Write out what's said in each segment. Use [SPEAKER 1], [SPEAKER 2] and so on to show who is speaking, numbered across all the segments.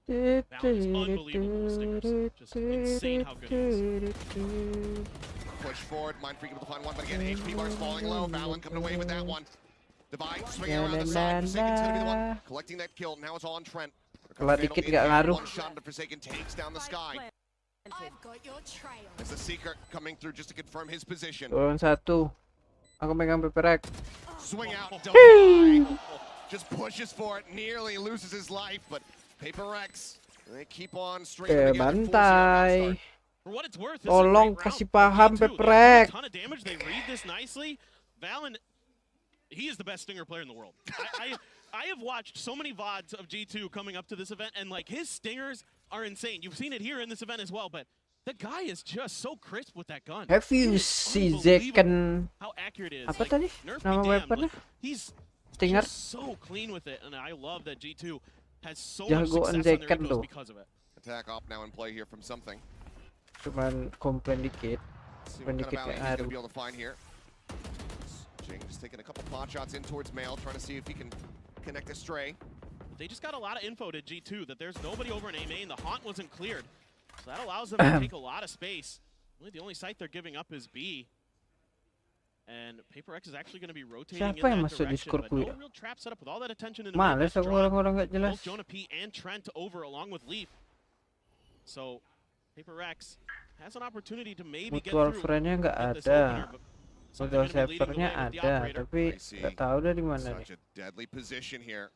[SPEAKER 1] here.
[SPEAKER 2] Balance unbelievable stingers. Just insane how good he is.
[SPEAKER 1] Push forward, Mind Freak able to find one, but again, HP bars falling low. Valen coming away with that one. Divide, swinging around the side. Forsaken's gonna be the one collecting that kill. Now it's all on Trent.
[SPEAKER 3] Kalau dikit nggak ngaruh.
[SPEAKER 1] One shot into Forsaken takes down the sky.
[SPEAKER 4] I've got your trail.
[SPEAKER 1] As the Seeker coming through just to confirm his position.
[SPEAKER 3] Turun satu. Aku megang peperek.
[SPEAKER 1] Swing out, Divide. Just pushes for it, nearly loses his life, but Paper Rex, they keep on stringing together.
[SPEAKER 3] Bantai.
[SPEAKER 2] For what it's worth,
[SPEAKER 3] Tolong kasih paham peprek.
[SPEAKER 2] A ton of damage. They read this nicely. Valen, he is the best stinger player in the world. I have watched so many VODs of G2 coming up to this event, and like his stingers are insane. You've seen it here in this event as well, but the guy is just so crisp with that gun.
[SPEAKER 3] Have you seen Zekan?
[SPEAKER 2] How accurate it is.
[SPEAKER 3] Apa
[SPEAKER 2] like,
[SPEAKER 3] tadi? Nama weaponnya?
[SPEAKER 2] He's
[SPEAKER 3] Stinger.
[SPEAKER 2] just so clean with it, and I love that G2 has so much success on their ecos because of it.
[SPEAKER 1] Attack op now in play here from something.
[SPEAKER 3] Cuman komplain dikit.
[SPEAKER 1] See what kind of alley he's gonna be able to find here. Jing just taking a couple pot shots in towards Mail, trying to see if he can connect a stray.
[SPEAKER 2] They just got a lot of info to G2 that there's nobody over in A main. The haunt wasn't cleared, so that allows them to take a lot of space. Really, the only site they're giving up is B. And Paper X is actually going to be rotating in that direction, but no real trap setup with all that attention in the mid.
[SPEAKER 3] Males aku orang-orang nggak jelas.
[SPEAKER 2] Both Jonah P and Trent over along with Leaf. So Paper X has an opportunity to maybe get
[SPEAKER 3] Mutual
[SPEAKER 2] through.
[SPEAKER 3] friend-nya nggak ada. Mutual saver-nya ada, tapi nggak tahu dari mana nih.
[SPEAKER 1] Such a deadly position here.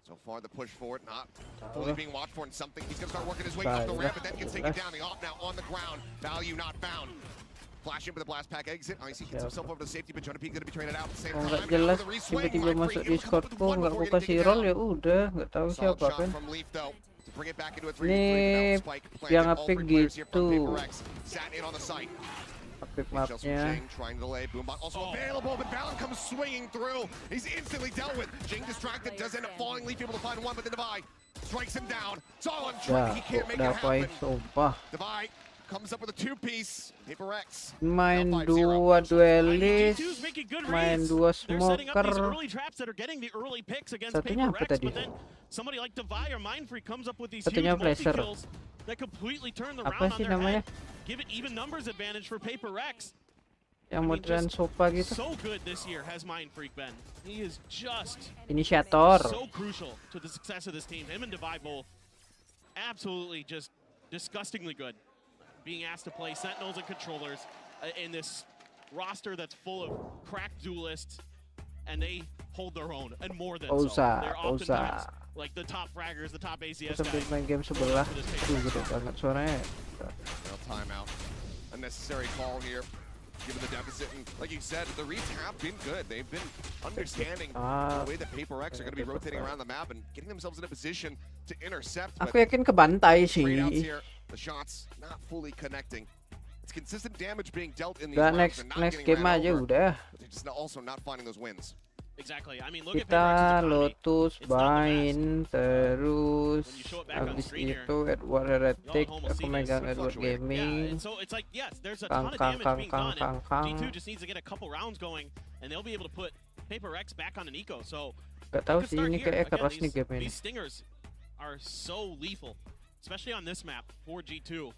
[SPEAKER 1] So far, the push forward not fully being watched for, and something he's going to start working his way up the ramp, but then gets taken down. The op now on the ground. Value not found. Flash in with the blast pack exit. Icy gets himself over to safety, but Jonah P going to be traded out at the same time.
[SPEAKER 3] Nggak jelas, tiba-tiba masuk Discordku, nggak aku kasih roll ya udah, nggak tahu siapa kan. Nih, yang apik gitu. Apik mapnya.
[SPEAKER 1] Also available, but Valen comes swinging through. He's instantly dealt with. Jing distracted, does end up falling. Leaf able to find one, but the Divide strikes him down. It's all on Trent. He can't make it happen. Divide comes up with a two-piece. Paper X.
[SPEAKER 3] Main dua duelis, main dua smoker. Satunya apa tadi? Satunya flasher. Apa sih namanya?
[SPEAKER 2] Give it even numbers advantage for Paper Rex.
[SPEAKER 3] Yang modern sopa gitu.
[SPEAKER 2] So good this year has Mind Freak been. He is just
[SPEAKER 3] inisiator.
[SPEAKER 2] So crucial to the success of this team. Him and Divide both absolutely just disgustingly good. Being asked to play Sentinels and Controllers in this roster that's full of cracked duelists, and they hold their own and more than so. They're oftentimes like the top fraggers, the top ACS guys.
[SPEAKER 3] Main game sebelah, gede banget suaranya.
[SPEAKER 1] No timeout. Unnecessary call here, given the deficit. And like you said, the reads have been good. They've been understanding the way that Paper X are going to be rotating around the map and getting themselves in a position to intercept.
[SPEAKER 3] Aku yakin kebantai sih.
[SPEAKER 1] The shots not fully connecting. It's consistent damage being dealt in these
[SPEAKER 3] rounds. Next game aja udah.
[SPEAKER 1] They're just also not finding those wins.
[SPEAKER 2] Exactly. I mean, look at
[SPEAKER 3] kita Lotus main terus habis itu Edward Heretic aku megang Edward Gaming. Kang.
[SPEAKER 2] G2 just needs to get a couple rounds going and they'll be able to put Paper X back on an eco. So
[SPEAKER 3] gak tahu sih ini kayak keras nih game ini.
[SPEAKER 2] These stingers are so lethal, especially on this map for G2.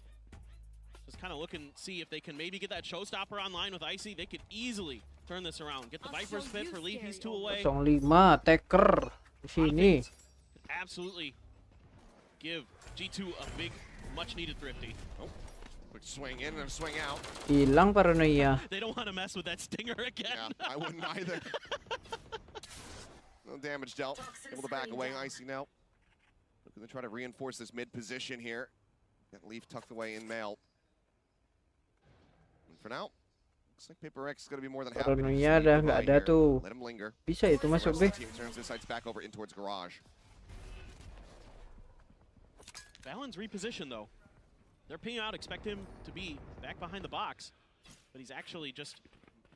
[SPEAKER 2] Just kind of look and see if they can maybe get that showstopper online with Icy. They could easily turn this around. Get the Viper's fit for Leaf, he's 2 away.
[SPEAKER 3] 05 Taker di sini.
[SPEAKER 2] Absolutely give G2 a big, much needed thrifty.
[SPEAKER 1] Oh, quick swing in and a swing out.
[SPEAKER 3] Hilang paranoia.
[SPEAKER 2] They don't want to mess with that stinger again.
[SPEAKER 1] Yeah, I wouldn't either. No damage dealt. Able to back away. Icy now. Looking to try to reinforce this mid position here. Got Leaf tucked away in Mail. And for now, looks like Paper X is going to be more than happy.
[SPEAKER 3] Paranoia dah nggak ada tuh.
[SPEAKER 1] Let him linger.
[SPEAKER 3] Bisa itu masuk B.
[SPEAKER 1] Turns their sights back over in towards garage.
[SPEAKER 2] Valen's repositioned though. They're pinging out, expect him to be back behind the box, but he's actually just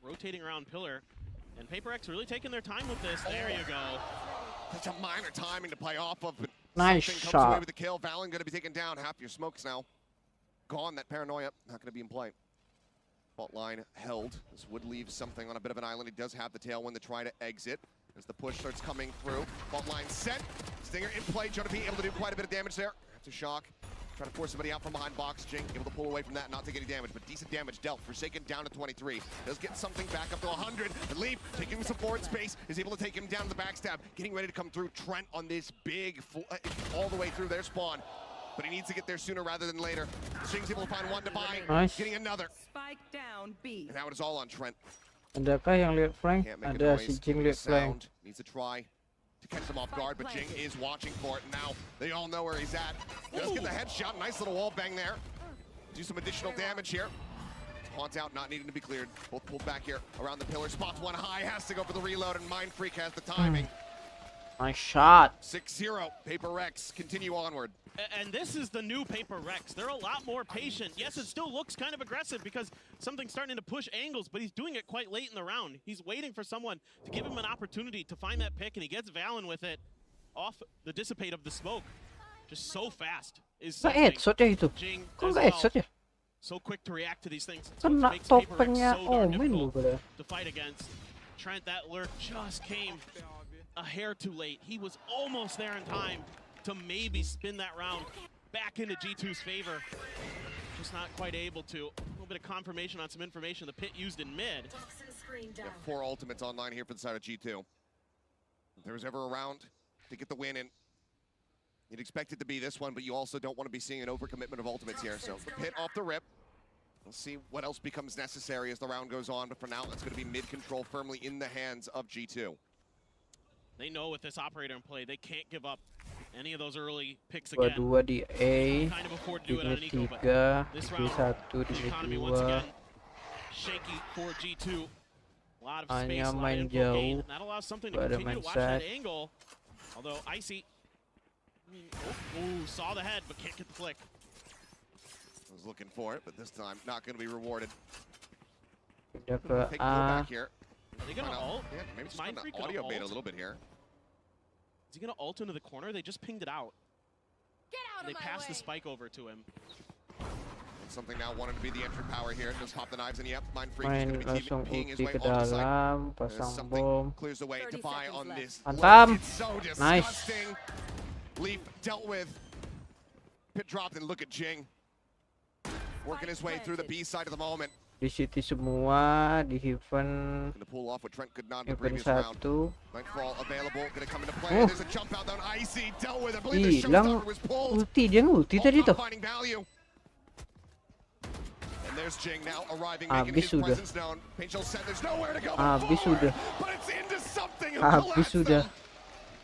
[SPEAKER 2] rotating around pillar. And Paper X really taking their time with this. There you go.
[SPEAKER 1] Such a minor timing to play off of. But
[SPEAKER 3] nice
[SPEAKER 1] comes
[SPEAKER 3] shot.
[SPEAKER 1] Away with the kill. Valen going to be taken down. Half your smokes now gone. That paranoia not going to be in play. Fault line held. This would leave something on a bit of an island. He does have the tailwind to try to exit. As the push starts coming through. Fault line set. Stinger in play. Joki able to do quite a bit of damage there. Aftershock. Trying to force somebody out from behind box. Jing able to pull away from that and not take any damage, but decent damage dealt. Forsaken down to 23. Does get something back up to 100. And Leaf taking him some forward space is able to take him down to the backstab. Getting ready to come through. Trent on this big all the way through their spawn. But he needs to get there sooner rather than later. Jing's able to find one to buy.
[SPEAKER 3] Nice.
[SPEAKER 1] Getting another.
[SPEAKER 4] Spike down B.
[SPEAKER 1] And now it is all on Trent.
[SPEAKER 3] Adakah yang lihat flank?
[SPEAKER 1] Can't make a
[SPEAKER 3] Ada
[SPEAKER 1] noise.
[SPEAKER 3] si Jing lihat flank.
[SPEAKER 1] Sound. Needs to try to catch them off guard, but Jing is watching for it. Now they all know where he's at. Does get the headshot. Nice little wall bang there. Do some additional damage here. Haunt out, not needing to be cleared. Both pulled back here around the pillar. Spots one high, has to go for the reload, and Mind Freak has the timing.
[SPEAKER 3] Nice shot.
[SPEAKER 1] 6-0. Paper Rex continue onward.
[SPEAKER 2] And this is the new Paper Rex. They're a lot more patient. Yes, it still looks kind of aggressive because something's starting to push angles, but he's doing it quite late in the round. He's waiting for someone to give him an opportunity to find that pick, and he gets Valen with it off the dissipate of the smoke. Just so fast is
[SPEAKER 3] Nggak
[SPEAKER 2] something.
[SPEAKER 3] headshot ya itu?
[SPEAKER 2] Jing
[SPEAKER 3] Kok
[SPEAKER 2] as
[SPEAKER 3] nggak
[SPEAKER 2] well.
[SPEAKER 3] headshot ya?
[SPEAKER 2] So quick to react to these things. It's what
[SPEAKER 3] Kena
[SPEAKER 2] makes Paper Rex
[SPEAKER 3] topengnya
[SPEAKER 2] so darn
[SPEAKER 3] Omen lu
[SPEAKER 2] difficult
[SPEAKER 3] pada.
[SPEAKER 2] to fight against. Trent, that lurk just came a hair too late. He was almost there in time to maybe spin that round back into G2's favor. Just not quite able to. A little bit of confirmation on some information the pit used in mid.
[SPEAKER 1] Yeah, 4 ultimates online here for the side of G2. If there was ever a round to get the win in, you'd expect it to be this one, but you also don't want to be seeing an overcommitment of ultimates here. So the pit off the rip. We'll see what else becomes necessary as the round goes on, but for now, it's going to be mid control firmly in the hands of G2.
[SPEAKER 2] They know with this operator in play, they can't give up any of those early picks again.
[SPEAKER 3] Dua di A,
[SPEAKER 2] Kind of afford to do it on
[SPEAKER 3] di
[SPEAKER 2] Nico, but
[SPEAKER 3] 3,
[SPEAKER 2] this
[SPEAKER 3] di
[SPEAKER 2] round,
[SPEAKER 3] 1,
[SPEAKER 2] the
[SPEAKER 3] di
[SPEAKER 2] economy once
[SPEAKER 3] 2.
[SPEAKER 2] again shaky for G2. A lot of space,
[SPEAKER 3] Hanya
[SPEAKER 2] a lot of
[SPEAKER 3] main
[SPEAKER 2] info gain,
[SPEAKER 3] jauh
[SPEAKER 2] and that allows something to
[SPEAKER 3] pada
[SPEAKER 2] continue to watch
[SPEAKER 3] mindset.
[SPEAKER 2] that angle. Although Icy, saw the head but can't get the flick.
[SPEAKER 1] Was looking for it, but this time not going to be rewarded.
[SPEAKER 3] Pindah ke
[SPEAKER 1] Take the pull
[SPEAKER 3] A.
[SPEAKER 1] back here.
[SPEAKER 2] Are they gonna ult?
[SPEAKER 1] Yeah, maybe just
[SPEAKER 2] Mind
[SPEAKER 1] turn
[SPEAKER 2] Freak
[SPEAKER 1] the
[SPEAKER 2] gonna
[SPEAKER 1] audio bait a
[SPEAKER 2] ult?
[SPEAKER 1] little bit here.
[SPEAKER 2] Is he gonna ult into the corner? They just pinged it out.
[SPEAKER 4] Get out
[SPEAKER 2] They
[SPEAKER 4] of my
[SPEAKER 2] passed the
[SPEAKER 4] way.
[SPEAKER 2] spike over to him.
[SPEAKER 1] Something now wanted to be the entry power here. Just pop the knives and yep, Mind Freak is
[SPEAKER 3] Main
[SPEAKER 1] going to be
[SPEAKER 3] langsung
[SPEAKER 1] peeing his
[SPEAKER 3] ulti
[SPEAKER 1] way
[SPEAKER 3] ke
[SPEAKER 1] onto site.
[SPEAKER 3] dalam,
[SPEAKER 1] As
[SPEAKER 3] pasang
[SPEAKER 1] something
[SPEAKER 3] bom.
[SPEAKER 1] clears the way
[SPEAKER 4] 30
[SPEAKER 1] to buy
[SPEAKER 4] seconds
[SPEAKER 1] on
[SPEAKER 4] left.
[SPEAKER 1] this.
[SPEAKER 3] Mantap.
[SPEAKER 1] Look, it's so
[SPEAKER 3] Nice.
[SPEAKER 1] disgusting. Leaf dealt with. Pit dropped and look at Jing. Working his way through the B side of the moment.
[SPEAKER 3] Di City semua, di Heaven,
[SPEAKER 1] Going to pull off what Trent could not in the
[SPEAKER 3] Heaven
[SPEAKER 1] previous round.
[SPEAKER 3] 1.
[SPEAKER 1] Nightfall available. Going to come into play.
[SPEAKER 3] Oh.
[SPEAKER 1] There's a jump out down. Icy dealt with. I believe the
[SPEAKER 3] Hilang
[SPEAKER 1] showstopper was pulled.
[SPEAKER 3] ulti, dia ngulti
[SPEAKER 1] All
[SPEAKER 3] tadi
[SPEAKER 1] not
[SPEAKER 3] tuh.
[SPEAKER 1] finding value. And there's Jing now arriving, making
[SPEAKER 3] Habis
[SPEAKER 1] his
[SPEAKER 3] sudah.
[SPEAKER 1] presence known. Angel said there's nowhere to go
[SPEAKER 3] Habis
[SPEAKER 1] but forward,
[SPEAKER 3] sudah.
[SPEAKER 1] but it's into something. Who
[SPEAKER 3] Habis
[SPEAKER 1] collapsed
[SPEAKER 3] sudah.
[SPEAKER 1] them.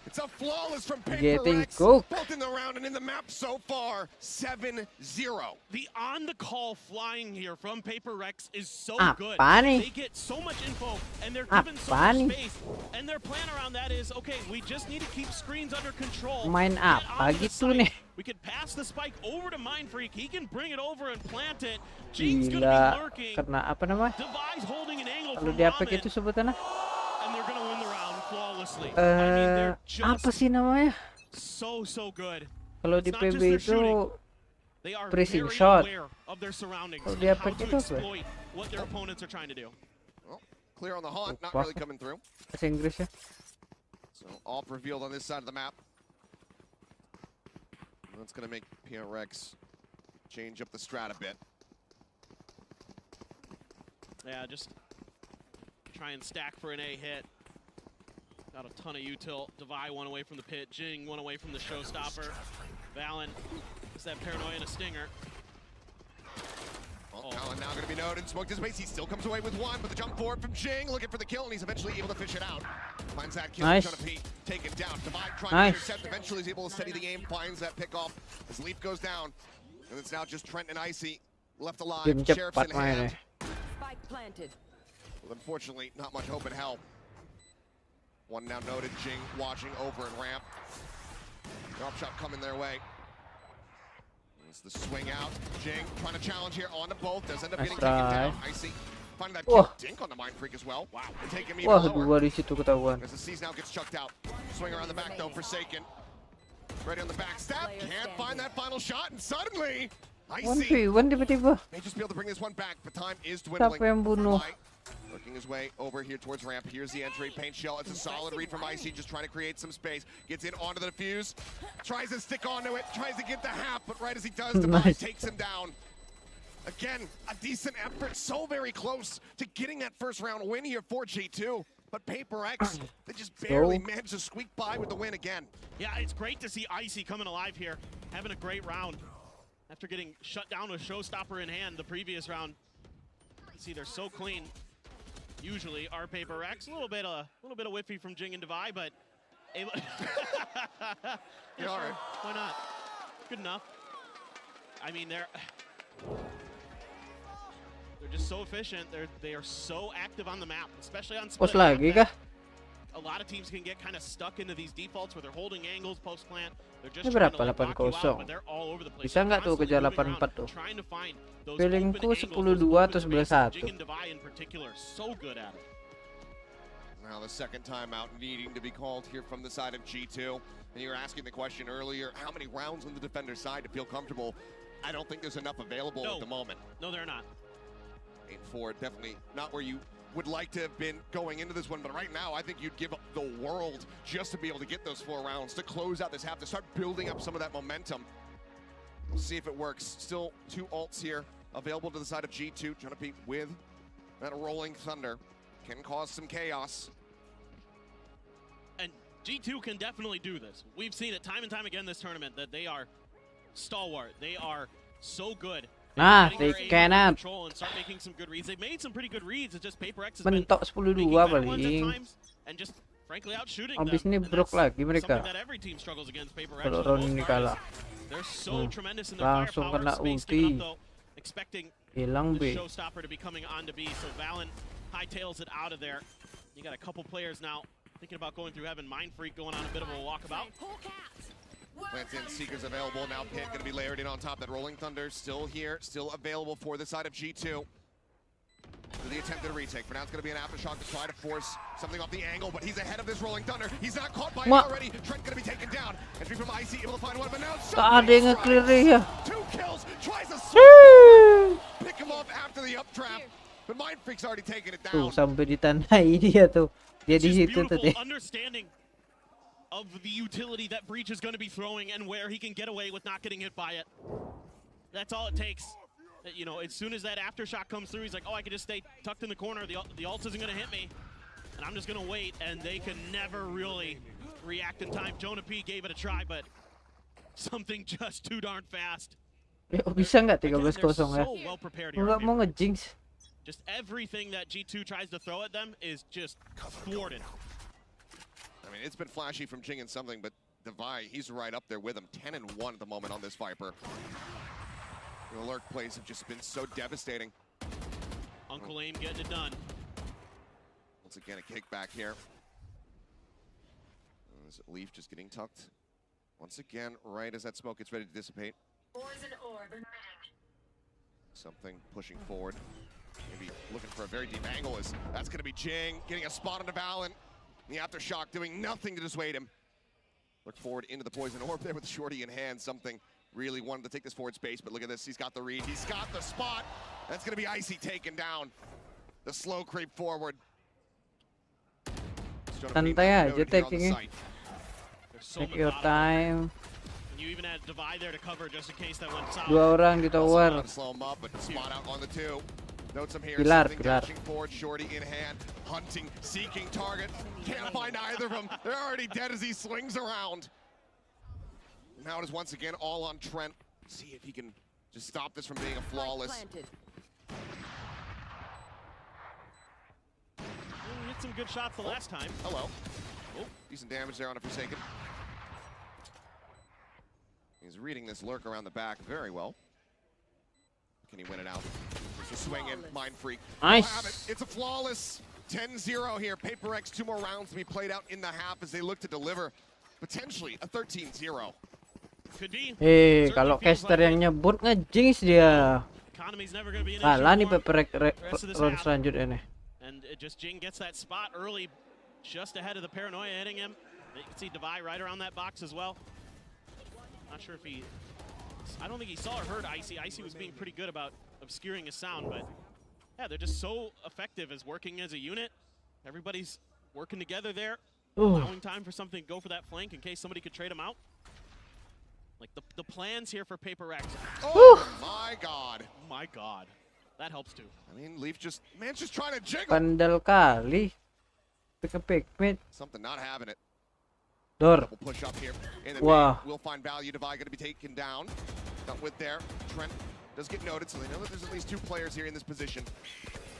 [SPEAKER 1] It's a flawless from Paper
[SPEAKER 3] Getting
[SPEAKER 1] Rex.
[SPEAKER 3] cooked.
[SPEAKER 1] Both in the round and in the map so far, 7-0.
[SPEAKER 2] The on-the-call flying here from Paper Rex is so good.
[SPEAKER 3] Apa nih?
[SPEAKER 2] They get so much info, and they're given so
[SPEAKER 3] Apa
[SPEAKER 2] much
[SPEAKER 3] nih?
[SPEAKER 2] space. And their plan around that is, okay, we just need to keep screens under control.
[SPEAKER 3] Main
[SPEAKER 2] Get
[SPEAKER 3] apa
[SPEAKER 2] onto the
[SPEAKER 3] gitu
[SPEAKER 2] site.
[SPEAKER 3] nih?
[SPEAKER 2] We could pass the spike over to Mind Freak. He can bring it over and plant it. Jing's gonna be
[SPEAKER 3] Gila,
[SPEAKER 2] lurking.
[SPEAKER 3] kena apa namanya?
[SPEAKER 2] Devi's holding an angle
[SPEAKER 3] Kalau
[SPEAKER 2] from
[SPEAKER 3] di APK
[SPEAKER 2] Ramen,
[SPEAKER 3] itu sebutannya?
[SPEAKER 2] and they're gonna win the round flawlessly. I mean, they're
[SPEAKER 3] Apa
[SPEAKER 2] just
[SPEAKER 3] sih namanya?
[SPEAKER 2] so good.
[SPEAKER 3] Kalau di
[SPEAKER 2] It's not just
[SPEAKER 3] PB
[SPEAKER 2] their
[SPEAKER 3] itu
[SPEAKER 2] shooting. They are
[SPEAKER 3] pressing
[SPEAKER 2] very
[SPEAKER 3] shot.
[SPEAKER 2] aware of their surroundings
[SPEAKER 3] Kalau
[SPEAKER 2] and
[SPEAKER 3] di
[SPEAKER 2] how
[SPEAKER 3] APK
[SPEAKER 2] to
[SPEAKER 3] itu apa?
[SPEAKER 2] exploit what their opponents are trying to do.
[SPEAKER 1] Well, clear on the haunt, not
[SPEAKER 3] Wah.
[SPEAKER 1] really coming through.
[SPEAKER 3] bahasa Inggrisnya.
[SPEAKER 1] So off revealed on this side of the map. That's going to make PRX change up the strat a bit.
[SPEAKER 2] Yeah, just try and stack for an A hit. Got a ton of util. Devi one away from the pit. Jing one away from the showstopper. Valen is that paranoia and a stinger.
[SPEAKER 1] Well, Kalo now going to be noted. Smoke dissipates. He still comes away with one, but the jump forward from Jing, looking for the kill, and he's eventually able to fish it out. Finds that kill.
[SPEAKER 3] Nice.
[SPEAKER 1] Joki taken down. Divide trying
[SPEAKER 3] Nice.
[SPEAKER 1] to intercept. Eventually he's able to steady the aim. Finds that pick off as Leaf goes down. And it's now just Trent and Icy left alive.
[SPEAKER 3] Game
[SPEAKER 1] Sheriff's
[SPEAKER 3] cepat
[SPEAKER 1] in hand.
[SPEAKER 3] mainnya.
[SPEAKER 4] Spike planted.
[SPEAKER 1] Well, unfortunately, not much hope in hell. One now noted. Jing watching over and ramp. Drop shot coming their way. It's the swing out. Jing trying to challenge here on to both. Does end up
[SPEAKER 3] Nice
[SPEAKER 1] getting taken down.
[SPEAKER 3] try.
[SPEAKER 1] Icy finding that
[SPEAKER 3] Wah.
[SPEAKER 1] kill. Dink on the Mind Freak as well. Wow. And take him even
[SPEAKER 3] Wah,
[SPEAKER 1] lower.
[SPEAKER 3] dua di situ ketahuan.
[SPEAKER 1] As the C's now gets chucked out. Swing around the back though, Forsaken. Ready on the back step.
[SPEAKER 4] Player
[SPEAKER 1] Can't
[SPEAKER 4] standing.
[SPEAKER 1] find that final shot, and suddenly, Icy
[SPEAKER 3] 1v1 tiba-tiba.
[SPEAKER 1] may just be able to bring this one back, but time is dwindling.
[SPEAKER 3] Siapa yang bunuh?
[SPEAKER 1] Fly Working his way over here towards ramp. Here's the entry. Paint shell. It's a solid read from Icy, just trying to create some space. Gets in onto the defuse. Tries to stick onto it. Tries to get the half, but right as he does, Divide takes him down. Again, a decent effort. So very close to getting that first round win here for G2. But Paper X, they just barely managed to squeak by with the win again.
[SPEAKER 2] Yeah, it's great to see Icy coming alive here, having a great round. After getting shut down with Showstopper in hand the previous round. You see, they're so clean. Usually, our Paper X, a little bit of whiffy from Jing and Divide, but able. Yeah,
[SPEAKER 1] You're all right.
[SPEAKER 2] Why not? Good enough. I mean, they're just so efficient. They are so active on the map, especially on split.
[SPEAKER 3] Push lagi kah?
[SPEAKER 2] A lot of teams can get kind of stuck into these defaults where they're holding angles post plant. They're just
[SPEAKER 3] Ini
[SPEAKER 2] trying to
[SPEAKER 3] berapa?
[SPEAKER 2] like, knock you out,
[SPEAKER 3] 8-0.
[SPEAKER 2] but they're all over the place.
[SPEAKER 3] Bisa nggak tuh kejar 8-4 tuh? Feelingku 10-2 atau 11-1.
[SPEAKER 2] Jing and Divide in particular, so good at it.
[SPEAKER 1] Now the second time out needing to be called here from the side of G2. And you were asking the question earlier, how many rounds on the defender's side to feel comfortable? I don't think there's enough available at the moment.
[SPEAKER 2] No, they're not.
[SPEAKER 1] 8-4, definitely not where you would like to have been going into this one, but right now I think you'd give up the world just to be able to get those 4 rounds, to close out this half, to start building up some of that momentum. We'll see if it works. Still 2 ults here available to the side of G2, trying to beat with that rolling thunder. Can cause some chaos.
[SPEAKER 2] And G2 can definitely do this. We've seen it time and time again this tournament that they are stalwart. They are so good.
[SPEAKER 3] Nah, they cannot.
[SPEAKER 2] And start making some good reads. They've made some pretty good reads. It's just Paper X has
[SPEAKER 3] Mentok 10-2 paling.
[SPEAKER 2] and just frankly out shooting
[SPEAKER 3] Abis
[SPEAKER 2] them.
[SPEAKER 3] ini broke lagi mereka.
[SPEAKER 2] That every team struggles against Paper X.
[SPEAKER 3] Kalau round ini kalah.
[SPEAKER 2] They're so tremendous in their
[SPEAKER 3] Langsung
[SPEAKER 2] firepower.
[SPEAKER 3] kena
[SPEAKER 2] Space
[SPEAKER 3] ulti.
[SPEAKER 2] given up, though, expecting
[SPEAKER 3] Hilang
[SPEAKER 2] the
[SPEAKER 3] B.
[SPEAKER 2] Showstopper to be coming on to B. So Valen hightails it out of there. You got a couple players now thinking about going through heaven. Mind Freak going on a bit of a walkabout.
[SPEAKER 1] Plants in, Seekers available. Now Pit going to be layered in on top. That Rolling Thunder still here, still available for the side of G2. For the attempted retake. For now it's going to be an aftershock to try to force something off the angle, but he's ahead of this Rolling Thunder. He's not caught by it already. Trent going to be taken down. Entry from Icy, able to find one, but now
[SPEAKER 3] Tak ada yang nge-clear dia.
[SPEAKER 1] 2 kills, tries to pick him up after the up trap. But Mind Freak's already taken it
[SPEAKER 3] Tuh
[SPEAKER 1] down.
[SPEAKER 3] sampai ditandai dia tuh. Dia di situ tadi.
[SPEAKER 2] Understanding of the utility that Breach is going to be throwing and where he can get away with not getting hit by it. That's all it takes. You know, as soon as that aftershock comes through, he's like, oh, I can just stay tucked in the corner. The ult isn't going to hit me. And I'm just going to wait. And they can never really react in time. Jonah P gave it a try, but something just too darn fast.
[SPEAKER 3] Bisa nggak 13-0 ya?
[SPEAKER 2] So well prepared here.
[SPEAKER 3] Nggak mau nge-jinx.
[SPEAKER 2] Just everything that G2 tries to throw at them is just thwarted.
[SPEAKER 1] I mean, it's been flashy from Jing and something, but Divide, he's right up there with him. 10-1 at the moment on this Viper. The lurk plays have just been so devastating.
[SPEAKER 2] Uncle Aim getting it done.
[SPEAKER 1] Once again, a kickback here. Is it Leaf just getting tucked? Once again, right as that smoke gets ready to dissipate. Something pushing forward. Maybe looking for a very deep angle. That's going to be Jing getting a spot on the Valen. The aftershock doing nothing to dissuade him. Look forward into the poison orb there with the shorty in hand. Something really wanted to take this forward space, but look at this. He's got the read. He's got the spot. That's going to be Icy taken down. The slow creep forward.
[SPEAKER 3] Santai aja taking. Take your time.
[SPEAKER 2] You even had Divide there to cover just in case that went south.
[SPEAKER 3] 2 orang di tower.
[SPEAKER 1] Slow him up, but spot out on the 2. Notes him here.
[SPEAKER 3] Pilar.
[SPEAKER 1] Forward, shorty in hand, hunting, seeking target. Can't find either of them. They're already dead as he swings around. Now it is once again all on Trent. See if he can just stop this from being a flawless.
[SPEAKER 2] He hit some good shots the last time.
[SPEAKER 1] Hello. Oh, decent damage there on a Forsaken. He's reading this lurk around the back very well. Can he win it out? Just a swing in, Mind Freak.
[SPEAKER 3] Nice.
[SPEAKER 1] It's a flawless 10-0 here. Paper X, 2 more rounds to be played out in the half as they look to deliver potentially a 13-0.
[SPEAKER 3] Kalau caster yang nyebut nge-jinx dia. Kalah nih Paper X round selanjutnya nih.
[SPEAKER 2] And just Jing gets that spot early, just ahead of the paranoia hitting him. You can see Divide right around that box as well. Not sure if I don't think he saw or heard Icy. Icy was being pretty good about obscuring his sound, but Yeah, they're just so effective as working as a unit. Everybody's working together there,
[SPEAKER 3] Oh.
[SPEAKER 2] allowing time for something to go for that flank in case somebody could trade them out. Like the plans here for Paper Rex.
[SPEAKER 1] Oh my god.
[SPEAKER 2] My god. That helps too.
[SPEAKER 1] I mean, Leaf just, man's just trying to jiggle.
[SPEAKER 3] Pandal kali. Pick a pick mid.
[SPEAKER 1] Something not having it.
[SPEAKER 3] Door.
[SPEAKER 1] Double push up here. In the
[SPEAKER 3] Wow.
[SPEAKER 1] We'll find value. Divide going to be taken down. Not with there. Trent does get noted, so they know that there's at least 2 players here in this position.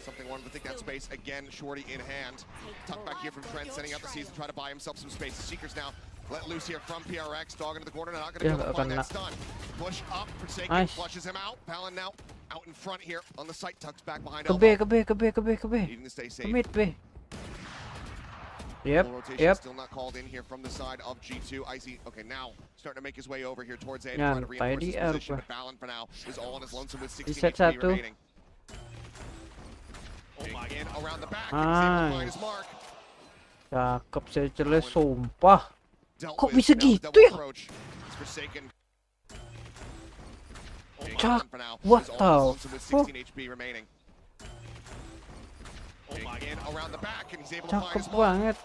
[SPEAKER 1] Something wanted to take that space. Again, Shorty in hand. Tuck back here from Trent, sending out the season, try to buy himself some space. The Seekers now let loose here from PRX. Dog into the corner, not going to be able to find that stun. Push up, Forsaken
[SPEAKER 3] Nice.
[SPEAKER 1] flushes him out. Palin now out in front here on the site. Tucks back behind
[SPEAKER 3] Kebe,
[SPEAKER 1] elbow.
[SPEAKER 3] kebe.
[SPEAKER 1] Needing to stay safe.
[SPEAKER 3] Mid, be. Yep,
[SPEAKER 1] Full rotation
[SPEAKER 3] yep.
[SPEAKER 1] still not called in here from the side of G2. Icy, okay, now starting to make his way over here towards A to
[SPEAKER 3] Yan,
[SPEAKER 1] try to reinforce his
[SPEAKER 3] tidy
[SPEAKER 1] position.
[SPEAKER 3] up.
[SPEAKER 1] But Balin for now is all on his lonesome with 16
[SPEAKER 3] Reset
[SPEAKER 1] HP
[SPEAKER 3] satu.
[SPEAKER 1] remaining.
[SPEAKER 2] Oh my
[SPEAKER 1] In
[SPEAKER 2] god.
[SPEAKER 1] around the back, and he's able to find
[SPEAKER 3] Nice.
[SPEAKER 1] his mark.
[SPEAKER 3] Cakep saya jelas, sumpah.
[SPEAKER 1] Dealt
[SPEAKER 3] Kok
[SPEAKER 1] with.
[SPEAKER 3] bisa
[SPEAKER 1] Now the
[SPEAKER 3] gitu
[SPEAKER 1] double
[SPEAKER 3] ya?
[SPEAKER 1] approach. It's Forsaken.
[SPEAKER 2] Oh
[SPEAKER 3] Cak,
[SPEAKER 1] For now,
[SPEAKER 3] what
[SPEAKER 1] is all on his
[SPEAKER 3] the
[SPEAKER 1] lonesome with 16 HP remaining.
[SPEAKER 2] Oh my
[SPEAKER 1] In
[SPEAKER 2] god.
[SPEAKER 1] around the back, and he's able to find
[SPEAKER 3] Cakep
[SPEAKER 1] his mark.
[SPEAKER 3] banget.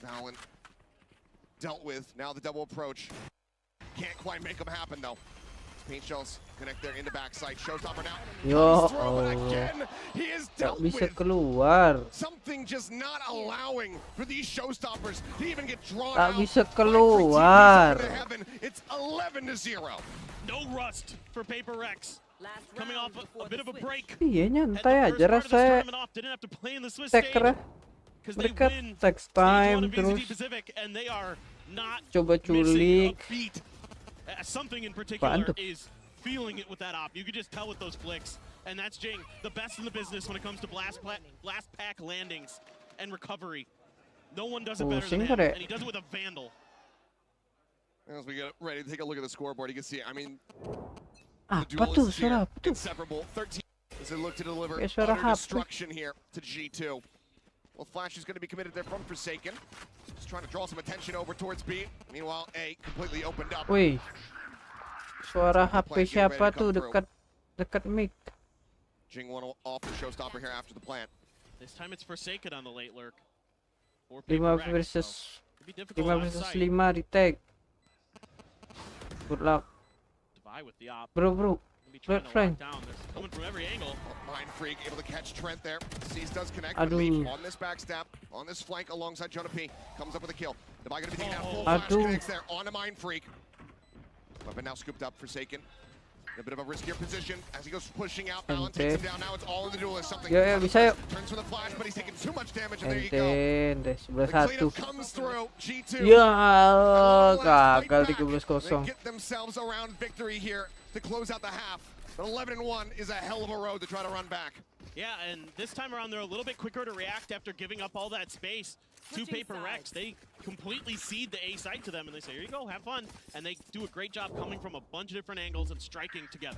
[SPEAKER 1] Balin dealt with. Now the double approach. Can't quite make them happen though. Paint shells connect there into backside. Showstopper now.
[SPEAKER 3] Yo
[SPEAKER 1] Comes through, but
[SPEAKER 3] Allah.
[SPEAKER 1] again, he is
[SPEAKER 3] Gak
[SPEAKER 1] dealt
[SPEAKER 3] bisa
[SPEAKER 1] with.
[SPEAKER 3] keluar.
[SPEAKER 1] Something just not allowing for these showstoppers to even get drawn
[SPEAKER 3] Tak
[SPEAKER 1] out.
[SPEAKER 3] bisa
[SPEAKER 1] by
[SPEAKER 3] keluar.
[SPEAKER 1] Pretty to heaven. It's 11-0.
[SPEAKER 2] No rust for Paper Rex.
[SPEAKER 4] Last
[SPEAKER 2] Coming off
[SPEAKER 4] round
[SPEAKER 2] a
[SPEAKER 4] before
[SPEAKER 2] bit
[SPEAKER 4] the
[SPEAKER 2] of a
[SPEAKER 4] switch.
[SPEAKER 2] break.
[SPEAKER 3] Iya
[SPEAKER 2] Had
[SPEAKER 3] nyantai
[SPEAKER 2] the
[SPEAKER 3] aja
[SPEAKER 2] first part of this
[SPEAKER 3] rasanya.
[SPEAKER 2] tournament off, didn't have to play in the Swiss stage.
[SPEAKER 3] Teker
[SPEAKER 2] Because they
[SPEAKER 3] mereka
[SPEAKER 2] win
[SPEAKER 3] text
[SPEAKER 2] stage 1
[SPEAKER 3] time
[SPEAKER 2] of VCT
[SPEAKER 3] terus
[SPEAKER 2] Pacific and they are not
[SPEAKER 3] coba
[SPEAKER 2] missing a
[SPEAKER 3] culik.
[SPEAKER 2] beat. Something in particular
[SPEAKER 3] tuh?
[SPEAKER 2] is feeling it with that op. You could just tell with those flicks. And that's Jing, the best in the business when it comes to blast pack landings and recovery. No one does it better than
[SPEAKER 3] Pusing
[SPEAKER 2] him,
[SPEAKER 3] kere.
[SPEAKER 2] and he does it with a Vandal.
[SPEAKER 1] As we get ready to take a look at the scoreboard, you can see, I mean, the
[SPEAKER 3] Apa tuh?
[SPEAKER 1] duelists
[SPEAKER 3] Suara
[SPEAKER 1] here,
[SPEAKER 3] apa tuh?
[SPEAKER 1] inseparable. 13 as they look to deliver
[SPEAKER 3] Kayak suara
[SPEAKER 1] utter
[SPEAKER 3] HP.
[SPEAKER 1] destruction here to G2. Well, Flash is going to be committed there from Forsaken. Just trying to draw some attention over towards B. Meanwhile, A completely opened up.
[SPEAKER 3] Wih. Suara HP
[SPEAKER 1] Plant getting
[SPEAKER 3] siapa
[SPEAKER 1] ready to
[SPEAKER 3] tuh
[SPEAKER 1] come through.
[SPEAKER 3] dekat mic?
[SPEAKER 1] Jing one off the showstopper here after the plant.
[SPEAKER 2] This time it's Forsaken on the late lurk. Or
[SPEAKER 3] 5
[SPEAKER 2] Paper Rex,
[SPEAKER 3] versus
[SPEAKER 2] so it'd be difficult
[SPEAKER 3] 5
[SPEAKER 2] on
[SPEAKER 3] versus
[SPEAKER 2] site.
[SPEAKER 3] 5 retake. Good luck.
[SPEAKER 2] Divide with the op.
[SPEAKER 3] Bro.
[SPEAKER 2] Gonna be trying
[SPEAKER 3] Left
[SPEAKER 2] to
[SPEAKER 3] flank.
[SPEAKER 2] lock down. They're coming from every angle.
[SPEAKER 1] Mind Freak able to catch Trent there. Seas does connect, but
[SPEAKER 3] Aduh.
[SPEAKER 1] Leaf on this backstab, on this flank alongside Jonah P. Comes up with a kill. Divide going to be taking out full
[SPEAKER 2] Oh.
[SPEAKER 1] Flash
[SPEAKER 3] Aduh.
[SPEAKER 1] connects there on a Mind Freak. Weapon now scooped up, Forsaken. A bit of a riskier position as he goes pushing out. Balin takes him down. Now it's all in the duelist. Something
[SPEAKER 3] Yo, yo, bisa yuk.
[SPEAKER 1] turns for the flash, but he's taking too much damage, and there you go.
[SPEAKER 3] Ente, sebelah
[SPEAKER 1] The
[SPEAKER 3] satu.
[SPEAKER 1] cleanup comes through. G2.
[SPEAKER 3] Ya,
[SPEAKER 1] Last fight
[SPEAKER 3] gagal
[SPEAKER 1] back.
[SPEAKER 3] 13-0.
[SPEAKER 1] They get themselves around victory here to close out the half. But 11-1 is a hell of a road to try to run back.
[SPEAKER 2] Yeah, and this time around they're a little bit quicker to react after giving up all that space to
[SPEAKER 4] Switching
[SPEAKER 2] Paper Rex.
[SPEAKER 4] sides.
[SPEAKER 2] They completely cede the A side to them and they say, here you go, have fun. And they do a great job coming from a bunch of different angles and striking together.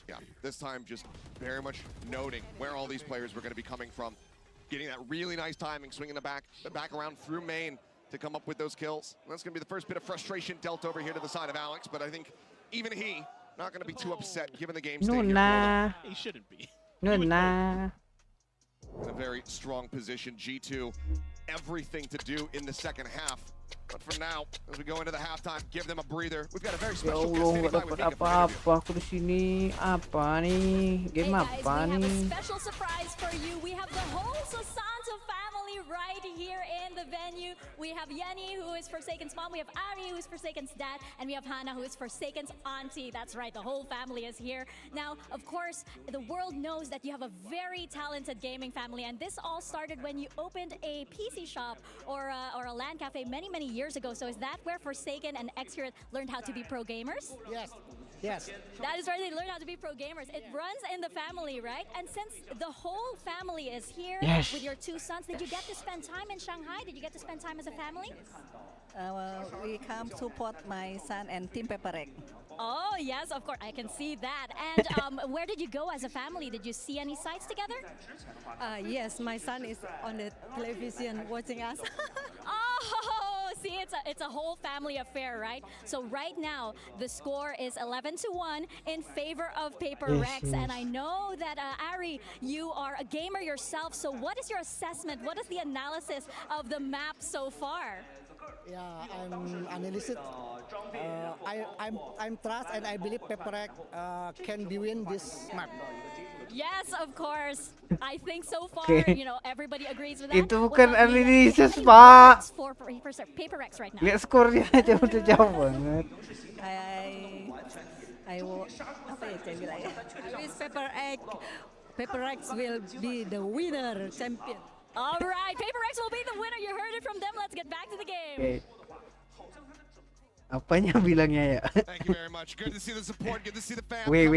[SPEAKER 1] Yeah, this time just very much noting where all these players were going to be coming from. Getting that really nice timing, swinging the back around through main to come up with those kills. And that's going to be the first bit of frustration dealt over here to the side of Alex, but I think even he not going to be too upset given the game state here for them.
[SPEAKER 3] Nuna.
[SPEAKER 2] He shouldn't be.
[SPEAKER 3] Nuna.
[SPEAKER 1] In a very strong position. G2, everything to do in the second half. But for now, as we go into the halftime, give them a breather. We've got a very
[SPEAKER 3] Ya
[SPEAKER 1] special guest
[SPEAKER 3] Allah,
[SPEAKER 1] standing
[SPEAKER 3] nggak
[SPEAKER 1] by
[SPEAKER 3] dapat
[SPEAKER 1] with Mika for an interview.
[SPEAKER 3] apa-apa aku di sini. Apa nih?
[SPEAKER 5] Hey
[SPEAKER 3] Game
[SPEAKER 5] guys,
[SPEAKER 3] apa
[SPEAKER 5] we have a
[SPEAKER 3] nih?
[SPEAKER 5] special surprise for you. We have the whole Sasanto family right here in the venue. We have Yenny, who is Forsaken's mom. We have Ari, who is Forsaken's dad. And we have Hannah, who is Forsaken's auntie. That's right, the whole family is here. Now, of course, the world knows that you have a very talented gaming family. And this all started when you opened a PC shop or a LAN cafe many, many years ago. So is that where Forsaken and Xcurate learned how to be pro gamers?
[SPEAKER 6] Yes, yes.
[SPEAKER 5] That is where they learn how to be pro gamers. It runs in the family, right? And since the whole family is here
[SPEAKER 3] Yes.
[SPEAKER 5] with your two sons, did you get to spend time in Shanghai? Did you get to spend time as a family?
[SPEAKER 6] We come support my son and Team Paperek.
[SPEAKER 5] Oh, yes, of course. I can see that. And where did you go as a family? Did you see any sites together?
[SPEAKER 6] Yes, my son is on the television watching us.
[SPEAKER 5] Oh, see, it's a whole family affair, right? So right now, the score is 11-1 in favor of Paper Rex, and I know that Ari, you are a gamer yourself. So what is your assessment? What is the analysis of the map so far?
[SPEAKER 7] Yeah, I'm analysis. I'm trust and I believe Paper can be win this map.
[SPEAKER 5] Yes, of course. I think so far,
[SPEAKER 3] Okay.
[SPEAKER 5] you know, everybody agrees with that.
[SPEAKER 3] Itu
[SPEAKER 5] What
[SPEAKER 3] bukan
[SPEAKER 5] about Mega?
[SPEAKER 3] analisis,
[SPEAKER 5] Any
[SPEAKER 3] Pak.
[SPEAKER 5] words for Paper Rex right now?
[SPEAKER 3] Lihat skornya aja udah jauh banget.
[SPEAKER 6] I will apa ya saya bilang ya? I wish Paper Rex will be the winner champion.
[SPEAKER 5] All right, Paper Rex will be the winner. You heard it from them. Let's get back to the game.
[SPEAKER 3] Oke. Apanya bilangnya ya?
[SPEAKER 1] Thank you very much. Good to see the support. Good to see the fans.
[SPEAKER 3] Wait.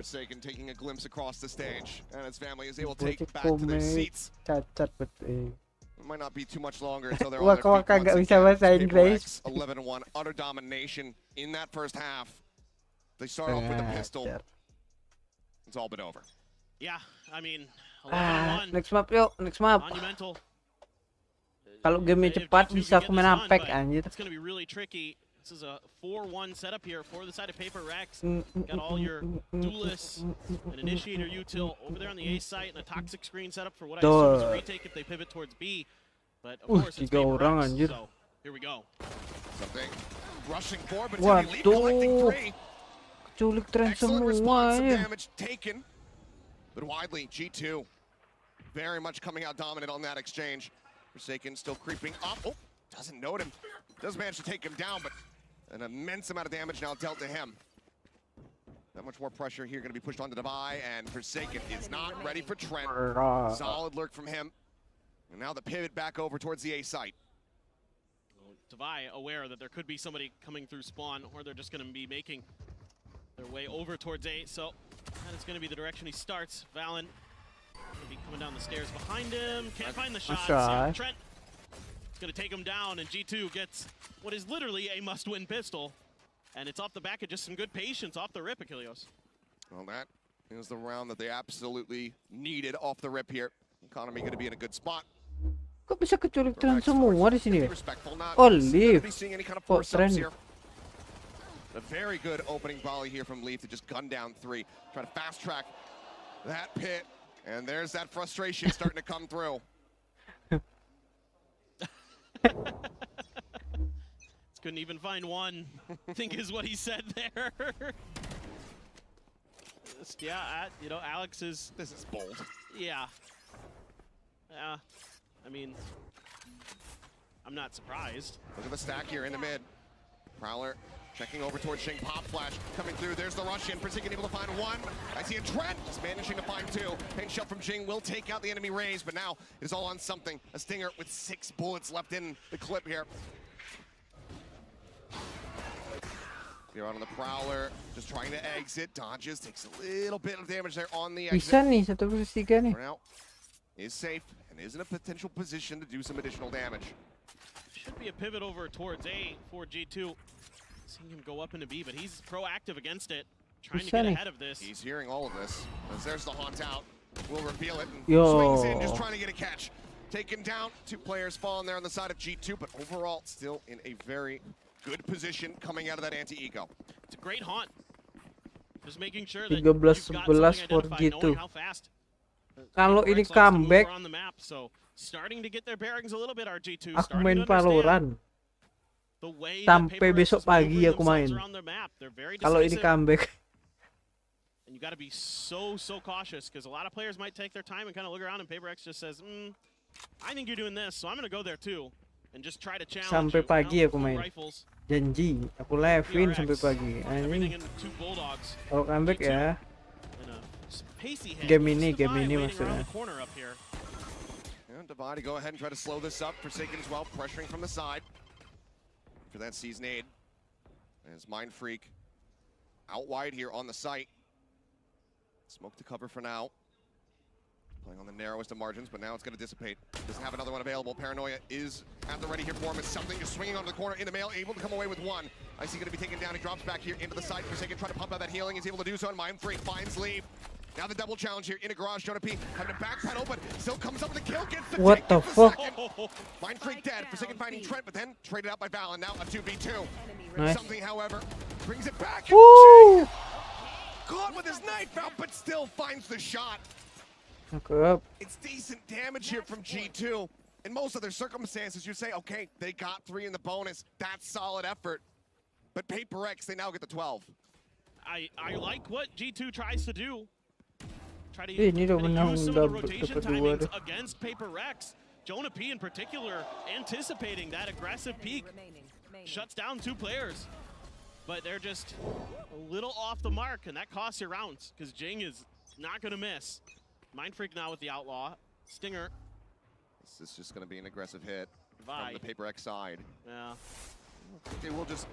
[SPEAKER 1] Forsaken taking a glimpse across the stage, and his family is able to take back to their seats.
[SPEAKER 3] Cacat betul.
[SPEAKER 1] It might not be too much longer until they're
[SPEAKER 3] Wah,
[SPEAKER 1] on their feet
[SPEAKER 3] kagak
[SPEAKER 1] once
[SPEAKER 3] bisa
[SPEAKER 1] again.
[SPEAKER 3] bahasa
[SPEAKER 1] Paper
[SPEAKER 3] Inggris.
[SPEAKER 1] Rex, 11-1, utter domination in that first half. They start off with a pistol. It's all but over.
[SPEAKER 2] Yeah, I mean, 11-1.
[SPEAKER 3] Next map yuk, next map.
[SPEAKER 2] Monumental.
[SPEAKER 3] Kalau game
[SPEAKER 2] If
[SPEAKER 3] cepat
[SPEAKER 2] G2
[SPEAKER 3] bisa
[SPEAKER 2] can
[SPEAKER 3] aku
[SPEAKER 2] get
[SPEAKER 3] main
[SPEAKER 2] this done,
[SPEAKER 3] Apex
[SPEAKER 2] but
[SPEAKER 3] anjir.
[SPEAKER 2] It's going to be really tricky. This is a 4-1 setup here for the side of Paper Rex. Got all your duelists, an initiator util over there on the A site, and a toxic screen setup for what I assume is a retake if they pivot towards B. But of course, it's
[SPEAKER 3] 3
[SPEAKER 2] Paper
[SPEAKER 3] orang
[SPEAKER 2] Rex,
[SPEAKER 3] anjir.
[SPEAKER 2] so here we go.
[SPEAKER 1] Something rushing forward, but
[SPEAKER 3] Waduh.
[SPEAKER 1] Timmy Lee collecting 3.
[SPEAKER 3] Culik tren
[SPEAKER 1] Excellent
[SPEAKER 3] semua
[SPEAKER 1] response, some
[SPEAKER 3] ya.
[SPEAKER 1] damage taken. But widely, G2 very much coming out dominant on that exchange. Forsaken still creeping up. Oh, doesn't note him. Does manage to take him down, but an immense amount of damage now dealt to him. Not much more pressure here going to be pushed onto Devi, and Forsaken is not ready for Trent. Solid lurk from him. And now the pivot back over towards the A site.
[SPEAKER 2] Devi aware that there could be somebody coming through spawn, or they're just going to be making their way over towards A. So that is going to be the direction he starts. Valen going to be coming down the stairs behind him. Can't find the shots. Yeah, Trent is going to take him down, and G2 gets what is literally a must-win pistol. And it's off the back of just some good patience off the rip, Achilleos.
[SPEAKER 1] Well, that is the round that they absolutely needed off the rip here. Economy going to be in a good spot.
[SPEAKER 3] Kok bisa keculik tren semua di sini ya?
[SPEAKER 1] Respectful, not
[SPEAKER 3] Oh,
[SPEAKER 1] gonna
[SPEAKER 3] Leaf.
[SPEAKER 1] be seeing any kind of
[SPEAKER 3] Oh,
[SPEAKER 1] force ups
[SPEAKER 3] Trent.
[SPEAKER 1] here. A very good opening volley here from Leaf to just gun down 3. Try to fast track that pit, and there's that frustration starting to come through.
[SPEAKER 2] Couldn't even find one, I think is what he said there. Yeah, you know, Alex is...
[SPEAKER 1] This is bold.
[SPEAKER 2] Yeah. Yeah, I mean, I'm not surprised.
[SPEAKER 1] Look at the stack here in the mid. Prowler checking over towards Shing. Pop flash coming through. There's the Russian. Forsaken able to find 1. I see a Trent just managing to find 2. Paint shot from Jing will take out the enemy raise, but now it is all on something. A Stinger with 6 bullets left in the clip here. They're out on the Prowler, just trying to exit. Dodges, takes a little bit of damage there on the
[SPEAKER 3] Bisa
[SPEAKER 1] exit.
[SPEAKER 3] nih 1 versus 3 nih.
[SPEAKER 1] For now, is safe and is in a potential position to do some additional damage.
[SPEAKER 2] Should be a pivot over towards A for G2. Seeing him go up into B, but he's proactive against it, trying to get ahead of this.
[SPEAKER 1] He's hearing all of this. As there's the haunt out. Will reveal it and
[SPEAKER 3] Yo.
[SPEAKER 1] swings in, just trying to get a catch. Taken down. 2 players falling there on the side of G2, but overall still in a very good position coming out of that anti-eco.
[SPEAKER 2] It's a great haunt. Just making sure that
[SPEAKER 3] 13-11
[SPEAKER 2] you've got something
[SPEAKER 3] for
[SPEAKER 2] identified,
[SPEAKER 3] G2.
[SPEAKER 2] knowing how fast
[SPEAKER 3] Kalau
[SPEAKER 2] Rex
[SPEAKER 3] ini
[SPEAKER 2] likes to move
[SPEAKER 3] comeback,
[SPEAKER 2] around the map. So starting to get their bearings a little bit, our G2
[SPEAKER 3] aku
[SPEAKER 2] starting
[SPEAKER 3] main
[SPEAKER 2] to understand
[SPEAKER 3] Valorant.
[SPEAKER 2] the way that
[SPEAKER 3] Sampai
[SPEAKER 2] Paper Rex
[SPEAKER 3] besok
[SPEAKER 2] is
[SPEAKER 3] pagi
[SPEAKER 2] maneuvering
[SPEAKER 3] aku main.
[SPEAKER 2] themselves around their map. They're very
[SPEAKER 3] Kalau ini
[SPEAKER 2] decisive,
[SPEAKER 3] comeback.
[SPEAKER 2] and you got to be so cautious because a lot of players might take their time and kind of look around, and Paper Rex just says, I think you're doing this, so I'm going to go there too. And just try to challenge
[SPEAKER 3] Sampai
[SPEAKER 2] you.
[SPEAKER 3] pagi
[SPEAKER 2] Now,
[SPEAKER 3] aku
[SPEAKER 2] full
[SPEAKER 3] main.
[SPEAKER 2] rifles,
[SPEAKER 3] Janji, aku live-in
[SPEAKER 2] PRX,
[SPEAKER 3] sampai pagi.
[SPEAKER 2] everything
[SPEAKER 3] Anjing.
[SPEAKER 2] in 2 bulldogs.
[SPEAKER 3] Kalau comeback
[SPEAKER 2] G2.
[SPEAKER 3] ya.
[SPEAKER 2] And a pacey head.
[SPEAKER 3] Game ini,
[SPEAKER 2] Just Devi
[SPEAKER 3] game ini
[SPEAKER 2] waiting around
[SPEAKER 3] maksudnya.
[SPEAKER 2] the corner up here.
[SPEAKER 1] And Devi to go ahead and try to slow this up. Forsaken as well, pressuring from the side. For that sees nade. As Mind Freak out wide here on the site. Smoke to cover for now. Playing on the narrowest of margins, but now it's going to dissipate. Doesn't have another one available. Paranoia is at the ready here for him. It's something just swinging onto the corner in the mail, able to come away with 1. I see going to be taken down. He drops back here into the side. Forsaken trying to pump out that healing. He's able to do so, and Mind Freak finds Leaf. Now the double challenge here in a garage. Joki having to backpedal, but still comes up with a kill. Gets the
[SPEAKER 3] What
[SPEAKER 1] take,
[SPEAKER 3] the
[SPEAKER 1] gets
[SPEAKER 3] fuck?
[SPEAKER 1] second. Mind Freak dead. Forsaken finding Trent, but then traded out by Valen. Now a 2v2.
[SPEAKER 3] Nice.
[SPEAKER 1] Something, however, brings it back.
[SPEAKER 3] Woo!
[SPEAKER 1] Caught with his knife out, but still finds the shot.
[SPEAKER 3] Knock her up.
[SPEAKER 1] It's decent damage here from G2. In most other circumstances, you say, okay, they got 3 in the bonus. That's solid effort. But Paper X, they now get the 12.
[SPEAKER 2] I like what G2 tries to do. Try to
[SPEAKER 3] Ini dah menang
[SPEAKER 2] use some of the
[SPEAKER 3] dah
[SPEAKER 2] rotation
[SPEAKER 3] kedua
[SPEAKER 2] timings
[SPEAKER 3] dah.
[SPEAKER 2] against Paper Rex. Joki in particular anticipating that aggressive peak. Shuts down 2 players. But they're just a little off the mark, and that costs you rounds, because Jing is not going to miss. Mind Freak now with the Outlaw. Stinger.
[SPEAKER 1] This is just going to be an aggressive hit
[SPEAKER 2] Vi.
[SPEAKER 1] from the Paper X side.
[SPEAKER 2] Yeah.
[SPEAKER 1] They will just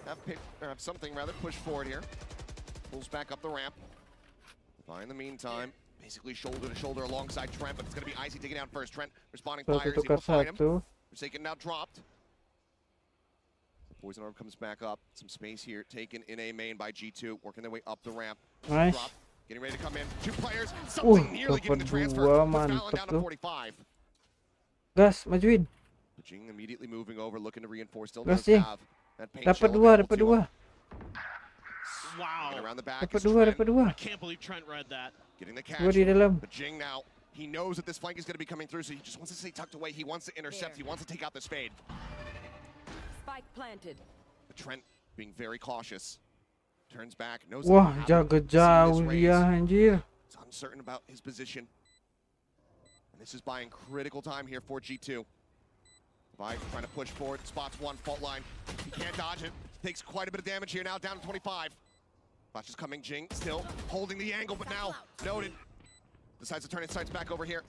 [SPEAKER 1] have something rather push forward here. Pulls back up the ramp. Vi in the meantime, basically shoulder to shoulder alongside Trent, but it's going to be Icy taking down first. Trent responding
[SPEAKER 3] Satu
[SPEAKER 1] fire, is able
[SPEAKER 3] tukar
[SPEAKER 1] to find him.
[SPEAKER 3] satu.
[SPEAKER 1] Forsaken now dropped. Poison Orb comes back up. Some space here taken in a main by G2, working their way up the ramp.
[SPEAKER 3] Nice.
[SPEAKER 1] Drop, getting ready to come in. 2 players, something nearly getting the transfer.
[SPEAKER 3] kedua
[SPEAKER 1] Puts Valen
[SPEAKER 3] mantap
[SPEAKER 1] down to
[SPEAKER 3] tuh.
[SPEAKER 1] 45.
[SPEAKER 3] Gas, majuin.
[SPEAKER 1] Jing immediately moving over, looking to reinforce. Still
[SPEAKER 3] Gas,
[SPEAKER 1] does
[SPEAKER 3] Jing.
[SPEAKER 1] have that paint
[SPEAKER 3] Dapat
[SPEAKER 1] shell
[SPEAKER 3] dua,
[SPEAKER 1] available
[SPEAKER 3] dapat
[SPEAKER 1] to him.
[SPEAKER 3] dua.
[SPEAKER 2] Wow.
[SPEAKER 1] Getting around the back
[SPEAKER 3] Dapat
[SPEAKER 1] is
[SPEAKER 3] dua,
[SPEAKER 1] Trent,
[SPEAKER 3] dapat dua.
[SPEAKER 2] I can't believe Trent read that.
[SPEAKER 1] getting the
[SPEAKER 3] Dua di
[SPEAKER 1] catch.
[SPEAKER 3] dalam.
[SPEAKER 1] But Jing now, he knows that this flank is going to be coming through, so he just wants to stay tucked away. He wants to intercept. He wants to take out this fade.
[SPEAKER 4] Spike planted.
[SPEAKER 1] But Trent being very cautious. Turns back, knows
[SPEAKER 3] Wah,
[SPEAKER 1] that he
[SPEAKER 3] jaga
[SPEAKER 1] hasn't
[SPEAKER 3] jauh
[SPEAKER 1] seen this
[SPEAKER 3] dia
[SPEAKER 1] raise.
[SPEAKER 3] anjir.
[SPEAKER 1] He's uncertain about his position. And this is buying critical time here for G2. Vi trying to push forward, spots one, fault line. He can't dodge it. Takes quite a bit of damage here now, down to 25. Flash is coming, Jing still holding the angle, but now noted. Decides to turn his sights back over here.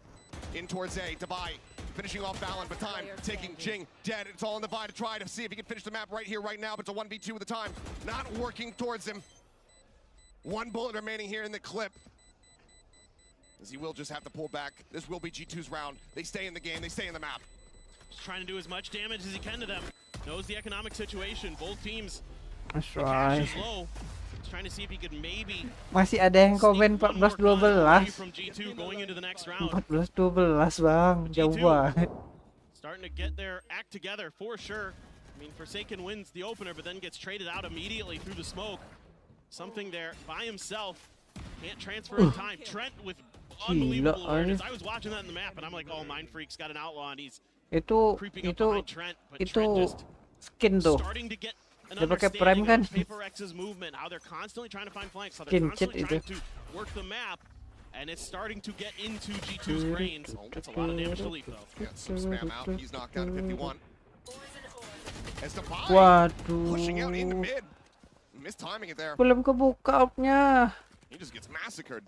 [SPEAKER 1] In towards A, Dubai, finishing off Valen, but time taking Jing dead. It's all in the Vi to try to see if he can finish the map right here, right now, but it's a 1v2 with the time. Not working towards him. 1 bullet remaining here in the clip. As he will just have to pull back. This will be G2's round. They stay in the game, they stay in the map.
[SPEAKER 2] Just trying to do as much damage as he can to them. Knows the economic situation. Both teams.
[SPEAKER 3] That's
[SPEAKER 2] The cash
[SPEAKER 3] right.
[SPEAKER 2] is low. He's trying to see if he could maybe
[SPEAKER 3] Masih ada yang komen
[SPEAKER 2] sneak one more
[SPEAKER 3] 14-12.
[SPEAKER 2] away from G2 going into the next round.
[SPEAKER 3] 14-12 bang, jauh
[SPEAKER 2] G2.
[SPEAKER 3] banget.
[SPEAKER 2] Starting to get their act together for sure. I mean, Forsaken wins the opener, but then gets traded out immediately through the smoke. Something there by himself. Can't transfer in time. Trent with unbelievable
[SPEAKER 3] Gila,
[SPEAKER 2] awareness.
[SPEAKER 3] anjir.
[SPEAKER 2] I was watching that in the map, and I'm like, oh, Mind Freak's got an outlaw, and he's
[SPEAKER 3] Itu
[SPEAKER 2] creeping up
[SPEAKER 3] itu
[SPEAKER 2] behind Trent. But Trent
[SPEAKER 3] itu
[SPEAKER 2] just
[SPEAKER 3] skin tuh.
[SPEAKER 2] starting to get an
[SPEAKER 3] Dia pakai prime
[SPEAKER 2] understanding
[SPEAKER 3] kan?
[SPEAKER 2] of Paper X's movement, how they're constantly trying to find flanks, how they're
[SPEAKER 3] Skin
[SPEAKER 2] constantly
[SPEAKER 3] cheat
[SPEAKER 2] trying
[SPEAKER 3] itu.
[SPEAKER 2] to work the map, and it's starting to get into G2's brains. Oh, that's a lot of damage to Leap, though.
[SPEAKER 1] Got some spam out. He's knocked down to 51. As Dubai pushing out into
[SPEAKER 3] Waduh.
[SPEAKER 1] mid. Mistiming it there.
[SPEAKER 3] Belum kebuka outnya.
[SPEAKER 1] He just gets massacred.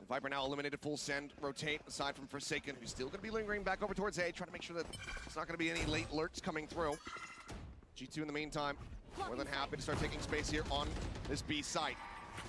[SPEAKER 1] Viper now eliminated, full send, rotate, aside from Forsaken, who's still going to be lingering back over towards A, trying to make sure that there's not going to be any late lurks coming through. G2 in the meantime, more than happy to start taking space here on this B site.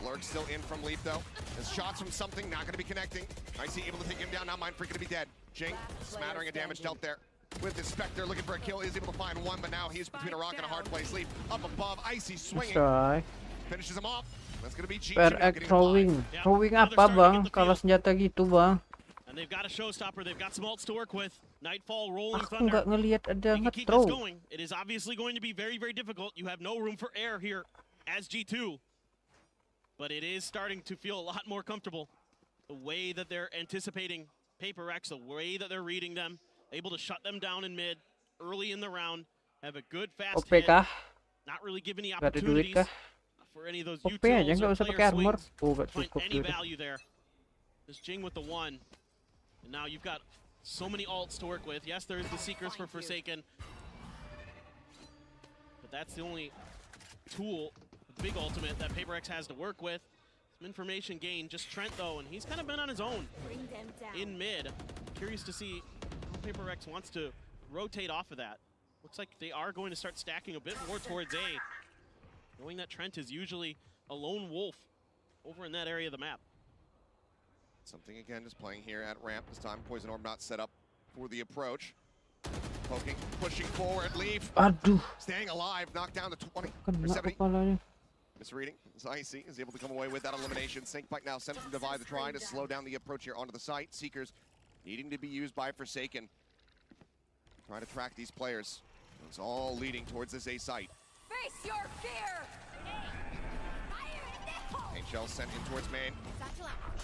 [SPEAKER 1] Lurk still in from Leap though. There's shots from something, not going to be connecting. Icy able to take him down, now Mind Freak going to be dead. Jing, smattering of damage dealt there. With the Spectre looking for a kill, is able to find one, but now he's between a rock and a hard place. Leap up above, Icy swinging,
[SPEAKER 3] Coy.
[SPEAKER 1] finishes him off. That's going to be G2
[SPEAKER 3] Per
[SPEAKER 1] now
[SPEAKER 3] egg
[SPEAKER 1] getting
[SPEAKER 3] throwing.
[SPEAKER 1] five.
[SPEAKER 2] Yeah.
[SPEAKER 3] Throwing
[SPEAKER 2] Now
[SPEAKER 3] apa
[SPEAKER 2] they're starting to
[SPEAKER 3] bang?
[SPEAKER 2] get the
[SPEAKER 3] Kalau
[SPEAKER 2] field.
[SPEAKER 3] senjata gitu bang.
[SPEAKER 2] And they've got a showstopper. They've got some ults to work with. Nightfall, Rolling
[SPEAKER 3] Aku
[SPEAKER 2] Thunder.
[SPEAKER 3] nggak ngelihat ada
[SPEAKER 2] They can keep this
[SPEAKER 3] nge-throw.
[SPEAKER 2] going. It is obviously going to be very, very difficult. You have no room for air here as G2. But it is starting to feel a lot more comfortable. The way that they're anticipating Paper X, the way that they're reading them, able to shut them down in mid early in the round, have a good fast
[SPEAKER 3] OP
[SPEAKER 2] hit,
[SPEAKER 3] kah?
[SPEAKER 2] not really giving the
[SPEAKER 3] Gak ada duit
[SPEAKER 2] opportunities
[SPEAKER 3] kah?
[SPEAKER 2] for any of those
[SPEAKER 3] OP aja
[SPEAKER 2] utils
[SPEAKER 3] nggak
[SPEAKER 2] or
[SPEAKER 3] usah
[SPEAKER 2] player
[SPEAKER 3] pakai armor.
[SPEAKER 2] swings.
[SPEAKER 3] Oh gak
[SPEAKER 2] Find
[SPEAKER 3] cukup
[SPEAKER 2] any
[SPEAKER 3] gitu.
[SPEAKER 2] value there. This Jing with the 1. And now you've got so many alts to work with. Yes, there is the Seekers for Forsaken. But that's the only tool, the big ultimate that Paper X has to work with. Some information gained. Just Trent, though, and he's kind of been on his own in mid. Curious to see how Paper X wants to rotate off of that. Looks like they are going to start stacking a bit more towards A, knowing that Trent is usually a lone wolf over in that area of the map.
[SPEAKER 1] Something again, just playing here at ramp. This time, Poison Orb not set up for the approach. Poking, pushing forward, leave.
[SPEAKER 3] Aduh,
[SPEAKER 1] Staying alive, knocked down to 20 or
[SPEAKER 3] kena
[SPEAKER 1] 70.
[SPEAKER 3] kepalanya.
[SPEAKER 1] Misreading, as Icy is able to come away with that elimination. Sync Fight now sends from Divide to try to slow down the approach here onto the site. Seekers needing to be used by Forsaken. Trying to track these players. It's all leading towards this A site.
[SPEAKER 4] Face your fear!
[SPEAKER 1] Paint Shell sent in towards main.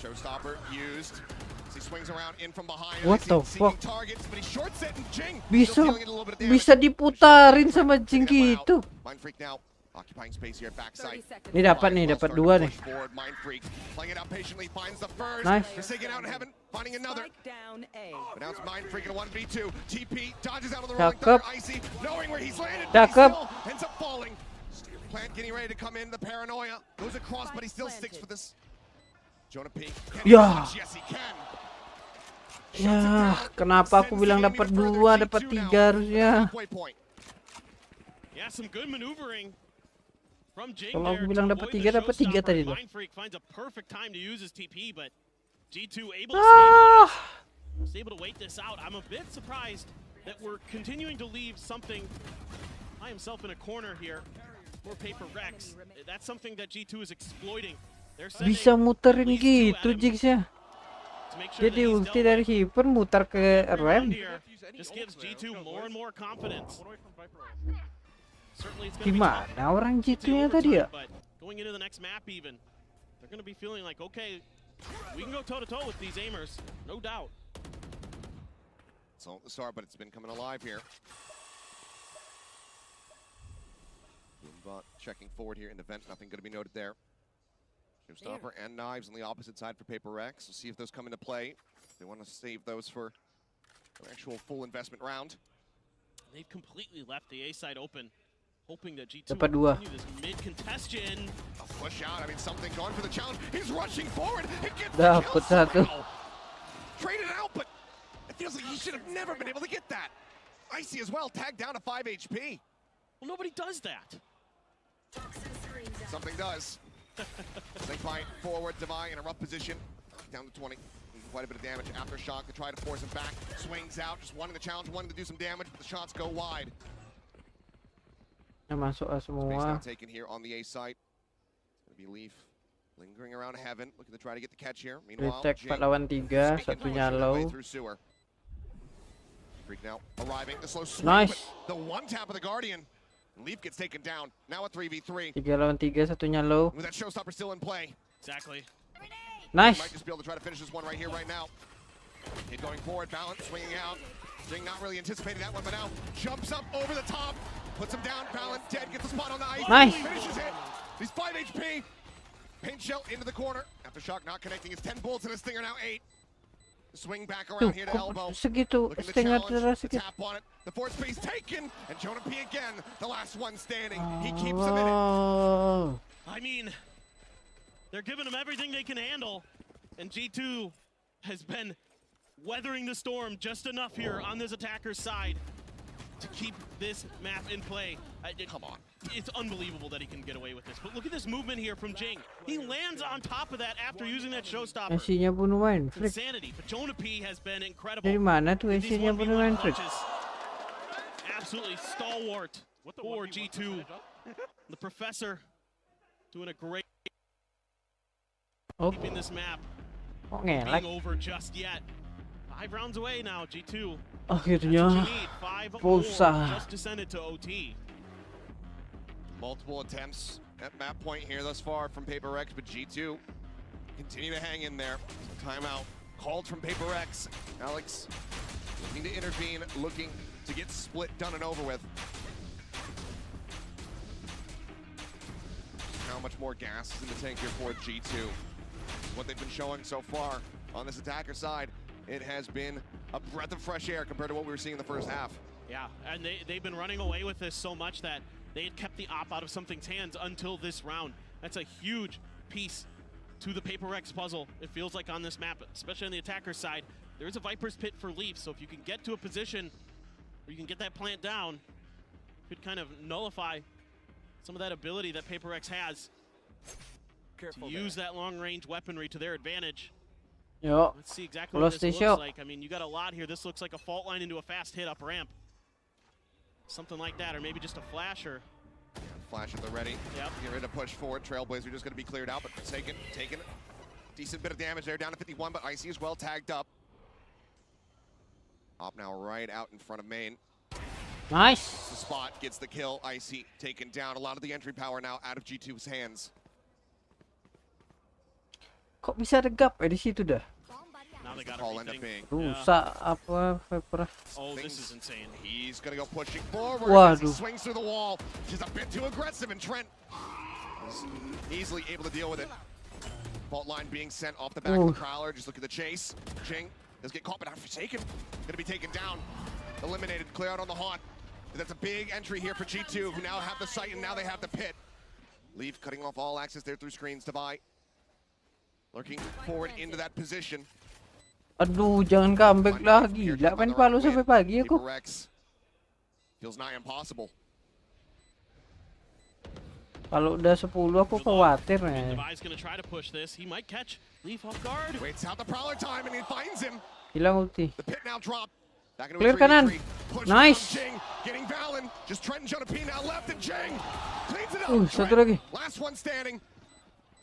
[SPEAKER 1] Showstopper used. As he swings around in from behind.
[SPEAKER 3] What the
[SPEAKER 1] Seeking
[SPEAKER 3] fuck?
[SPEAKER 1] targets, but he's short set and Jing.
[SPEAKER 3] Bisa
[SPEAKER 1] still dealing a little bit of damage.
[SPEAKER 3] bisa diputarin sama Jing
[SPEAKER 1] Getting that one
[SPEAKER 3] gitu.
[SPEAKER 1] out. Mind Freak now occupying space here at backside.
[SPEAKER 3] Ini dapat nih, dapat dua nih.
[SPEAKER 1] Mind Freak playing it out patiently, finds the first.
[SPEAKER 3] Nice.
[SPEAKER 1] Forsaken out in heaven, finding another.
[SPEAKER 4] Down A.
[SPEAKER 1] But now it's Mind Freak in a 1v2. TP dodges out of the
[SPEAKER 3] Cakep.
[SPEAKER 1] rolling thunder. Icy knowing where he's landed, but he
[SPEAKER 3] Cakep.
[SPEAKER 1] still ends up falling. Plant getting ready to come in. The paranoia goes across, but he still sticks for this. Jonah P. Can he
[SPEAKER 3] Ya.
[SPEAKER 1] launch? Yes, he can.
[SPEAKER 3] Ya, kenapa aku bilang dapat 2, dapat 3 harusnya.
[SPEAKER 1] Halfway point.
[SPEAKER 2] Yeah, some good maneuvering from Jing
[SPEAKER 3] Kalau aku
[SPEAKER 2] there
[SPEAKER 3] bilang
[SPEAKER 2] to
[SPEAKER 3] dapat
[SPEAKER 2] avoid
[SPEAKER 3] 3,
[SPEAKER 2] the
[SPEAKER 3] dapat 3
[SPEAKER 2] showstopper.
[SPEAKER 3] tadi tuh.
[SPEAKER 2] Mind Freak finds a perfect time to use his TP, but G2 able to
[SPEAKER 3] Ah,
[SPEAKER 2] stabilize. Was able to wait this out. I'm a bit surprised that we're continuing to leave something by himself in a corner here for Paper Rex. That's something that G2 is exploiting. They're sending
[SPEAKER 3] bisa muterin
[SPEAKER 2] at least 2
[SPEAKER 3] gitu
[SPEAKER 2] at him
[SPEAKER 3] Jigsnya.
[SPEAKER 2] to make sure that
[SPEAKER 3] Jadi
[SPEAKER 2] he's
[SPEAKER 3] ulti
[SPEAKER 2] dealt
[SPEAKER 3] dari
[SPEAKER 2] with.
[SPEAKER 3] Hyper mutar ke
[SPEAKER 2] Every
[SPEAKER 3] rem.
[SPEAKER 2] round here just gives G2 more and more confidence. Certainly it's going to be tough.
[SPEAKER 3] Gimana orang
[SPEAKER 2] to
[SPEAKER 3] G2-nya tadi ya?
[SPEAKER 2] overtime, but going into the next map even, they're going to be feeling like, okay, we can go toe-to-toe with these aimers, no doubt.
[SPEAKER 1] It's all at the start, but it's been coming alive here. Boombot checking forward here in the vent. Nothing going to be noted there. Showstopper and knives on the opposite side for Paper Rex. We'll see if those come into play. They want to save those for an actual full investment round.
[SPEAKER 2] They've completely left the A side open, hoping that G2
[SPEAKER 3] Dapat
[SPEAKER 2] will
[SPEAKER 3] 2.
[SPEAKER 2] continue this mid-congestion.
[SPEAKER 1] A push out. I mean, something going for the challenge. He's rushing forward. He gets the kill
[SPEAKER 3] Dapat 1.
[SPEAKER 1] somehow. Traded out, but it feels like he should have never been able to get that. Icy as well, tagged down to 5 HP.
[SPEAKER 2] Well, nobody does that.
[SPEAKER 1] Something does. Snake Fight forward, Divine in a rough position. Down to 20. Quite a bit of damage. Aftershock to try to force him back. Swings out, just wanting the challenge, wanting to do some damage, but the shots go wide.
[SPEAKER 3] Ya masuk
[SPEAKER 1] Space now
[SPEAKER 3] semua.
[SPEAKER 1] taken here on the A site. It's gonna be Leaf lingering around heaven, looking to try to get the catch here. Meanwhile,
[SPEAKER 3] Retake 4 lawan 3, satunya low.
[SPEAKER 1] through sewer. Freak now arriving. The slow swing,
[SPEAKER 3] Nice.
[SPEAKER 1] but the one tap of the Guardian. Leaf gets taken down. Now a 3v3.
[SPEAKER 3] 3 lawan 3, satunya low.
[SPEAKER 1] With that showstopper still in play.
[SPEAKER 2] Exactly.
[SPEAKER 3] Nice.
[SPEAKER 1] Might just be able to try to finish this one right here, right now. Kid going forward, balance, swinging out. Jing not really anticipating that one, but now jumps up over the top, puts him down, balance, dead, gets the spot on the ice.
[SPEAKER 3] Nice.
[SPEAKER 1] Finishes it. He's 5 HP. Paint Shell into the corner. Aftershock not connecting. It's 10 bullets and a stinger now 8. Swing back
[SPEAKER 3] Tuh,
[SPEAKER 1] around here to
[SPEAKER 3] kok
[SPEAKER 1] elbow.
[SPEAKER 3] segitu
[SPEAKER 1] Looking to
[SPEAKER 3] setengah
[SPEAKER 1] challenge,
[SPEAKER 3] darah
[SPEAKER 1] the
[SPEAKER 3] sedikit.
[SPEAKER 1] tap on it. The fourth space taken, and Jonah P again, the last one standing. He keeps him in it.
[SPEAKER 3] Oh.
[SPEAKER 2] I mean, they're giving them everything they can handle, and G2 has been weathering the storm just enough here on this attacker's side to keep this map in play.
[SPEAKER 1] Come on.
[SPEAKER 2] It's unbelievable that he can get away with this. But look at this movement here from Jing. He lands on top of that after using that showstopper.
[SPEAKER 3] Asinya bunuh Mind Freak.
[SPEAKER 2] Insanity. But Jonah P has been incredible.
[SPEAKER 3] Dari mana tuh
[SPEAKER 2] in these
[SPEAKER 3] Asinya bunuh
[SPEAKER 2] 1v1
[SPEAKER 3] Mind Freak?
[SPEAKER 2] clutches. Absolutely stalwart for G2. The Professor doing a great
[SPEAKER 3] Oh,
[SPEAKER 2] keeping this map
[SPEAKER 3] kok
[SPEAKER 2] being
[SPEAKER 3] ngelek?
[SPEAKER 2] over just yet. 5 rounds away now, G2.
[SPEAKER 3] Akhirnya.
[SPEAKER 2] That's what you need. 5 more
[SPEAKER 3] Pulsa.
[SPEAKER 2] just descended to OT.
[SPEAKER 1] Multiple attempts at map point here thus far from Paper Rex, but G2 continue to hang in there. Timeout called from Paper Rex. Alex looking to intervene, looking to get split, done and over with. How much more gas is in the tank here for G2? What they've been showing so far on this attacker side, it has been a breath of fresh air compared to what we were seeing in the first half.
[SPEAKER 2] Yeah, and they've been running away with this so much that they had kept the op out of something's hands until this round. That's a huge piece to the Paper Rex puzzle, it feels like, on this map, especially on the attacker side. There is a Viper's Pit for Leaf, so if you can get to a position where you can get that plant down, it could kind of nullify some of that ability that Paper Rex has to use that long-range weaponry to their advantage.
[SPEAKER 3] Yo,
[SPEAKER 2] Let's see exactly what
[SPEAKER 3] close
[SPEAKER 2] this
[SPEAKER 3] the
[SPEAKER 2] looks
[SPEAKER 3] shot.
[SPEAKER 2] like. I mean, you got a lot here. This looks like a fault line into a fast hit up ramp. Something like that, or maybe just a flasher.
[SPEAKER 1] Flash at the ready.
[SPEAKER 2] Yep.
[SPEAKER 1] Get ready to push forward. Trailblazer just going to be cleared out, but taking a decent bit of damage there, down to 51, but Icy is well tagged up. Op now right out in front of main.
[SPEAKER 3] Nice.
[SPEAKER 1] The spot gets the kill. Icy taken down. A lot of the entry power now out of G2's hands.
[SPEAKER 3] Kok bisa ada gap di situ dah?
[SPEAKER 2] Now they got
[SPEAKER 1] All end up being.
[SPEAKER 3] Rusak apa Viper?
[SPEAKER 2] Oh, this is insane.
[SPEAKER 1] He's gonna go pushing forward. As he
[SPEAKER 3] Waduh.
[SPEAKER 1] swings through the wall. Just a bit too aggressive, and Trent is easily able to deal with it. Fault line being sent off the back of the Prowler. Just look at the chase. Jing does get caught, but not forsaken. Gonna be taken down. Eliminated. Clear out on the haunt. That's a big entry here for G2, who now have the site and now they have the pit. Leaf cutting off all access there through screens to buy. Lurking forward into that position.
[SPEAKER 3] Aduh, jangan comeback lagi. Gila main Kalo sampai pagi aku.
[SPEAKER 1] Feels nigh impossible.
[SPEAKER 3] Kalau udah 10 aku khawatir nih.
[SPEAKER 2] Devi's gonna try to push this. He might catch Leaf off guard.
[SPEAKER 1] Waits out the Prowler time and he finds him.
[SPEAKER 3] Hilang ulti.
[SPEAKER 1] The pit now dropped. Back into
[SPEAKER 3] Clear
[SPEAKER 1] a
[SPEAKER 3] kanan.
[SPEAKER 1] 3v3.
[SPEAKER 3] Nice.
[SPEAKER 1] Jing getting Valen. Just Trent and Jonah P now left and Jing cleans it up.
[SPEAKER 3] Satu lagi.
[SPEAKER 1] Last one standing.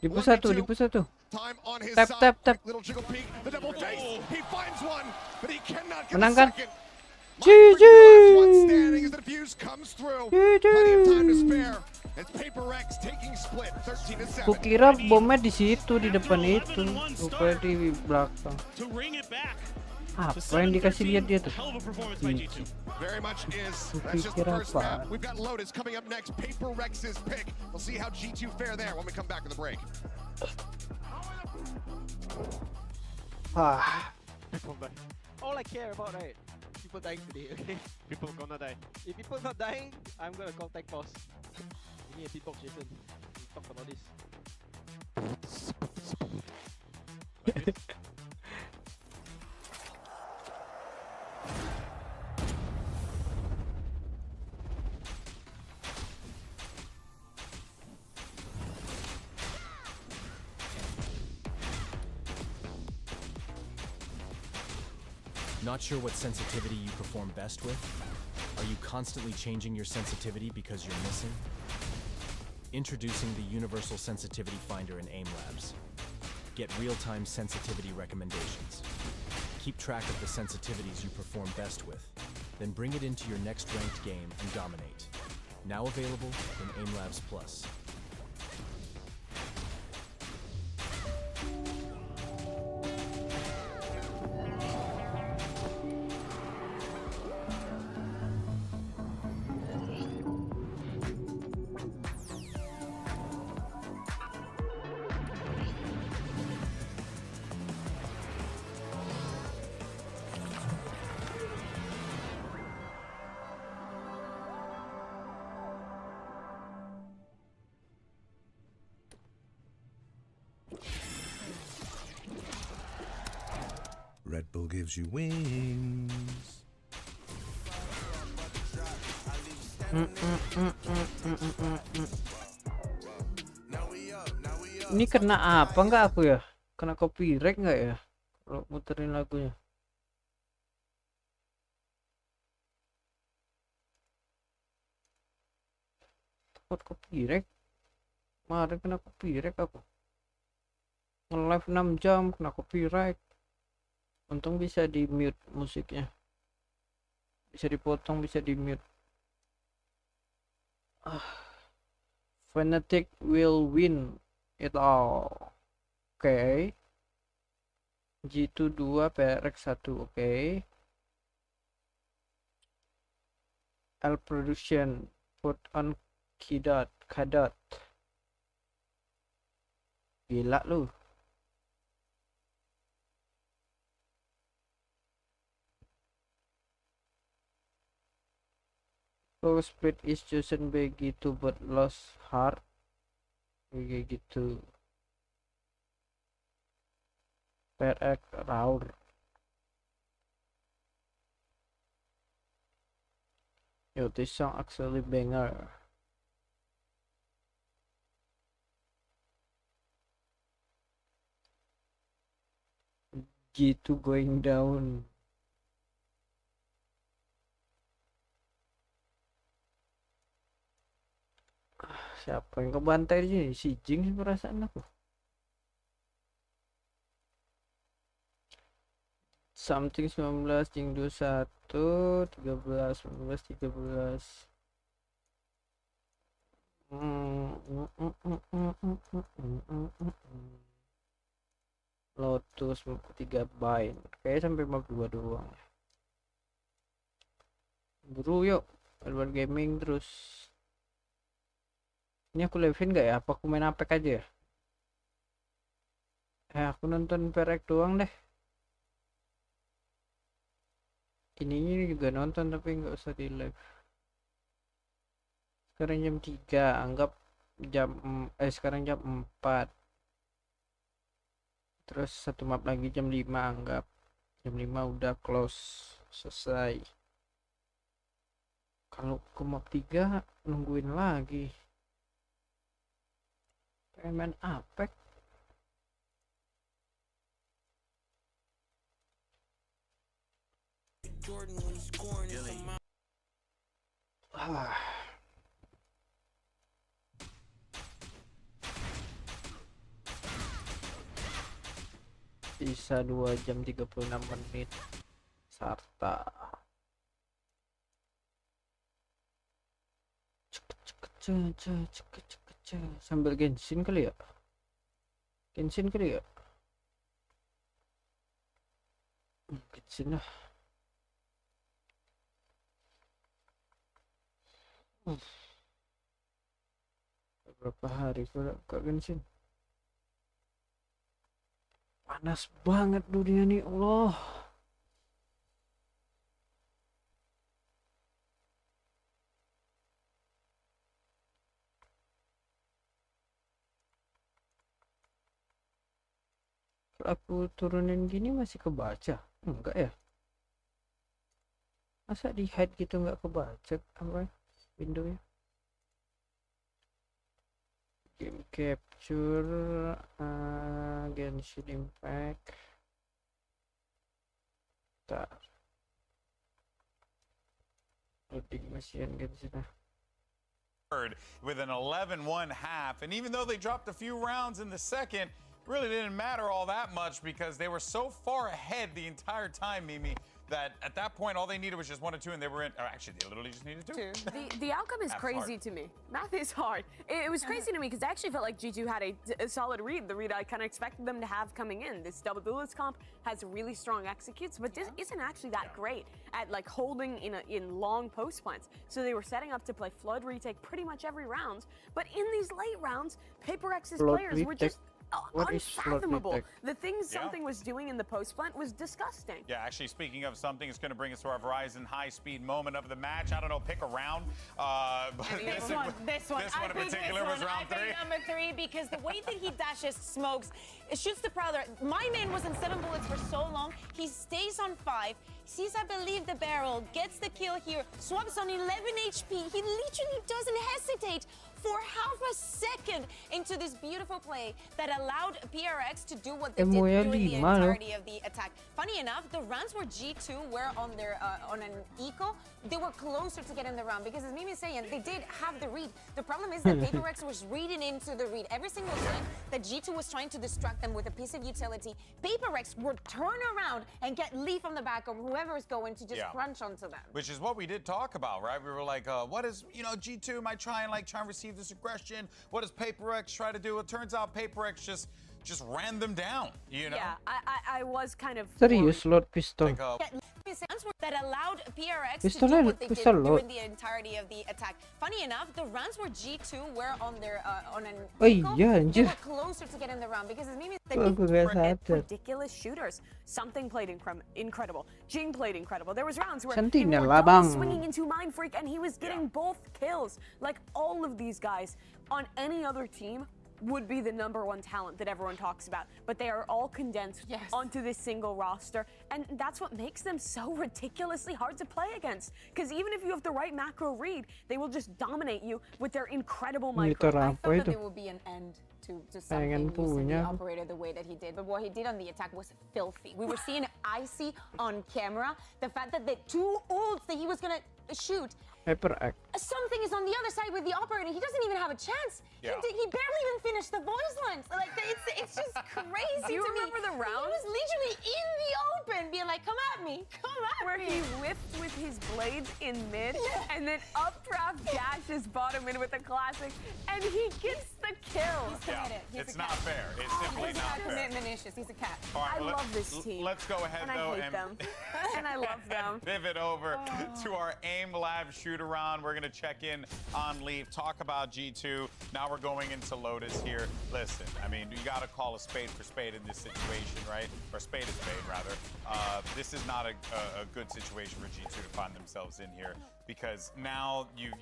[SPEAKER 3] Di push satu.
[SPEAKER 1] Time on his
[SPEAKER 3] Tap,
[SPEAKER 1] side.
[SPEAKER 3] tap, tap.
[SPEAKER 1] Little jiggle peek. The double face. He finds one, but he cannot get
[SPEAKER 3] Menang
[SPEAKER 1] the
[SPEAKER 3] kan?
[SPEAKER 1] second.
[SPEAKER 3] GG.
[SPEAKER 1] Last one standing as the defuse comes through.
[SPEAKER 3] GG.
[SPEAKER 1] Plenty of time to spare. It's Paper Rex taking split 13-7.
[SPEAKER 3] Kukira bomnya di situ di depan itu, rupanya di belakang.
[SPEAKER 2] To ring it back.
[SPEAKER 3] Apa yang dikasih lihat dia tuh?
[SPEAKER 2] Hell of a performance by G2.
[SPEAKER 1] Very much is. That's just the first map. We've got Lotus coming up next. Paper Rex's pick. We'll see how G2 fare there when we come back to the break.
[SPEAKER 8] All I care about, right? People dying today, okay?
[SPEAKER 2] People gonna die.
[SPEAKER 8] If people not dying, I'm gonna contact boss. Give me a beatbox, Jason. We talk about this.
[SPEAKER 9] Not sure what sensitivity you perform best with? Are you constantly changing your sensitivity because you're missing? Introducing the Universal Sensitivity Finder in AIM Labs. Get real-time sensitivity recommendations. Keep track of the sensitivities you perform best with, then bring it into your next ranked game and dominate. Now available in AIM Labs Plus.
[SPEAKER 10] Red Bull gives you wings.
[SPEAKER 3] Ini kena apa nggak aku ya? Kena copyright nggak ya? Kalau muterin lagunya. Takut copyright. Kemarin kena copyright aku. Nge-live 6 jam kena copyright. Untung bisa di mute musiknya. Bisa dipotong, bisa di mute. Fnatic will win it all. Oke. G2 2 PRX 1. Oke. L production put on Kadot. Gila lu. So split is chosen by G2 but lost heart. Gitu. PRX Raur. Yo, this song actually banger. G2 going down. Siapa yang kebantai di sini? Si Jing perasaan aku. Something 19, Jing 21, 13, 19, 13. Lotus 3 byte. Kayaknya sampai 52 doang. Buru yuk. Edward Gaming terus. Ini aku live-in gak ya? Apa aku main Apex aja ya? Aku nonton perek doang deh. Ini juga nonton tapi nggak usah di live. Sekarang jam 3, anggap sekarang jam 4. Terus satu map lagi jam 5, anggap jam 5 udah close, selesai. Kalau ke map 3 nungguin lagi. Pengen main Apex. Bisa 2 jam 36 menit. Sarta. Sambil Genshin kali ya? Genshin kali ya? Genshin lah. Berapa hari ke Genshin? Panas banget dunia nih, Allah. Kalau aku turunin gini masih kebaca? Enggak ya? Masa di hide gitu nggak kebaca apa windownya? Game capture, Genshin Impact. Bentar. Loading mesin Genshin.
[SPEAKER 11] With an 11-1 half, and even though they dropped a few rounds in the second, really didn't matter all that much because they were so far ahead the entire time, Mimi, that at that point all they needed was just 1 or 2 and they were in. Actually, they literally just needed 2.
[SPEAKER 12] The outcome is crazy to me. Math is hard. It was crazy to me because I actually felt like G2 had a solid read, the read I kind of expected them to have coming in. This double duelist comp has really strong executes, but this isn't actually that great at like holding in long post plants. So they were setting up to play flood retake pretty much every round, but in these late rounds, PaperX's players were just unfathomable. The things something was doing in the post plant was disgusting.
[SPEAKER 11] Yeah, actually, speaking of something, it's going to bring us to our Verizon high-speed moment of the match. I don't know, pick a round. But
[SPEAKER 13] this one
[SPEAKER 11] in particular was round 3.
[SPEAKER 13] Number 3 because the way that he dashes smokes, it shoots the Prowler. My man was in 7 bullets for so long. He stays on 5. Sees, I believe, the barrel, gets the kill here, swaps on 11 HP. He literally doesn't hesitate for half a second into this beautiful play that allowed PRX to do what they did during the entirety of the attack. Funny enough, the rounds where G2 were on their on an eco, they were closer to getting the round because, as Mimi is saying, they did have the read. The problem is that PaperX was reading into the read. Every single time that G2 was trying to distract them with a piece of utility, PaperX would turn around and get Lee from the back or whoever is going to just crunch onto them.
[SPEAKER 11] Which is what we did talk about, right? We were like, what is, G2 might try and receive this aggression. What does PaperX try to do? It turns out PaperX just ran them down,
[SPEAKER 12] Yeah, I was kind of
[SPEAKER 3] serious load pistol.
[SPEAKER 13] That allowed PRX
[SPEAKER 3] Pistol
[SPEAKER 13] to do what they did
[SPEAKER 3] pistol
[SPEAKER 13] during the entirety of the attack. Funny enough, the rounds where G2 were on their on an eco, they were closer to getting the round because, as Mimi said,
[SPEAKER 12] ridiculous shooters. Something played incredible. Jing played incredible. There was rounds where
[SPEAKER 3] Sentinel
[SPEAKER 12] he was swinging into Mind Freak and he was getting both kills. Like all of these guys on any other team would be the #1 talent that everyone talks about, but they are all condensed onto this single roster, and that's what makes them so ridiculously hard to play against, because even if you have the right macro read, they will just dominate you with their incredible micro.
[SPEAKER 13] I thought that there would be an end to something using the operator the way that he did, but what he did on the attack was filthy. We were seeing Icy on camera. The fact that the 2 ults that he was gonna shoot,
[SPEAKER 3] Hyper X.
[SPEAKER 13] Something is on the other side with the operator. He doesn't even have a chance.
[SPEAKER 11] Yeah.
[SPEAKER 13] He barely even finished the voice lines. Like it's just crazy.
[SPEAKER 12] Do you
[SPEAKER 13] to
[SPEAKER 12] remember
[SPEAKER 13] me.
[SPEAKER 12] the round?
[SPEAKER 13] He was literally in the open, being like, "Come at me, come at
[SPEAKER 12] Where
[SPEAKER 13] me."
[SPEAKER 12] he whiffed with his blades in mid, and then updraft dashes bottom in with a classic, and he gets the kill.
[SPEAKER 13] He's committed. He's
[SPEAKER 11] It's
[SPEAKER 13] a
[SPEAKER 11] not
[SPEAKER 13] cat.
[SPEAKER 11] fair. It's simply
[SPEAKER 13] He's
[SPEAKER 11] not
[SPEAKER 13] got
[SPEAKER 11] fair.
[SPEAKER 13] commitment issues. He's a cat.
[SPEAKER 11] All right,
[SPEAKER 12] I
[SPEAKER 11] well,
[SPEAKER 12] love this team.
[SPEAKER 11] Let's go ahead
[SPEAKER 12] And
[SPEAKER 11] though
[SPEAKER 12] I hate them. And I love them.
[SPEAKER 11] pivot over to our aim lab shoot around. We're gonna check in on Leaf, talk about G2. Now we're going into Lotus here. Listen, I mean, you gotta call a spade for spade in this situation, right? Or spade a spade, rather. This is not a good situation for G2 to find themselves in here, because now you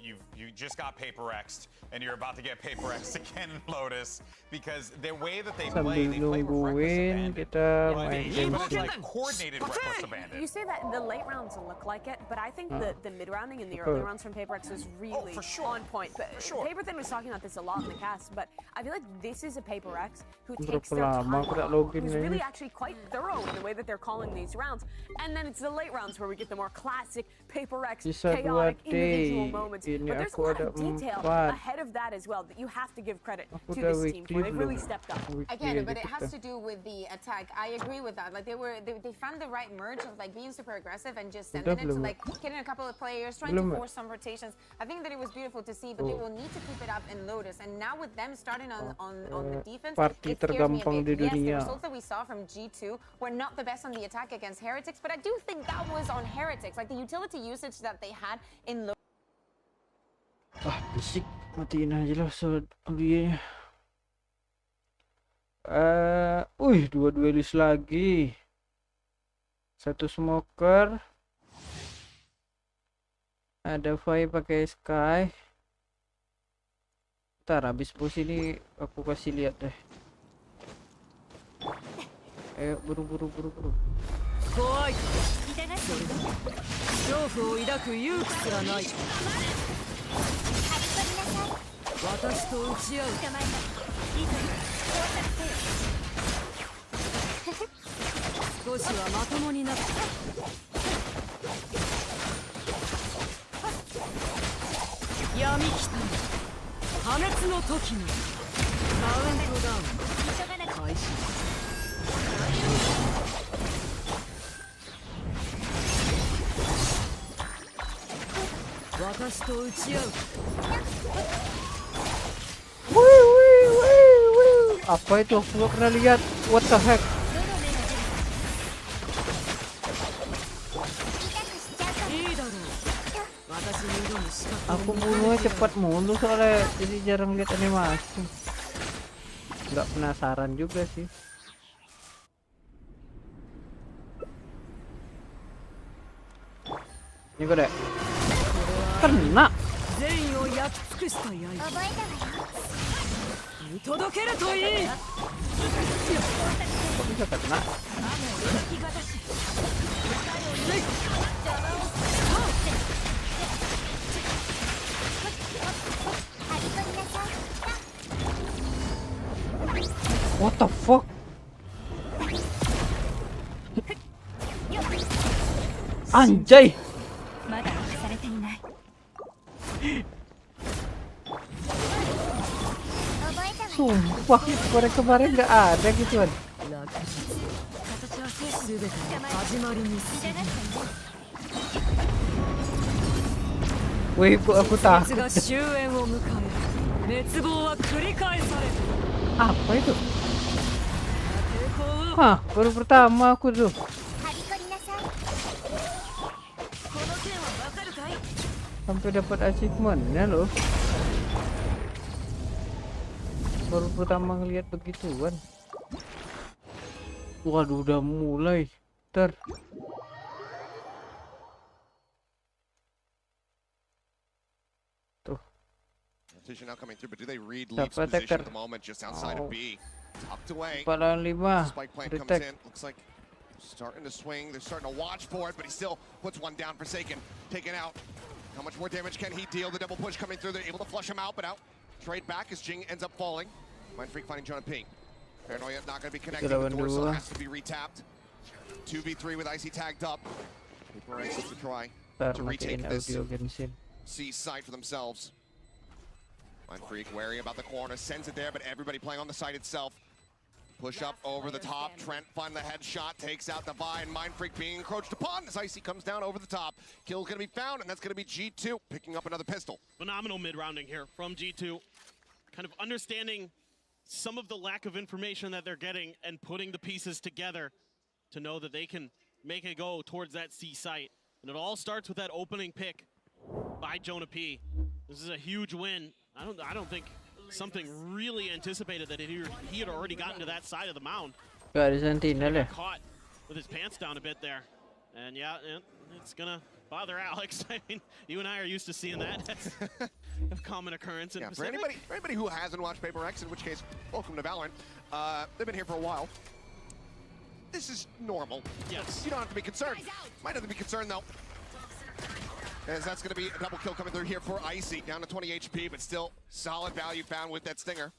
[SPEAKER 11] just got Paper X'd, and you're about to get Paper X'd again in Lotus, because the way that they play with reckless abandon.
[SPEAKER 3] Kita
[SPEAKER 11] But
[SPEAKER 3] main
[SPEAKER 11] it's
[SPEAKER 3] game.
[SPEAKER 11] like coordinated reckless abandon.
[SPEAKER 12] You say that the late rounds look like it, but I think the mid rounding and the early rounds from Paper X is really on point. But Paper Thin was talking about this a lot in the cast, but I feel like this is a Paper X who takes their time, who's really actually quite thorough in the way that they're calling these rounds. And then it's the late rounds where we get the more classic Paper X chaotic individual moments. But there's a lot of detail ahead of that as well that you have to give credit to this team for. They've really stepped up.
[SPEAKER 13] Again, but it has to do with the attack. I agree with that. Like they found the right merge of like being super aggressive and just sending it to like getting a couple of players, trying to force some rotations. I think that it was beautiful to see, but they will need to keep it up in Lotus. And now with them starting on the defense, it scares me a bit. Yes, the results that we saw from G2 were not the best on the attack against Heretics, but I do think that was on Heretics. Like the utility usage that they had in Lotus.
[SPEAKER 3] Bisik, matiin aja lah audionya. Dua duelis lagi. Satu smoker. Ada Fai pakai Sky. Ntar habis push ini aku kasih lihat deh. Ayo buru.
[SPEAKER 6] 恐怖を抱く勇気すらない。私と打ち合う。少しはまともになった。闇来た。破滅の時のカウントダウン開始。私と打ち合う。
[SPEAKER 3] Apa itu? Aku nggak pernah lihat. What the heck? Aku bunuhnya cepat mulu soalnya, jadi jarang lihat animasi. Nggak penasaran juga sih. Ini kok deh. Kena. Kok bisa kena? What the fuck? Anjay. Sumpah, kemarin nggak ada gituan. Wih, kok aku takut. Apa itu? Hah, baru pertama aku tuh. Sampai dapat achievementnya loh. Baru pertama ngelihat begituan. Waduh, udah mulai. Tuh.
[SPEAKER 1] Rotation now coming through, but do they read Leaf's position at the moment just outside of B? Tucked away. Spike plant comes in. Looks like starting to swing. They're starting to watch for it, but he still puts one down. Forsaken taken out. How much more damage can he deal? The double push coming through. They're able to flush him out, but out. Trade back as Jing ends up falling. Mind Freak finding John and P. Paranoia not going to be connected. The door still has to be retapped. 2v3 with Icy tagged up. Paper X to try to retake this. C site for themselves. Mind Freak wary about the corner, sends it there, but everybody playing on the site itself. Push up over the top. Trent find the headshot, takes out Divine. Mind Freak being encroached upon as Icy comes down over the top. Kill's gonna be found, and that's gonna be G2 picking up another pistol.
[SPEAKER 2] Phenomenal mid-rounding here from G2. Kind of understanding some of the lack of information that they're getting and putting the pieces together to know that they can make it go towards that C site. And it all starts with that opening pick by Jonah P. This is a huge win. I don't think something really anticipated that he had already gotten to that side of the mound.
[SPEAKER 3] Gak ada sentinel ya?
[SPEAKER 2] Caught with his pants down a bit there. And yeah, it's gonna bother Alex. I mean, you and I are used to seeing that. That's a common occurrence in Pacific.
[SPEAKER 1] For anybody who hasn't watched Paper X, in which case, welcome to Valorant. They've been here for a while. This is normal.
[SPEAKER 2] Yes.
[SPEAKER 1] You don't have to be concerned. Might have to be concerned though, as that's going to be a double kill coming through here for Icy, down to 20 HP, but still solid value found with that stinger.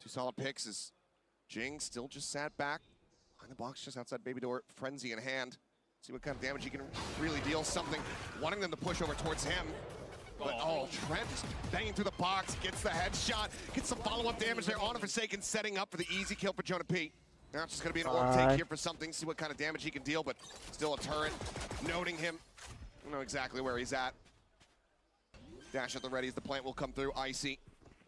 [SPEAKER 1] 2 solid picks as Jing still just sat back behind the box just outside baby door, frenzy in hand. See what kind of damage he can really deal. Something wanting them to push over towards him. But Trent is banging through the box, gets the headshot, gets some follow-up damage there on a Forsaken, setting up for the easy kill for Jonah P. Now it's just going to be an orb take here for something, see what kind of damage he can deal, but still a turret, noting him. I don't know exactly where he's at. Dash at the ready as the plant will come through. Icy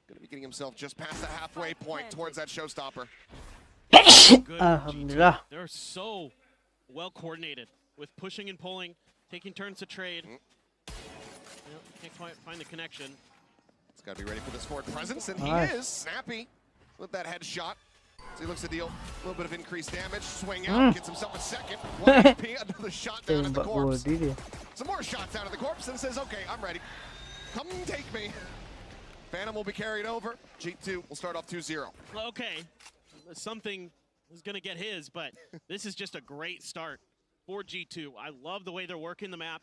[SPEAKER 1] going to be getting himself just past the halfway point towards that showstopper.
[SPEAKER 3] Alhamdulillah.
[SPEAKER 2] They're so well coordinated with pushing and pulling, taking turns to trade. Can't quite find the connection.
[SPEAKER 1] He's got to be ready for this forward presence, and he is snappy with that headshot. So he looks to deal a little bit of increased damage, swing out, gets himself a second. 1 HP, another shot down at the corpse. Some more shots out of the corpse and says, okay, I'm ready. Come take me. Phantom will be carried over. G2 will start off 2-0.
[SPEAKER 2] Okay, something is going to get his, but this is just a great start for G2. I love the way they're working the map,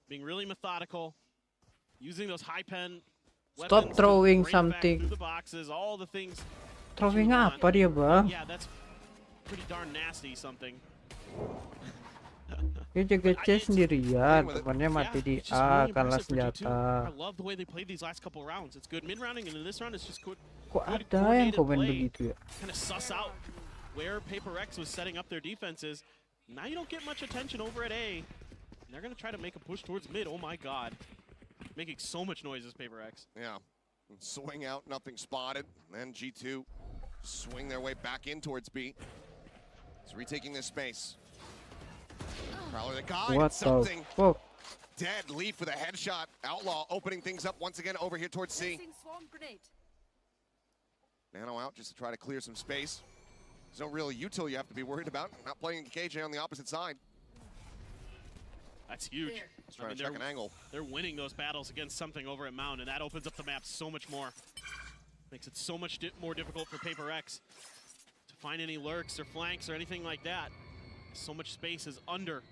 [SPEAKER 2] being really methodical, using those high pen weapons.
[SPEAKER 3] Stop throwing something.
[SPEAKER 2] Through the boxes, all the things.
[SPEAKER 3] Throwing apa dia, Bang?
[SPEAKER 2] Yeah, that's pretty darn nasty something.
[SPEAKER 3] Dia jaga chest sendirian, temannya mati di A, kalah senjata.
[SPEAKER 2] I love the way they played these last couple rounds. It's good mid-rounding, and in this round it's just good.
[SPEAKER 3] Kok ada yang komen begitu ya?
[SPEAKER 2] Kind of suss out where Paper X was setting up their defenses. Now you don't get much attention over at A. And they're going to try to make a push towards mid. Oh my god. Making so much noise as Paper X.
[SPEAKER 1] Yeah. Swing out, nothing spotted. Then G2 swing their way back in towards B. He's retaking this space. Prowler the guy.
[SPEAKER 3] What
[SPEAKER 1] something.
[SPEAKER 3] The fuck?
[SPEAKER 1] Dead Leaf with a headshot. Outlaw opening things up once again over here towards C. Nano out just to try to clear some space. There's no real util you have to be worried about. Not playing KJ on the opposite side.
[SPEAKER 2] That's huge.
[SPEAKER 1] Let's try to check an angle.
[SPEAKER 2] They're winning those battles against something over at Mound, and that opens up the map so much more. Makes it so much more difficult for Paper X to find any lurks or flanks or anything like that. So much space is under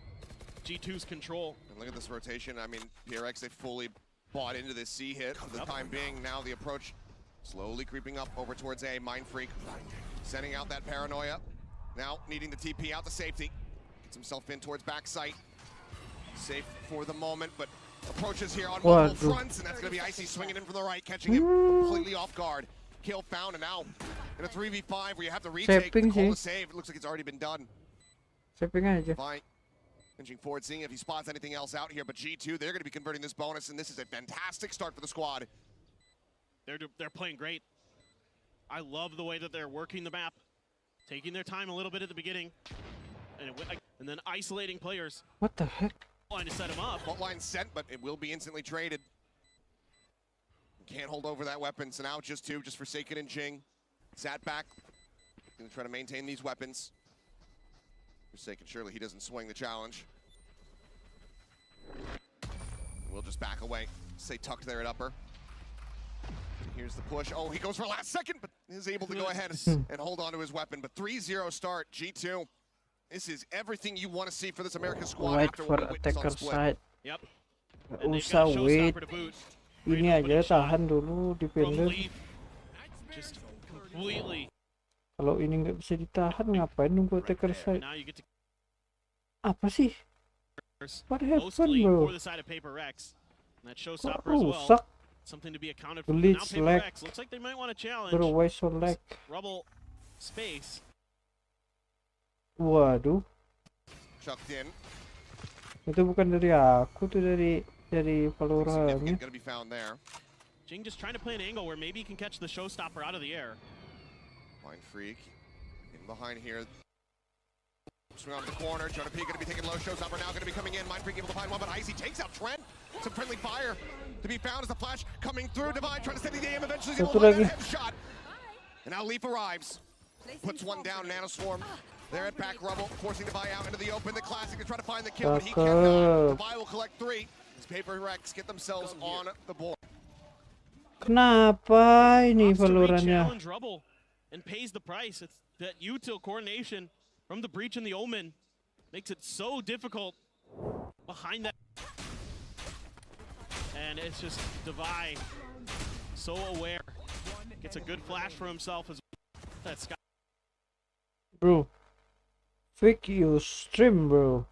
[SPEAKER 2] G2's control.
[SPEAKER 1] And look at this rotation. I mean, PRX, they fully bought into this C hit for the time being. Now the approach slowly creeping up over towards A. Mind Freak sending out that paranoia. Now needing the TP out to safety. Gets himself in towards back site. Safe for the moment, but approaches here on multiple fronts, and that's going to be Icy swinging in from the right, catching him completely off guard. Kill found, and now in a 3v5 where you have to retake, call the save. It looks like it's already been done. Fine. Inching forward, seeing if he spots anything else out here, but G2, they're going to be converting this bonus, and this is a fantastic start for the squad.
[SPEAKER 2] They're playing great. I love the way that they're working the map, taking their time a little bit at the beginning, and then isolating players.
[SPEAKER 3] What the heck?
[SPEAKER 2] Line to set him up.
[SPEAKER 1] Fault line sent, but it will be instantly traded. Can't hold over that weapon, so now just Forsaken and Jing. Sat back. Gonna try to maintain these weapons. Forsaken, surely he doesn't swing the challenge. We'll just back away. Stay tucked there at upper. Here's the push. Oh, he goes for last second, but is able to go ahead and hold on to his weapon. But 3-0 start, G2. This is everything you want to see for this American squad.
[SPEAKER 3] Wait for attacker side.
[SPEAKER 2] Yep.
[SPEAKER 3] Gak usah wait. Ini aja tahan dulu defender.
[SPEAKER 2] Just completely.
[SPEAKER 3] Kalau ini nggak bisa ditahan, ngapain nunggu attacker side? Apa sih? What happened, bro?
[SPEAKER 2] For the side of Paper X. That showstopper as well.
[SPEAKER 3] Rusak.
[SPEAKER 2] Something to be accounted for.
[SPEAKER 3] Glitch
[SPEAKER 2] Now Paper
[SPEAKER 3] lag.
[SPEAKER 2] Rex looks like they might want to challenge.
[SPEAKER 3] Bro, why so lag?
[SPEAKER 2] Rubble space.
[SPEAKER 3] Waduh.
[SPEAKER 1] Chucked in.
[SPEAKER 3] Itu bukan dari aku, tuh dari Valorant.
[SPEAKER 1] Gonna be found there.
[SPEAKER 2] Jing just trying to play an angle where maybe he can catch the showstopper out of the air.
[SPEAKER 1] Mind Freak in behind here. Swing off the corner. Jonah P gonna be taking low. Showstopper now gonna be coming in. Mind Freak able to find one, but Icy takes out Trent. Some friendly fire to be found as the flash coming through. Divine trying to steady the aim. Eventually he's able to find that headshot. And now Leaf arrives. Puts one down. Nanoswarm. They're at back Rubble, forcing Divine out into the open. The Classic to try to find the kill, but he cannot. Divine will collect 3. As Paper Rex get themselves on the board.
[SPEAKER 3] Kenapa ini
[SPEAKER 2] Wants to
[SPEAKER 3] Valorantnya?
[SPEAKER 2] re-challenge Rubble and pays the price. It's that util coordination from the breach and the omen makes it so difficult behind that. And it's just Divine so aware. Gets a good flash for himself as that Sky.
[SPEAKER 3] Bro, fake you stream, bro.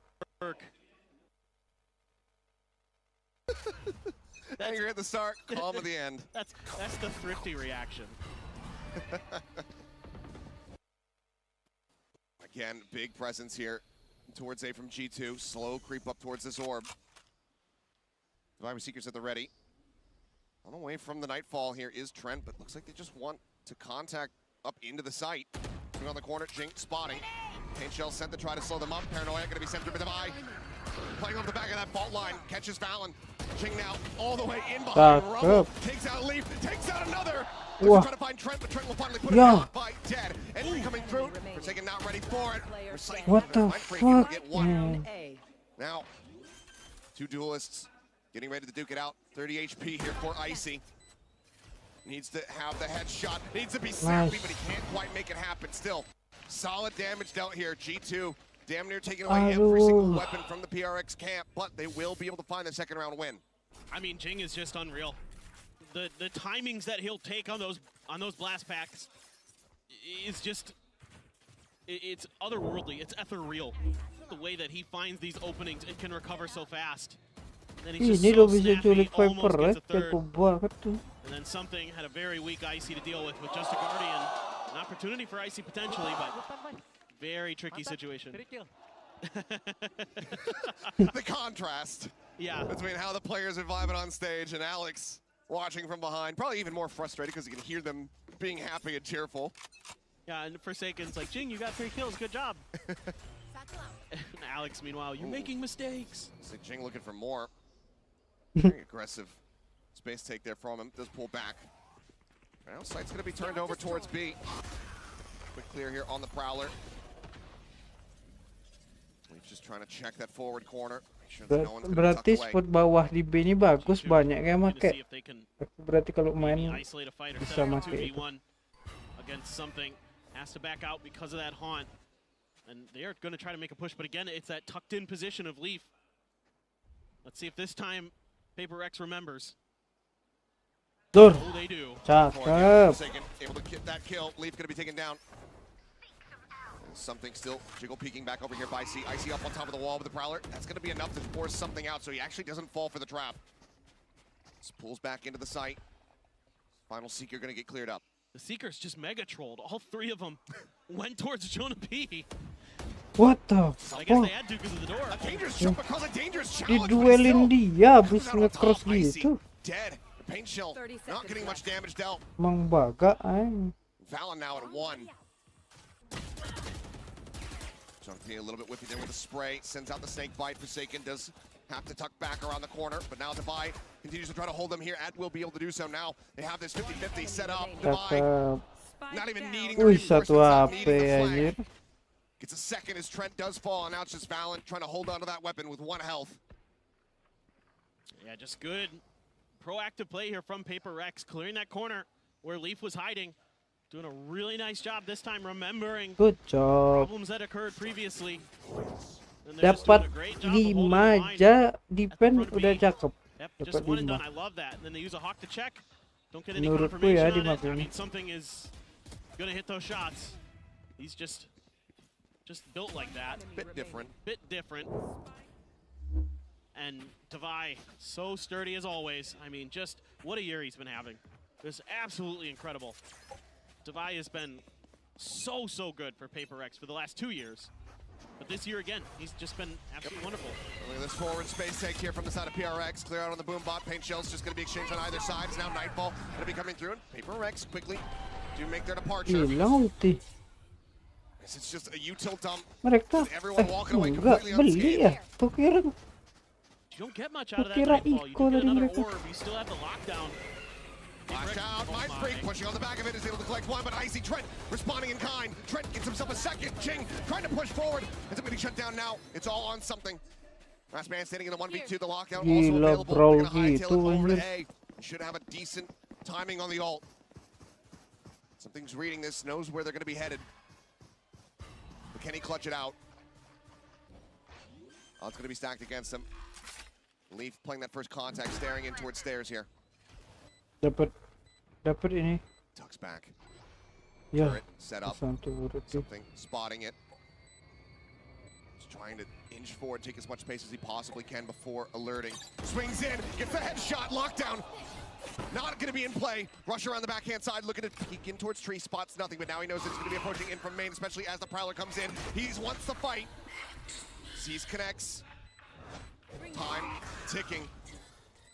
[SPEAKER 1] Angry at the start, calm at the end.
[SPEAKER 2] That's the thrifty reaction.
[SPEAKER 1] Again, big presence here towards A from G2. Slow creep up towards this orb. Survivor Seekers at the ready. On the way from the Nightfall here is Trent, but looks like they just want to contact up into the site. Swing on the corner, Jink spotting. Paint Shell sent to try to slow them up. Paranoia gonna be sent through Divine. Playing off the back of that fault line, catches Fallon. Jing now all the way in behind Rubble. Takes out Leaf, takes out another. Trying to find Trent, but Trent will finally put it out by dead. And coming through, Forsaken not ready for it.
[SPEAKER 3] What the fuck, man?
[SPEAKER 1] Now, 2 duelists getting ready to duke it out. 30 HP here for Icy. Needs to have the headshot. Needs to be snappy, but he can't quite make it happen. Still, solid damage dealt here. G2 damn near taking away every single weapon from the PRX camp, but they will be able to find the second round win.
[SPEAKER 2] I mean, Jing is just unreal. The timings that he'll take on those blast packs is just it's otherworldly. It's ethereal. The way that he finds these openings and can recover so fast. Then he's just so snappy, almost gets a third. And then something had a very weak Icy to deal with just a Guardian. An opportunity for Icy potentially, but very tricky situation.
[SPEAKER 1] The contrast,
[SPEAKER 2] yeah,
[SPEAKER 1] between how the players are vibing on stage and Alex watching from behind, probably even more frustrated because you can hear them being happy and cheerful.
[SPEAKER 2] Yeah, and Forsaken's like, Jing, you got 3 kills, good job. And Alex, meanwhile, you're making mistakes.
[SPEAKER 1] So Jing looking for more. Very aggressive space take there from him. Does pull back. Now sight's going to be turned over towards B. Quick clear here on the Prowler. He's just trying to check that forward corner. Make sure that no one's going to tuck
[SPEAKER 3] Berarti
[SPEAKER 1] away.
[SPEAKER 3] spot bawah di B ini bagus, banyak yang make. Berarti kalau main
[SPEAKER 2] isolate a fighter,
[SPEAKER 3] bisa make itu.
[SPEAKER 2] 2v1 against something. Has to back out because of that haunt. And they are going to try to make a push, but again, it's that tucked in position of Leaf. Let's see if this time Paper Rex remembers.
[SPEAKER 3] Dur.
[SPEAKER 2] Oh, they do.
[SPEAKER 3] Cakep.
[SPEAKER 1] Able to get that kill. Leaf going to be taken down. Something still jiggle peeking back over here by Icy. Icy up on top of the wall with the Prowler. That's going to be enough to force something out, so he actually doesn't fall for the trap. Just pulls back into the site. Final Seeker going to get cleared up.
[SPEAKER 2] The Seekers just mega trolled. All 3 of them went towards Jonah P.
[SPEAKER 3] What the fuck?
[SPEAKER 2] I guess they had to because of the door.
[SPEAKER 1] A dangerous jump because a dangerous challenge.
[SPEAKER 3] Diduelin dia, habis nge-cross gitu.
[SPEAKER 1] Dead. The paint shell not getting much damage dealt.
[SPEAKER 3] Mang baga, ay.
[SPEAKER 1] Fallon now at 1. Jonathan a little bit whiffy there with the spray. Sends out the snake bite. Forsaken does have to tuck back around the corner, but now Divide continues to try to hold them here. Ed will be able to do so now. They have this 50-50 set up. Divide not even needing the reinforcements, not needing the flag. Gets a second as Trent does fall, and now it's just Fallon trying to hold on to that weapon with 1 health.
[SPEAKER 2] Yeah, just good proactive play here from Paper Rex, clearing that corner where Leaf was hiding. Doing a really nice job this time, remembering
[SPEAKER 3] Good job.
[SPEAKER 2] problems that occurred previously.
[SPEAKER 3] Dapat 5 aja, defend udah cakep.
[SPEAKER 2] Yep,
[SPEAKER 3] Dapat
[SPEAKER 2] just 1 and
[SPEAKER 3] 5.
[SPEAKER 2] done. I love that. And then they use a hawk to check. Don't get any
[SPEAKER 3] Menurutku
[SPEAKER 2] confirmation
[SPEAKER 3] ya,
[SPEAKER 2] on
[SPEAKER 3] di
[SPEAKER 2] it.
[SPEAKER 3] map
[SPEAKER 2] I
[SPEAKER 3] ini.
[SPEAKER 2] mean, something is gonna hit those shots. He's just built like that.
[SPEAKER 1] Bit different.
[SPEAKER 2] Bit different. And Divai, so sturdy as always. I mean, just what a year he's been having. This is absolutely incredible. Divai has been so good for Paper Rex for the last 2 years. But this year again, he's just been absolutely wonderful.
[SPEAKER 1] Look at this forward space take here from the side of PRX. Clear out on the boom bot. Paint shell's just going to be exchanged on either side. It's now Nightfall going to be coming through. And Paper Rex quickly do make their departure. It's just a util dump.
[SPEAKER 3] Mereka enggak beli ya. Tuh kira.
[SPEAKER 2] You don't get much out of that Nightfall. You do get another orb. You still have the lockdown.
[SPEAKER 1] Flash out, Mind Freak pushing on the back of it, is able to collect one, but Icy Trent responding in kind. Trent gets himself a second. Jing trying to push forward. It's getting shut down now. It's all on something. Last man standing in the 1v2. The lockout also available. They're gonna hightail it over to A. Should have a decent timing on the ult. Something's reading this, knows where they're going to be headed. But can he clutch it out? Oh, it's going to be stacked against him. Leaf playing that first contact, staring in towards stairs here.
[SPEAKER 3] Dapat ini.
[SPEAKER 1] Tucks back.
[SPEAKER 3] Ya.
[SPEAKER 1] Turret set up. Something spotting it. Just trying to inch forward, take as much space as he possibly can before alerting. Swings in, gets the headshot, lockdown. Not going to be in play. Rush around the backhand side, looking to peek in towards tree, spots nothing, but now he knows it's going to be approaching in from main, especially as the Prowler comes in. He wants the fight. Sees connects. Time ticking.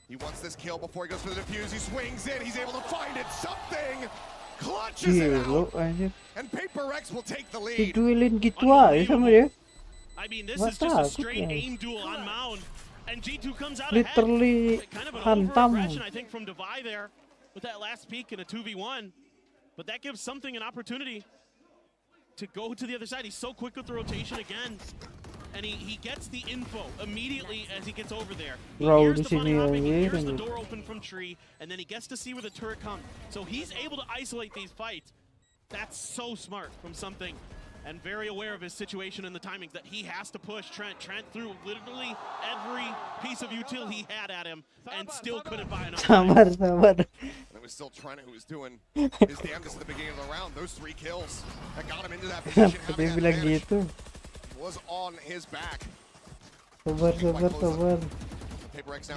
[SPEAKER 1] He wants this kill before he goes for the defuse. He swings in. He's able to find it. Something clutches it out. And Paper Rex will take the lead.
[SPEAKER 3] Diduelin gitu aja sama dia.
[SPEAKER 2] I mean, this is just a straight aim duel on Mound. And G2 comes out
[SPEAKER 3] literally
[SPEAKER 2] ahead. Kind of an
[SPEAKER 3] hantam.
[SPEAKER 2] overaggression, I think, from Divai there with that last peek in a 2v1. But that gives something an opportunity to go to the other side. He's so quick with the rotation again. And he gets the info immediately as he gets over there. He hears the bunny hopping, he hears the door open from tree, and then he gets to see where the turret comes. So he's able to isolate these fights. That's so smart from something, and very aware of his situation and the timings that he has to push Trent. Trent threw literally every piece of util he had at him and still couldn't buy enough.
[SPEAKER 3] Sabar.
[SPEAKER 1] And it was still Trent who was doing his damnedest at the beginning of the round. Those 3 kills that got him into that position.
[SPEAKER 3] Dia bilang gitu.
[SPEAKER 1] Was on his back.
[SPEAKER 3] Sabar.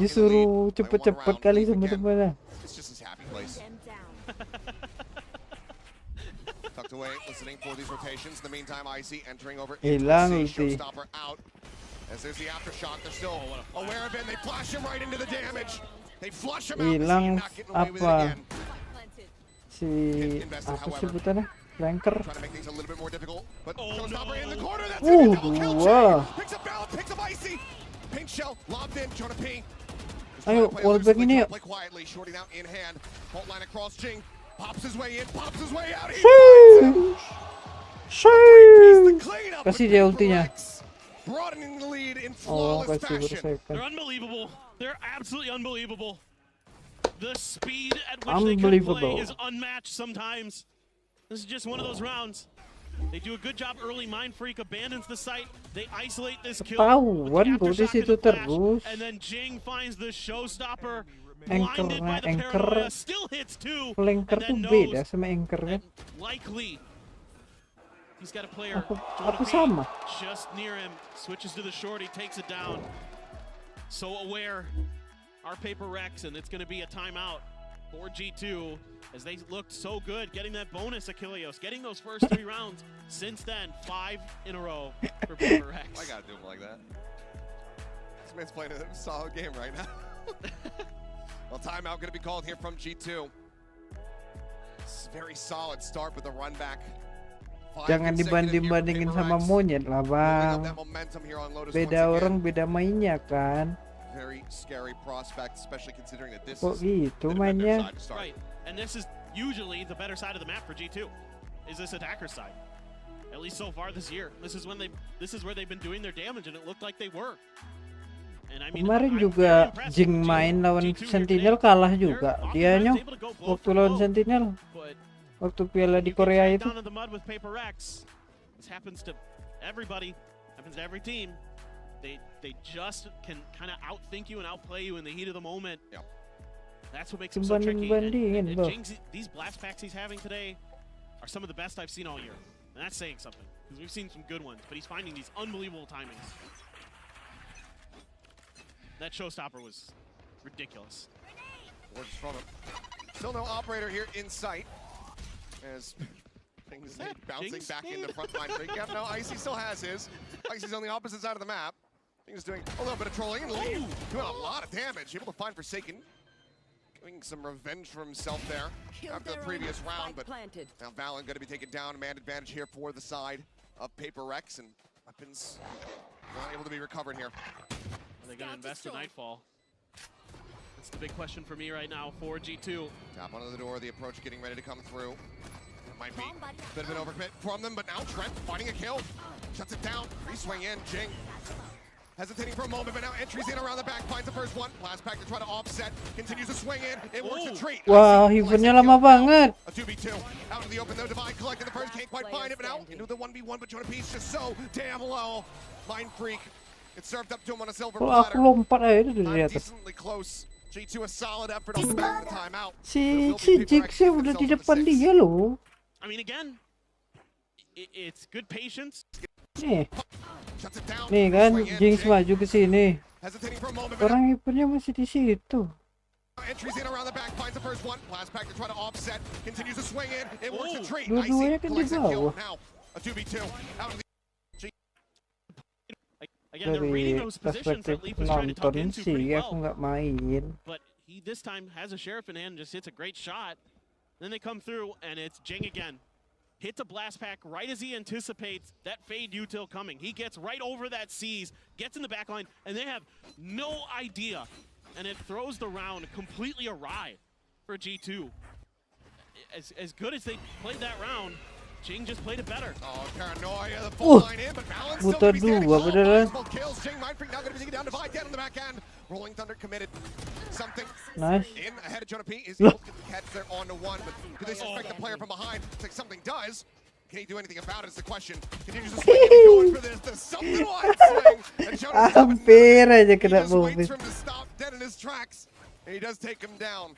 [SPEAKER 3] Disuruh cepet-cepet kali sama temannya.
[SPEAKER 1] It's just his happy place. Tucked away, listening for these rotations. In the meantime, Icy entering over into the showstopper out. As there's the aftershock, they're still aware of it. They flash him right into the damage. They flush him out.
[SPEAKER 3] Hilang
[SPEAKER 1] Not getting away with it again.
[SPEAKER 3] Si apa sebutannya? Flanker.
[SPEAKER 1] Trying to make things a little bit more difficult, but showstopper in the corner. That's it. Double kill. Picks up Ballad, picks up Icy. Paint shell lobbed in. Trying to ping.
[SPEAKER 3] Ayo, wallbang ini yuk.
[SPEAKER 1] Play quietly, shorting out in hand. Fault line across. Jing pops his way in, pops his way out.
[SPEAKER 3] Kasih dia ultinya.
[SPEAKER 1] Broadening the lead in flawless fashion.
[SPEAKER 2] They're unbelievable. They're absolutely unbelievable. The speed at which they can play is unmatched sometimes. This is just one of those rounds. They do a good job early. Mind Freak abandons the site. They isolate this kill. And then Jing finds the showstopper. Blinded by the paranoia. Still hits 2. And then knows that likely he's got a player just near him. Switches to the shorty, takes it down. So aware. Our Paper Rex, and it's going to be a timeout for G2 as they looked so good getting that bonus Achilleos, getting those first 3 rounds. Since then, 5 in a row for Paper Rex.
[SPEAKER 1] I gotta do him like that. This man's playing a solid game right now. Well, timeout going to be called here from G2. It's a very solid start with the run back.
[SPEAKER 3] Jangan dibanding-bandingin sama monyet lah bang. Beda orang beda mainnya kan.
[SPEAKER 1] Very scary prospect, especially considering that this
[SPEAKER 3] is gitu mainnya.
[SPEAKER 2] Right, and this is usually the better side of the map for G2. Is this attacker side? At least so far this year. This is where they've been doing their damage, and it looked like they were. And I mean,
[SPEAKER 3] kemarin juga Jing main lawan Sentinel kalah juga. Dianya waktu lawan Sentinel. Waktu piala di Korea itu.
[SPEAKER 2] This happens to everybody. Happens to every team. They just can kind of outthink you and outplay you in the heat of the moment.
[SPEAKER 1] Yep.
[SPEAKER 2] That's what makes him so tricky. And Jing's, these blast packs he's having today are some of the best I've seen all year. And that's saying something, because we've seen some good ones, but he's finding these unbelievable timings. That showstopper was ridiculous.
[SPEAKER 1] Works from him. Still no operator here in sight. As things bouncing
[SPEAKER 2] Jinx
[SPEAKER 1] back
[SPEAKER 2] speed?
[SPEAKER 1] in the front line. Yep, no, Icy still has his. Icy's on the opposite side of the map. He's doing a little bit of trolling and doing a lot of damage. Able to find Forsaken. Getting some revenge for himself there after the previous round. But now Valen going to be taken down. Man advantage here for the side of Paper Rex, and weapons not able to be recovered here.
[SPEAKER 2] Are they going to invest in Nightfall? That's the big question for me right now for G2.
[SPEAKER 1] Tap onto the door, the approach getting ready to come through. It might be a bit of an overcommit from them, but now Trent finding a kill. Shuts it down, re-swing in, Jing. Hesitating for a moment, but now entries in around the back, finds the first one. Blast back to try to offset, continues to swing in. It works a treat.
[SPEAKER 3] Wow, heavennya lama banget.
[SPEAKER 1] A 2v2, out in the open though, Divide collecting the first, can't quite find it, but now into the 1v1, but Jonah Peace just so damn low. Mind Freak, it's served up to him on a silver
[SPEAKER 3] Kalau aku
[SPEAKER 1] platter.
[SPEAKER 3] lompat aja dari atas.
[SPEAKER 1] Decently close. G2 a solid effort on the back of the timeout.
[SPEAKER 3] Si Jinxnya udah di depan dia loh.
[SPEAKER 2] I mean, again, it's good patience.
[SPEAKER 3] Nih kan, Jinx maju ke sini. Orang hipernya masih di situ.
[SPEAKER 1] Entries in around the back, finds the first one. Blast back to try to offset, continues to swing in. It works a treat.
[SPEAKER 3] Dua-duanya kan di bawah.
[SPEAKER 1] Now a 2v2 out of the
[SPEAKER 2] Again, they're reading those positions that Leaf is trying to tuck into pretty well.
[SPEAKER 3] Aku nggak main.
[SPEAKER 2] But he this time has a Sheriff in hand and just hits a great shot. Then they come through and it's Jing again. Hits a blast pack right as he anticipates that fade util coming. He gets right over that C's, gets in the back line, and they have no idea. And it throws the round completely awry for G2. As good as they played that round, Jing just played it better.
[SPEAKER 1] Oh, paranoia, the full line in, but Balance still
[SPEAKER 3] Buta
[SPEAKER 1] gonna be standing
[SPEAKER 3] dua
[SPEAKER 1] tall.
[SPEAKER 3] beneran.
[SPEAKER 1] Both kills, Jing, Mind Freak now gonna be taking down Divide, dead on the back end. Rolling Thunder committed something.
[SPEAKER 3] Nice.
[SPEAKER 1] In ahead of Jonah P. Is able to get the catch there on to one, but do they suspect the player from behind? It's like something does. Can he do anything about it is the question. Continues to swing, he's going for this. There's something wide swing. And Jonah's
[SPEAKER 3] Hampir aja kena
[SPEAKER 1] just waits
[SPEAKER 3] mobil.
[SPEAKER 1] for him to stop dead in his tracks. And he does take him down.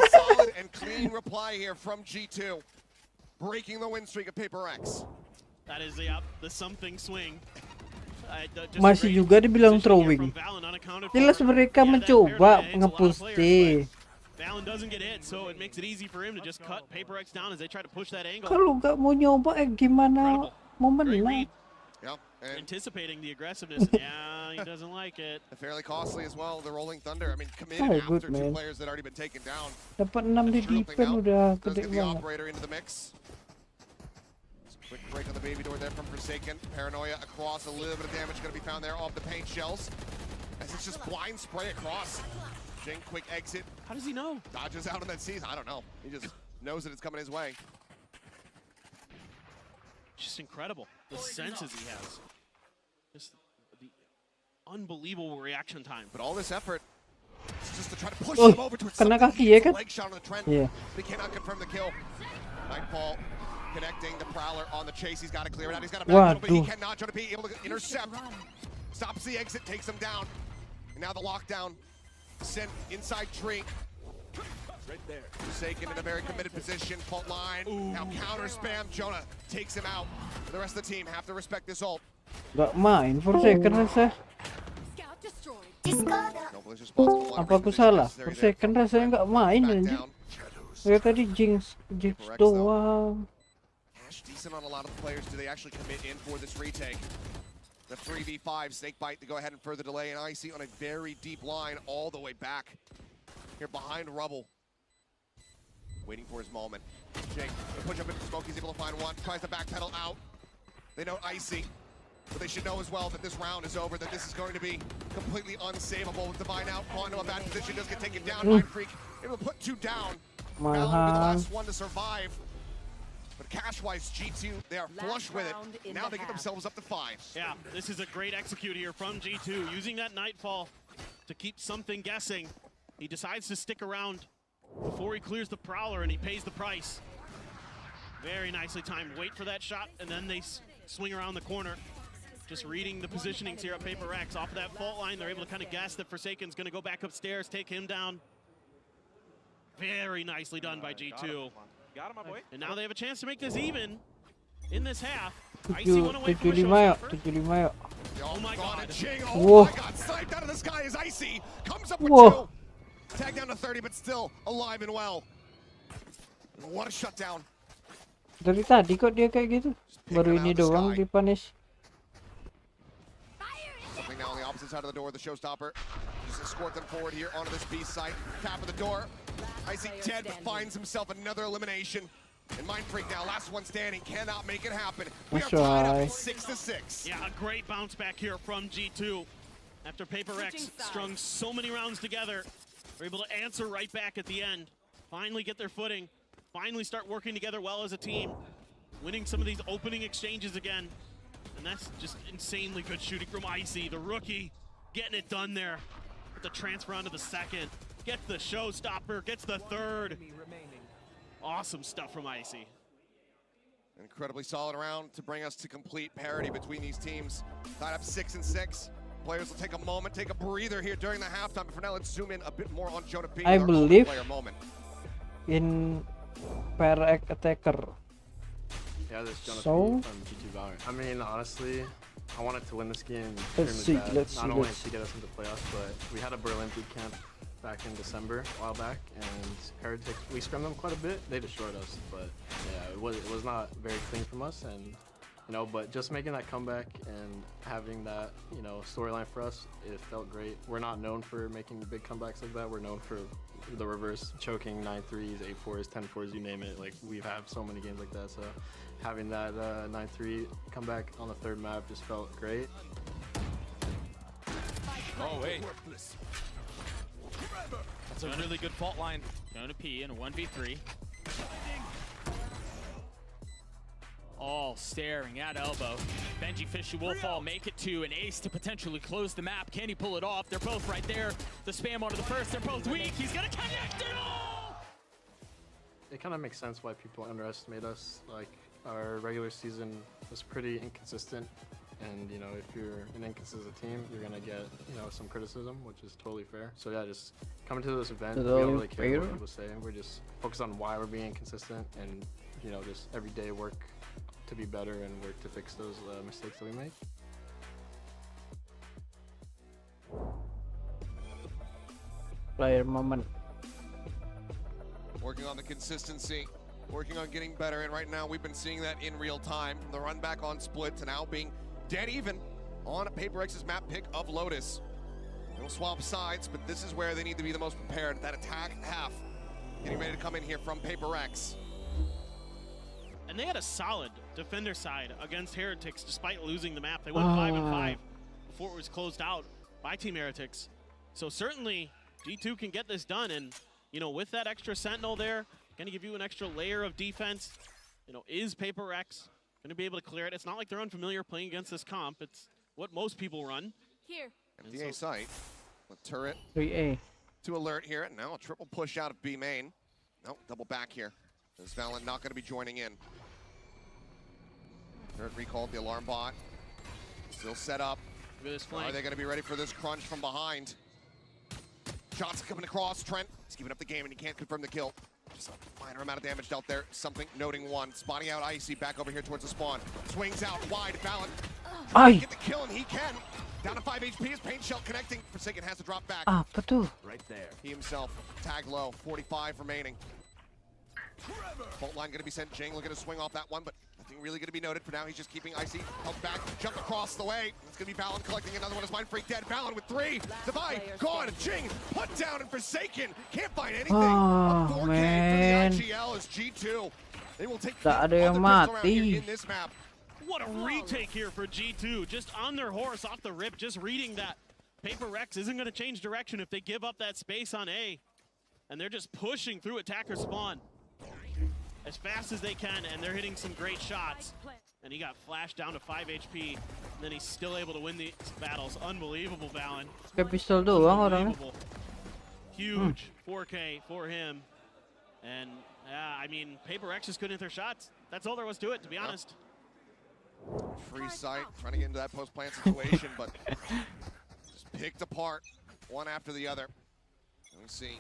[SPEAKER 1] Solid and clean reply here from G2. Breaking the win streak of Paper X.
[SPEAKER 2] That is the something swing.
[SPEAKER 3] Masih juga dibilang throwing. Jelas mereka mencoba nge-push D.
[SPEAKER 2] Valen doesn't get hit, so it makes it easy for him to just cut Paper X down as they try to push that angle.
[SPEAKER 3] Kalau nggak mau nyoba, gimana mau menang?
[SPEAKER 1] Yep.
[SPEAKER 2] Anticipating the aggressiveness, yeah, he doesn't like it.
[SPEAKER 1] Fairly costly as well, the Rolling Thunder. I mean, committed
[SPEAKER 3] Oh,
[SPEAKER 1] after
[SPEAKER 3] good,
[SPEAKER 1] two
[SPEAKER 3] man.
[SPEAKER 1] players that already been taken down.
[SPEAKER 3] Dapat 6 di defense udah
[SPEAKER 1] Does
[SPEAKER 3] gede
[SPEAKER 1] get the
[SPEAKER 3] banget.
[SPEAKER 1] operator into the mix. Quick break on the baby door there from Forsaken. Paranoia across, a little bit of damage going to be found there off the paint shells. As it's just blind spray across. Jing, quick exit.
[SPEAKER 2] How does he know?
[SPEAKER 1] Dodges out on that season. I don't know. He just knows that it's coming his way.
[SPEAKER 2] Just incredible. The senses he has. Just the unbelievable reaction time.
[SPEAKER 1] But all this effort is just to try to push
[SPEAKER 3] Oh,
[SPEAKER 1] them over towards
[SPEAKER 3] kena
[SPEAKER 1] something.
[SPEAKER 3] kaki ya kan?
[SPEAKER 1] Leg shot on the Trent.
[SPEAKER 3] Yeah.
[SPEAKER 1] But he cannot confirm the kill. Nightfall connecting the Prowler on the chase. He's got to clear it out. He's got a back, but he
[SPEAKER 3] Waduh.
[SPEAKER 1] cannot. Jonah P able to intercept. Stops the exit, takes him down. And now the lockdown sent inside tree. Right there. Forsaken in a very committed position. Fault line. Now counter spam. Jonah takes him out. The rest of the team have to respect this ult.
[SPEAKER 3] Nggak main Forsaken rasa.
[SPEAKER 1] No malicious spots on the water.
[SPEAKER 3] Apa aku salah? Forsaken rasanya nggak main anjing. Dari tadi Jinx doang.
[SPEAKER 1] Cash decent on a lot of the players. Do they actually commit in for this retake? The 3v5 Snakebite to go ahead and further delay, and Icy on a very deep line all the way back. Here behind Rubble. Waiting for his moment. Jake, push up into smoke, he's able to find one. Tries to backpedal out. They know Icy, but they should know as well that this round is over, that this is going to be completely unsavable. With Divine out, onto a bad position, does get taken down. Mind Freak able to put two down. Valen will be the last one to survive. But cash-wise, G2, they are flush with it. Now they get themselves up to 5.
[SPEAKER 2] Yeah, this is a great execute here from G2, using that Nightfall to keep something guessing. He decides to stick around before he clears the Prowler, and he pays the price. Very nicely timed. Wait for that shot, and then they swing around the corner. Just reading the positionings here at Paper X. Off of that fault line, they're able to kind of guess that Forsaken's going to go back upstairs, take him down. Very nicely done by G2.
[SPEAKER 8] Got him, my boy.
[SPEAKER 2] And now they have a chance to make this even in this half. Icy went away from the
[SPEAKER 3] 75 yuk,
[SPEAKER 2] showstopper.
[SPEAKER 3] 75 yuk.
[SPEAKER 2] Oh my god.
[SPEAKER 1] Jing,
[SPEAKER 3] Whoa.
[SPEAKER 1] my god, sniped out of the sky is Icy. Comes up with
[SPEAKER 3] Whoa.
[SPEAKER 1] 2. Tag down to 30, but still alive and well. What a shutdown.
[SPEAKER 3] Dari tadi kok dia kayak gitu. Baru ini doang di punish.
[SPEAKER 1] Something now on the opposite side of the door, the showstopper. Just escort them forward here onto this B site. Tap of the door. Icy dead, but finds himself another elimination. And Mind Freak now, last one standing, cannot make it happen. We are tied up at 6-6.
[SPEAKER 2] Yeah, a great bounce back here from G2. After Paper X strung so many rounds together, they're able to answer right back at the end. Finally get their footing. Finally start working together well as a team. Winning some of these opening exchanges again. And that's just insanely good shooting from Icy, the rookie, getting it done there. With the transfer onto the second. Gets the showstopper, gets the third. Awesome stuff from Icy.
[SPEAKER 1] Incredibly solid round to bring us to complete parity between these teams. Tied up 6-6. Players will take a moment, take a breather here during the halftime. But for now, let's zoom in a bit more on Jonah P.
[SPEAKER 3] I believe
[SPEAKER 1] player moment.
[SPEAKER 3] In per attacker.
[SPEAKER 14] Yeah, this Jonah
[SPEAKER 3] So?
[SPEAKER 14] P from G2 Valorant. I mean, honestly, I wanted to win this game.
[SPEAKER 3] Let's see,
[SPEAKER 14] bad.
[SPEAKER 3] let's
[SPEAKER 14] Not
[SPEAKER 3] see,
[SPEAKER 14] only
[SPEAKER 3] let's
[SPEAKER 14] to get us into playoffs, but we had a Berlin boot camp back in December, a while back, and Heretics, we scrimmed them quite a bit. They destroyed us, but yeah, it was not very clean from us, and you know, but just making that comeback and having that, you know, storyline for us, it felt great. We're not known for making big comebacks like that. We're known for the reverse, choking 9-3s, 8-4s, 10-4s, you name it. Like, we've had so many games like that, so having that 9-3 comeback on the third map just felt great.
[SPEAKER 15] Oh, wait. That's a really good fault line. Jonah P in a 1v3. All staring at elbow. Benji Fishy will fall, make it to an ace to potentially close the map. Can he pull it off? They're both right there. The spam onto the first, they're both weak. He's gonna connect it all!
[SPEAKER 14] It kind of makes sense why people underestimate us. Like, our regular season was pretty inconsistent. And, you know, if you're an inconsistent team, you're going to get, you know, some criticism, which is totally fair. So, yeah, just coming to this event, we don't really care what people say. We're just focused on why we're being inconsistent and, you know, just every day work to be better and work to fix those mistakes that we make.
[SPEAKER 3] Player moment.
[SPEAKER 1] Working on the consistency, working on getting better, and right now we've been seeing that in real time. From the run back on split to now being dead even on Paper X's map pick of Lotus. They'll swap sides, but this is where they need to be the most prepared. That attack half getting ready to come in here from Paper X.
[SPEAKER 2] And they had a solid defender side against Heretics despite losing the map. They went 5-5 before it was closed out by Team Heretics. So certainly G2 can get this done, and you know, with that extra sentinel there, gonna give you an extra layer of defense. You know, is Paper X gonna be able to clear it? It's not like they're unfamiliar playing against this comp. It's what most people run.
[SPEAKER 5] Here.
[SPEAKER 1] Empty A site. With turret
[SPEAKER 3] 3A.
[SPEAKER 1] to alert here. Now a triple push out of B main. No, double back here. Is Valen not going to be joining in? Turret recalled, the alarm bot. Still set up.
[SPEAKER 2] Look at this flank.
[SPEAKER 1] Are they going to be ready for this crunch from behind? Shots coming across. Trent is keeping up the game and he can't confirm the kill. Just a minor amount of damage dealt there. Something noting one. Spotting out Icy back over here towards the spawn. Swings out wide. Valen trying to get the kill, and he can. Down to 5 HP. His paint shell connecting. Forsaken has to drop back.
[SPEAKER 3] Apa tuh?
[SPEAKER 1] Right there. He himself tag low. 45 remaining. Fault line going to be sent. Jing looking to swing off that one, but nothing really going to be noted for now. He's just keeping Icy held back. Jump across the way. It's going to be Valen collecting another one as Mind Freak dead. Valen with 3. Divide gone. Jing put down and Forsaken can't find anything.
[SPEAKER 3] Oh,
[SPEAKER 1] a 4K
[SPEAKER 3] man.
[SPEAKER 1] for the IGL is G2. They will take
[SPEAKER 3] Tak ada yang
[SPEAKER 1] around here
[SPEAKER 3] mati.
[SPEAKER 1] in this map.
[SPEAKER 2] What a retake here for G2. Just on their horse off the rip, just reading that Paper Rex isn't going to change direction if they give up that space on A. And they're just pushing through attacker spawn as fast as they can, and they're hitting some great shots. And he got flashed down to 5 HP, and then he's still able to win these battles. Unbelievable, Valen.
[SPEAKER 3] Kayak pistol doang orangnya.
[SPEAKER 2] Huge 4K for him. And yeah, I mean, Paper X just couldn't hit their shots. That's all there was to it, to be honest.
[SPEAKER 1] Free sight, trying to get into that post-plant situation, but just picked apart one after the other. Let me see.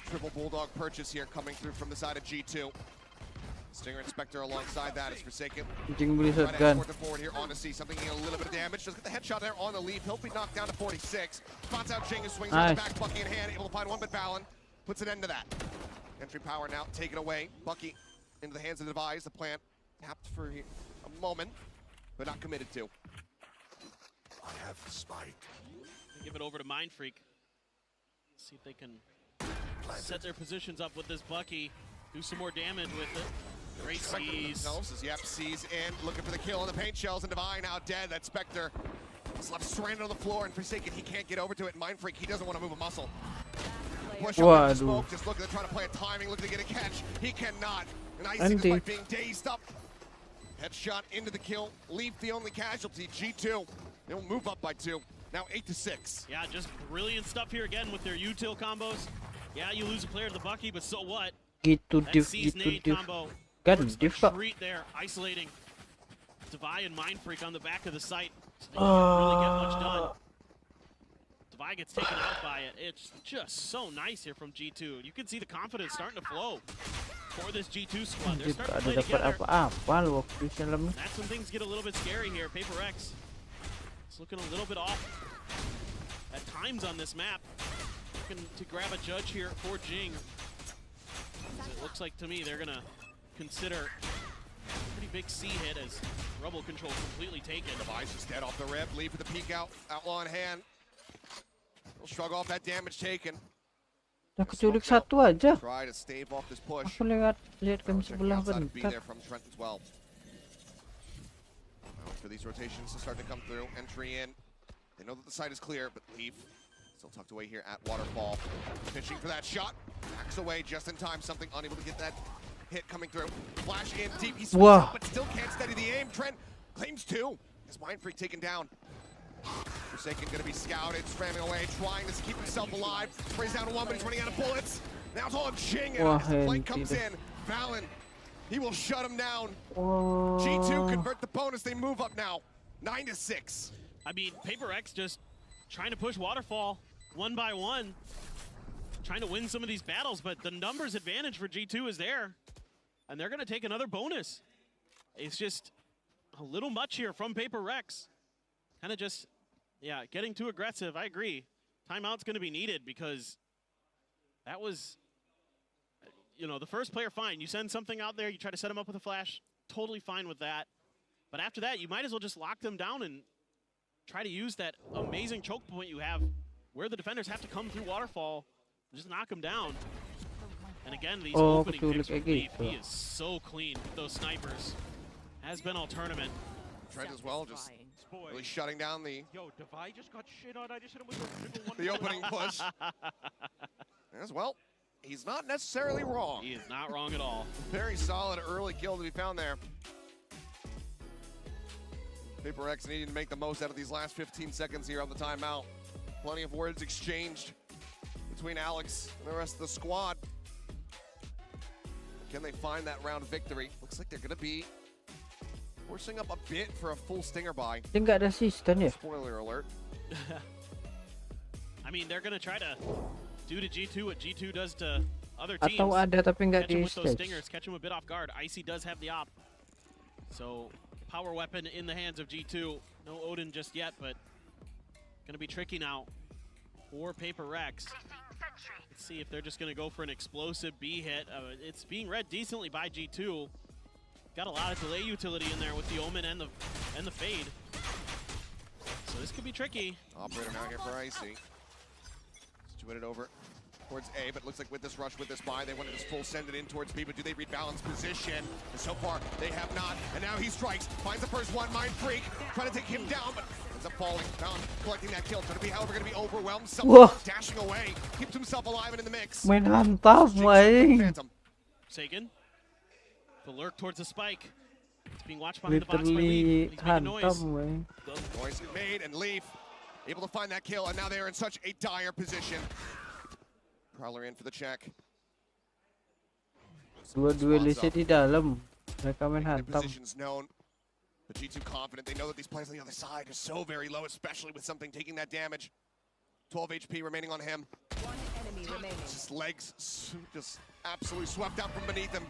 [SPEAKER 1] Triple Bulldog purchase here coming through from the side of G2. Stinger and Spectre alongside that is Forsaken.
[SPEAKER 3] Anjing beli
[SPEAKER 1] Trying to
[SPEAKER 3] shotgun.
[SPEAKER 1] escort the forward here on to see something getting a little bit of damage. Just get the headshot there on the leaf. He'll be knocked down to 46. Spots out Jing, who swings on the back, Bucky in hand, able to find one, but Balin puts an end to that. Entry power now taken away. Bucky into the hands of the Devise. The plant tapped for a moment, but not committed to.
[SPEAKER 10] I have the spike.
[SPEAKER 2] Give it over to Mind Freak. See if they can set their positions up with this Bucky. Do some more damage with it. Great sees.
[SPEAKER 1] Yep, sees in, looking for the kill on the paint shells, and Divine now dead. That Spectre is left stranded on the floor, and Forsaken, he can't get over to it. Mind Freak, he doesn't want to move a muscle. Push up with the smoke, just looking to try to play a timing, looking to get a catch. He cannot. And Icy, despite being dazed up. Headshot into the kill. Leaf the only casualty. G2, they'll move up by 2. Now 8-6.
[SPEAKER 2] Yeah, just brilliant stuff here again with their util combos. Yeah, you lose a player to the Bucky, but so what?
[SPEAKER 3] Gitu
[SPEAKER 2] That
[SPEAKER 3] div,
[SPEAKER 2] Seize
[SPEAKER 3] gitu
[SPEAKER 2] nade
[SPEAKER 3] div.
[SPEAKER 2] combo
[SPEAKER 3] Kan
[SPEAKER 2] works
[SPEAKER 3] div
[SPEAKER 2] a
[SPEAKER 3] kok.
[SPEAKER 2] treat there, isolating Devi and Mind Freak on the back of the site. So they can't really get much done. Devi gets taken out by it. It's just so nice here from G2. You can see the confidence starting to flow for this G2 squad. They're starting to play
[SPEAKER 3] Ada dapat
[SPEAKER 2] together.
[SPEAKER 3] apa-apa lu waktu di film.
[SPEAKER 2] That's when things get a little bit scary here. Paper X is looking a little bit off at times on this map. Looking to grab a judge here for Jing. It looks like to me they're gonna consider a pretty big C hit as Rebel control completely taken.
[SPEAKER 1] Device is dead off the rip. Leave with the peek out. Outlaw in hand. He'll shrug off that damage taken.
[SPEAKER 3] Dah keculik satu aja.
[SPEAKER 1] Try to stave off this push.
[SPEAKER 3] Aku lihat game sebelah
[SPEAKER 1] Be
[SPEAKER 3] bentar.
[SPEAKER 1] there from Trent as well. Now for these rotations to start to come through. Entry in. They know that the site is clear, but Leaf still tucked away here at Waterfall. Pitching for that shot. Backs away just in time. Something unable to get that hit coming through. Flash in deep. He swings up, but still can't steady the aim. Trent claims 2. His Mind Freak taken down. Forsaken gonna be scouted, spamming away, trying to keep himself alive. Sprays down to 1, but he's running out of bullets. Now it's all on Jing, and as the flank comes in, Valen, he will shut him down. G2 convert the bonus. They move up now, 9-6.
[SPEAKER 2] I mean, Paper X just trying to push Waterfall one by one, trying to win some of these battles, but the numbers advantage for G2 is there, and they're gonna take another bonus. It's just a little much here from Paper Rex. Kind of just, yeah, getting too aggressive. I agree. Timeout's going to be needed because that was, you know, the first player, fine. You send something out there, you try to set him up with a flash, totally fine with that. But after that, you might as well just lock them down and try to use that amazing choke point you have where the defenders have to come through Waterfall and just knock them down. And again, these opening picks with Leaf, he is so clean with those snipers. Has been all tournament.
[SPEAKER 1] Trent as well, just really shutting down the
[SPEAKER 8] Devi just got shit on. I just hit him with
[SPEAKER 1] the opening push. As well, he's not necessarily wrong.
[SPEAKER 2] He is not wrong at all.
[SPEAKER 1] Very solid early kill to be found there. Paper X needing to make the most out of these last 15 seconds here on the timeout. Plenty of words exchanged between Alex and the rest of the squad. Can they find that round victory? Looks like they're going to be forcing up a bit for a full Stinger buy.
[SPEAKER 3] Dia nggak ada assistant ya?
[SPEAKER 1] Spoiler alert.
[SPEAKER 2] I mean, they're going to try to do to G2 what G2 does to other teams.
[SPEAKER 3] Atau ada tapi nggak
[SPEAKER 2] Catch him
[SPEAKER 3] di
[SPEAKER 2] with those
[SPEAKER 3] stage.
[SPEAKER 2] stingers, catch him a bit off guard. Icy does have the op. So, power weapon in the hands of G2. No Odin just yet, but going to be tricky now for Paper Rex. Let's see if they're just going to go for an explosive B hit. It's being read decently by G2. Got a lot of delay utility in there with the Omen and the Fade. So this could be tricky.
[SPEAKER 1] Operator now here for Icy. Situated over towards A, but looks like with this rush, with this buy, they want to just full send it in towards B, but do they rebalance position? And so far, they have not. And now he strikes, finds the first one, Mind Freak, trying to take him down, but ends up falling down, collecting that kill. Going to be, however, going to be overwhelmed. Someone dashing away, keeps himself alive and in the mix.
[SPEAKER 3] Main hantam, main.
[SPEAKER 2] Sagan. The lurk towards the spike. It's being watched behind the box by Leaf.
[SPEAKER 3] Literally
[SPEAKER 2] He's making noise.
[SPEAKER 3] hantam, main.
[SPEAKER 1] Noise made, and Leaf able to find that kill, and now they are in such a dire position. Prowler in for the check.
[SPEAKER 3] Dua duelisnya di dalam. Mereka main hantam.
[SPEAKER 1] Positions known. But G2 confident. They know that these players on the other side are so very low, especially with something taking that damage. 12 HP remaining on him.
[SPEAKER 4] One enemy remaining.
[SPEAKER 1] Just legs just absolutely swept out from beneath him.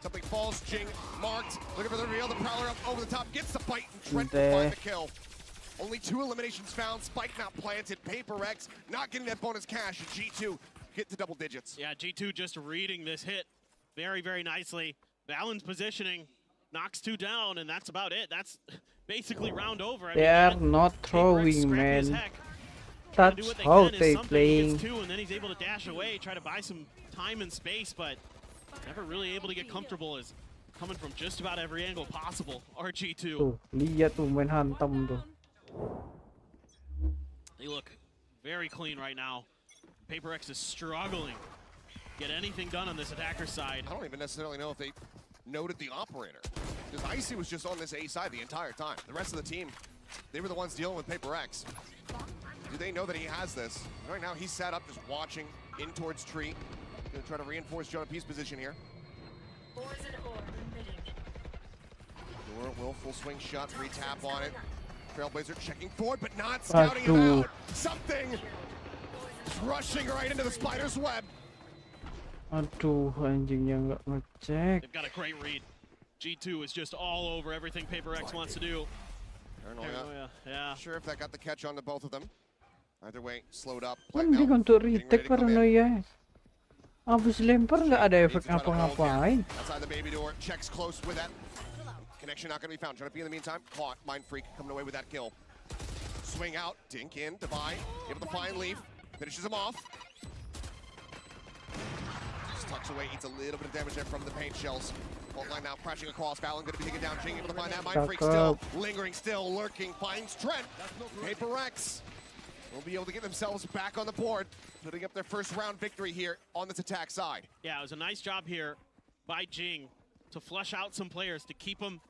[SPEAKER 1] Something falls, Jing marked. Looking for the reveal, the Prowler up over the top, gets the fight, and Trent will find the kill. Only 2 eliminations found, Spike not planted, Paper X not getting that bonus cash, and G2 get to double digits.
[SPEAKER 2] Yeah, G2 just reading this hit very, very nicely. Valen's positioning, knocks 2 down, and that's about it. That's basically round over. I
[SPEAKER 3] They are not throwing, man. That's how they playing.
[SPEAKER 2] 2, and then he's able to dash away, try to buy some time and space, but never really able to get comfortable as coming from just about every angle possible. RG2.
[SPEAKER 3] Tuh, lihat tuh main hantam tuh.
[SPEAKER 2] They look very clean right now. Paper X is struggling to get anything done on this attacker side.
[SPEAKER 1] I don't even necessarily know if they noted the operator, because Icy was just on this A side the entire time. The rest of the team, they were the ones dealing with Paper X. Do they know that he has this? Right now he's sat up just watching in towards tree. Gonna try to reinforce Jonah P's position here. Door will full swing shot, 3 tap on it. Trailblazer checking forward, but not scouting him out. Something rushing right into the spider's web.
[SPEAKER 3] Aduh, anjingnya nggak ngecek.
[SPEAKER 2] They've got a great read. G2 is just all over everything Paper X wants to do.
[SPEAKER 1] Paranoia.
[SPEAKER 2] Yeah.
[SPEAKER 1] Sure if that got the catch onto both of them. Either way, slowed up.
[SPEAKER 3] Mending untuk retake Paranoia. Abis lempar nggak ada efek apa-ngapain.
[SPEAKER 1] Outside the baby door, checks close with that. Connection not going to be found. Trying to be in the meantime. Caught. Mind Freak coming away with that kill. Swing out. Dink in. Divide. Able to find Leaf. Finishes him off. Just tucks away. Eats a little bit of damage there from the paint shells. Fault line now crashing across. Fallon going to be taken down. Jing able to find that. Mind Freak still lingering, still lurking. Finds Trent. Paper X will be able to get themselves back on the board, putting up their first round victory here on this attack side.
[SPEAKER 2] Yeah, it was a nice job here by Jing to flush out some players to keep them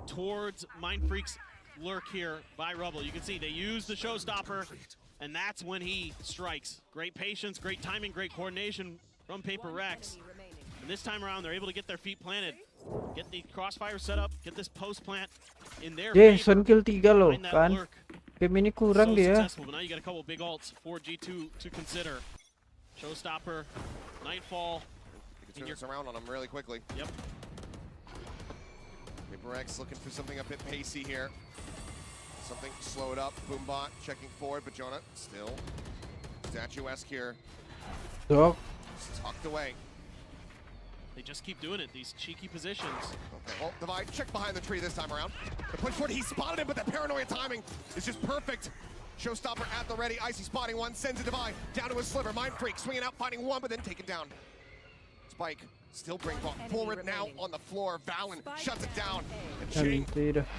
[SPEAKER 2] towards Mind Freak's lurk here by Rubble. You can see they use the showstopper, and that's when he strikes. Great patience, great timing, great coordination from Paper X. And this time around, they're able to get their feet planted, get the crossfire set up, get this post plant in their
[SPEAKER 3] Jason kill 3 loh kan.
[SPEAKER 2] lurk.
[SPEAKER 3] Game ini kurang dia.
[SPEAKER 2] Successful, but now you got a couple big ults for G2 to consider. Showstopper, Nightfall.
[SPEAKER 1] You can turn this around on him really quickly.
[SPEAKER 2] Yep.
[SPEAKER 1] Paper X looking for something a bit pacey here. Something slowed up. Boombot checking forward, but Jonah still statuesque here.
[SPEAKER 3] Dog.
[SPEAKER 1] Tucked away.
[SPEAKER 2] They just keep doing it, these cheeky positions.
[SPEAKER 1] Okay, well, Divide check behind the tree this time around. The push forward, he spotted him, but that paranoia timing is just perfect. Showstopper at the ready. Icy spotting one, sends a Divide down to his sliver. Mind Freak swinging out, finding one, but then taken down. Spike still bring forward now on the floor. Valen shuts it down. And Jing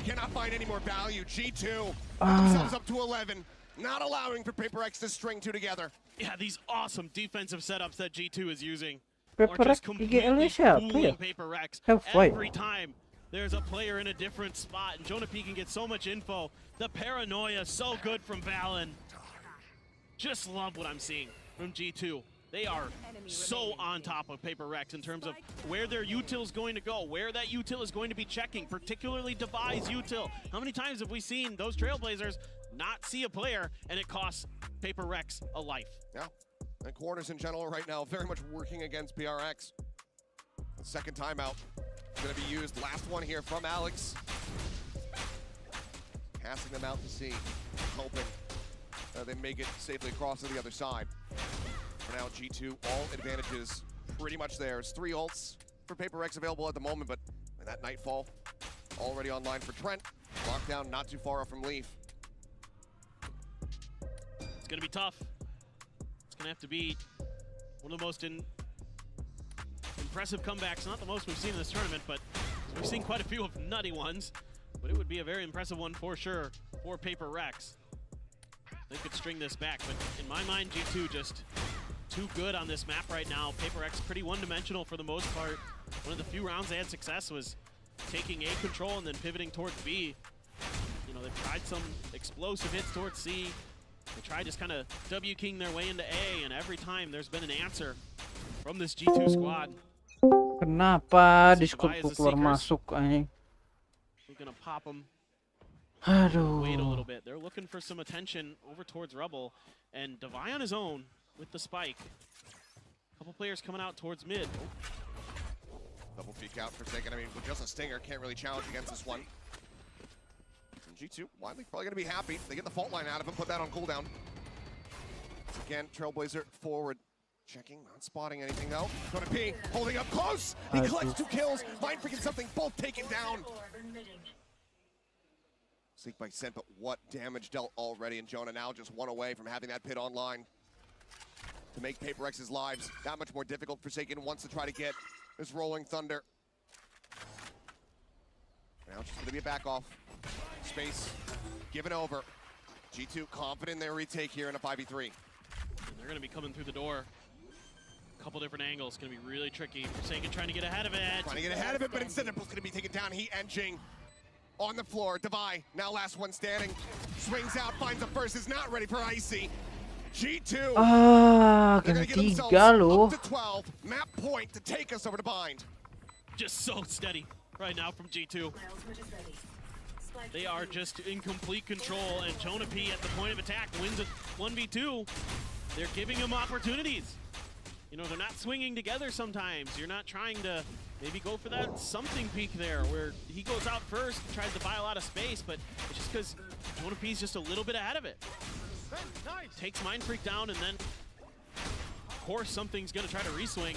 [SPEAKER 1] cannot find any more value. G2 themselves up to 11, not allowing for Paper X to string 2 together.
[SPEAKER 2] Yeah, these awesome defensive setups that G2 is using.
[SPEAKER 3] Paper X IGL-nya siapa ya?
[SPEAKER 2] Paper X
[SPEAKER 3] Halfway.
[SPEAKER 2] every time there's a player in a different spot, and Jonah P can get so much info. The paranoia so good from Valen. Just love what I'm seeing from G2. They are so on top of Paper Rex in terms of where their util is going to go, where that util is going to be checking, particularly Devi's util. How many times have we seen those Trailblazers not see a player and it costs Paper Rex a life?
[SPEAKER 1] Yeah, and corners in general right now very much working against PRX. The second timeout going to be used. Last one here from Alex. Passing them out to sea, hoping they make it safely across to the other side. For now, G2, all advantages pretty much theirs. 3 ults for Paper X available at the moment, but that Nightfall already online for Trent. Lockdown not too far off from Leaf.
[SPEAKER 2] It's going to be tough. It's going to have to be one of the most impressive comebacks. Not the most we've seen in this tournament, but we've seen quite a few of nutty ones. But it would be a very impressive one for sure for Paper Rex. They could string this back, but in my mind, G2 just too good on this map right now. Paper X pretty one-dimensional for the most part. One of the few rounds they had success was taking A control and then pivoting towards B. You know, they've tried some explosive hits towards C. They tried just kind of W-king their way into A, and every time there's been an answer from this G2 squad.
[SPEAKER 3] Kenapa Discordku keluar masuk anjing?
[SPEAKER 2] We're gonna pop them.
[SPEAKER 3] Aduh.
[SPEAKER 2] Wait a little bit. They're looking for some attention over towards Rubble, and Devi on his own with the spike. A couple players coming out towards mid.
[SPEAKER 1] Double peek out for Forsaken. I mean, with just a stinger, can't really challenge against this one. And G2, widely probably going to be happy. They get the fault line out of him, put that on cooldown. Again, Trailblazer forward. Checking, not spotting anything though. Gonna P, holding up close. He collects 2 kills. Mind freaking something, both taken down. Seek by Sent, but what damage dealt already. And Jonah now just 1 away from having that pit online to make Paper Rex's lives that much more difficult. Forsaken wants to try to get this Rolling Thunder. Now it's just gonna be a back off. Space given over. G2 confident in their retake here in a 5v3.
[SPEAKER 2] And they're gonna be coming through the door. Couple different angles, gonna be really tricky. Forsaken trying to get ahead of it.
[SPEAKER 1] Trying to get ahead of it, but instead they're both gonna be taken down. He and Jing on the floor. Devi, now last one standing. Swings out, finds the first, is not ready for Icy. G2.
[SPEAKER 3] Kena 3 loh.
[SPEAKER 1] Up to 12. Map point to take us over to Bind.
[SPEAKER 2] Just so steady right now from G2. They are just in complete control, and Jonah P at the point of attack wins a 1v2. They're giving him opportunities. You know, they're not swinging together sometimes. You're not trying to maybe go for that something peek there where he goes out first, tries to buy a lot of space, but it's just because Jonah P's just a little bit ahead of it. Takes Mind Freak down, and then, of course, something's going to try to reswing.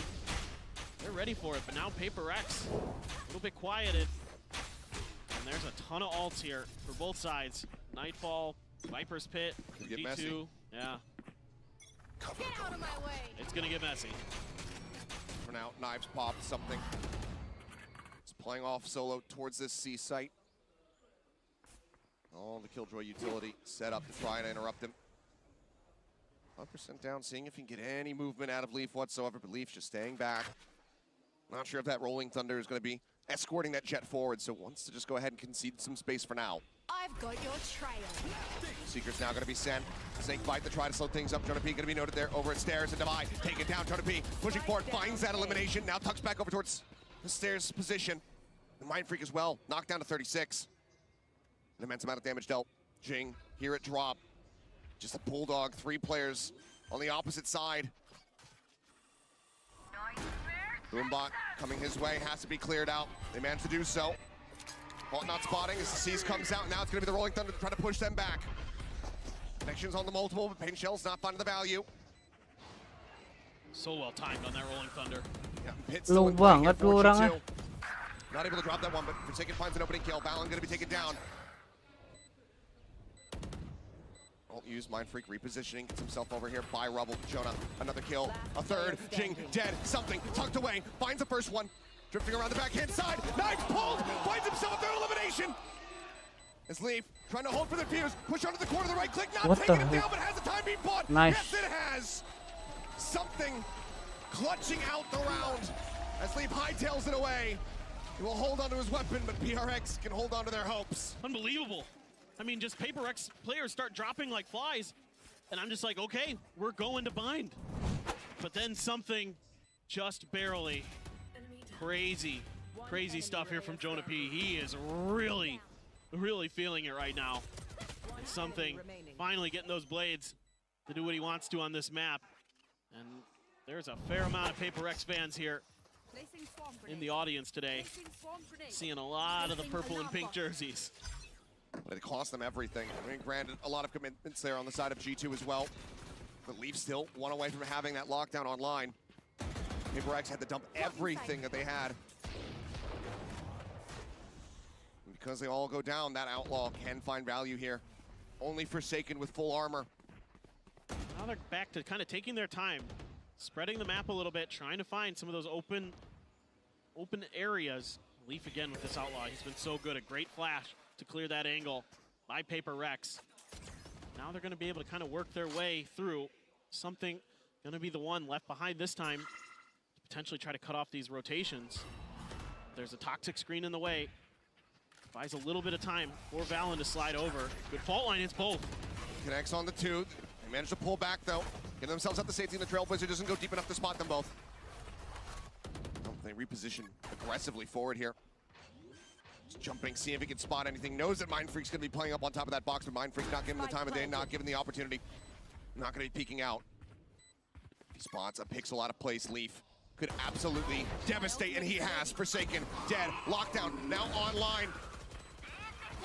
[SPEAKER 2] They're ready for it, but now Paper Rex, a little bit quieted. And there's a ton of ults here for both sides. Nightfall, Viper's Pit,
[SPEAKER 1] Get
[SPEAKER 2] D2.
[SPEAKER 1] messy.
[SPEAKER 2] Yeah. Get out of my way. It's gonna get messy.
[SPEAKER 1] For now, Knives popped something. It's playing off solo towards this C site. All the Killjoy utility set up to try and interrupt him. 5% down, seeing if he can get any movement out of Leaf whatsoever, but Leaf just staying back. Not sure if that Rolling Thunder is going to be escorting that jet forward, so wants to just go ahead and concede some space for now.
[SPEAKER 4] I've got your trail.
[SPEAKER 1] Seeker's now going to be sent. Snake bite to try to slow things up. Jonah P going to be noted there over at stairs and Devi. Take it down. Jonah P pushing forward, finds that elimination. Now tucks back over towards the stairs position. The Mind Freak as well, knocked down to 36. An immense amount of damage dealt. Jing, here at drop. Just a bulldog, 3 players on the opposite side. Boombot coming his way, has to be cleared out. They managed to do so. Vault not spotting as the Seas comes out. Now it's going to be the Rolling Thunder to try to push them back. Connections on the multiple, but Pain Shell's not finding the value.
[SPEAKER 2] So well timed on that Rolling Thunder.
[SPEAKER 1] Yeah, Pit's
[SPEAKER 3] Low
[SPEAKER 1] still in play here
[SPEAKER 3] banget
[SPEAKER 1] for
[SPEAKER 3] lu orangnya.
[SPEAKER 1] G2. Not able to drop that one, but Forsaken finds an opening kill. Balan going to be taken down. Won't use Mind Freak repositioning, gets himself over here by Rubble. Jonah, another kill, a third. Jing, dead, something, tucked away, finds the first one. Drifting around the backhand side, Knives pulled, finds himself a third elimination. As Leaf trying to hold for the fuse, push onto the corner, the right click, not taking him down, but has the time being bought.
[SPEAKER 3] Nice.
[SPEAKER 1] Yes, it has. Something clutching out the round as Leaf hightails it away. He will hold onto his weapon, but PRX can hold on to their hopes.
[SPEAKER 2] Unbelievable. I mean, just Paper Rex players start dropping like flies, and I'm just like, okay, we're going to Bind. But then something just barely. Crazy, crazy stuff here from Jonah P. He is really, really feeling it right now. And something finally getting those blades to do what he wants to on this map. And there's a fair amount of Paper Rex fans here in the audience today. Seeing a lot of the purple and pink jerseys.
[SPEAKER 1] But it cost them everything. I mean, granted, a lot of commitments there on the side of G2 as well. But Leaf still 1 away from having that lockdown online. Paper Rex had to dump everything that they had. And because they all go down, that Outlaw can find value here. Only Forsaken with full armor.
[SPEAKER 2] Now they're back to kind of taking their time, spreading the map a little bit, trying to find some of those open areas. Leaf again with this Outlaw. He's been so good. A great flash to clear that angle by Paper Rex. Now they're going to be able to kind of work their way through. Something going to be the one left behind this time to potentially try to cut off these rotations. There's a toxic screen in the way. Buys a little bit of time for Valen to slide over. Good fault line, it's both.
[SPEAKER 1] Connects on the 2. They managed to pull back though. Get themselves up the safety, and the Trailblazer doesn't go deep enough to spot them both. Oh, they reposition aggressively forward here. Just jumping, see if he can spot anything. Knows that Mind Freak's gonna be playing up on top of that box, but Mind Freak not giving the time of day, not giving the opportunity. Not gonna be peeking out. If he spots a pixel out of place, Leaf could absolutely devastate, and he has. Forsaken, dead, lockdown, now online.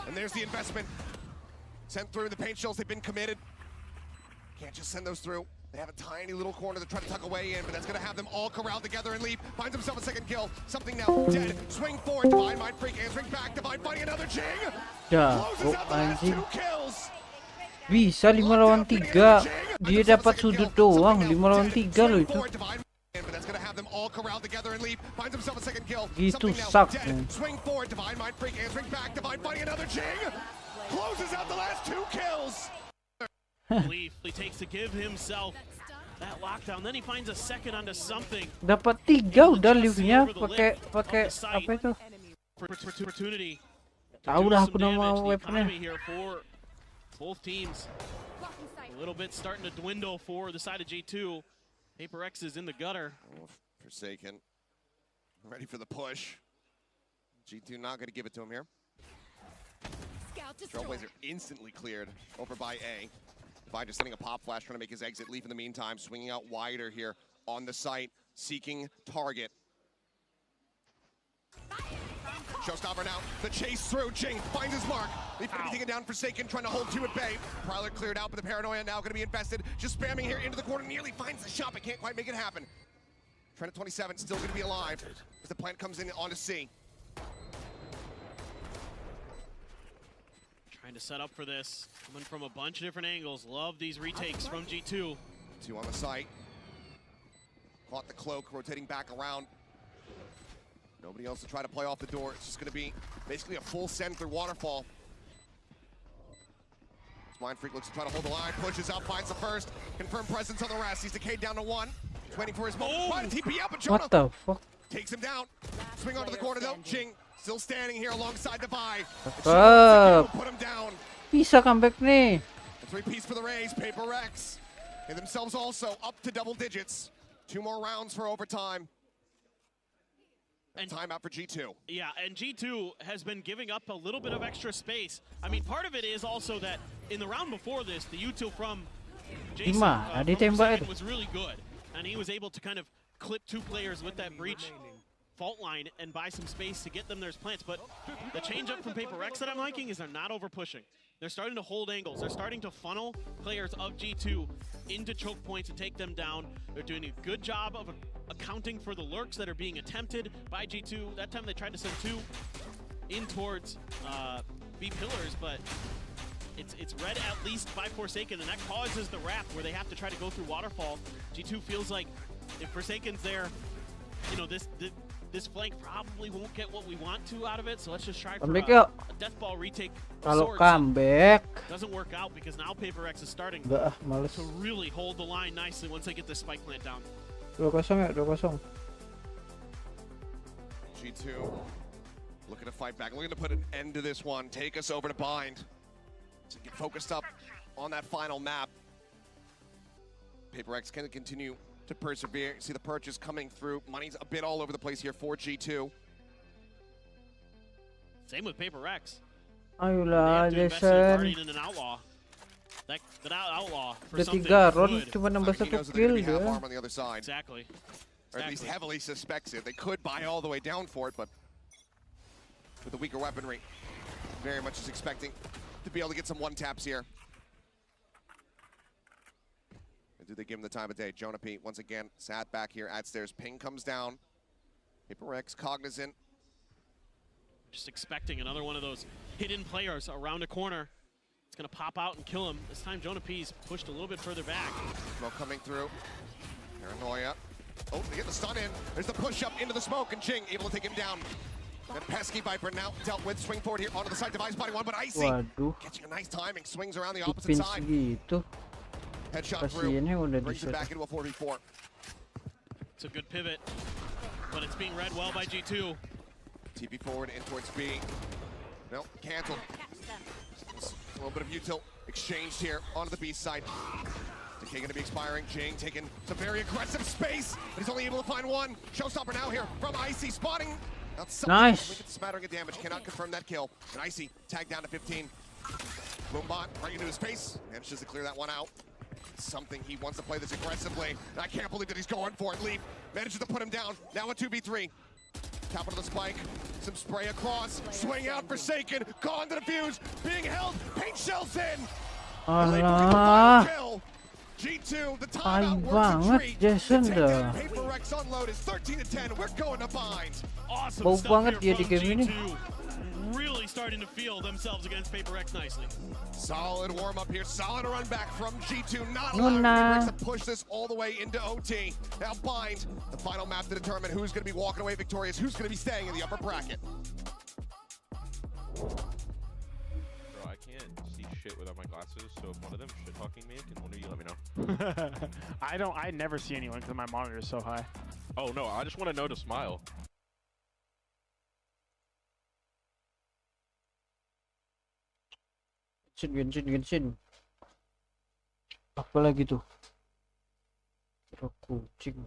[SPEAKER 1] And there's the investment. Sent through the paint shells, they've been committed. Can't just send those through. They have a tiny little corner to try to tuck away in, but that's gonna have them all corralled together and leave. Finds himself a second kill. Something now, dead. Swing forward, Divine Mind Freak, answering back. Divine finding another Jing. Closes out the last 2 kills.
[SPEAKER 3] Bisa 5 lawan 3. Dia dapat sudut doang. 5 lawan 3 loh itu.
[SPEAKER 1] But that's gonna have them all corralled together and leave. Finds himself a second kill.
[SPEAKER 3] Gitu
[SPEAKER 1] Something now,
[SPEAKER 3] suck,
[SPEAKER 1] dead.
[SPEAKER 3] man.
[SPEAKER 1] Swing forward, Divine Mind Freak, answering back. Divine finding another Jing. Closes out the last 2 kills.
[SPEAKER 2] Belief he takes to give himself that lockdown. Then he finds a second onto something.
[SPEAKER 3] Dapat 3 udah liftnya pakai apa itu?
[SPEAKER 2] Opportunity.
[SPEAKER 3] Tahu dah aku nama weaponnya.
[SPEAKER 2] Here for both teams. A little bit starting to dwindle for the side of G2. Paper X is in the gutter.
[SPEAKER 1] Forsaken. Ready for the push. G2 not going to give it to him here. Trailblazer instantly cleared over by A. Divine just sending a pop flash, trying to make his exit. Leaf in the meantime, swinging out wider here on the site, seeking target. Showstopper now, the chase through. Jing finds his mark. Leaf going to be taken down. Forsaken, trying to hold 2 at bay. Prowler cleared out, but the Paranoia now going to be invested. Just spamming here into the corner, nearly finds the shot, but can't quite make it happen. Trent at 27, still going to be alive as the plant comes in onto C.
[SPEAKER 2] Trying to set up for this. Coming from a bunch of different angles. Love these retakes from G2.
[SPEAKER 1] 2 on the site. Caught the cloak, rotating back around. Nobody else to try to play off the door. It's just going to be basically a full send through Waterfall. Mind Freak looks to try to hold the line, pushes out, finds the first. Confirmed presence on the rest. He's decayed down to 1. He's waiting for his moment. Trying to TP up, but
[SPEAKER 3] What the fuck?
[SPEAKER 1] takes him down. Swing onto the corner though. Jing still standing here alongside Divide. Put him down.
[SPEAKER 3] Bisa comeback nih.
[SPEAKER 1] A 3-piece for the Rays. Paper Rex. And themselves also up to double digits. 2 more rounds for overtime. And timeout for G2.
[SPEAKER 2] Yeah, and G2 has been giving up a little bit of extra space. I mean, part of it is also that in the round before this, the util from Jason was really good. And he was able to kind of clip 2 players with that breach fault line and buy some space to get them their plants. But the change up from Paper Rex that I'm liking is they're not over pushing. They're starting to hold angles. They're starting to funnel players of G2 into choke points and take them down. They're doing a good job of accounting for the lurks that are being attempted by G2. That time they tried to send 2 in towards B pillars, but it's read at least by Forsaken, and that causes the wrap where they have to try to go through Waterfall. G2 feels like if Forsaken's there, you know, this flank probably won't get what we want to out of it, so let's just try for a death ball retake.
[SPEAKER 3] Kalau comeback
[SPEAKER 2] doesn't work out because now Paper X is starting
[SPEAKER 3] to
[SPEAKER 2] really hold the line nicely once they get this spike plant down.
[SPEAKER 3] 2-0 ya, 2-0.
[SPEAKER 1] G2 looking to fight back, looking to put an end to this one, take us over to Bind. To get focused up on that final map. Paper X can continue to persevere. See the purchase coming through. Money's a bit all over the place here for G2.
[SPEAKER 2] Same with Paper X.
[SPEAKER 3] Ayolah,
[SPEAKER 2] Jason. In an outlaw. That outlaw for something good.
[SPEAKER 3] Cuma nambah 1 kill dia.
[SPEAKER 2] Exactly.
[SPEAKER 1] Or at least heavily suspects it. They could buy all the way down for it, but with the weaker weaponry, very much is expecting to be able to get some 1-taps here. Do they give him the time of day? Jonah P, once again, sat back here at stairs. Ping comes down. Paper X cognizant.
[SPEAKER 2] Just expecting another one of those hidden players around a corner. It's going to pop out and kill him. This time, Jonah P's pushed a little bit further back.
[SPEAKER 1] Smoke coming through. Paranoia. Oh, they get the stun in. There's the push up into the smoke, and Jing able to take him down. That pesky Viper now dealt with. Swing forward here onto the side. Device body 1, but Icy catching a nice timing. Swings around the opposite side. Headshot through, brings it back into a 4v4.
[SPEAKER 2] It's a good pivot, but it's being read well by G2.
[SPEAKER 1] TP forward in towards B. No, canceled. A little bit of util exchanged here onto the B side. Decay going to be expiring. Jing taking some very aggressive space, but he's only able to find 1. Showstopper now here from Icy, spotting.
[SPEAKER 3] Nice.
[SPEAKER 1] Smattering of damage, cannot confirm that kill. And Icy tagged down to 15. Boombot right into his face, manages to clear that one out. something he wants to play this aggressively. And I can't believe that he's going for it. Leaf manages to put him down. Now a 2v3. Top of the spike. Some spray across. Swing out Forsaken. Gone to the fuse. Being held. Paint shells in. And Leaf will get the final kill. G2, the timeout works a treat.
[SPEAKER 3] Jason
[SPEAKER 1] The
[SPEAKER 3] dah.
[SPEAKER 1] takedown Paper Rex unload is 13-10. We're going to bind.
[SPEAKER 2] Awesome
[SPEAKER 3] Bau
[SPEAKER 2] stuff
[SPEAKER 3] banget
[SPEAKER 2] here
[SPEAKER 3] dia di
[SPEAKER 2] from
[SPEAKER 3] game ini.
[SPEAKER 2] G2. Really starting to feel themselves against Paper X nicely.
[SPEAKER 1] Solid warm up here, solid run back from G2. Not
[SPEAKER 3] Nuna.
[SPEAKER 1] allowing Paper Rex to push this all the way into OT. Now bind the final map to determine who's going to be walking away victorious, who's going to be staying in the upper bracket.
[SPEAKER 16] Bro, I can't see shit without my glasses, so if one of them shit talking me, can one of you let me know?
[SPEAKER 17] I never see anyone because my monitor is so high.
[SPEAKER 16] Oh no, I just want to know to smile.
[SPEAKER 3] Genshin. Apa lagi tuh? Kira kucing.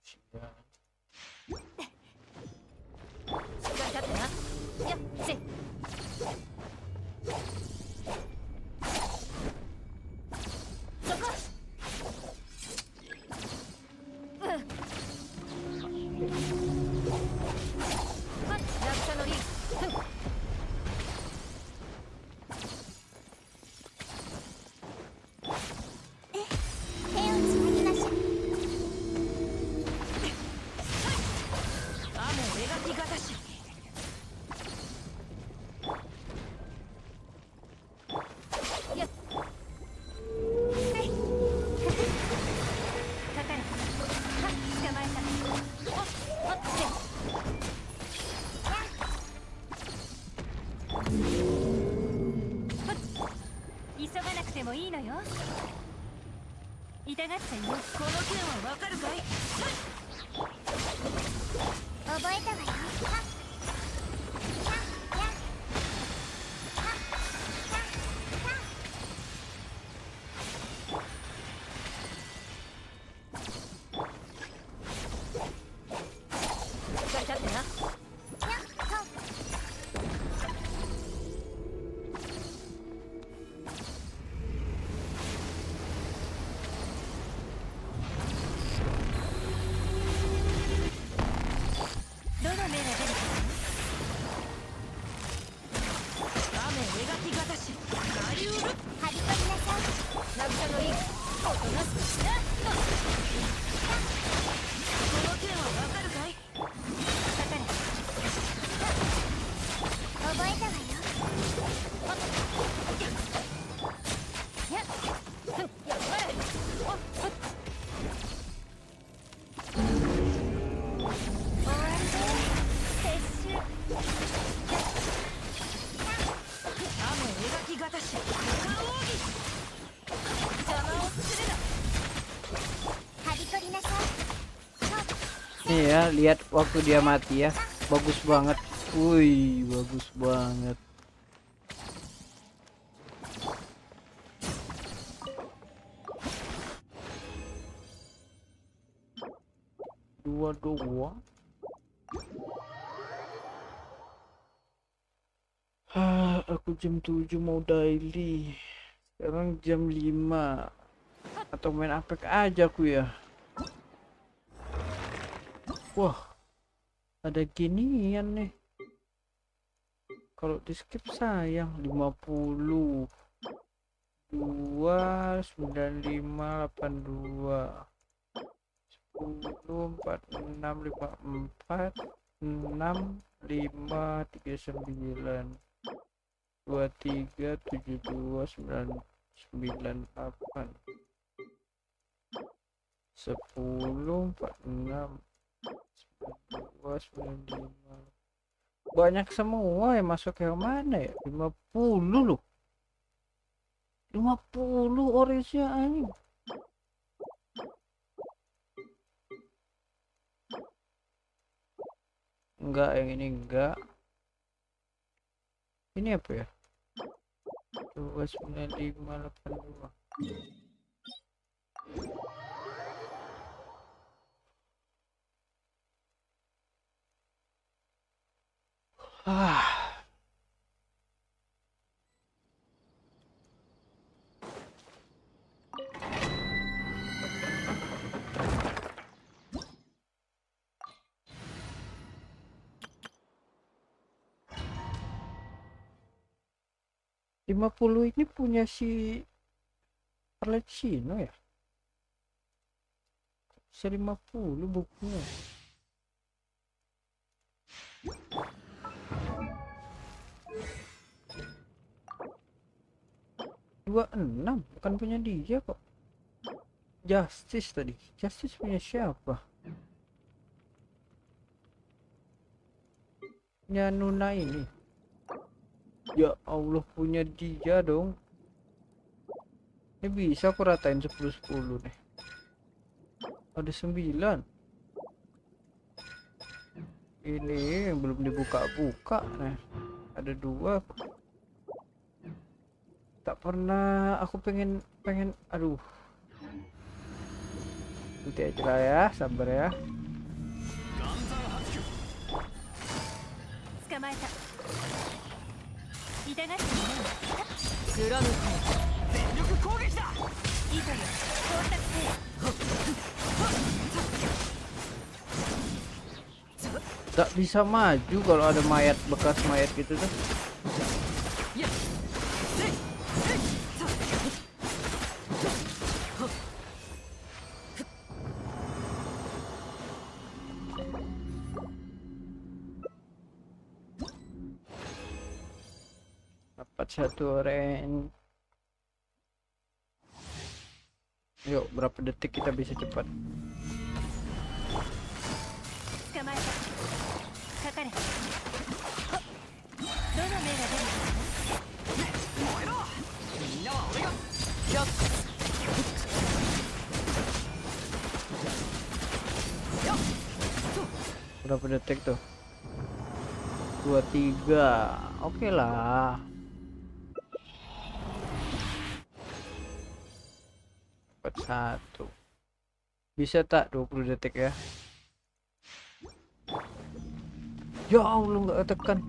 [SPEAKER 3] Sial. Nih ya, lihat waktu dia mati ya. Bagus banget. Wih, bagus banget. Dua. Aku jam 7 mau daily. Sekarang jam 5. Atau main Apex aja aku ya. Wah, ada ginian nih. Kalau di skip sayang. 50 2 95 82 10 46 54 6 5 39 23 72 9 98 10 46 95. Banyak semua ya, masuk yang mana ya? 50 loh. 50 orange-nya anjing. Enggak, yang ini enggak. Ini apa ya? 29582. 50 ini punya si Arlecchino ya? Bisa 50 bukunya. Dua 26 bukan punya dia kok. Justice tadi. Justice punya siapa? Punya Nuna ini. Ya Allah, punya dia dong. Ini bisa aku ratain 10-10 nih. Ada 9. Ini yang belum dibuka-buka. Nah, ada 2. Tak pernah aku pengen aduh. Nanti aja lah ya, sabar ya. Tak bisa maju kalau ada mayat, bekas mayat gitu tuh. Dapat 1 orange. Yuk, berapa detik kita bisa cepat? Berapa detik tuh? 23. Oke lah. Dapat 1. Bisa tak 20 detik ya? Ya Allah, nggak tekan.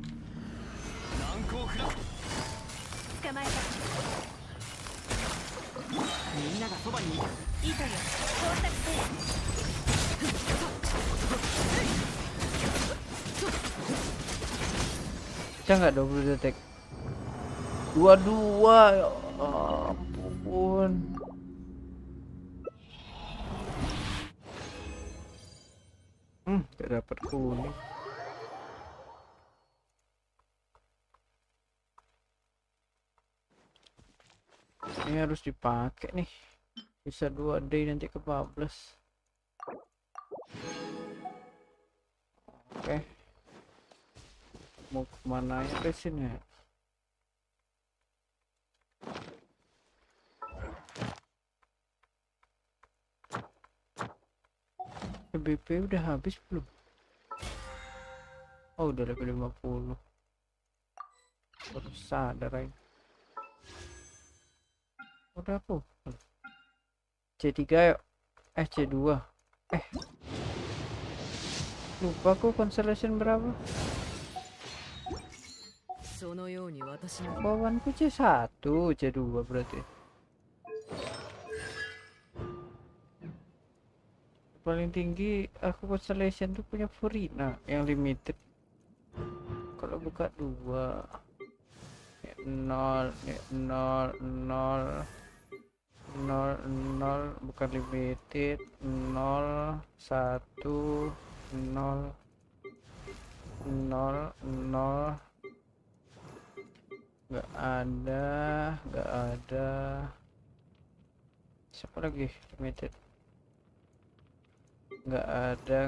[SPEAKER 3] Bisa nggak 20 detik? 22. Ya ampun. Gak dapat kuning. Ini harus dipakai nih. Bisa 2 day nanti ke 14. Oke. Mau kemana ya ke sini ya? BP udah habis belum? Oh, udah level 50. Baru sadar aja. Udah aku. C3 yuk. C2. Lupa aku constellation berapa? Kawanku C1, C2 berarti. Paling tinggi aku constellation tuh punya Furina yang limited. Kalau buka 2 0 0 0 0 bukan limited, 0 1 0 0 0 nggak ada. Siapa lagi limited? Nggak ada.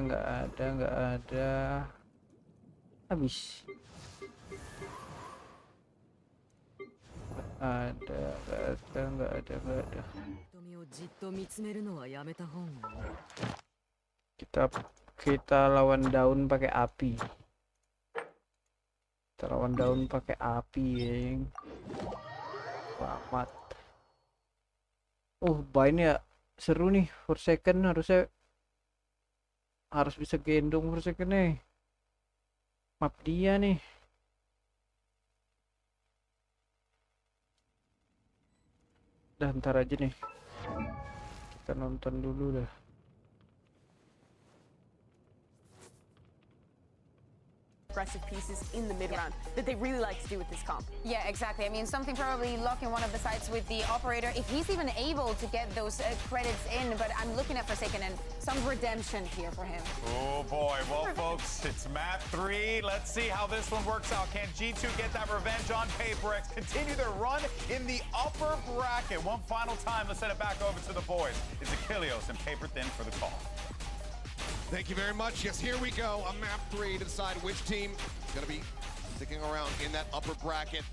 [SPEAKER 3] Habis. Nggak ada. Kita lawan daun pakai api. Selamat. Ini ya seru nih. Forsaken harus bisa gendong Forsaken nih. Map dia nih. Dah, ntar aja nih. Kita nonton dulu dah.
[SPEAKER 12] aggressive pieces in the mid round that they really like to do with this comp.
[SPEAKER 13] Yeah, exactly. I mean, something probably locking one of the sides with the operator, if he's even able to get those credits in, but I'm looking at Forsaken and some redemption here for him.
[SPEAKER 11] Oh boy, well folks, it's map 3. Let's see how this one works out. Can G2 get that revenge on PaperX, continue their run in the upper bracket? One final time, let's send it back over to the boys. It's Achilles and Paper Thin for the call.
[SPEAKER 1] Thank you very much. Yes, here we go on map 3 to decide which team is going to be sticking around in that upper bracket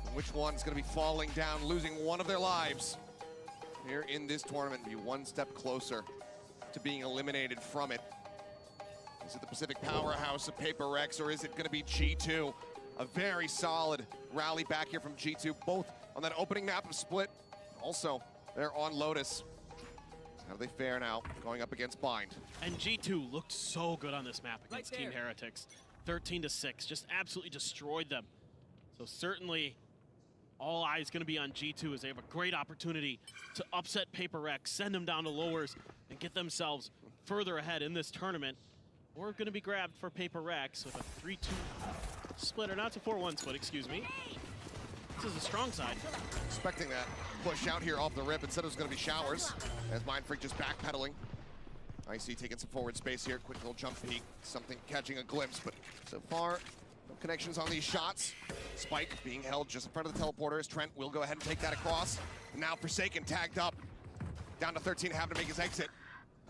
[SPEAKER 1] and which one is going to be falling down, losing one of their lives here in this tournament, be one step closer to being eliminated from it. Is it the Pacific powerhouse of PaperX, or is it going to be G2? A very solid rally back here from G2, both on that opening map of Split. Also, they're on Lotus. How do they fare now, going up against Bind?
[SPEAKER 2] And G2 looked so good on this map against Team Heretics. 13-6, just absolutely destroyed them. So certainly, all eyes going to be on G2 as they have a great opportunity to upset PaperX, send them down to lowers, and get themselves further ahead in this tournament. Or going to be grabbed for PaperX with a 3-2 split, or not a 4-1 split, excuse me. This is a strong side.
[SPEAKER 1] Expecting that push out here off the rip. Instead it was going to be Showers, as Mindfreak just backpedaling. Icy taking some forward space here. Quick little jump peek. Something catching a glimpse, but so far, no connections on these shots. Spike being held just in front of the teleporter as Trent will go ahead and take that across. And now Forsaken tagged up. Down to 13, having to make his exit.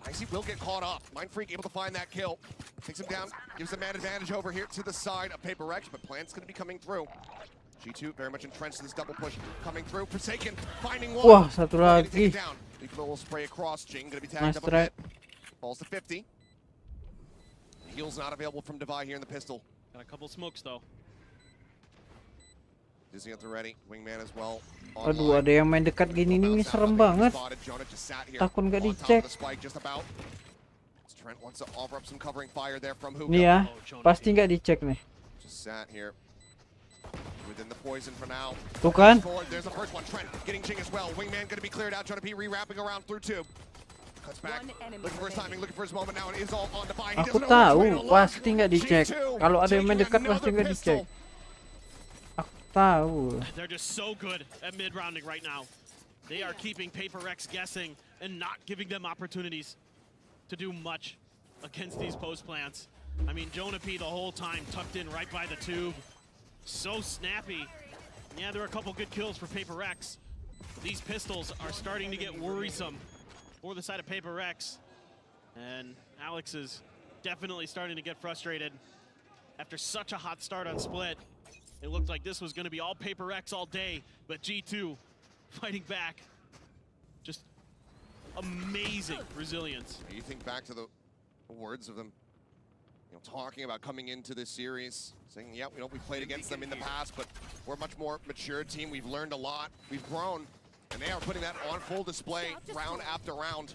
[SPEAKER 1] Icy will get caught up. Mindfreak able to find that kill. Takes him down, gives the man advantage over here to the side of PaperX, but Plant's going to be coming through. G2 very much entrenched in this double push coming through. Forsaken finding one.
[SPEAKER 3] Wah, satu lagi.
[SPEAKER 1] Lethal will spray across. Jing gonna be tagged up a bit. Falls to 50. Heal's not available from Devi here in the pistol.
[SPEAKER 2] Got a couple smokes though.
[SPEAKER 1] Dizzy at the ready. Wingman as well.
[SPEAKER 3] Aduh, ada yang main dekat gini nih, serem banget. Takut nggak dicek.
[SPEAKER 1] Trent wants to offer up some covering fire there from Hookah.
[SPEAKER 3] Nih ya, pasti nggak dicek nih.
[SPEAKER 1] Just sat here. Within the poison for now.
[SPEAKER 3] Tuh kan?
[SPEAKER 1] There's the first one. Trent getting Jing as well. Wingman going to be cleared out. Joki re-wrapping around through tube. Cuts back. Looking for his timing. Looking for his moment now. It is all on Devi.
[SPEAKER 3] Aku tahu pasti nggak dicek. Kalau ada yang main dekat pasti nggak dicek. Aku tahu.
[SPEAKER 2] They're just so good at mid-rounding right now. They are keeping PaperX guessing and not giving them opportunities to do much against these post plants. I mean, Joki the whole time tucked in right by the tube. So snappy. Yeah, there are a couple good kills for PaperX. These pistols are starting to get worrisome for the side of PaperX. And Alex is definitely starting to get frustrated. After such a hot start on Split, it looked like this was going to be all PaperX all day, but G2 fighting back. Just amazing resilience.
[SPEAKER 1] You think back to the words of them, talking about coming into this series, saying, yeah, we played against them in the past, but we're a much more mature team. We've learned a lot. We've grown, and they are putting that on full display round after round.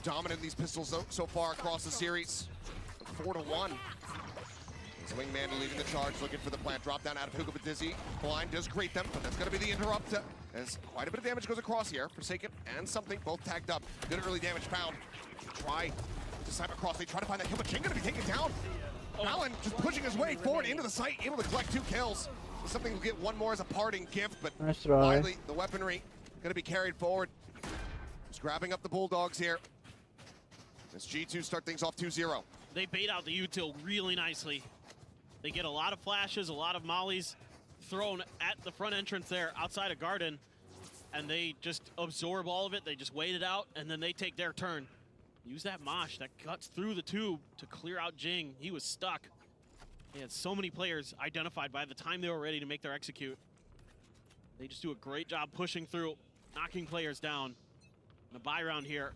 [SPEAKER 1] Dominant these pistols so far across the series. 4-1. As Wingman leading the charge, looking for the plant. Drop down out of Hookah, but Dizzy. Blind does greet them, but that's going to be the interrupt. As quite a bit of damage goes across here. Forsaken and Something both tagged up. Good early damage found. Try to snipe across. They try to find that kill, but Jing going to be taken down. Allen just pushing his way forward into the site, able to collect 2 kills. Something will get one more as a parting gift, but finally the weaponry going to be carried forward. Just grabbing up the Bulldogs here. As G2 start things off 2-0.
[SPEAKER 2] They bait out the util really nicely. They get a lot of flashes, a lot of mollies thrown at the front entrance there outside of Garden, and they just absorb all of it. They just wait it out, and then they take their turn. Use that mosh that cuts through the tube to clear out Jing. He was stuck. They had so many players identified by the time they were ready to make their execute. They just do a great job pushing through, knocking players down. And a buy round here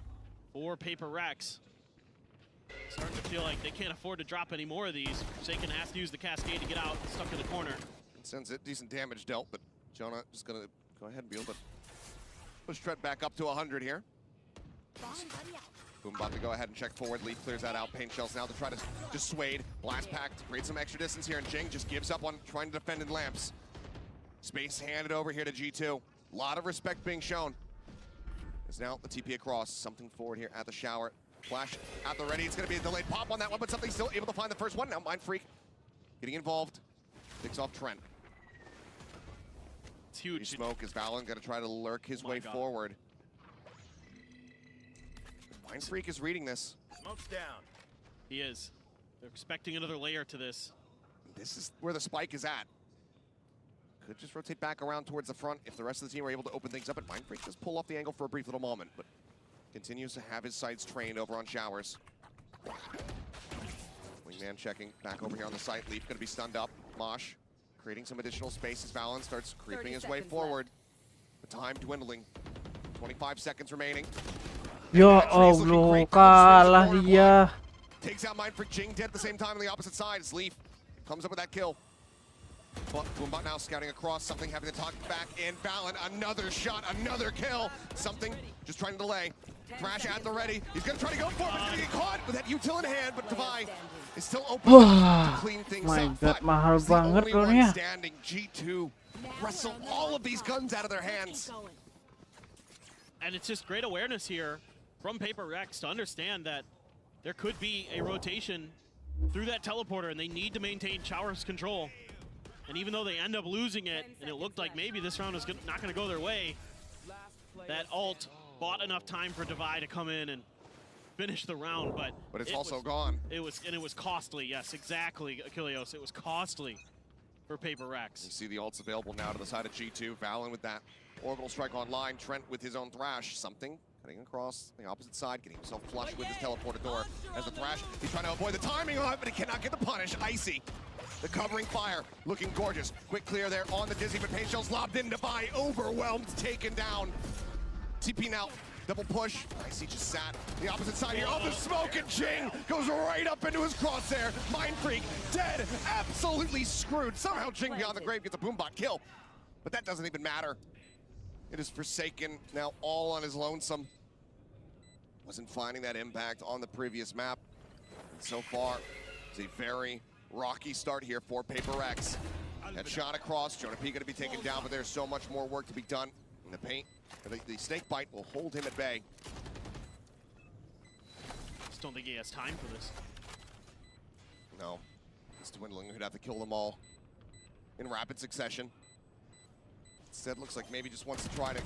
[SPEAKER 2] for PaperX. Starting to feel like they can't afford to drop any more of these. Forsaken has to use the cascade to get out, stuck in the corner.
[SPEAKER 1] Sends it, decent damage dealt, but Jonah just gonna go ahead and be able to push Trent back up to 100 here. Boom about to go ahead and check forward. Leaf clears that out. Paint shells now to try to dissuade. Blast pack to create some extra distance here, and Jing just gives up on trying to defend in lamps. Space handed over here to G2. A lot of respect being shown. As now the TP across. Something forward here at the shower. Flash at the ready. It's going to be a delayed pop on that one, but something's still able to find the first one. Now Mind Freak getting involved. Picks off Trent.
[SPEAKER 2] It's huge.
[SPEAKER 1] Smoke is Valen going to try to lurk his way forward. Mind Freak is reading this.
[SPEAKER 10] Smoke's down.
[SPEAKER 2] He is. They're expecting another layer to this.
[SPEAKER 1] This is where the spike is at. Could just rotate back around towards the front if the rest of the team are able to open things up. And Mind Freak does pull off the angle for a brief little moment, but continues to have his sights trained over on Showers. Wingman checking back over here on the site. Leaf going to be stunned up. Mosh creating some additional space as Valen starts creeping his way forward. The time dwindling. 25 seconds remaining.
[SPEAKER 3] Ya Allah, kalah dia.
[SPEAKER 1] Takes out Mind Freak. Jing dead at the same time on the opposite side as Leaf comes up with that kill. But Boombot now scouting across, something having to talk back in. Valen, another shot, another kill. Something just trying to delay. Thrash at the ready. He's going to try to go for it, but he's going to get caught with that util in hand. But Devi is still open to clean things
[SPEAKER 3] My
[SPEAKER 1] up.
[SPEAKER 3] God,
[SPEAKER 1] But
[SPEAKER 3] mahal
[SPEAKER 1] he's the
[SPEAKER 3] banget
[SPEAKER 1] only one
[SPEAKER 3] drone-nya.
[SPEAKER 1] standing. G2 wrestle all of these guns out of their hands.
[SPEAKER 2] And it's just great awareness here from Paper Rex to understand that there could be a rotation through that teleporter, and they need to maintain Showers' control. And even though they end up losing it, and it looked like maybe this round was not going to go their way, that ult bought enough time for Devi to come in and finish the round. But
[SPEAKER 1] it's also gone.
[SPEAKER 2] It was costly. Yes, exactly, Achilleos. It was costly for Paper Rex.
[SPEAKER 1] You see the ults available now to the side of G2. Valen with that orbital strike online. Trent with his own Thrash. Something cutting across the opposite side, getting himself flush with his teleporter door. As the Thrash, he's trying to avoid the timing on it, but he cannot get the punish. Icy. The covering fire, looking gorgeous. Quick clear there on the Dizzy, but Pain Shell's lobbed in. Devi overwhelmed, taken down. TP now, double push. Icy just sat the opposite side here. Oh, the smoke, and Jing goes right up into his crosshair. Mind Freak, dead, absolutely screwed. Somehow Jing beyond the grave gets a Boombot kill, but that doesn't even matter. It is Forsaken now all on his lonesome. Wasn't finding that impact on the previous map. And so far, it's a very rocky start here for Paper Rex. That shot across, Jonah P gonna be taken down, but there's so much more work to be done in the paint. The snake bite will hold him at bay.
[SPEAKER 2] Just don't think he has time for this.
[SPEAKER 1] No, it's dwindling. He'd have to kill them all in rapid succession. Instead, looks like maybe just wants to try to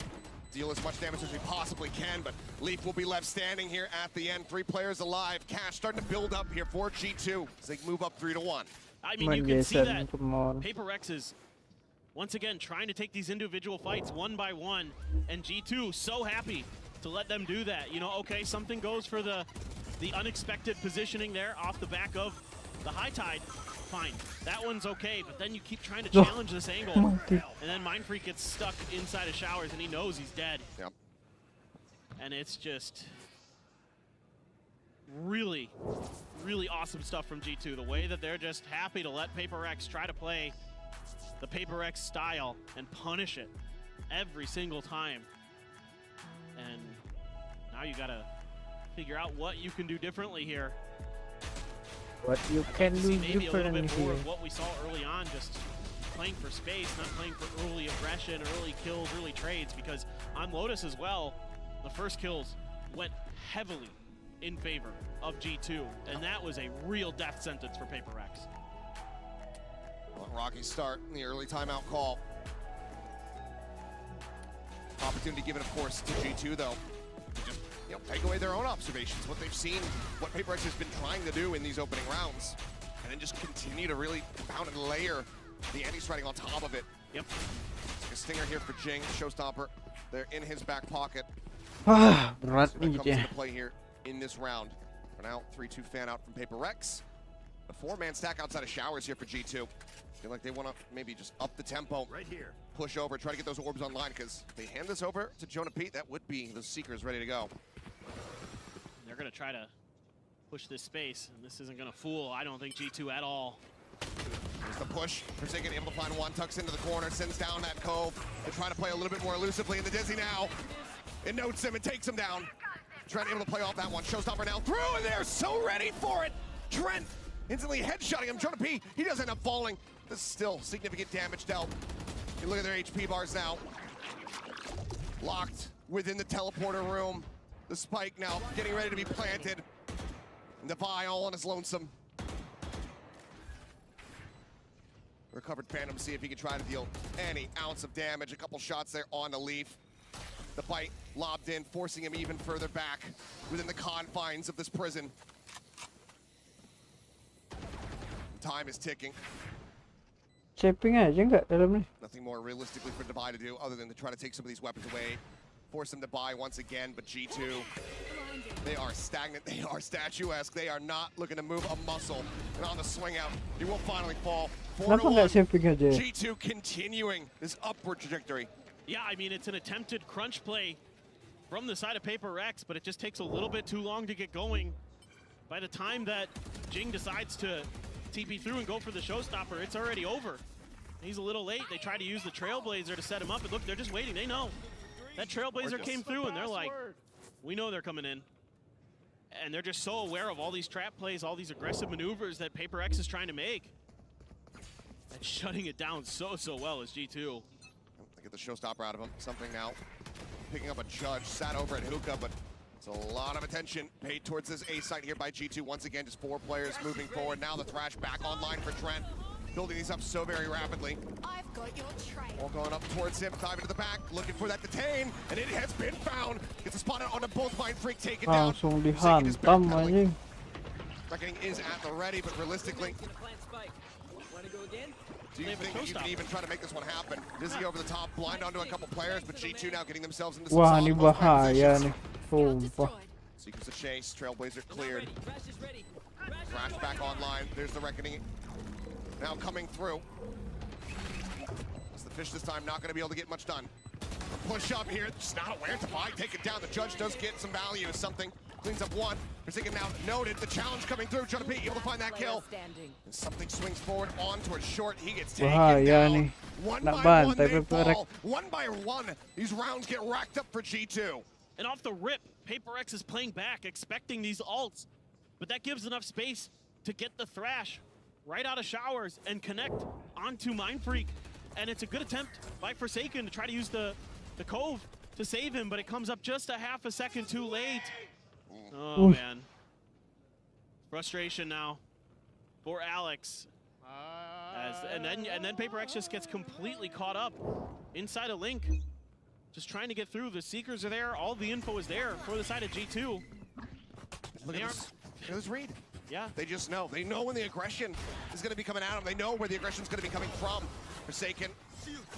[SPEAKER 1] deal as much damage as he possibly can, but Leaf will be left standing here at the end. 3 players alive. Cash starting to build up here for G2 as they move up 3-1.
[SPEAKER 2] I mean, you can see that Paper Rex is once again trying to take these individual fights one by one, and G2 so happy to let them do that. You know, okay, something goes for the unexpected positioning there off the back of the high tide. Fine, that one's okay, but then you keep trying to challenge this angle, and then Mind Freak gets stuck inside of Showers, and he knows he's dead.
[SPEAKER 1] Yep.
[SPEAKER 2] And it's just really, really awesome stuff from G2. The way that they're just happy to let Paper Rex try to play the Paper Rex style and punish it every single time. And now you gotta figure out what you can do differently here.
[SPEAKER 3] What you can do
[SPEAKER 2] Maybe a little
[SPEAKER 3] different
[SPEAKER 2] bit more
[SPEAKER 3] here.
[SPEAKER 2] of what we saw early on, just playing for space, not playing for early aggression, early kills, early trades, because on Lotus as well, the first kills went heavily in favor of G2, and that was a real death sentence for Paper Rex.
[SPEAKER 1] Well, rocky start in the early timeout call. Opportunity given, of course, to G2, though. To just, take away their own observations, what they've seen, what Paper Rex has been trying to do in these opening rounds, and then just continue to really pound and layer the anti-striding on top of it.
[SPEAKER 2] Yep.
[SPEAKER 1] A stinger here for Jing, Showstopper. They're in his back pocket.
[SPEAKER 3] Berat
[SPEAKER 1] So that
[SPEAKER 3] nih
[SPEAKER 1] comes
[SPEAKER 3] dia.
[SPEAKER 1] into play here in this round. For now, 3-2 fan out from Paper Rex. A 4-man stack outside of Showers here for G2. Feel like they want to maybe just up the tempo.
[SPEAKER 10] Right here.
[SPEAKER 1] Push over, try to get those orbs online, because if they hand this over to Jonah Pete, that would be the Seekers ready to go.
[SPEAKER 2] They're going to try to push this space, and this isn't going to fool, I don't think, G2 at all.
[SPEAKER 1] There's the push. Forsaken able to find one, tucks into the corner, sends down that cove. They're trying to play a little bit more elusively in the Dizzy now. It notes him and takes him down. Trent able to play off that one. Showstopper now through, and they're so ready for it. Trent instantly headshotting him. Jonah P, he does end up falling. This is still significant damage dealt. You look at their HP bars now. Locked within the teleporter room. The spike now getting ready to be planted. Devi all on his lonesome. Recovered Phantom, see if he can try to deal any ounce of damage. A couple shots there on the Leaf. The bite lobbed in, forcing him even further back within the confines of this prison. Time is ticking.
[SPEAKER 3] Shaping aja nggak dalam nih?
[SPEAKER 1] Nothing more realistically for Devi to do other than to try to take some of these weapons away. Force them to buy once again, but G2, they are stagnant, they are statuesque, they are not looking to move a muscle. And on the swing out, he will finally fall. 4-1. G2 continuing this upward trajectory.
[SPEAKER 2] Yeah, I mean, it's an attempted crunch play from the side of Paper Rex, but it just takes a little bit too long to get going. By the time that Jing decides to TP through and go for the showstopper, it's already over. He's a little late. They try to use the Trailblazer to set him up, and look, they're just waiting. They know. That Trailblazer came through, and they're like, we know they're coming in. And they're just so aware of all these trap plays, all these aggressive maneuvers that Paper X is trying to make. And shutting it down so well is G2.
[SPEAKER 1] They get the showstopper out of him. Something now picking up a judge, sat over at Hookah, but it's a lot of attention paid towards this A site here by G2. Once again, just 4 players moving forward. Now the Thrash back online for Trent. Building these up so very rapidly.
[SPEAKER 4] I've got your trail.
[SPEAKER 1] All going up towards him, diving to the back, looking for that detain, and it has been found. Gets a spot on both Mind Freak, take it down.
[SPEAKER 3] Langsung dihantam anjing.
[SPEAKER 1] Reckoning is at the ready, but realistically, do you think you can even try to make this one happen? Dizzy over the top, blind onto a couple players, but G2 now getting themselves into some
[SPEAKER 3] Wah, ini bahaya nih. Sumpah.
[SPEAKER 1] Seekers of chase, Trailblazer cleared. Thrash back online, there's the Reckoning. Now coming through. It's the Fish this time, not going to be able to get much done. Push up here, just not aware to buy, take it down. The Judge does get some value as something. Cleans up one. Forsaken now noted. The challenge coming through. Trying to be able to find that kill. And something swings forward on towards short. He gets taken down. One by one they fall. One by one, these rounds get racked up for G2.
[SPEAKER 2] And off the rip, Paper X is playing back, expecting these ults. But that gives enough space to get the Thrash right out of showers and connect onto Mind Freak. And it's a good attempt by Forsaken to try to use the Cove to save him, but it comes up just a half a second too late. Oh, man. Frustration now for Alex. And then Paper X just gets completely caught up inside a Link. Just trying to get through. The Seekers are there. All the info is there for the side of G2.
[SPEAKER 1] Look at this read.
[SPEAKER 2] Yeah.
[SPEAKER 1] They just know. They know when the aggression is going to be coming at them. They know where the aggression is going to be coming from. Forsaken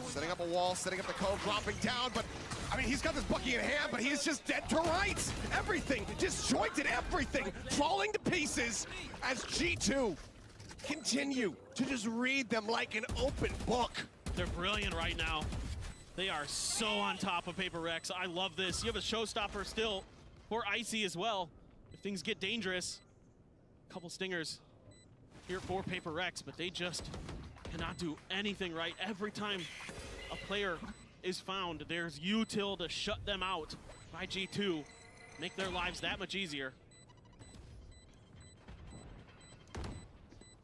[SPEAKER 1] setting up a wall, setting up the Cove, dropping down. But, I mean, he's got this Bucky in hand, but he is just dead to rights. Everything, disjointed everything, falling to pieces as G2 continue to just read them like an open book.
[SPEAKER 2] They're brilliant right now. They are so on top of Paper Rex. I love this. You have a showstopper still for Icy as well. If things get dangerous, a couple stingers here for Paper Rex, but they just cannot do anything right. Every time a player is found, there's util to shut them out by G2, make their lives that much easier.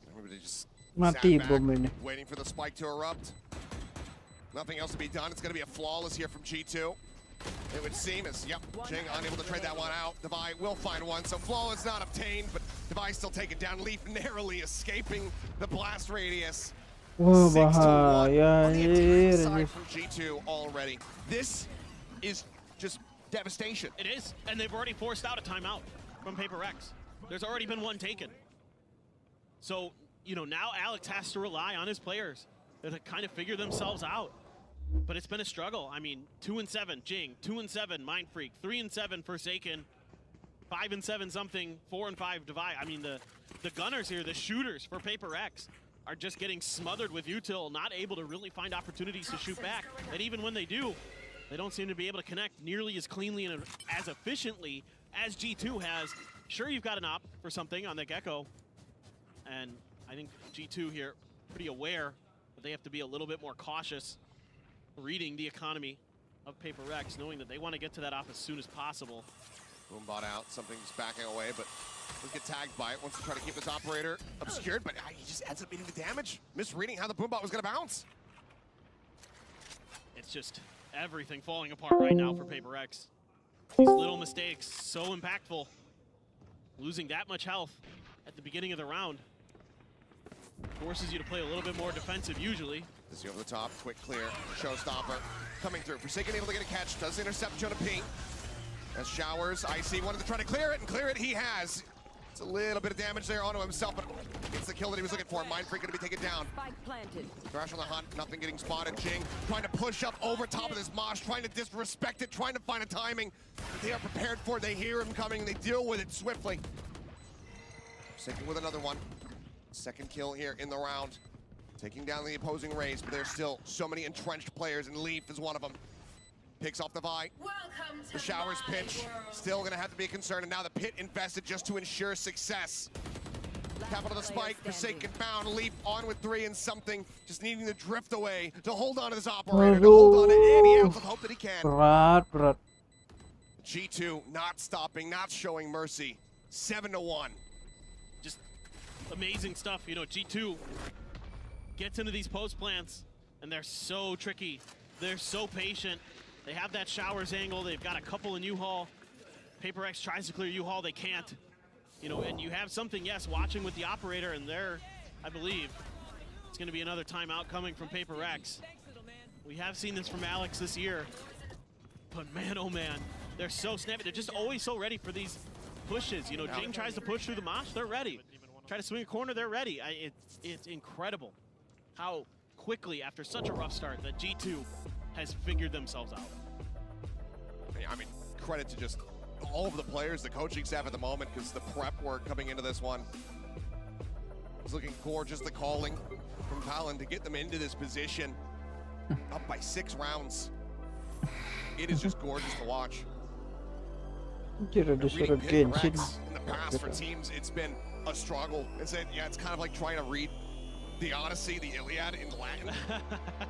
[SPEAKER 1] Everybody just
[SPEAKER 3] Mati
[SPEAKER 1] sat
[SPEAKER 3] bom
[SPEAKER 1] back,
[SPEAKER 3] ini.
[SPEAKER 1] waiting for the spike to erupt. Nothing else to be done. It's going to be a flawless here from G2. It would seem as, yep, Jing unable to trade that one out. Devi will find one, so flawless not obtained, but Devi still taken down. Leaf narrowly escaping the blast radius.
[SPEAKER 3] Wah,
[SPEAKER 1] 6-1
[SPEAKER 3] bahaya
[SPEAKER 1] on the attacking side
[SPEAKER 3] anjir.
[SPEAKER 1] from G2 already. This is just devastation.
[SPEAKER 2] It is, and they've already forced out a timeout from Paper Rex. There's already been one taken. So, you know, now Alex has to rely on his players to kind of figure themselves out. But it's been a struggle. I mean, 2-7 Jing, 2-7 Mind Freak, 3-7 Forsaken, 5-7 something, 4-5 Devi. I mean, the gunners here, the shooters for Paper X, are just getting smothered with util, not able to really find opportunities to shoot back. And even when they do, they don't seem to be able to connect nearly as cleanly and as efficiently as G2 has. Sure, you've got an op for something on the Gecko, and I think G2 here pretty aware that they have to be a little bit more cautious reading the economy of Paper Rex, knowing that they want to get to that op as soon as possible.
[SPEAKER 1] Boombot out, something's backing away, but he'll get tagged by it. Wants to try to keep this operator obscured, but he just ends up beating the damage. Misreading how the Boombot was going to bounce.
[SPEAKER 2] It's just everything falling apart right now for Paper X. These little mistakes, so impactful. Losing that much health at the beginning of the round forces you to play a little bit more defensive usually.
[SPEAKER 1] This over the top, quick clear, showstopper coming through. Forsaken able to get a catch, does intercept Jonah P. As Showers, IC wanted to try to clear it, and clear it he has. It's a little bit of damage there onto himself, but gets the kill that he was looking for. Mindfreak gonna be taken down. Thrash on the hunt, nothing getting spotted. Jing trying to push up over top of this mosh, trying to disrespect it, trying to find a timing that they are prepared for. They hear him coming, and they deal with it swiftly. Forsaken with another one. Second kill here in the round. Taking down the opposing Rays, but there's still so many entrenched players, and Leaf is one of them. Picks off the Vi. The Showers pitch, still gonna have to be a concern, and now the pit invested just to ensure success. Capital the spike, Forsaken bound, Leaf on with 3 and something, just needing to drift away to hold on to this operator, to hold on to any ounce of hope that he can.
[SPEAKER 3] Berat.
[SPEAKER 1] G2 not stopping, not showing mercy. 7-1.
[SPEAKER 2] Just amazing stuff. You know, G2 gets into these post plants, and they're so tricky. They're so patient. They have that Showers angle. They've got a couple in U-Haul. Paper X tries to clear U-Haul. They can't. You know, and you have something, yes, watching with the operator, and there, I believe, it's going to be another timeout coming from Paper X. We have seen this from Alex this year. But man, oh man, they're so snappy. They're just always so ready for these pushes. You know, Jing tries to push through the mosh, they're ready. Try to swing a corner, they're ready. It's incredible how quickly, after such a rough start, that G2 has figured themselves out.
[SPEAKER 1] I mean, credit to just all of the players, the coaching staff at the moment, because the prep work coming into this one is looking gorgeous. The calling from Talon to get them into this position, up by 6 rounds. It is just gorgeous to watch.
[SPEAKER 3] Disuruh Genshin.
[SPEAKER 1] In the past for teams, it's been a struggle. It's kind of like trying to read the Odyssey, the Iliad in Latin.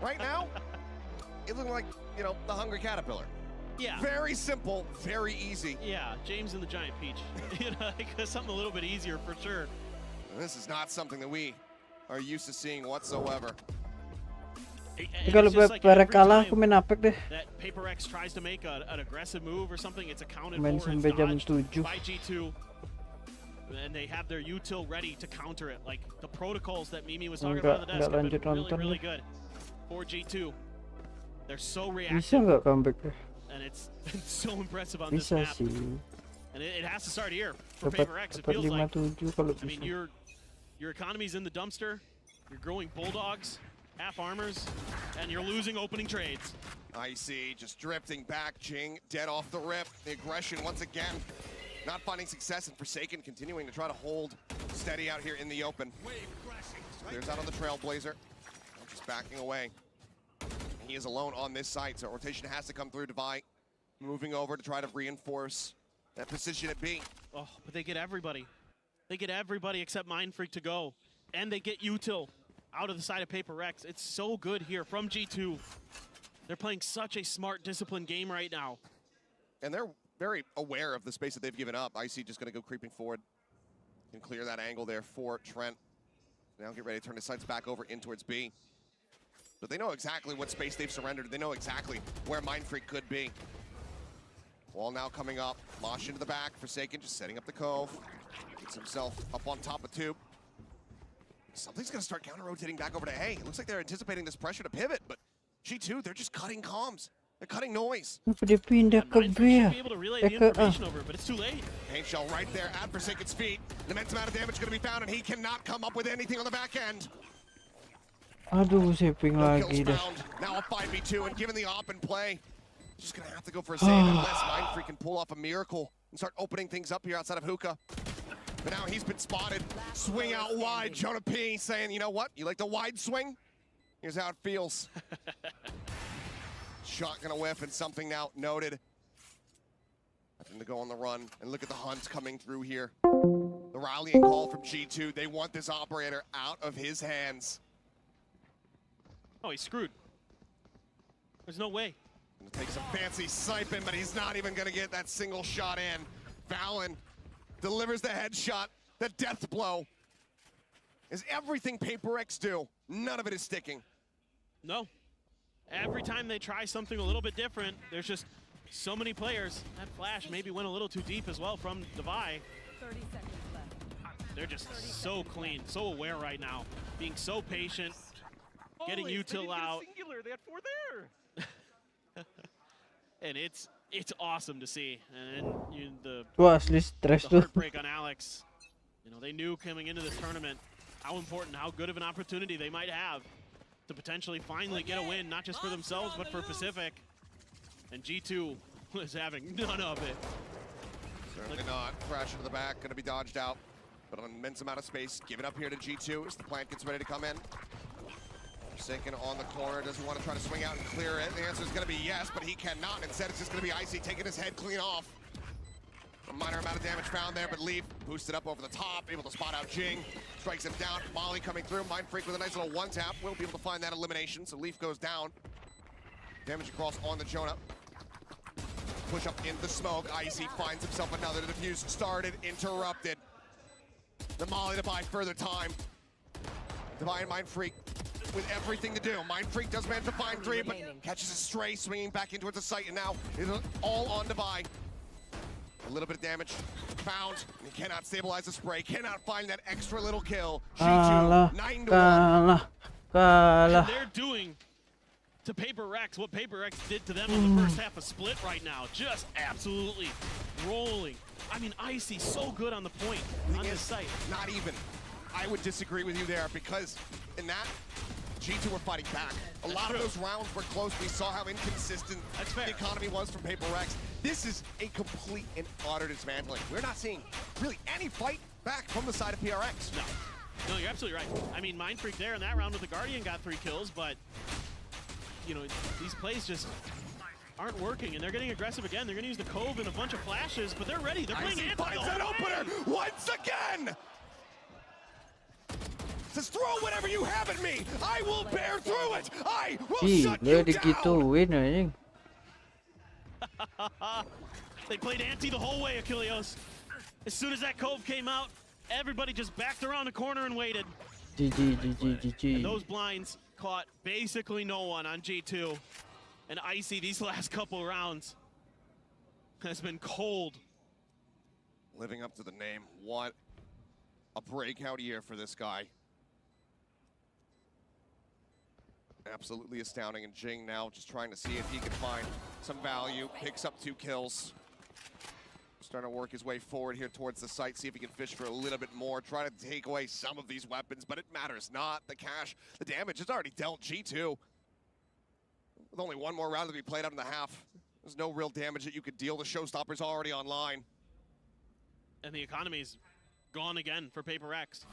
[SPEAKER 1] Right now, it looks like, you know, the Hungry Caterpillar.
[SPEAKER 2] Yeah.
[SPEAKER 1] Very simple, very easy.
[SPEAKER 2] Yeah, James and the Giant Peach. You know, something a little bit easier for sure.
[SPEAKER 1] This is not something that we are used to seeing whatsoever.
[SPEAKER 3] Kalau PPR kalah, aku main Apex deh.
[SPEAKER 2] That Paper X tries to make an aggressive move or something, it's accounted
[SPEAKER 3] Main
[SPEAKER 2] for, it's
[SPEAKER 3] sampai jam
[SPEAKER 2] dodged
[SPEAKER 3] 7.
[SPEAKER 2] by G2. And they have their util ready to counter it. Like the protocols that Mimi was talking about on the desk have been really good for G2. They're so reactive.
[SPEAKER 3] Bisa nggak comeback deh?
[SPEAKER 2] And it's so impressive on this
[SPEAKER 3] Bisa
[SPEAKER 2] map.
[SPEAKER 3] sih.
[SPEAKER 2] And it has to start here for Paper X. It feels like.
[SPEAKER 3] 5-7 kalau
[SPEAKER 2] I mean,
[SPEAKER 3] bisa.
[SPEAKER 2] your economy's in the dumpster. You're growing bulldogs, half armors, and you're losing opening trades.
[SPEAKER 1] IC just drifting back. Jing dead off the rip. The aggression once again not finding success, and Forsaken continuing to try to hold steady out here in the open. Clears out on the Trailblazer. Just backing away. He is alone on this site, so rotation has to come through. Devi moving over to try to reinforce that position at B.
[SPEAKER 2] Oh, but they get everybody. They get everybody except Mindfreak to go. And they get util out of the side of Paper X. It's so good here from G2. They're playing such a smart, disciplined game right now.
[SPEAKER 1] And they're very aware of the space that they've given up. IC just going to go creeping forward. Can clear that angle there for Trent. Now get ready to turn his sights back over in towards B. But they know exactly what space they've surrendered. They know exactly where Mindfreak could be. Wall now coming up. Mosh into the back. Forsaken just setting up the cove. Gets himself up on top of Tube. Something's going to start counter-rotating back over to A. It looks like they're anticipating this pressure to pivot, but G2, they're just cutting comms. They're cutting noise.
[SPEAKER 3] Kenapa dia pindah ke B ya?
[SPEAKER 2] Be able to relay the information over, but it's too late.
[SPEAKER 1] Paint shell right there at Forsaken's feet. An immense amount of damage going to be found, and he cannot come up with anything on the back end.
[SPEAKER 3] Aduh, saving
[SPEAKER 1] No
[SPEAKER 3] lagi
[SPEAKER 1] kills
[SPEAKER 3] dah.
[SPEAKER 1] found. Now a 5v2, and given the op and play, just going to have to go for a save unless Mindfreak can pull off a miracle and start opening things up here outside of Hookah. But now he's been spotted. Swing out wide. Jonah P saying, you know what? You like the wide swing? Here's how it feels. Shot gonna whiff, and something now noted. Nothing to go on the run. And look at the hunt coming through here. The rallying call from G2. They want this operator out of his hands.
[SPEAKER 2] Oh, he's screwed. There's no way.
[SPEAKER 1] Gonna take some fancy sniping, but he's not even gonna get that single shot in. Fallon delivers the headshot, the death blow. Is everything Paper X do? None of it is sticking.
[SPEAKER 2] No. Every time they try something a little bit different, there's just so many players. That flash maybe went a little too deep as well from Devi.
[SPEAKER 4] 30 seconds left.
[SPEAKER 2] They're just so clean, so aware right now. Being so patient, getting util out.
[SPEAKER 8] Singular, they had 4 there.
[SPEAKER 2] And it's awesome to see. And then the
[SPEAKER 3] asli stress tuh.
[SPEAKER 2] heartbreak on Alex. You know, they knew coming into this tournament how important, how good of an opportunity they might have to potentially finally get a win, not just for themselves, but for Pacific. And G2 was having none of it.
[SPEAKER 1] Certainly not. Crash into the back, gonna be dodged out. But an immense amount of space given up here to G2 as the plant gets ready to come in. Forsaken on the corner, doesn't want to try to swing out and clear it. The answer is gonna be yes, but he cannot. Instead, it's just gonna be Icy taking his head clean off. A minor amount of damage found there, but Leaf boosted up over the top, able to spot out Jing, strikes him down. Molly coming through, Mind Freak with a nice little one tap. Will be able to find that elimination, so Leaf goes down. Damage across on the Jonah. Push up in the smoke. Icy finds himself another. The defuse started, interrupted. The Molly to buy further time. Devi and Mind Freak with everything to do. Mind Freak does manage to find 3, but catches a stray, swinging back in towards the site, and now it's all on Devi. A little bit of damage found. He cannot stabilize the spray, cannot find that extra little kill. G2, 9-1.
[SPEAKER 2] And they're doing to Paper Rex what Paper Rex did to them in the first half of Split right now. Just absolutely rolling. I mean, Icy so good on the point on this site.
[SPEAKER 1] Not even. I would disagree with you there because in that, G2 were fighting back. A lot of those rounds were close. We saw how inconsistent the economy was from Paper Rex. This is a complete and utter dismantling. We're not seeing really any fight back from the side of PRX.
[SPEAKER 2] No, you're absolutely right. I mean, Mind Freak there in that round with the Guardian got 3 kills, but you know, these plays just aren't working, and they're getting aggressive again. They're going to use the Cove and a bunch of flashes, but they're ready. They're playing anti the
[SPEAKER 1] an
[SPEAKER 2] whole
[SPEAKER 1] opener
[SPEAKER 2] game.
[SPEAKER 1] once again. Says throw whatever you have at me. I will bear through it. I will shut you down.
[SPEAKER 3] Digituin anjing.
[SPEAKER 2] They played anti the whole way, Achilleos. As soon as that Cove came out, everybody just backed around the corner and waited.
[SPEAKER 3] GG.
[SPEAKER 2] And those blinds caught basically no one on G2. And Icy these last couple rounds has been cold.
[SPEAKER 1] Living up to the name. What a breakout year for this guy. Absolutely astounding. And Jing now just trying to see if he can find some value. Picks up 2 kills. Starting to work his way forward here towards the site, see if he can fish for a little bit more, try to take away some of these weapons, but it matters not. The cash, the damage is already dealt G2. With only one more round to be played out in the half, there's no real damage that you could deal. The showstopper's already online.
[SPEAKER 2] And the economy's gone again for Paper Rex.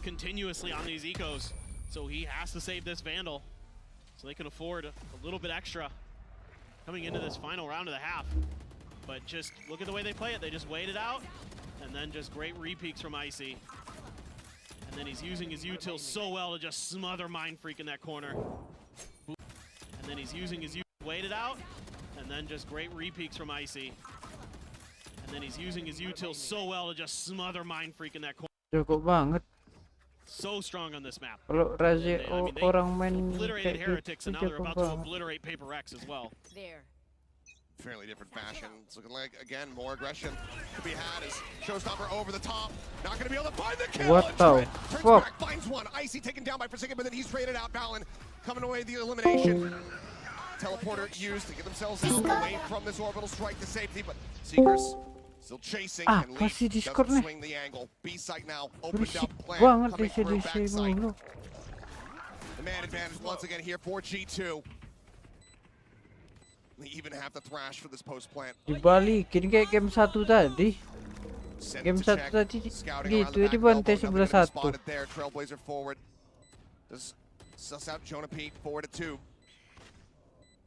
[SPEAKER 2] Continuously on these ecos. So he has to save this Vandal. So they can afford a little bit extra coming into this final round of the half. But just look at the way they play it. They just wait it out, and then just great re-peeks from Icy. And then he's using his util so well to just smother Mind Freak in that corner. And then he's using his wait it out, and then just great re-peeks from Icy. And then he's using his util so well to just smother Mind Freak in that corner.
[SPEAKER 3] Cukup banget.
[SPEAKER 2] So strong on this map.
[SPEAKER 3] Kalau Raze orang main
[SPEAKER 2] obliterated
[SPEAKER 3] kayak
[SPEAKER 2] Heretics, and now they're
[SPEAKER 3] cukup
[SPEAKER 2] about to
[SPEAKER 3] banget.
[SPEAKER 2] obliterate Paper Rex as well.
[SPEAKER 4] There.
[SPEAKER 1] Fairly different fashion. It's looking like, again, more aggression could be had as Showstopper over the top. Not going to be able to find the kill.
[SPEAKER 3] What the
[SPEAKER 1] Turns
[SPEAKER 3] fuck?
[SPEAKER 1] back, finds one. Icy taken down by Forsaken, but then he's traded out. Balin coming away the elimination. Teleporter used to get themselves away from this orbital strike to safety, but Seekers still chasing, and Leaf
[SPEAKER 3] masih
[SPEAKER 1] doesn't
[SPEAKER 3] Discord nih.
[SPEAKER 1] swing the angle. B-site now opened
[SPEAKER 3] Berisik
[SPEAKER 1] up. Plant
[SPEAKER 3] banget
[SPEAKER 1] coming through
[SPEAKER 3] DC
[SPEAKER 1] backside.
[SPEAKER 3] mulu.
[SPEAKER 1] The man advantage once again here for G2. They even have the thrash for this post plant.
[SPEAKER 3] Dibalikin kayak game 1 tadi. Game 1 tadi gitu ya, dibantai 11-1.
[SPEAKER 1] There, Trailblazer forward. Does suss out Jonah Pete forward at 2.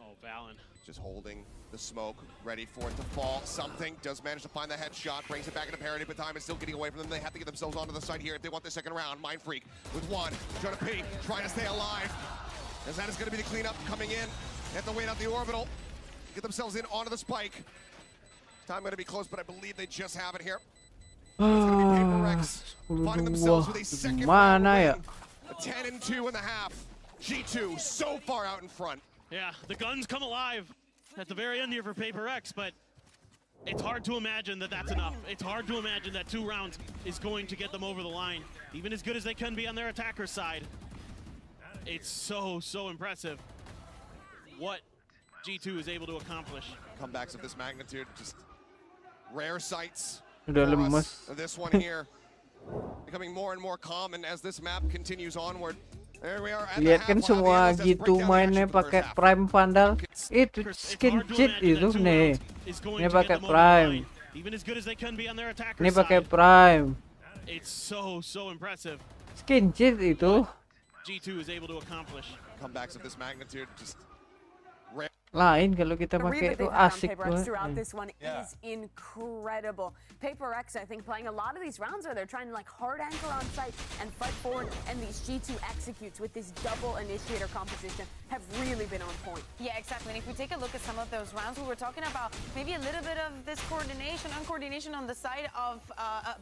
[SPEAKER 2] Oh, Valen.
[SPEAKER 1] Just holding the smoke, ready for it to fall. Something does manage to find the headshot, brings it back into parity, but time is still getting away from them. They have to get themselves onto the site here if they want the second round. Mind Freak with 1. Jonah Pete trying to stay alive. As that is going to be the cleanup coming in. They have to wait out the orbital. Get themselves in onto the spike. Time going to be close, but I believe they just have it here. It's going to be Paper Rex finding themselves with a second round win. A 10-2 in the half. G2 so far out in front.
[SPEAKER 2] Yeah, the guns come alive. at the very end here for Paper X, but it's hard to imagine that that's enough. It's hard to imagine that 2 rounds is going to get them over the line, even as good as they can be on their attacker side. It's so impressive what G2 is able to accomplish.
[SPEAKER 1] Comebacks of this magnitude, just rare sights.
[SPEAKER 3] Udah
[SPEAKER 1] for
[SPEAKER 3] lemes.
[SPEAKER 1] us. This one here becoming more and more common as this map continues onward. There we are at the
[SPEAKER 3] Lihat
[SPEAKER 1] half.
[SPEAKER 3] kan
[SPEAKER 1] We'll have the
[SPEAKER 3] semua
[SPEAKER 1] analysts as we break
[SPEAKER 3] gitu
[SPEAKER 1] down the
[SPEAKER 3] mainnya
[SPEAKER 1] action for the
[SPEAKER 3] pakai
[SPEAKER 1] first half.
[SPEAKER 3] prime vandal. Itu skin cheat itu nih. Ini pakai prime.
[SPEAKER 2] Even as good as they can be on their attacker
[SPEAKER 3] Ini pakai
[SPEAKER 2] side.
[SPEAKER 3] prime.
[SPEAKER 2] It's so impressive.
[SPEAKER 3] Skin cheat itu.
[SPEAKER 2] G2 is able to accomplish.
[SPEAKER 1] Comebacks of this magnitude, just rare.
[SPEAKER 3] Lain kalau kita
[SPEAKER 12] The read
[SPEAKER 3] pakai
[SPEAKER 12] that
[SPEAKER 3] itu
[SPEAKER 12] they've had on
[SPEAKER 3] asik
[SPEAKER 12] Paper X
[SPEAKER 3] banget.
[SPEAKER 12] throughout this one is incredible. Paper X, I think, playing a lot of these rounds where they're trying to like hard anchor on site and fight forward, and these G2 executes with this double initiator composition have really been on point.
[SPEAKER 13] Yeah, exactly. And if we take a look at some of those rounds, we were talking about maybe a little bit of this uncoordination on the side of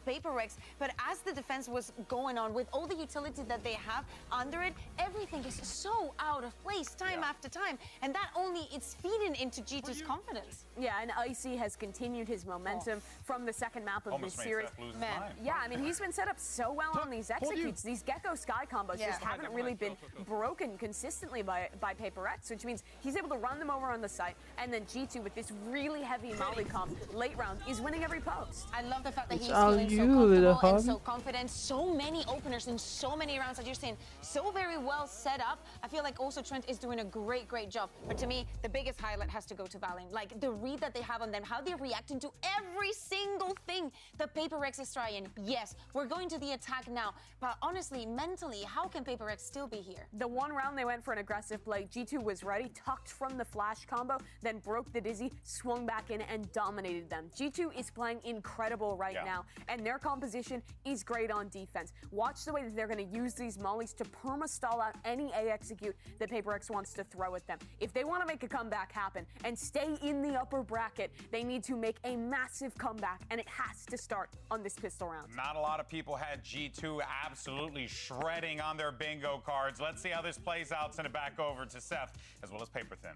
[SPEAKER 13] Paper X. But as the defense was going on, with all the utility that they have under it, everything is so out of place time after time. And that only, it's feeding into G2's confidence.
[SPEAKER 12] Yeah, and Icy has continued his momentum from the second map of
[SPEAKER 11] Almost
[SPEAKER 12] this
[SPEAKER 11] made
[SPEAKER 12] series.
[SPEAKER 11] Seth lose his
[SPEAKER 12] Man,
[SPEAKER 11] mind.
[SPEAKER 12] yeah, I mean, he's been set up so well on these executes. These Gecko Sky combos just haven't really been broken consistently by Paper X, which means he's able to run them over on the site, and then G2 with this really heavy molly comp late round is winning every post.
[SPEAKER 13] I love the fact that
[SPEAKER 3] It's
[SPEAKER 13] he's
[SPEAKER 3] all
[SPEAKER 13] feeling so
[SPEAKER 3] you,
[SPEAKER 13] comfortable
[SPEAKER 3] the
[SPEAKER 13] and
[SPEAKER 3] hub.
[SPEAKER 13] so confident. So many openers in so many rounds that you're saying, so very well set up. I feel like also Trent is doing a great job. But to me, the biggest highlight has to go to Valiant. Like the read that they have on them, how they're reacting to every single thing that Paper X is trying. Yes, we're going to the attack now, but honestly, mentally, how can Paper X still be here?
[SPEAKER 12] The one round they went for an aggressive play, G2 was ready, tucked from the flash combo, then broke the dizzy, swung back in, and dominated them. G2 is playing incredible right now, and their composition is great on defense. Watch the way that they're going to use these mollies to perma-stall out any A execute that Paper X wants to throw at them. If they want to make a comeback happen and stay in the upper bracket, they need to make a massive comeback, and it has to start on this pistol round.
[SPEAKER 11] Not a lot of people had G2 absolutely shredding on their bingo cards. Let's see how this plays out. Send it back over to Seth, as well as Paper Thin.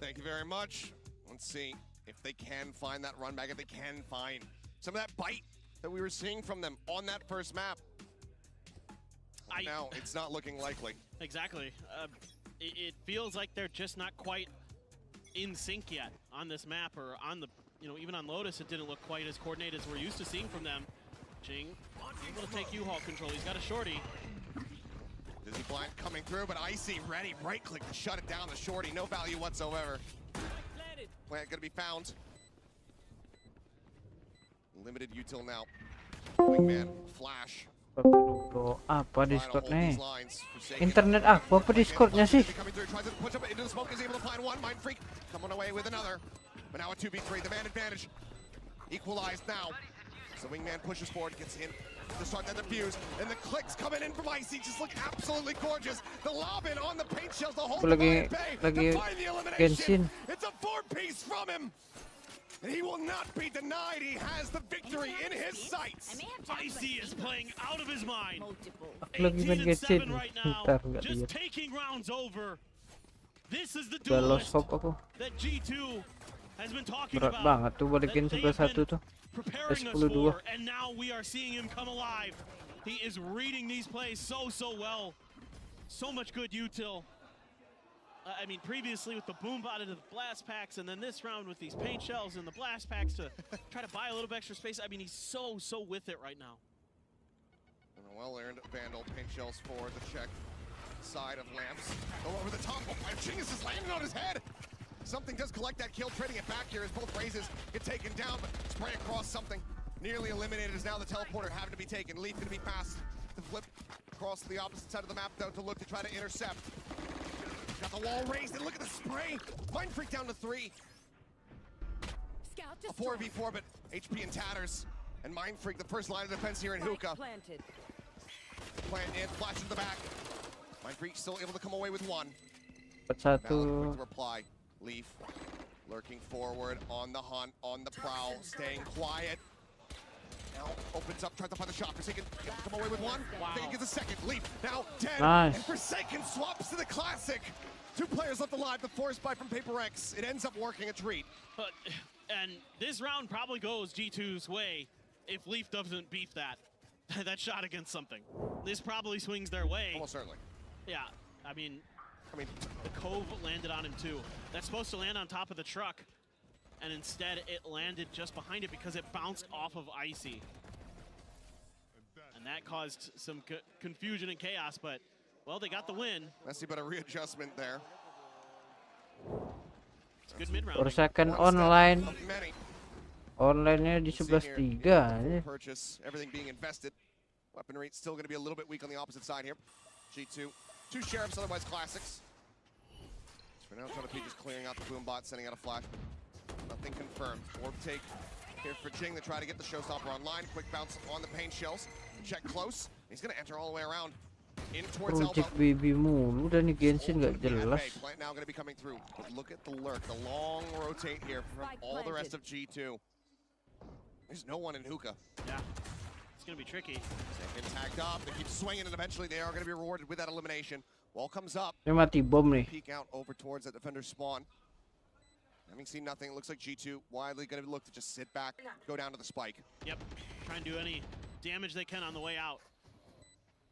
[SPEAKER 1] Thank you very much. Let's see if they can find that run back, if they can find some of that bite that we were seeing from them on that first map. Now, it's not looking likely.
[SPEAKER 2] Exactly. It feels like they're just not quite in sync yet on this map, or on the, even on Lotus, it didn't look quite as coordinated as we're used to seeing from them. Jing able to take U-Haul control. He's got a shorty.
[SPEAKER 1] Dizzy Blind coming through, but Icy ready. Right click to shut it down. The shorty, no value whatsoever. Plant gonna be found. Limited util now. Wingman, flash.
[SPEAKER 3] Bro, apa Discord nih? Internet apa Discordnya sih?
[SPEAKER 1] Coming through, tries to push up into the smoke, is able to find one. Mind Freak coming away with another. But now a 2v3, the man advantage. Equalized now. So Wingman pushes forward, gets in to start that defuse. And the clicks coming in from Icy just look absolutely gorgeous. The lob in on the paint shells, the whole
[SPEAKER 3] lagi
[SPEAKER 1] to find the elimination.
[SPEAKER 3] Genshin.
[SPEAKER 1] It's a 4-piece from him. And he will not be denied. He has the victory in his sights.
[SPEAKER 2] Icy is playing out of his mind.
[SPEAKER 3] Lagi main
[SPEAKER 2] 18-7
[SPEAKER 3] Genshin.
[SPEAKER 2] right now.
[SPEAKER 3] Ntar nggak
[SPEAKER 2] Just
[SPEAKER 3] lihat.
[SPEAKER 2] taking rounds over. This is the
[SPEAKER 3] Udah
[SPEAKER 2] duelist
[SPEAKER 3] lost hope aku.
[SPEAKER 2] that G2 has been talking
[SPEAKER 3] Berat
[SPEAKER 2] about.
[SPEAKER 3] banget tuh balikin 11-1 tuh.
[SPEAKER 2] Preparing us
[SPEAKER 3] 10-2.
[SPEAKER 2] for, and now we are seeing him come alive. He is reading these plays so well. So much good util. I mean, previously with the boom bot into the blast packs, and then this round with these paint shells and the blast packs to try to buy a little bit extra space. I mean, he's so with it right now.
[SPEAKER 1] And a well-earned Vandal paint shells for the check side of Lamps. Go over the top. Oh, Chingus is landing on his head. Something does collect that kill, trading it back here as both raises get taken down, but spray across something. Nearly eliminated as now the teleporter having to be taken. Leaf gonna be fast to flip across the opposite side of the map though to look to try to intercept. Got the wall raised and look at the spray. Mind Freak down to 3. A 4v4, but HP in tatters. And Mind Freak, the first line of defense here in Hookah.
[SPEAKER 4] Planted.
[SPEAKER 1] Plant in, flash in the back. Mind Freak still able to come away with 1.
[SPEAKER 3] 4-1.
[SPEAKER 1] Valid quick to reply. Leaf lurking forward on the hunt, on the prowl, staying quiet. Now opens up, tries to find the shot. Forsaken come away with one.
[SPEAKER 2] Wow.
[SPEAKER 1] Then he gets a second. Leap. Now 10.
[SPEAKER 3] Nice.
[SPEAKER 1] And Forsaken swaps to the classic. 2 players left alive. The force buy from Paper X. It ends up working a treat.
[SPEAKER 2] And this round probably goes G2's way if Leaf doesn't beef that shot against something. This probably swings their way.
[SPEAKER 1] Almost certainly.
[SPEAKER 2] Yeah, I mean, the Cove landed on him too. That's supposed to land on top of the truck, and instead it landed just behind it because it bounced off of Icy. And that caused some confusion and chaos, but, well, they got the win.
[SPEAKER 1] Messy, but a readjustment there.
[SPEAKER 2] It's good mid-round.
[SPEAKER 3] Forsaken online. Online-nya di 11-3.
[SPEAKER 1] Purchase, everything being invested. Weaponry still going to be a little bit weak on the opposite side here. G2, 2 sheriffs, otherwise classics. So for now, joki just clearing out the boom bot, sending out a flash. Nothing confirmed. Orb take here for Jing to try to get the showstopper online. Quick bounce on the pain shells. Check close. He's going to enter all the way around. In towards elbow.
[SPEAKER 3] Project baby mulu dan nih Genshin gak jelas.
[SPEAKER 1] Plant now going to be coming through. But look at the lurk, the long rotate here from all the rest of G2. There's no one in hookah.
[SPEAKER 2] Yeah, it's going to be tricky.
[SPEAKER 1] Second tagged up. They keep swinging, and eventually they are going to be rewarded with that elimination. Wall comes up.
[SPEAKER 3] Dia mati bom nih.
[SPEAKER 1] Peek out over towards that defender's spawn. Having seen nothing, it looks like G2 widely going to look to just sit back, go down to the spike.
[SPEAKER 2] Yep, try and do any damage they can on the way out.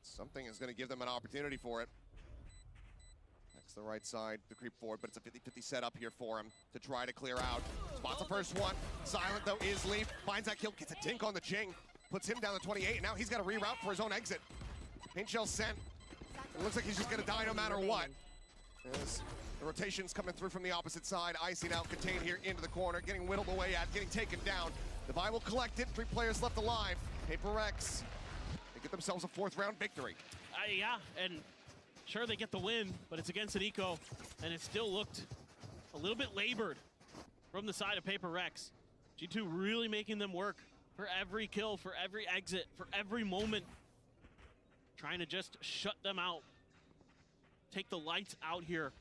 [SPEAKER 1] Something is going to give them an opportunity for it. Next, the right side, the creep forward, but it's a 50-50 setup here for him to try to clear out. Spots the first one. Silent, though, is Leaf. Finds that kill, gets a dink on the Jing. Puts him down to 28, and now he's got to reroute for his own exit. Paint shell sent. It looks like he's just going to die no matter what. As the rotation's coming through from the opposite side. Icy now contained here into the corner, getting whittled away at, getting taken down. Divine will collect it. 3 players left alive. Paper X. Get themselves a 4th round victory.
[SPEAKER 2] Yeah, and sure they get the win, but it's against an eco, and it still looked a little bit labored from the side of Paper Rex. G2 really making them work for every kill, for every exit, for every moment. Trying to just shut them out. Take the lights out here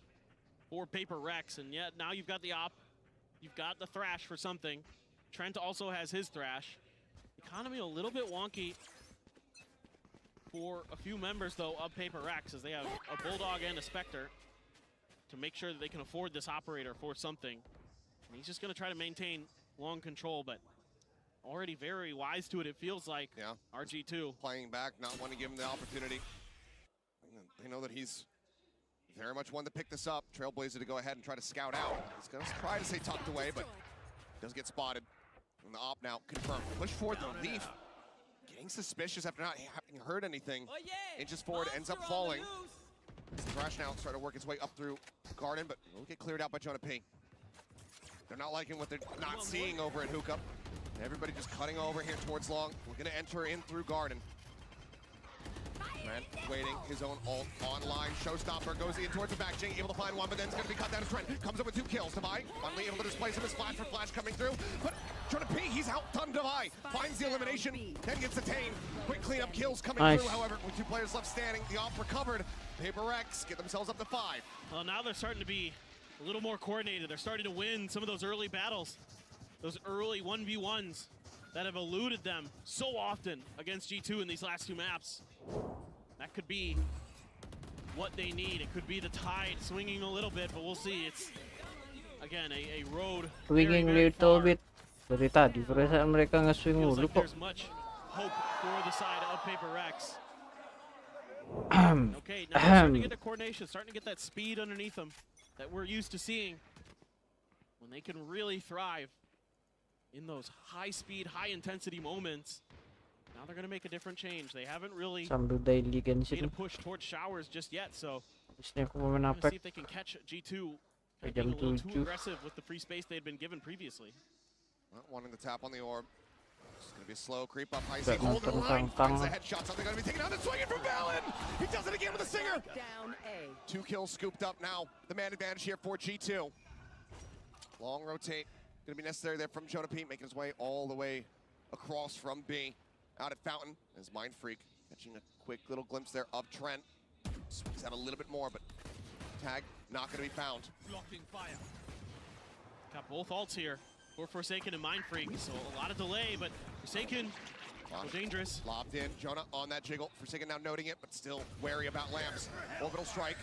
[SPEAKER 2] for Paper Rex, and yet now you've got the op, you've got the Thrash for something. Trent also has his Thrash. Economy a little bit wonky for a few members, though, of Paper Rex, as they have a Bulldog and a Spectre to make sure that they can afford this operator for something. And he's just going to try to maintain long control, but already very wise to it, it feels like.
[SPEAKER 1] Yeah.
[SPEAKER 2] RG2.
[SPEAKER 1] Playing back, not wanting to give him the opportunity. They know that he's very much one to pick this up. Trailblazer to go ahead and try to scout out. He's going to try to stay tucked away, but does get spotted. And the op now confirmed. Push forward the Leaf. Getting suspicious after not having heard anything. Inches forward, ends up falling. Thrash now starting to work its way up through Garden, but will get cleared out by Jonah-P. They're not liking what they're not seeing over at Hookah. Everybody just cutting over here towards Long. We're going to enter in through Garden. Trent waiting, his own ult online. Showstopper goes in towards the back. Jing able to find one, but then it's going to be cut down as Trent comes up with 2 kills. Divide finally able to displace him as Flash for Flash coming through. But Jonah-P, he's outdone Divide. Finds the elimination, then gets detained. Quick cleanup kills coming through, however, with 2 players left standing. The off recovered. Paper X get themselves up to 5.
[SPEAKER 2] Well, now they're starting to be a little more coordinated. They're starting to win some of those early battles. Those early 1v1s that have eluded them so often against G2 in these last 2 maps. That could be what they need. It could be the tide swinging a little bit, but we'll see. It's, again, a road
[SPEAKER 3] Swinging a little bit. Dari tadi perasaan mereka nge-swing
[SPEAKER 2] Feels
[SPEAKER 3] mulu
[SPEAKER 2] like
[SPEAKER 3] kok.
[SPEAKER 2] there's much hope for the side of Paper Rex. Okay, now they're starting to get the coordination, starting to get that speed underneath them that we're used to seeing when they can really thrive in those high-speed, high-intensity moments. Now they're going to make a different change. They haven't really
[SPEAKER 3] Sambil daily
[SPEAKER 2] made
[SPEAKER 3] Genshin.
[SPEAKER 2] a push towards showers just yet, so
[SPEAKER 3] Habisnya aku mau
[SPEAKER 2] we're going to
[SPEAKER 3] menapek
[SPEAKER 2] see if they can catch G2
[SPEAKER 3] ke
[SPEAKER 2] being
[SPEAKER 3] jam
[SPEAKER 2] a little too
[SPEAKER 3] 7.
[SPEAKER 2] aggressive with the free space they had been given previously.
[SPEAKER 1] Not wanting to tap on the orb. It's going to be a slow creep up.
[SPEAKER 3] Gak
[SPEAKER 1] Icy holding the line.
[SPEAKER 3] nonton
[SPEAKER 1] Finds the
[SPEAKER 3] tang.
[SPEAKER 1] headshot. Something going to be taken out and swinging from Valen. He does it again with a singer.
[SPEAKER 4] Down A.
[SPEAKER 1] 2 kills scooped up now. The man advantage here for G2. Long rotate. Going to be necessary there from Jonah-P, making his way all the way across from B. Out at Fountain as Mind Freak catching a quick little glimpse there of Trent. Swings out a little bit more, but tag not going to be found.
[SPEAKER 2] Blocking fire. Got both ults here for Forsaken and Mind Freak, so a lot of delay, but Forsaken dangerous.
[SPEAKER 1] Lobbed in. Jonah on that jiggle. Forsaken now noting it, but still wary about lamps. Orbital strike.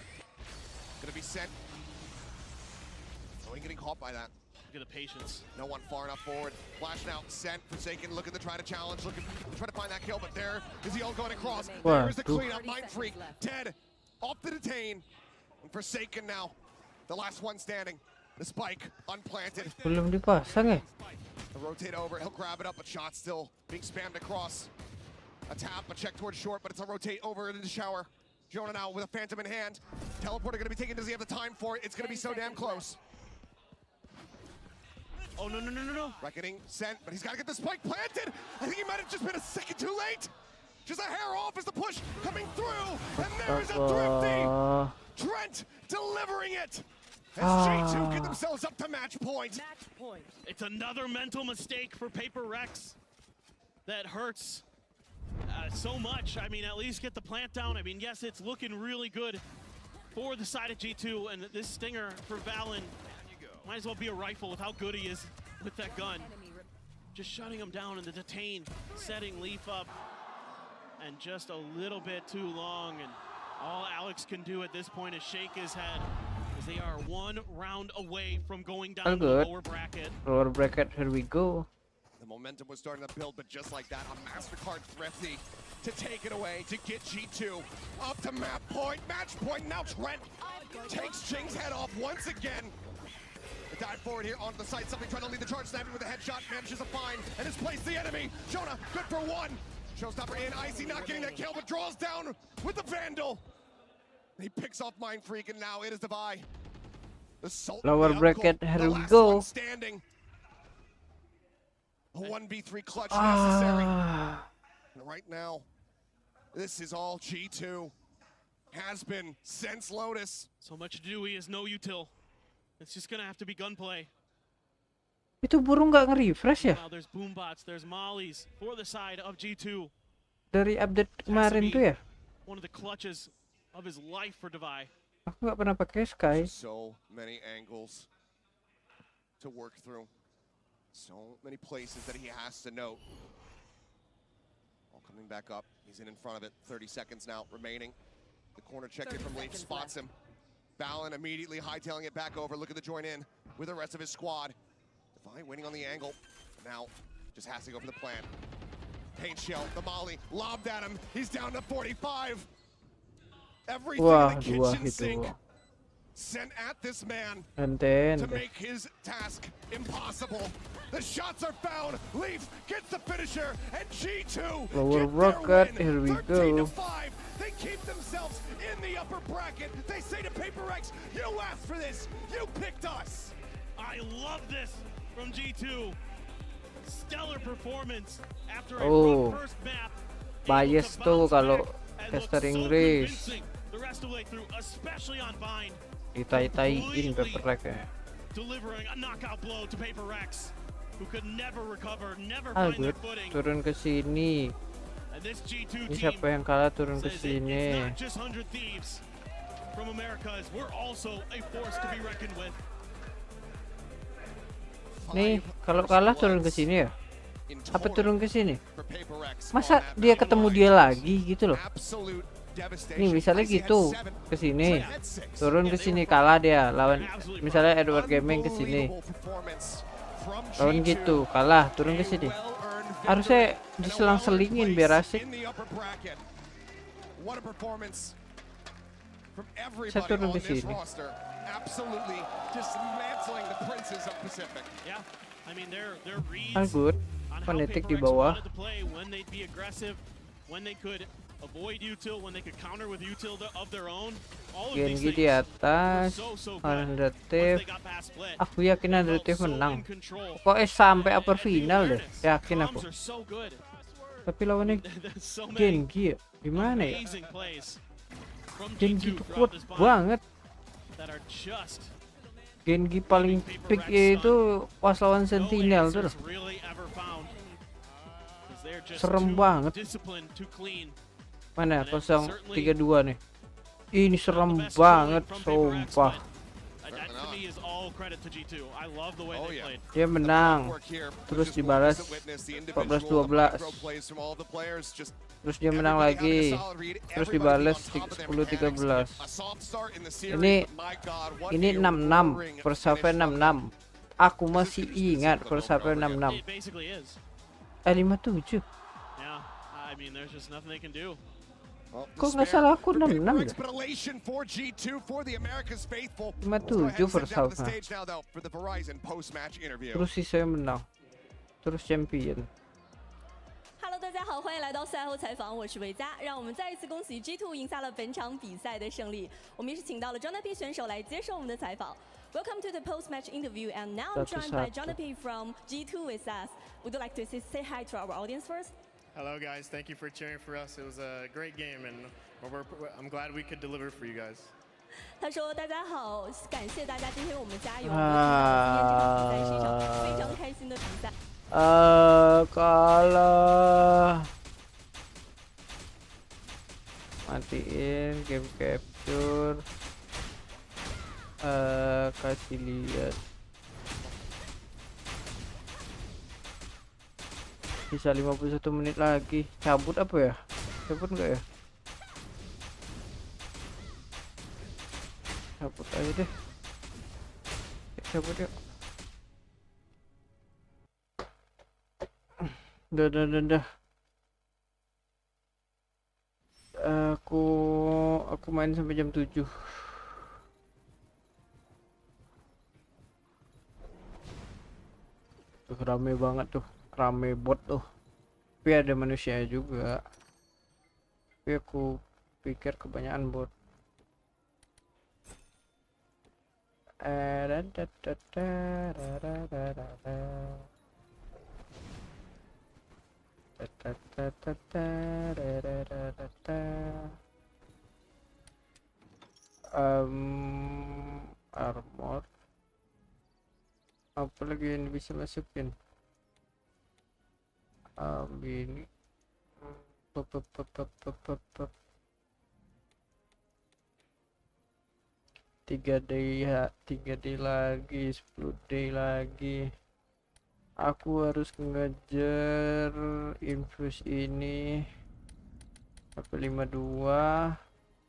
[SPEAKER 1] Gonna be sent. Oh, he getting caught by that.
[SPEAKER 2] Look at the patience.
[SPEAKER 1] No one far enough forward. Flash now sent. Forsaken looking to try to challenge. Looking try to find that kill, but there is the ult going across. There's the cleanup. Mind Freak dead. Off the detain. And Forsaken now. The last one standing. The spike unplanted.
[SPEAKER 3] Belum dipasang ya?
[SPEAKER 1] He'll rotate over, he'll grab it up, but shot still being spammed across. A tap, a check towards short, but it's a rotate over into the shower. Jonah now with a phantom in hand. Teleporter gonna be taken, does he have the time for it? It's gonna be so damn close.
[SPEAKER 2] Oh, no.
[SPEAKER 1] Reckoning sent, but he's gotta get the spike planted. I think he might have just been a second too late. Just a hair off as the push coming through. And there's a thrifty. Trent delivering it. As G2 get themselves up to match point.
[SPEAKER 2] It's another mental mistake for Paper Rex that hurts so much. I mean, at least get the plant down. I mean, yes, it's looking really good for the side of G2, and this stinger for Valen might as well be a rifle with how good he is with that gun. Just shutting him down in the detain, setting Leaf up, and just a little bit too long. And all Alex can do at this point is shake his head, as they are one round away from going down to the lower bracket.
[SPEAKER 3] Lower bracket, here we go.
[SPEAKER 1] The momentum was starting to build, but just like that, a MasterCard thrifty to take it away, to get G2 up to map point, match point. Now Trent takes Ching's head off once again. The dive forward here onto the side, something trying to lead the charge, snapping with a headshot, manages a find, and has placed the enemy. Jonah, good for one. Showstopper in, Icy not getting that kill, but draws down with the Vandal. He picks off Mind Freak, and now it is Devi. The Sultan,
[SPEAKER 3] Lower bracket, here we go.
[SPEAKER 1] Standing. A 1v3 clutch necessary. And right now, this is all G2. Has been since Lotus.
[SPEAKER 2] So much to do, he has no util. It's just gonna have to be gunplay.
[SPEAKER 3] Itu burung nggak nge-refresh ya?
[SPEAKER 2] Now there's boombots, there's mollies for the side of G2.
[SPEAKER 3] Dari update kemarin tuh ya?
[SPEAKER 2] One of the clutches of his life for Devi.
[SPEAKER 3] Aku nggak pernah pakai Sky.
[SPEAKER 1] So many angles to work through. So many places that he has to note. All coming back up. He's in front of it. 30 seconds now remaining. The corner check in from Leaf spots him. Valen immediately hightailing it back over. Look at the join in with the rest of his squad. Devi winning on the angle. Now just has to go for the plan. Paint shell, the molly, lobbed at him. He's down to 45. Everything in the kitchen sink sent at this man to make his task impossible. The shots are found. Leaf gets the finisher, and G2
[SPEAKER 3] Lower bracket, here we go.
[SPEAKER 1] 13-5. They keep themselves in the upper bracket. They say to Paper Rex, "You asked for this. You picked us."
[SPEAKER 2] I love this from G2. Stellar performance after a rough first map.
[SPEAKER 3] Bias tuh kalau caster Inggris.
[SPEAKER 2] The rest of the way through, especially on Vine.
[SPEAKER 3] Ditai-taiin Paper Rex ya.
[SPEAKER 2] Delivering a knockout blow to Paper Rex, who could never recover, never find their footing.
[SPEAKER 3] Turun ke sini.
[SPEAKER 2] And this G2
[SPEAKER 3] Ini
[SPEAKER 2] team
[SPEAKER 3] siapa yang kalah turun ke
[SPEAKER 2] says
[SPEAKER 3] sini.
[SPEAKER 2] it's not just 100 Thieves from America, as we're also a force to be reckoned with.
[SPEAKER 3] Nih, kalau kalah turun ke sini ya? Apa turun ke sini? Masa dia ketemu dia lagi gitu loh? Nih misalnya gitu ke sini, turun ke sini kalah dia lawan misalnya Edward Gaming ke sini. Lawan gitu, kalah turun ke sini. Harusnya diselang-selingin biar asik. Saya turun ke sini. Good. Fanatic di bawah. Genji di atas. Under Thief. Aku yakin Under Thief menang. Pokoknya sampai upper final deh. Yakin aku. Tapi lawannya Genji ya? Gimana ya? Genji itu kuat banget. Genji paling peak itu pas lawan Sentinel tuh loh. Serem banget. Mana 032 nih. Ini serem banget, sumpah.
[SPEAKER 2] all credit to G2. I love the way they played.
[SPEAKER 3] Dia menang, terus dibalas 14-12. Terus dia menang lagi, terus dibalas 10-13. Ini 6-6, first half 6-6. Aku masih ingat first half 6-6. 5-7.
[SPEAKER 2] Yeah, I mean, there's just nothing they can do.
[SPEAKER 3] Kok nggak salah aku 6-6 ya? 5-7 first half. Terus si saya menang, terus champion.
[SPEAKER 18] Hello， 大家好，欢迎来到赛后采访，我是维嘉。让我们再一次恭喜 G2 赢下了本场比赛的胜利。我们也是请到了 Jonapi 选手来接受我们的采访。Welcome to the post-match interview, and now I'm joined by Jonapi from G2 with us. Would you like to say hi to our audience first?
[SPEAKER 19] Hello, guys. Thank you for cheering for us. It was a great game, and I'm glad we could deliver for you guys.
[SPEAKER 18] 他说：“大家好，感谢大家今天我们加油。今天这场比赛是一场非常开心的比赛。”
[SPEAKER 3] Kalo matiin game capture, kasih lihat. Bisa 51 menit lagi. Cabut apa ya? Cabut nggak ya? Cabut aja deh. Cabut yuk. Dah. Aku main sampai jam 7. Tuh rame banget tuh, rame bot tuh. Tapi ada manusia juga. Tapi aku pikir kebanyakan bot. Armor apa lagi yang bisa masukin? Ini 3 day lagi, 10 day lagi. Aku harus ngejar infus ini sampai 52.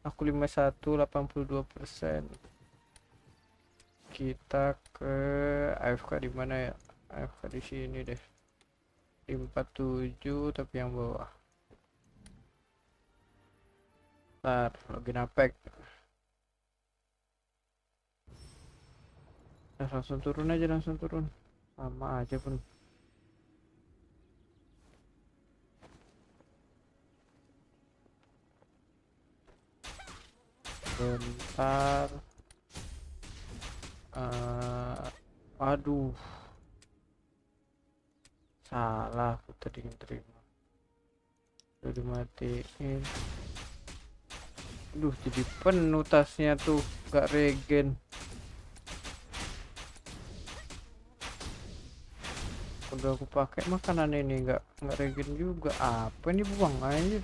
[SPEAKER 3] Aku 51, 82%. Kita ke AFK di mana ya? AFK di sini deh. Di 47 tapi yang bawah. Ntar login Apex. Nah, langsung turun aja, langsung turun. Sama aja pun. Bentar. Aduh. Salah aku tadi terima. Udah dimatiin. Aduh, jadi penuh tasnya tuh, gak regen. Udah aku pakai makanan ini nggak regen juga. Apa ini, buang aja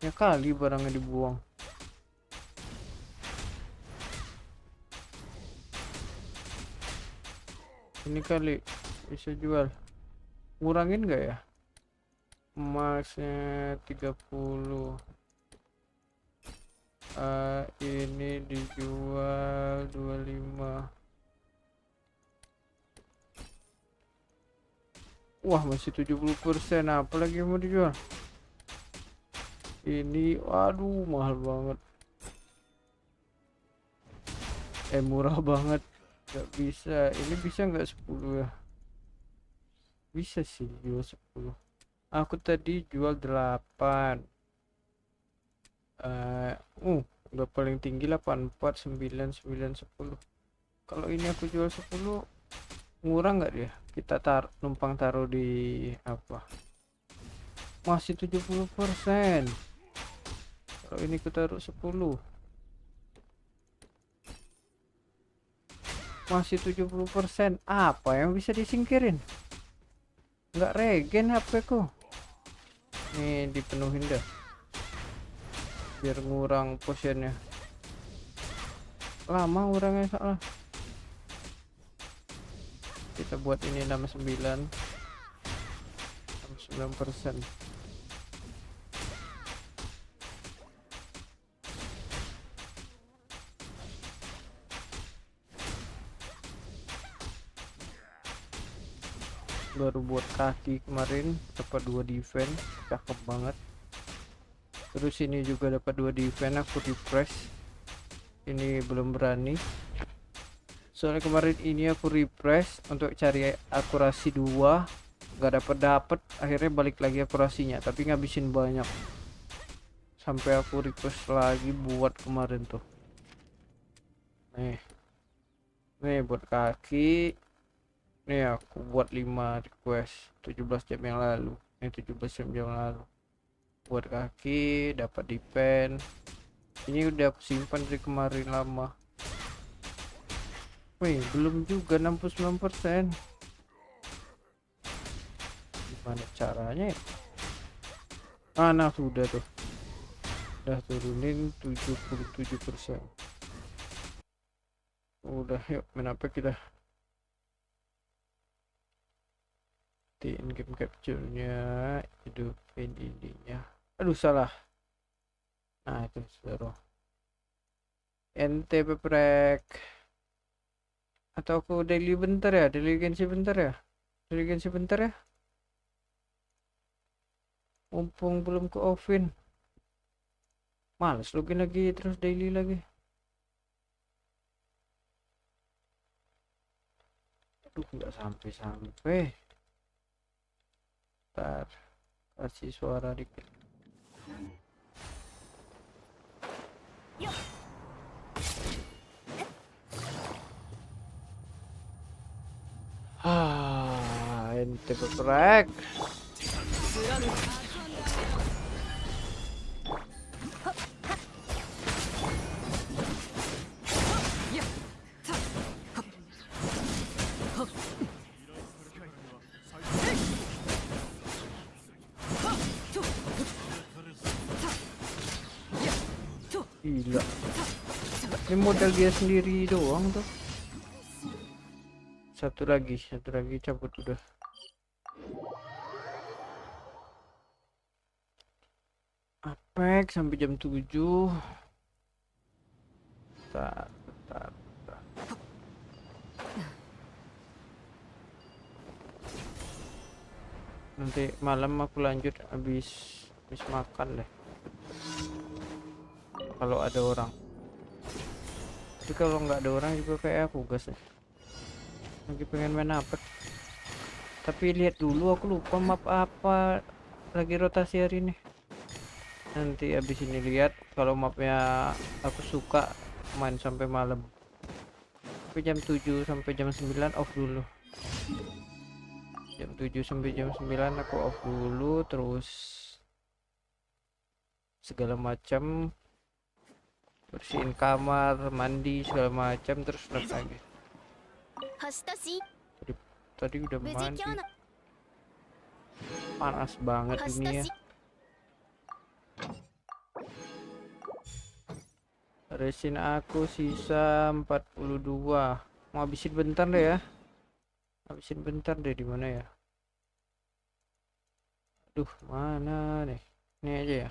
[SPEAKER 3] ya kali barangnya dibuang. Ini kali bisa jual, ngurangin nggak ya emasnya 30. Ini dijual 25. Wah, masih 70%. Apalagi mau dijual? Ini, waduh, mahal banget. Murah banget. Gak bisa. Ini bisa nggak 10 ya? Bisa sih jual 10. Aku tadi jual 8. Udah paling tinggi 84, 9, 10. Kalau ini aku jual 10, ngurang nggak dia? Kita numpang taruh di apa? Masih 70%. Kalau ini kita taruh 10, masih 70%. Apa yang bisa disingkirin? Nggak regen HP ku. Nih dipenuhin dah, biar ngurang potionnya. Lama ngurangnya soalnya. Kita buat ini 69%. Baru buat kaki kemarin dapat 2 defense, cakep banget. Terus ini juga dapat 2 defense, aku refresh. Ini belum berani. Soalnya kemarin ini aku refresh untuk cari akurasi 2, nggak dapet, akhirnya balik lagi akurasinya, tapi ngabisin banyak. Sampai aku request lagi buat kemarin tuh. Nih buat kaki. Nih aku buat 5 request 17 jam yang lalu. Ini 17 jam yang lalu. Buat kaki dapat defense. Ini udah aku simpan dari kemarin lama. Wih, belum juga 69%. Gimana caranya ya? Nah sudah tuh. Udah turunin 77%. Udah, yuk main apa kita? In game capture-nya, hidupin ininya. Aduh salah. Nah itu suruh. NT peprek. Atau aku daily bentar ya, daily Genshin bentar ya. Daily Genshin bentar ya. Mumpung belum ke offin. Males login lagi terus daily lagi. Aduh nggak sampai. Ntar kasih suara dikit. Ente beprek. Gila. Ini modal dia sendiri doang tuh. Satu lagi cabut udah. Apex sampai jam 7. Bentar. Nanti malam aku lanjut habis makan deh. Kalau ada orang. Tapi kalau nggak ada orang juga kayak aku gas deh. Lagi pengen main apa? Tapi lihat dulu, aku lupa map apa lagi rotasi hari ini. Nanti habis ini lihat, kalau mapnya aku suka main sampai malam. Tapi jam 7 sampai jam 9 off dulu. Jam 7 sampai jam 9 aku off dulu, terus segala macam, bersihin kamar, mandi segala macam, terus lagi. Tadi udah mandi. Panas banget ini ya. Resin aku sisa 42. Mau habisin bentar deh ya. Di mana ya? Aduh, mana nih? Ini aja ya.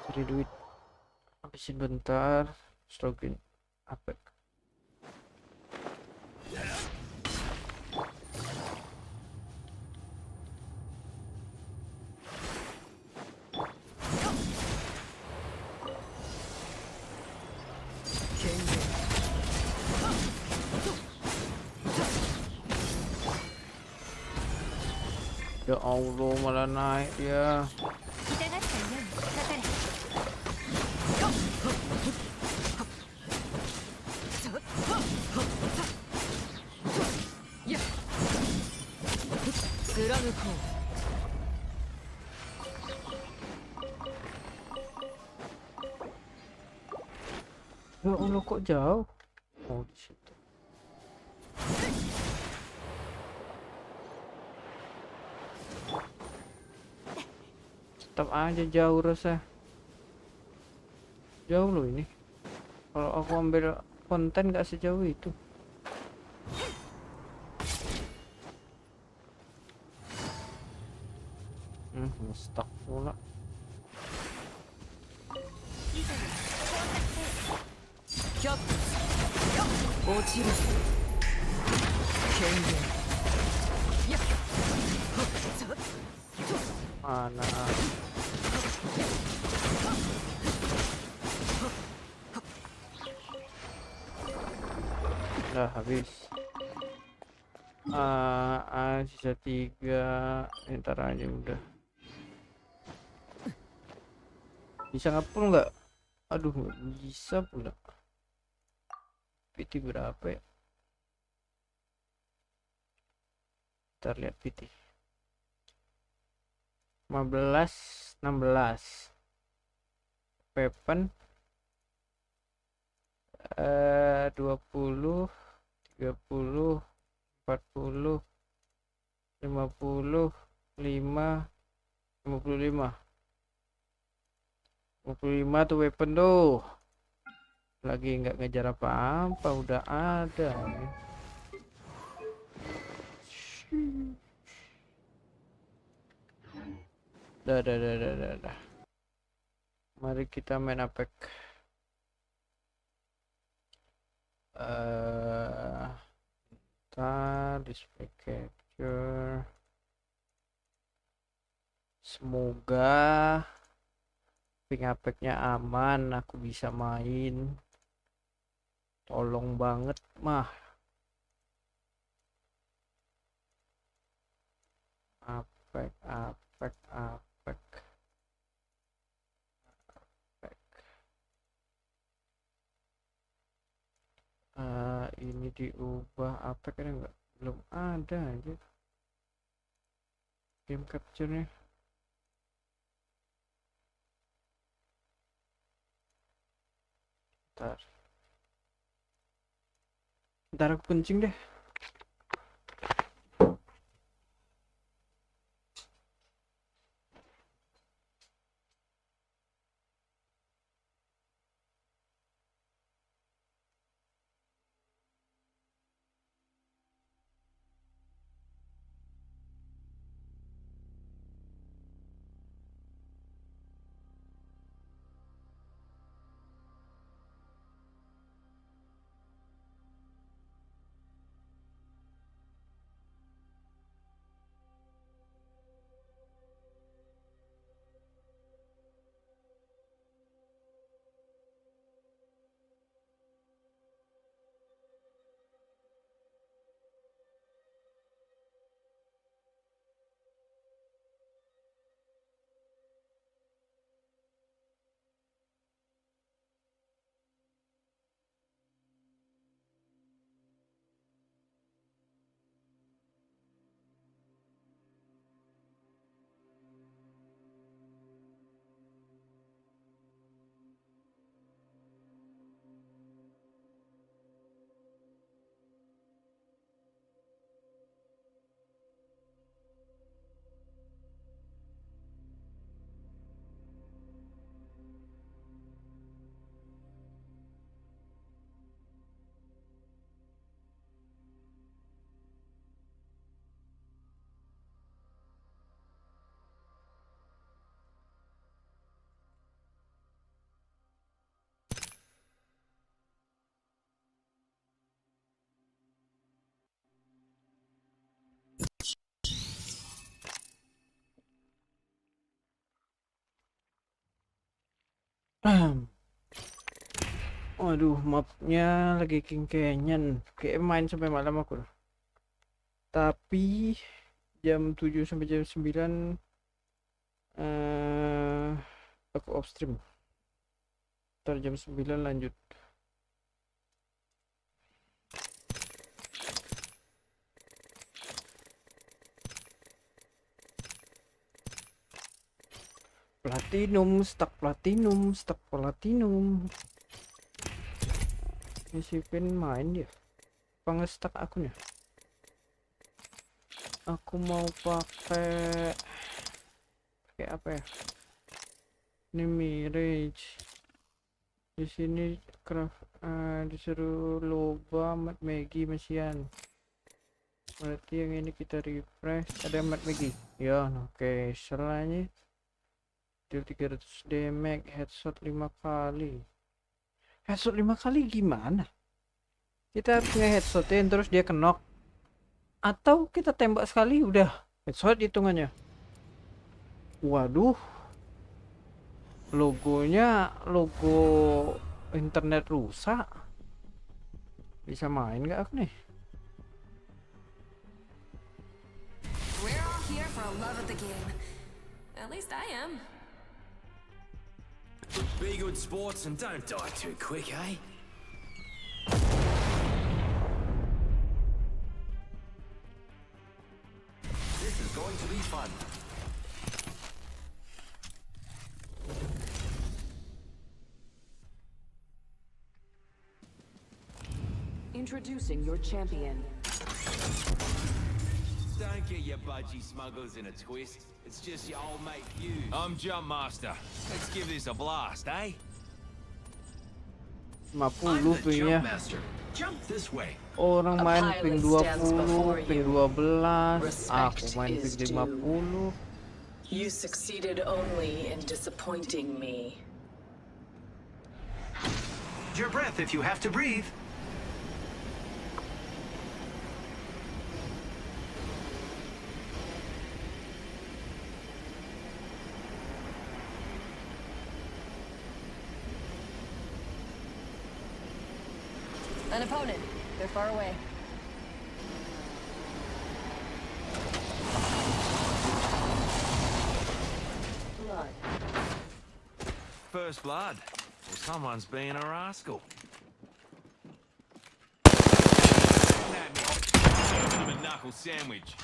[SPEAKER 3] Cari duit. Habisin bentar. Login Apex. Ya Allah, malah naik ya. Ya Allah, kok jauh? Oh, di situ. Tetap aja jauh rasa. Jauh loh ini. Kalau aku ambil konten gak sejauh itu. stuck pula. Mana? Udah habis. Sisa 3. Ntar aja udah. Bisa ngapul nggak? Aduh, nggak bisa pula. PT berapa ya? Ntar lihat PT. 15, 16. Weapon 20, 30, 40, 50, 5, 55. 55 tuh weapon tuh. Lagi nggak ngejar apa-apa, udah ada. Dah. Mari kita main Apex. Display capture. Semoga ping Apex-nya aman, aku bisa main. Tolong banget mah. Apex. Ini diubah Apex ada nggak? Belum ada aja. Game capture-nya. Ntar aku kencing deh. Waduh, mapnya lagi King Canyon. Kayak main sampai malam aku. Tapi jam 7 sampai jam 9 aku off stream. Ntar jam 9 lanjut. Stuck platinum. Ini si Vin main dia. Stuck akunnya. Aku mau pakai apa ya? Ini Mirage. Di sini craft disuruh loba mat Maggie mesian. Berarti yang ini kita refresh. Ada mat Maggie. Ya, oke. Selanjutnya Deal 300 damage, headshot 5 kali. Headshot 5 kali gimana? Kita harus nge-headshotin terus dia knock. Atau kita tembak sekali udah headshot hitungannya. Waduh. Logonya logo internet rusak. Bisa main gak aku nih?
[SPEAKER 6] We're all here for a love of the game. At least I am.
[SPEAKER 20] Be good sports and don't die too quick, eh? This is going to be fun.
[SPEAKER 6] Introducing your champion.
[SPEAKER 20] Don't get your budgie smugglers in a twist. It's just your old mate Fuse. I'm Jump Master. Let's give this a blast, eh?
[SPEAKER 3] 50 pingnya.
[SPEAKER 20] Jump this way.
[SPEAKER 3] Orang main ping 20, ping 12, aku main ping 50.
[SPEAKER 6] You succeeded only in disappointing me.
[SPEAKER 20] Your breath if you have to breathe.
[SPEAKER 6] An opponent. They're far away. Blood.
[SPEAKER 20] First blood. Well, someone's being a rascal. Give him a knuckle sandwich.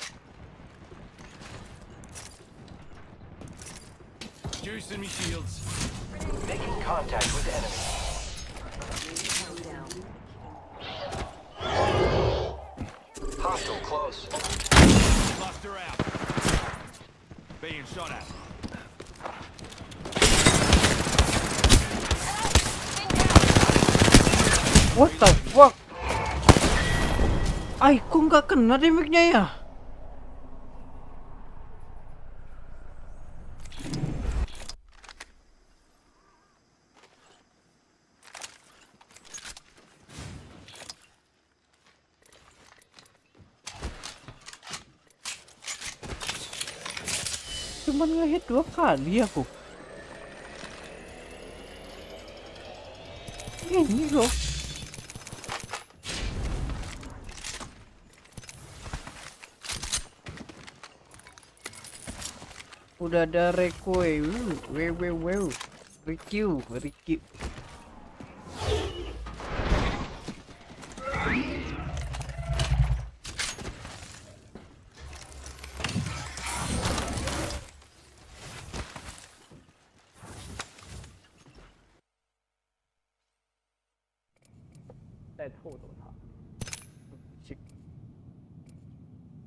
[SPEAKER 20] Juicing me shields.
[SPEAKER 21] Making contact with enemy. Hostile close.
[SPEAKER 20] Buster out. Being shot at.
[SPEAKER 3] What the fuck? Ay, kok nggak kena damage-nya ya? Cuman nge-hit 2 kali aku. Ini loh. Udah ada request. Request.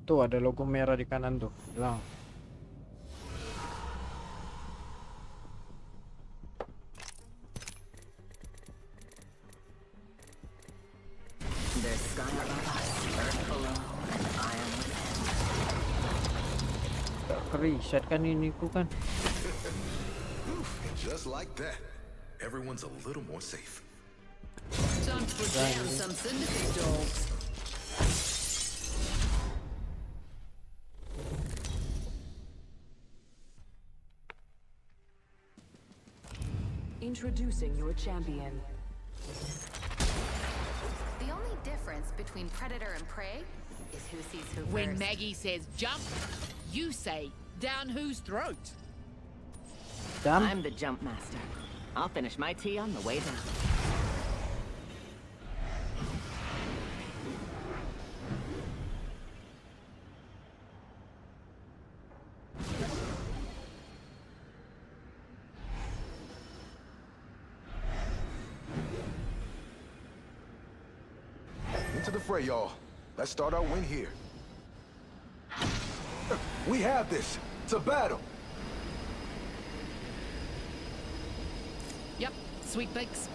[SPEAKER 3] Tuh ada logo merah di kanan tuh. Hilang.
[SPEAKER 6] There's sky above us, earth below, and I am within.
[SPEAKER 3] Tak reset kan ini ku kan.
[SPEAKER 10] Just like that, everyone's a little more safe.
[SPEAKER 6] Time to put down some syndicate dogs. Introducing your champion.
[SPEAKER 22] The only difference between predator and prey is who sees who first.
[SPEAKER 23] When Maggie says jump, you say down whose throat?
[SPEAKER 6] I'm the jump master. I'll finish my tea on the way down.
[SPEAKER 10] Into the fray, y'all. Let's start our win here. We have this. It's a battle.
[SPEAKER 23] Yep, sweet bakes.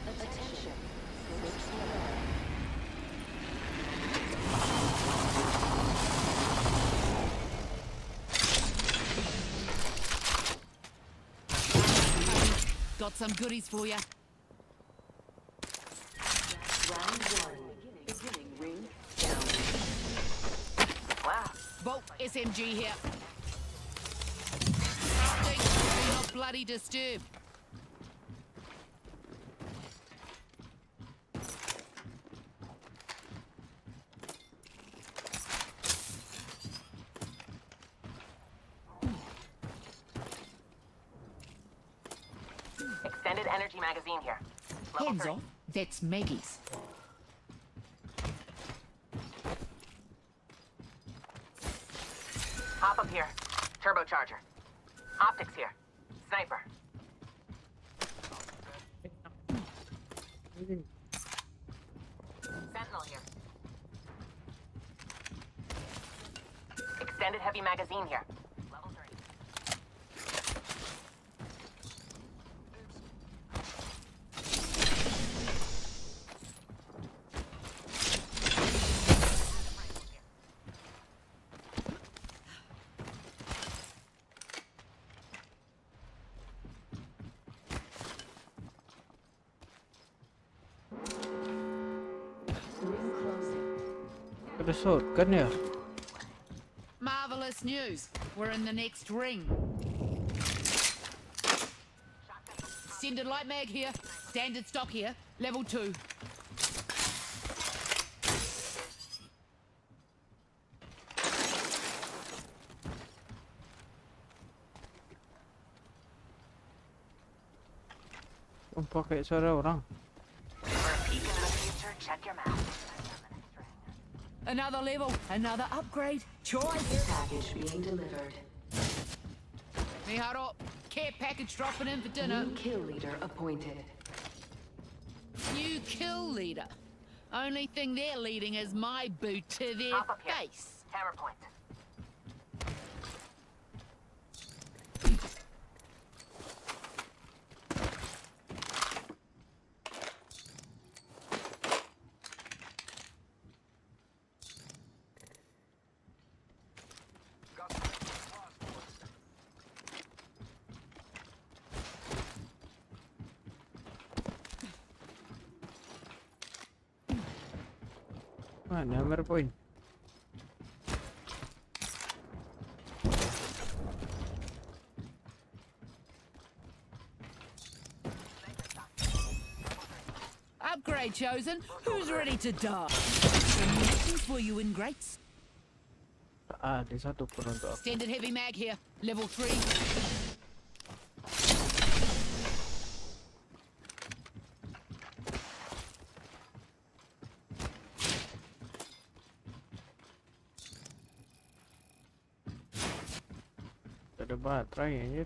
[SPEAKER 6] Attention. Switch to
[SPEAKER 23] Got some goodies for you.
[SPEAKER 6] Round 1. Beginning ring down.
[SPEAKER 23] Wow. Bolt SMG here. Do not bloody disturb.
[SPEAKER 7] Extended energy magazine here.
[SPEAKER 23] Hands off. That's Maggie's.
[SPEAKER 7] Hop up here. Turbocharger. Optics here. Sniper. Sentinel here. Extended heavy magazine here. Level 3.
[SPEAKER 3] Resort kan ya?
[SPEAKER 23] Marvelous news. We're in the next ring. Extended light mag here. Standard stock here. Level 2.
[SPEAKER 3] Pakai suara orang.
[SPEAKER 7] For a peek into the future, check your map.
[SPEAKER 23] Another level. Another upgrade. Choice.
[SPEAKER 6] Package being delivered.
[SPEAKER 23] Miharo. Care package dropping in for dinner.
[SPEAKER 6] New kill leader appointed.
[SPEAKER 23] New kill leader. Only thing they're leading is my boot to their
[SPEAKER 7] Hop up here.
[SPEAKER 23] face.
[SPEAKER 7] Hammer point.
[SPEAKER 3] Mana hammer point?
[SPEAKER 23] Upgrade chosen. Who's ready to die? Some missions for you ingrates.
[SPEAKER 3] Ah, di satu pun untuk aku.
[SPEAKER 23] Extended heavy mag here. Level 3.
[SPEAKER 3] Ada baterai anjir.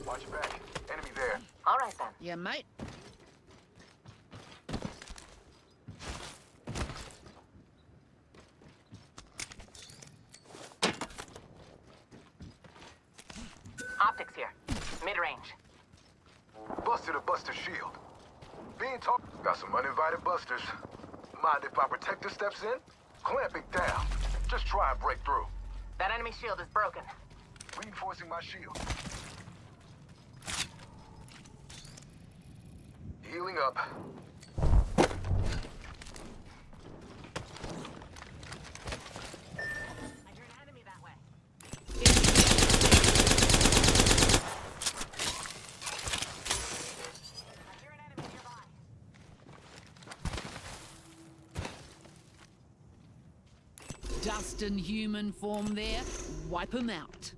[SPEAKER 10] Watch your back. Enemy there.
[SPEAKER 7] All right then.
[SPEAKER 23] Yeah, mate.
[SPEAKER 7] Optics here. Mid-range.
[SPEAKER 10] Busted a Buster shield. Being talked. Got some uninvited busters. Mind if our protector steps in? Clamp it down. Just try and break through.
[SPEAKER 7] That enemy shield is broken.
[SPEAKER 10] Reinforcing my shield. Healing up.
[SPEAKER 7] I hear an enemy that way. I hear an enemy nearby.
[SPEAKER 23] Dust in human form there. Wipe them out.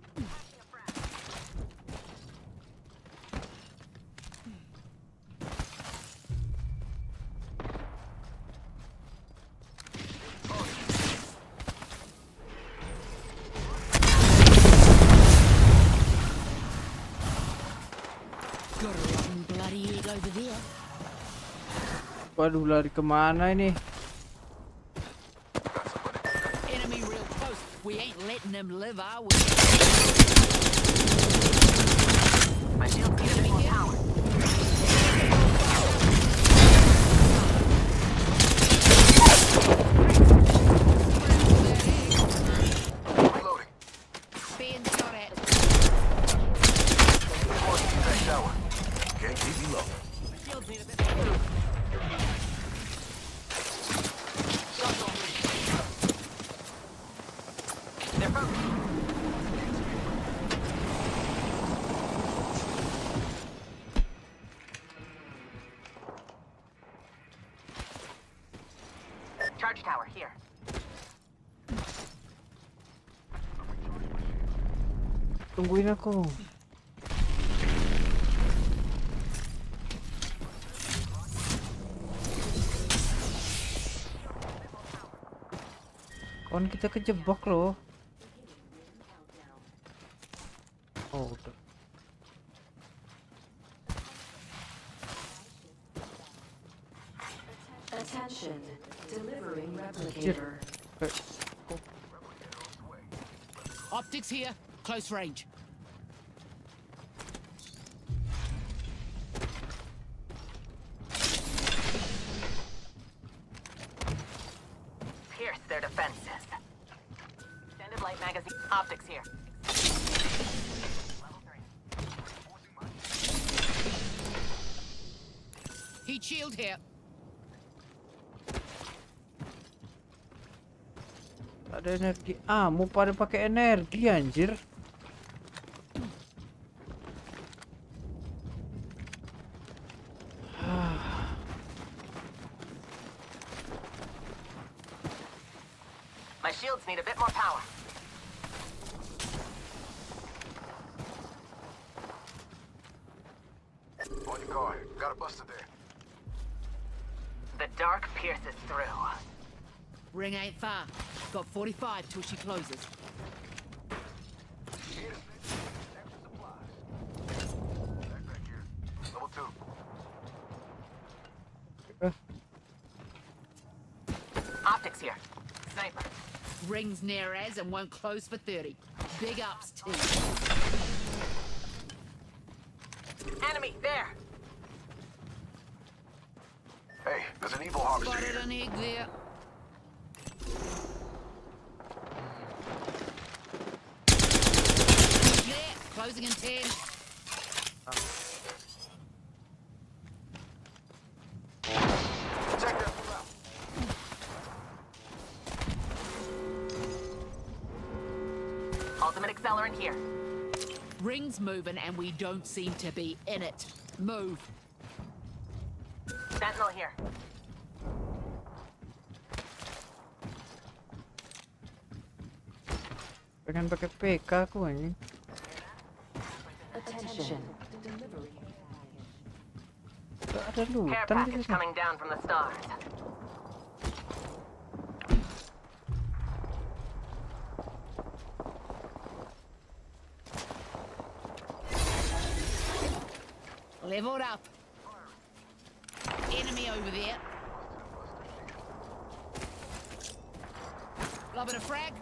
[SPEAKER 23] Got a rotten bloody egg over there.
[SPEAKER 3] Waduh, lari kemana ini?
[SPEAKER 23] Enemy real close. We ain't letting them live, are we?
[SPEAKER 7] My shield's giving more power.
[SPEAKER 13] shields need a bit more.
[SPEAKER 7] They're both. Charge tower here.
[SPEAKER 3] Tungguin aku. Kawan kita kejebak loh. Oh, udah.
[SPEAKER 22] Attention, delivering replicator.
[SPEAKER 23] Optics here, close range.
[SPEAKER 7] Pierce their defenses. Extended light magazine. Optics here.
[SPEAKER 23] Heat shield here.
[SPEAKER 3] Ada energi. Ah, mau pada pakai energi anjir.
[SPEAKER 7] My shields need a bit more power.
[SPEAKER 10] On your guard. Got a buster there.
[SPEAKER 7] The dark pierces through.
[SPEAKER 23] Ring ain't far. Got 45 till she closes.
[SPEAKER 10] Level 2.
[SPEAKER 7] Optics here. Sniper.
[SPEAKER 23] Rings near as and won't close for 30. Big ups, team.
[SPEAKER 7] Enemy there.
[SPEAKER 10] Hey, there's an evil harvester
[SPEAKER 23] Spotted
[SPEAKER 10] here.
[SPEAKER 23] an egg there. There, closing in 10.
[SPEAKER 10] Check that fool out.
[SPEAKER 7] Ultimate accelerant here.
[SPEAKER 23] Rings moving and we don't seem to be in it. Move.
[SPEAKER 7] Sentinel here.
[SPEAKER 3] Pengen pakai PK aku anjing.
[SPEAKER 22] Attention, delivery.
[SPEAKER 3] Gak ada
[SPEAKER 7] Care
[SPEAKER 3] lutan di
[SPEAKER 7] package
[SPEAKER 3] sini.
[SPEAKER 7] coming down from the stars.
[SPEAKER 23] Leveled up. Enemy over there. Lobbing a frag.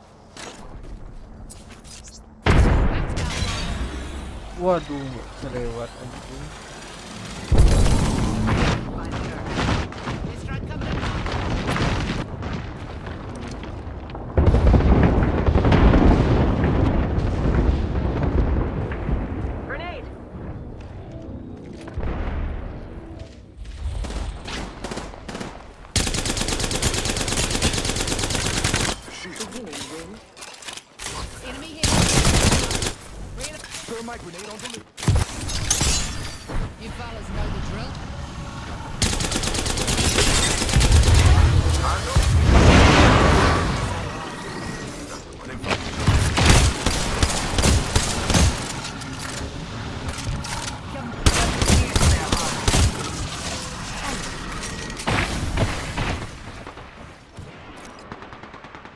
[SPEAKER 3] Waduh, kelewat anjing.
[SPEAKER 7] Grenade.
[SPEAKER 23] Enemy here.
[SPEAKER 10] Thermite grenade on delivery.
[SPEAKER 23] You fellas know the drill.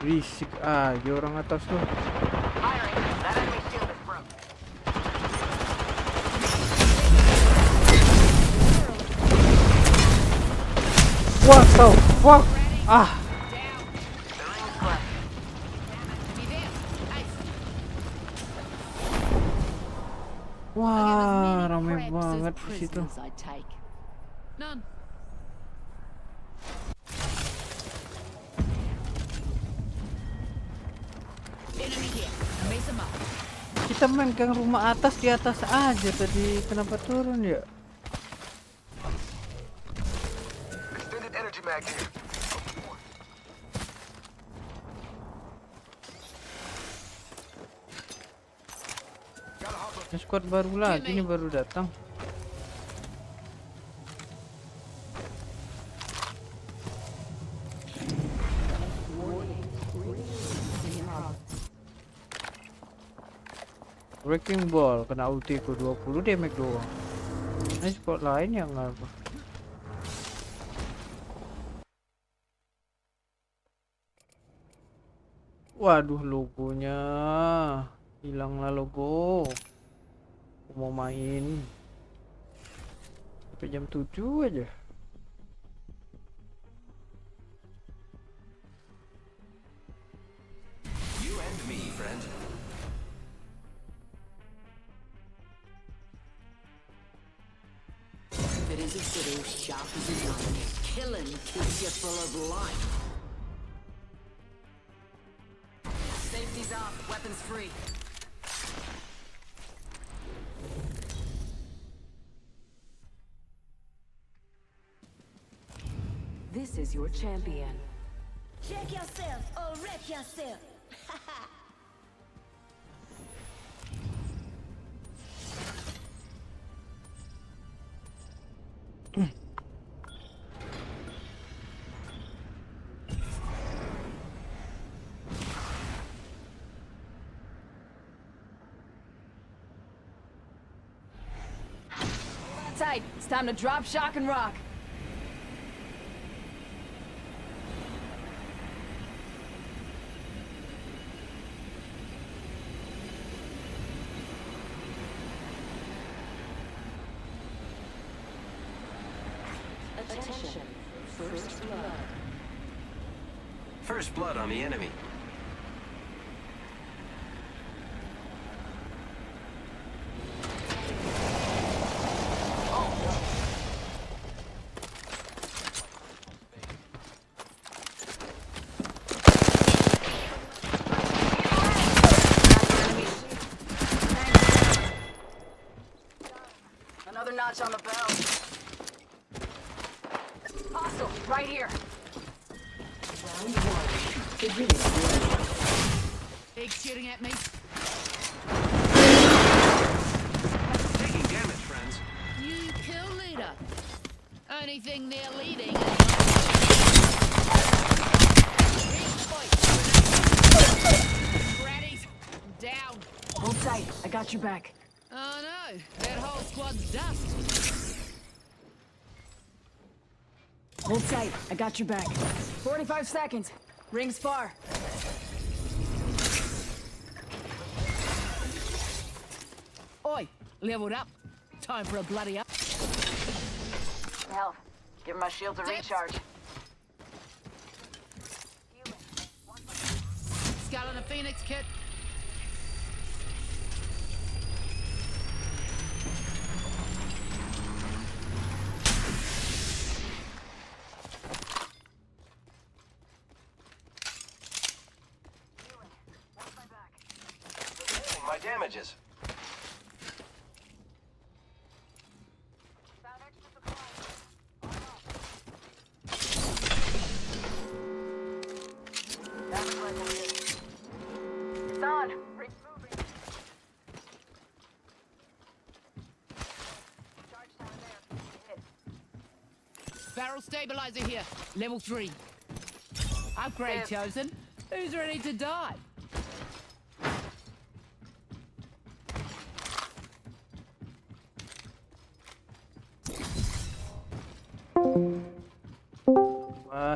[SPEAKER 3] Berisik aja orang atas tuh.
[SPEAKER 7] Firing. That enemy shield is broke.
[SPEAKER 3] What the fuck? Ah. Wah, rame banget di situ.
[SPEAKER 23] None. Enemy here. Raise them up.
[SPEAKER 3] Kita megang rumah atas di atas aja tadi, kenapa turun ya?
[SPEAKER 10] mag here.
[SPEAKER 3] Squad baru lagi nih, baru datang. Breaking ball kena ulti ku 20 damage doang. Ini squad lain yang apa? Waduh, logonya hilanglah logo. Aku mau main sampai jam 7 aja.
[SPEAKER 21] You and me, friend.
[SPEAKER 6] If it is a fiddle, sharp as a knife. Killing keeps you full of life. Safety's off, weapons free. This is your champion.
[SPEAKER 5] Check yourself or wreck yourself.
[SPEAKER 6] Tight. It's time to drop, shock, and rock.
[SPEAKER 21] Attention. First blood. First blood on the enemy.
[SPEAKER 6] Another notch on the belt. Hostile, right here. Round one. Big shooting at me.
[SPEAKER 21] Taking damage, friends.
[SPEAKER 23] You kill leader. Only thing they're leading is Granny's down.
[SPEAKER 6] Hold tight. I got your back.
[SPEAKER 23] Oh no, that whole squad's dust.
[SPEAKER 6] Hold tight. I got your back. 45 seconds. Rings far. Oi, leveled up. Time for a bloody up.
[SPEAKER 7] Health. Give my shield a recharge.
[SPEAKER 23] Skull and a Phoenix kit.
[SPEAKER 21] My damages.
[SPEAKER 7] It's on.
[SPEAKER 23] Barrel stabilizer here. Level 3. Upgrade chosen. Who's ready to die?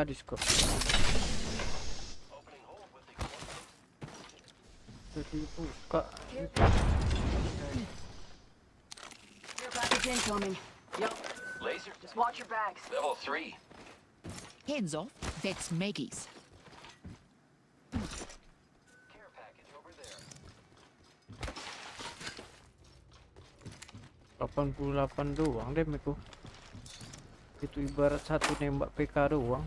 [SPEAKER 3] Discord. Dibuka.
[SPEAKER 6] Your package incoming. Yep.
[SPEAKER 21] Laser.
[SPEAKER 6] Just watch your backs.
[SPEAKER 21] Level 3.
[SPEAKER 23] Hands off. That's Maggie's.
[SPEAKER 21] Care package over there.
[SPEAKER 3] 88 doang damage-ku. Itu ibarat satu nembak PK doang.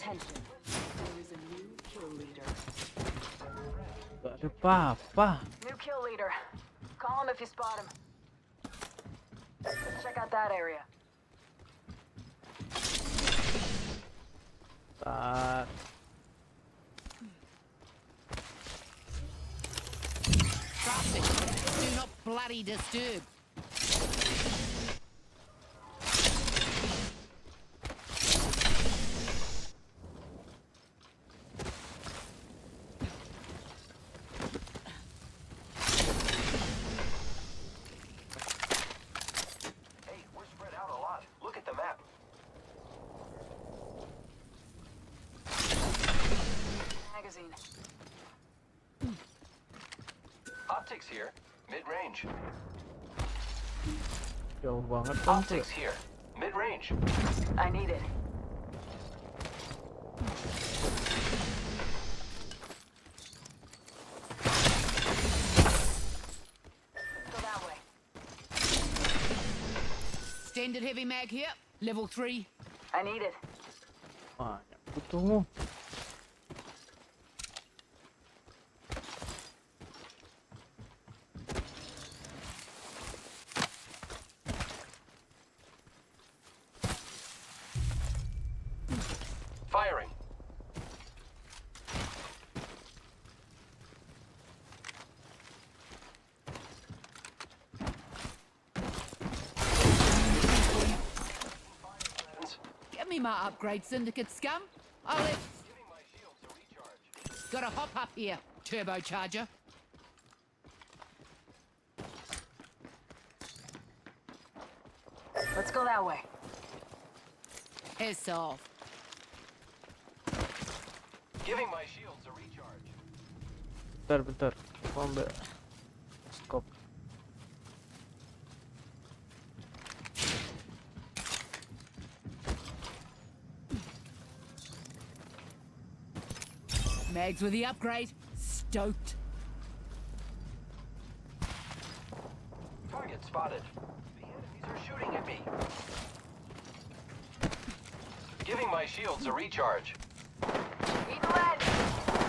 [SPEAKER 6] Attention. There is a new kill leader.
[SPEAKER 3] Gak ada apa-apa.
[SPEAKER 6] New kill leader. Call him if you spot him. Check out that area.
[SPEAKER 23] Traffic. Do not bloody disturb.
[SPEAKER 21] Hey, we're spread out a lot. Look at the map.
[SPEAKER 6] Magazine.
[SPEAKER 21] Optics here. Mid-range.
[SPEAKER 3] Jauh banget kan tuh.
[SPEAKER 21] Optics here. Mid-range.
[SPEAKER 6] I need it. Go that way.
[SPEAKER 23] Standard heavy mag here. Level 3.
[SPEAKER 6] I need it.
[SPEAKER 3] Banyak butuhmu.
[SPEAKER 21] Firing.
[SPEAKER 23] Give me my upgrade, Syndicate scum. I'll let... Gotta hop up here, turbocharger.
[SPEAKER 6] Let's go that way.
[SPEAKER 23] Piss off.
[SPEAKER 21] Giving my shields a recharge.
[SPEAKER 3] Bentar. Gua ambil scope.
[SPEAKER 23] Mags with the upgrade. Stoked.
[SPEAKER 21] Target spotted. The enemies are shooting at me. Giving my shields a recharge.
[SPEAKER 6] Eat lead.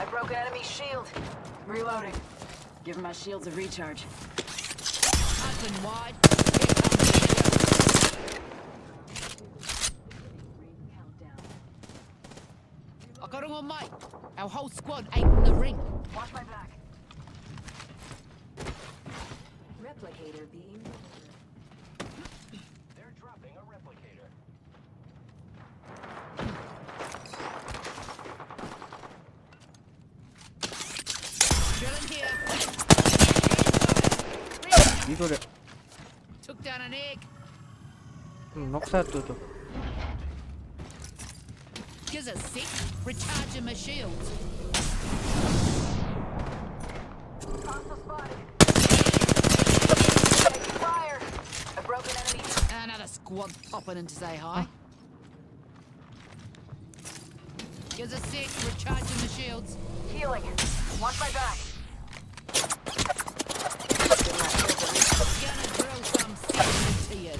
[SPEAKER 6] I broke an enemy shield. Reloading. Give my shields a recharge.
[SPEAKER 23] Open wide. I got him on mic. Our whole squad ain't in the ring.
[SPEAKER 6] Watch my back. Replicator being delivered.
[SPEAKER 21] They're dropping a replicator.
[SPEAKER 23] Drilling here.
[SPEAKER 3] Gitu deh.
[SPEAKER 23] Took down an egg.
[SPEAKER 3] Knock satu tuh.
[SPEAKER 23] Gives a sec. Recharging my shields.
[SPEAKER 6] Hostile spotted. Taking fire. A broken enemy.
[SPEAKER 23] Another squad popping in to say hi. Gives a sec. Recharging the shields.
[SPEAKER 6] Healing. Watch my back.
[SPEAKER 23] Gonna drill some sense into you.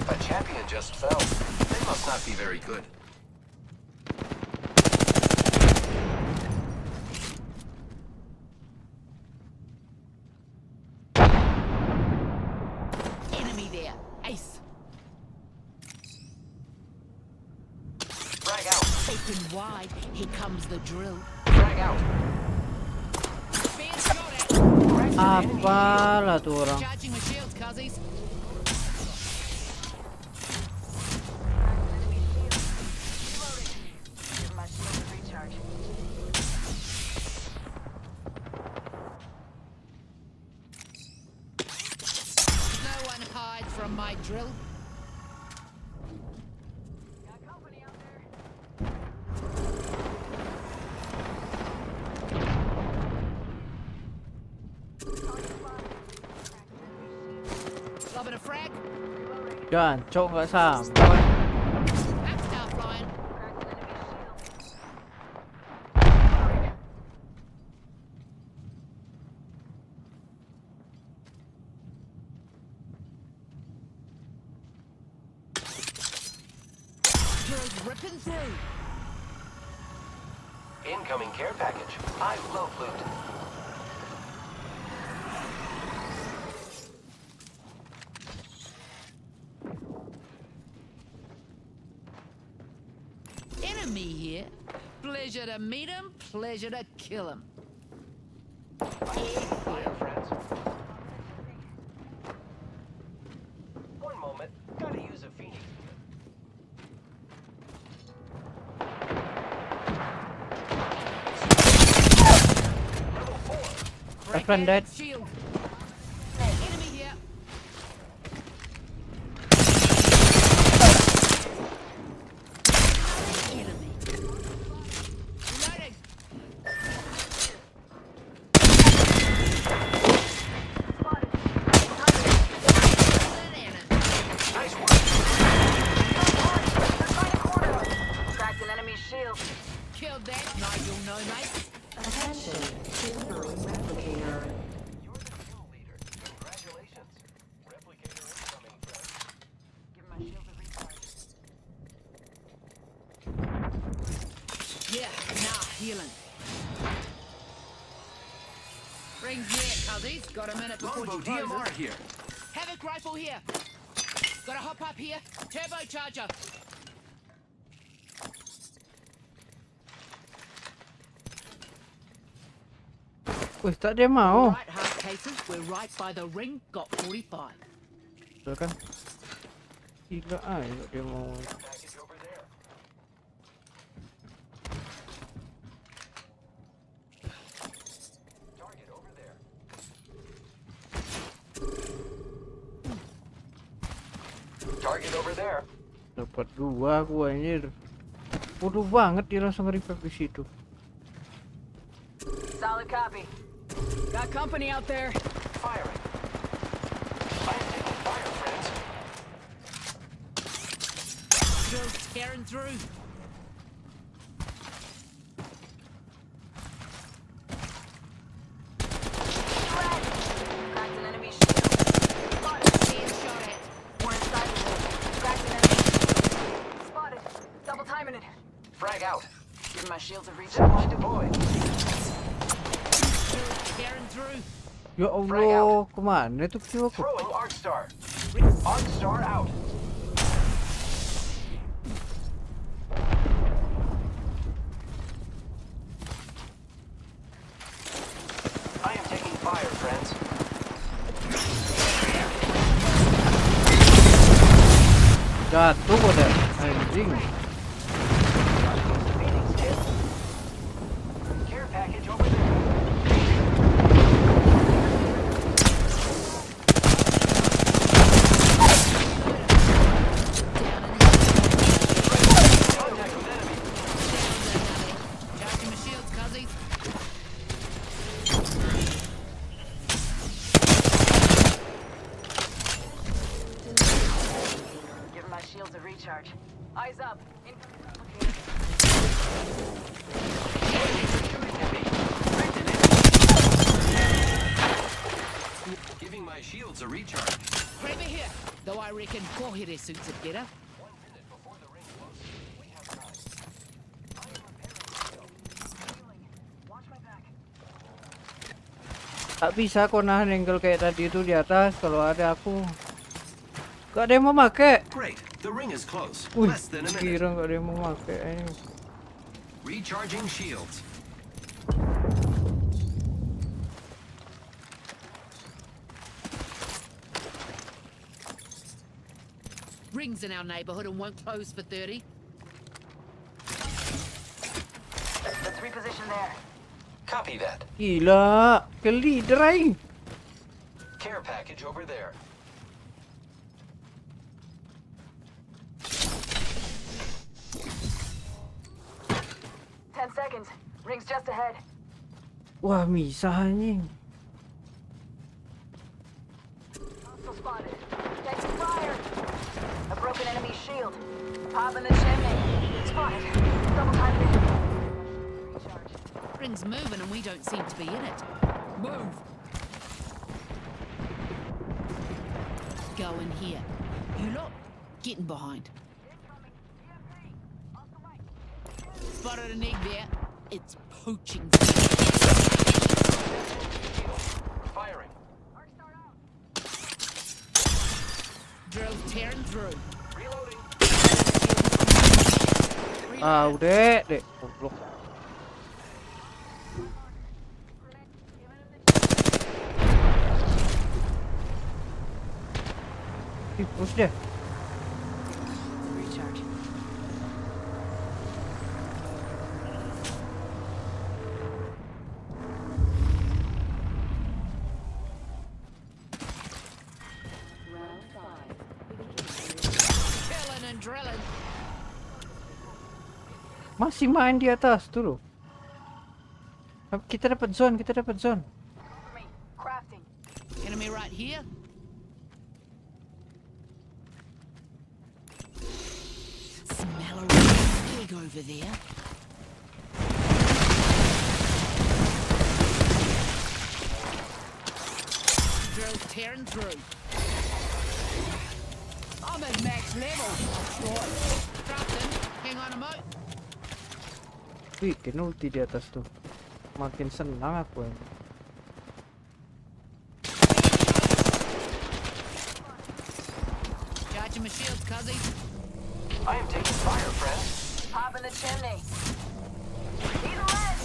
[SPEAKER 21] A champion just fell. They must not be very good.
[SPEAKER 23] Enemy there. Ace.
[SPEAKER 21] Frag out.
[SPEAKER 23] Open wide. Here comes the drill.
[SPEAKER 21] Frag out.
[SPEAKER 23] Being shot at.
[SPEAKER 3] Apalah tuh orang.
[SPEAKER 23] Charging my shields, cuzzies.
[SPEAKER 6] Give my shields a recharge.
[SPEAKER 23] No one hides from my drill.
[SPEAKER 6] Got company out there.
[SPEAKER 23] Lobbing a frag.
[SPEAKER 3] Jancok nggak sampai.
[SPEAKER 23] That's star flying. Drills ripping through.
[SPEAKER 21] Incoming care package. I love loot.
[SPEAKER 23] Enemy here. Pleasure to meet him, pleasure to kill him.
[SPEAKER 21] Fire, friends. One moment. Gotta use a Phoenix.
[SPEAKER 3] My friend dead.
[SPEAKER 23] Shield. Enemy here. Enemy. Reloading.
[SPEAKER 7] Nice work. Cracked an enemy's shield.
[SPEAKER 23] Killed that, Nigel, no mate.
[SPEAKER 21] Attention. Delivering replicator. You're the kill leader. Congratulations. Replicator incoming, friend.
[SPEAKER 7] Give my shield a recharge.
[SPEAKER 23] Yeah, nah, healing. Rings here, cuzzies. Got a minute before
[SPEAKER 21] Longbow
[SPEAKER 23] she closes.
[SPEAKER 21] DMR here.
[SPEAKER 23] Havoc rifle here. Got a hop up here. Turbocharger.
[SPEAKER 3] Wih, tak dia mau.
[SPEAKER 23] Right, hard cases. We're right by the ring. Got 45.
[SPEAKER 3] Betul kan? Gila aja dia mau.
[SPEAKER 21] Package over there. Target over there. Target over there.
[SPEAKER 3] Dapat dua aku anjir. Bodoh banget dia langsung revive di situ.
[SPEAKER 7] Solid copy. Got company out there.
[SPEAKER 21] Firing. I am taking fire, friends.
[SPEAKER 23] Drills tearing through.
[SPEAKER 7] Cracked an enemy's shield.
[SPEAKER 23] Being shot at.
[SPEAKER 7] We're inside of it. Cracked an enemy. Spotted. Double timing it.
[SPEAKER 21] Frag out.
[SPEAKER 7] Give my shields a
[SPEAKER 21] Zip
[SPEAKER 7] recharge.
[SPEAKER 21] line deployed.
[SPEAKER 23] Drills tearing through.
[SPEAKER 3] Ya Allah, kemana tuh kill aku?
[SPEAKER 21] Throwing Arc Star. Arc Star out. I am taking fire, friends.
[SPEAKER 3] Jatuh pada anjing.
[SPEAKER 21] Care package over there. Contact with enemy.
[SPEAKER 23] Charging my shields, cuzzies.
[SPEAKER 7] Give my shields a recharge. Eyes up.
[SPEAKER 21] Giving my shields a recharge.
[SPEAKER 23] Grab it here. Though I reckon Kohere suits it better.
[SPEAKER 21] 1 minute before the ring closes. We have time. I am repairing shield.
[SPEAKER 7] Watch my back.
[SPEAKER 3] Tak bisa kok nahan angle kayak tadi itu di atas kalau ada aku. Gak ada yang mau make.
[SPEAKER 21] Great. The ring is close.
[SPEAKER 3] Wih,
[SPEAKER 21] Less than a minute.
[SPEAKER 3] kira gak ada yang mau make ini.
[SPEAKER 21] Recharging shields.
[SPEAKER 23] Rings in our neighborhood and won't close for 30.
[SPEAKER 7] Let's reposition there.
[SPEAKER 21] Copy that.
[SPEAKER 3] Gila, ke leader aing.
[SPEAKER 21] Care package over there.
[SPEAKER 7] Seconds. Ring's just ahead.
[SPEAKER 3] Wah, misah anjing.
[SPEAKER 7] Hostile spotted. Taking fire. A broken enemy shield. Pop in the chimney. Spotted. Double time it. Recharge.
[SPEAKER 23] Ring's moving and we don't seem to be in it. Move. Go in here. You lot, getting behind. spotted an egg there. It's poaching.
[SPEAKER 21] Firing.
[SPEAKER 23] Drills tearing through.
[SPEAKER 21] Reloading.
[SPEAKER 3] Udah, dek. Goblok. Push deh.
[SPEAKER 6] Recharge.
[SPEAKER 23] Killing and drilling.
[SPEAKER 3] Masih main di atas tuh loh. Kita dapat zone, kita dapat zone.
[SPEAKER 7] Crafting.
[SPEAKER 23] Enemy right here. Smell a egg over there. Drills tearing through. I'm at max level. Right. Crafting. Hang on a mo.
[SPEAKER 3] Bikin ulti di atas tuh. Makin senang aku ini.
[SPEAKER 23] Charging my shields, cuzzy.
[SPEAKER 21] I am taking fire, friend.
[SPEAKER 7] Pop in the chimney. Need a red.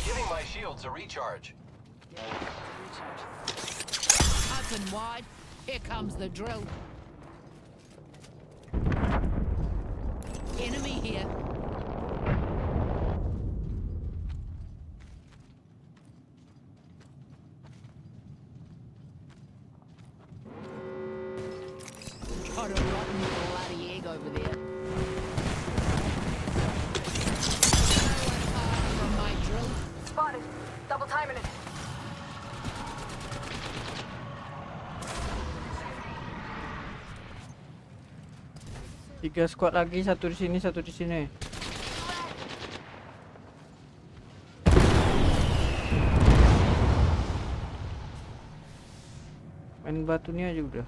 [SPEAKER 21] Giving my shields a recharge.
[SPEAKER 23] Open wide. Here comes the drill. Enemy here. Got a rotten bloody egg over there. From my drill.
[SPEAKER 7] Spotted. Double timing it.
[SPEAKER 3] Tiga squad lagi, satu di sini, satu di sini. Main batunya aja udah.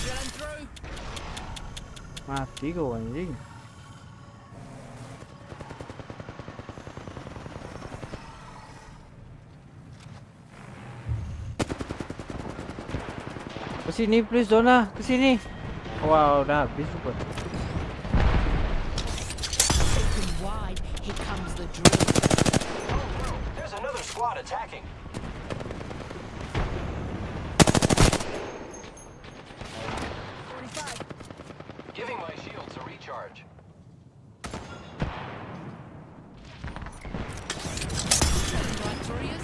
[SPEAKER 23] Drilling through.
[SPEAKER 3] Mati kau anjing. Kesini please Dona, kesini. Wow, udah habis super.
[SPEAKER 23] Open wide. Here comes the drill.
[SPEAKER 21] Oh no, there's another squad attacking. Giving my shields a recharge.
[SPEAKER 23] Right through you.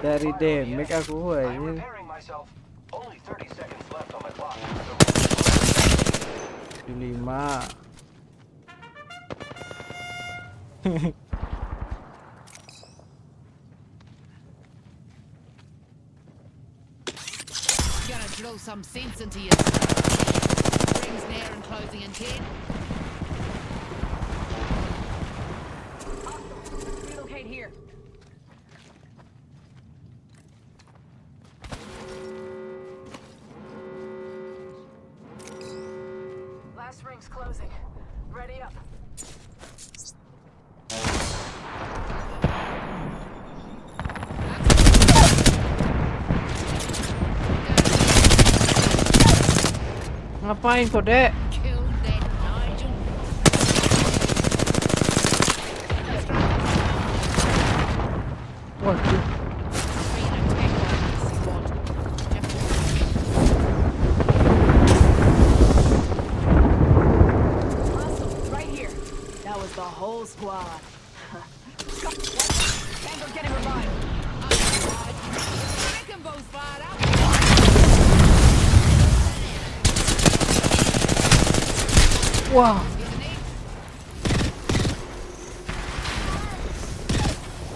[SPEAKER 3] Dari damage aku
[SPEAKER 21] I'm
[SPEAKER 3] ini.
[SPEAKER 21] repairing myself. Only 30 seconds left on my clock.
[SPEAKER 3] Di 5.
[SPEAKER 23] Gonna drill some sense into you. Rings near and closing in 10.
[SPEAKER 7] Relocate here. Last ring's closing. Ready up.
[SPEAKER 3] Ngapain kau, Dek?
[SPEAKER 23] Kill that Nigel.
[SPEAKER 3] Waduh.
[SPEAKER 7] Awesome. Right here. That was the whole squad. Tango getting revived.
[SPEAKER 23] Wrecking ball's fired up.
[SPEAKER 3] Wow.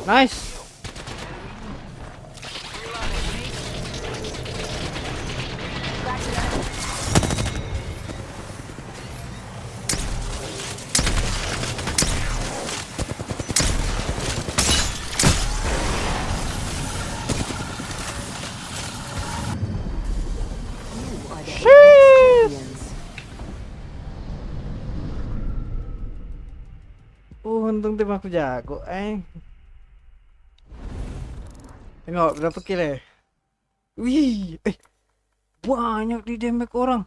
[SPEAKER 3] Nice. untung tim aku jago, Tengok berapa kill ya? Wih, banyak di damage orang.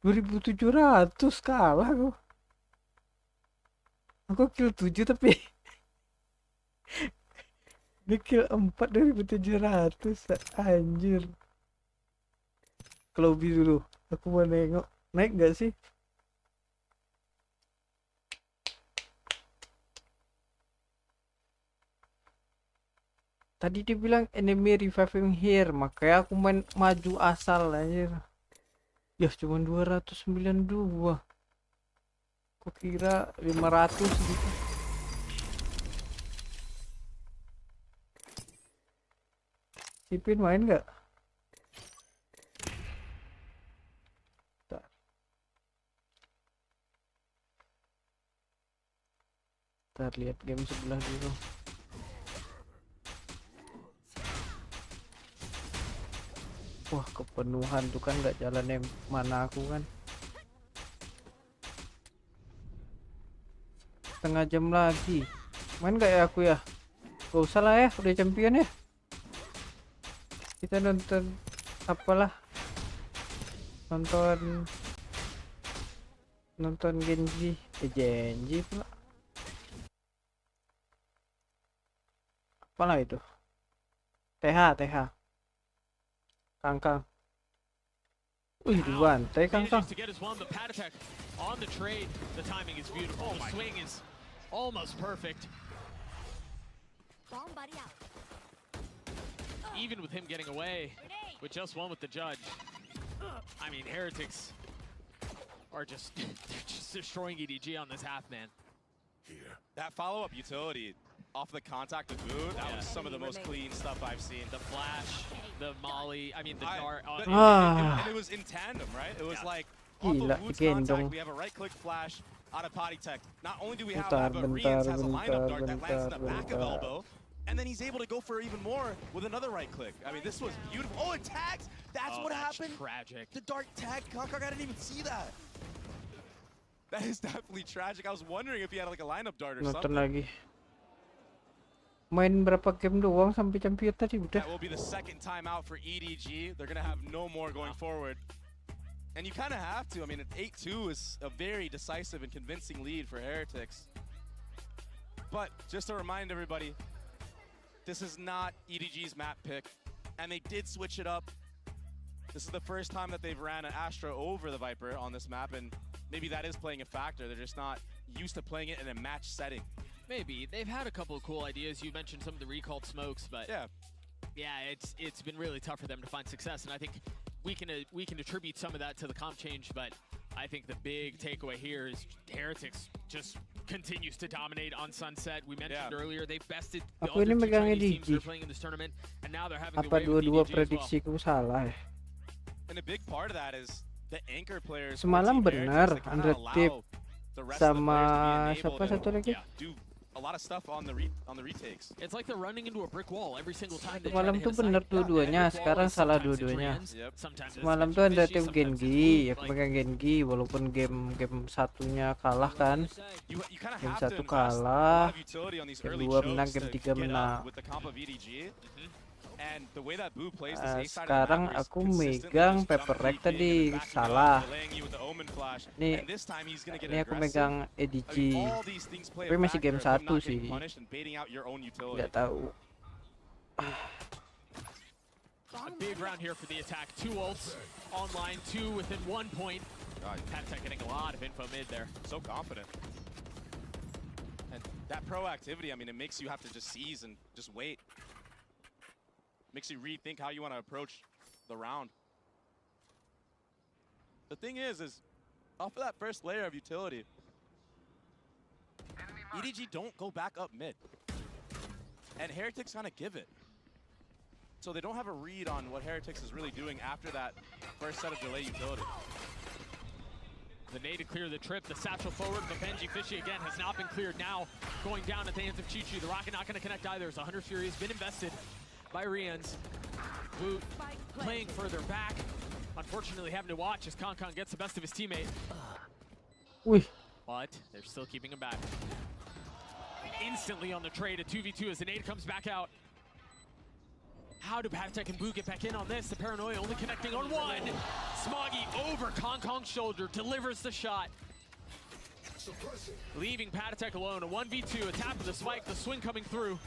[SPEAKER 3] 2700 kalah aku. Aku kill 7 tapi dia kill 4 2700. Anjir. Ke lobby dulu. Aku mau nengok. Naik gak sih? Tadi dia bilang enemy reviving here, makanya aku main maju asal anjir. Ya cuma 292. Aku kira 500 gitu. Sipin main nggak? Ntar lihat game sebelah dulu. Wah, kepenuhan tuh kan nggak jalan mana aku kan. Setengah jam lagi. Main nggak ya aku ya? Gak usah lah ya, udah champion ya. Kita nonton apalah. Nonton Genji. Genji pula. Apalah itu? TH. Kangkang. Wih, dibantai Kangkang.
[SPEAKER 2] On the trade, the timing is beautiful. The swing is almost perfect. Even with him getting away with just one with the judge. I mean, Heretics are just destroying EDG on this half, man.
[SPEAKER 9] That follow-up utility off the contact of boot, that was some of the most clean stuff I've seen.
[SPEAKER 2] The flash, the molly, I mean the dart.
[SPEAKER 9] And it was in tandem, right? It was like off
[SPEAKER 3] Gila,
[SPEAKER 9] of boot's contact, we have a right-click flash out of potty tech. Not only do we have that, but Rians has a lineup dart that lands in the back of elbow. And then he's able to go for even more with another right click. I mean, this was beautiful. Oh, it tags! That's what happened.
[SPEAKER 2] Tragic.
[SPEAKER 9] The dart tag. Kaka, I didn't even see that. That is definitely tragic. I was wondering if he had like a lineup dart or something.
[SPEAKER 3] Lagi. Main berapa game doang sampai champion tadi udah.
[SPEAKER 9] That will be the second time out for EDG. They're gonna have no more going forward. And you kind of have to. I mean, an 8-2 is a very decisive and convincing lead for Heretics. But just to remind everybody, this is not EDG's map pick, and they did switch it up. This is the first time that they've ran an Astra over the Viper on this map, and maybe that is playing a factor. They're just not used to playing it in a match setting.
[SPEAKER 2] Maybe. They've had a couple of cool ideas. You mentioned some of the recalled smokes, but yeah, it's been really tough for them to find success, and I think we can attribute some of that to the comp change, but I think the big takeaway here is Heretics just continues to dominate on Sunset. We mentioned earlier they've bested the other two Chinese teams that are playing in this tournament, and now they're having
[SPEAKER 3] Apa dua-dua prediksiku salah ya?
[SPEAKER 9] And a big part of that is the anchor players.
[SPEAKER 3] Semalam benar, Undertip sama siapa satu lagi?
[SPEAKER 9] A lot of stuff on the retakes.
[SPEAKER 2] It's like they're running into a brick wall every single time.
[SPEAKER 3] Semalam tuh benar dua-duanya, sekarang salah dua-duanya. Semalam tuh ada tim Genji, aku pegang Genji walaupun game satunya kalah kan. Game satu kalah, game 2 menang, game 3 menang. Sekarang aku megang Paper Rack tadi salah. Nih aku megang EDG. Tapi masih game 1 sih. Nggak tahu.
[SPEAKER 2] A big round here for the attack. 2 ults online, 2 within 1 point. Patek getting a lot of info mid there.
[SPEAKER 9] So confident. And that proactivity, I mean, it makes you have to just seize and just wait. Makes you rethink how you want to approach the round. The thing is off of that first layer of utility, EDG don't go back up mid. And Heretics kind of give it. So they don't have a read on what Heretics is really doing after that first set of delay utility.
[SPEAKER 2] The nade to clear the trip, the satchel forward, but Benji Fishy again has not been cleared now. Going down at the hands of Chi-Chi. The rocket not going to connect either. As 100 Fury has been invested by Rians. Boot playing further back. Unfortunately having to watch as Kong gets the best of his teammate. But they're still keeping him back.
[SPEAKER 14] instantly on the trade. A 2v2 as the nade comes back out. How do Patek and Boo get back in on this? The Paranoia only connecting on one. Smoggy over Kong's shoulder, delivers the shot. Leaving Patek alone, a 1v2, a tap of the spike, the swing coming through.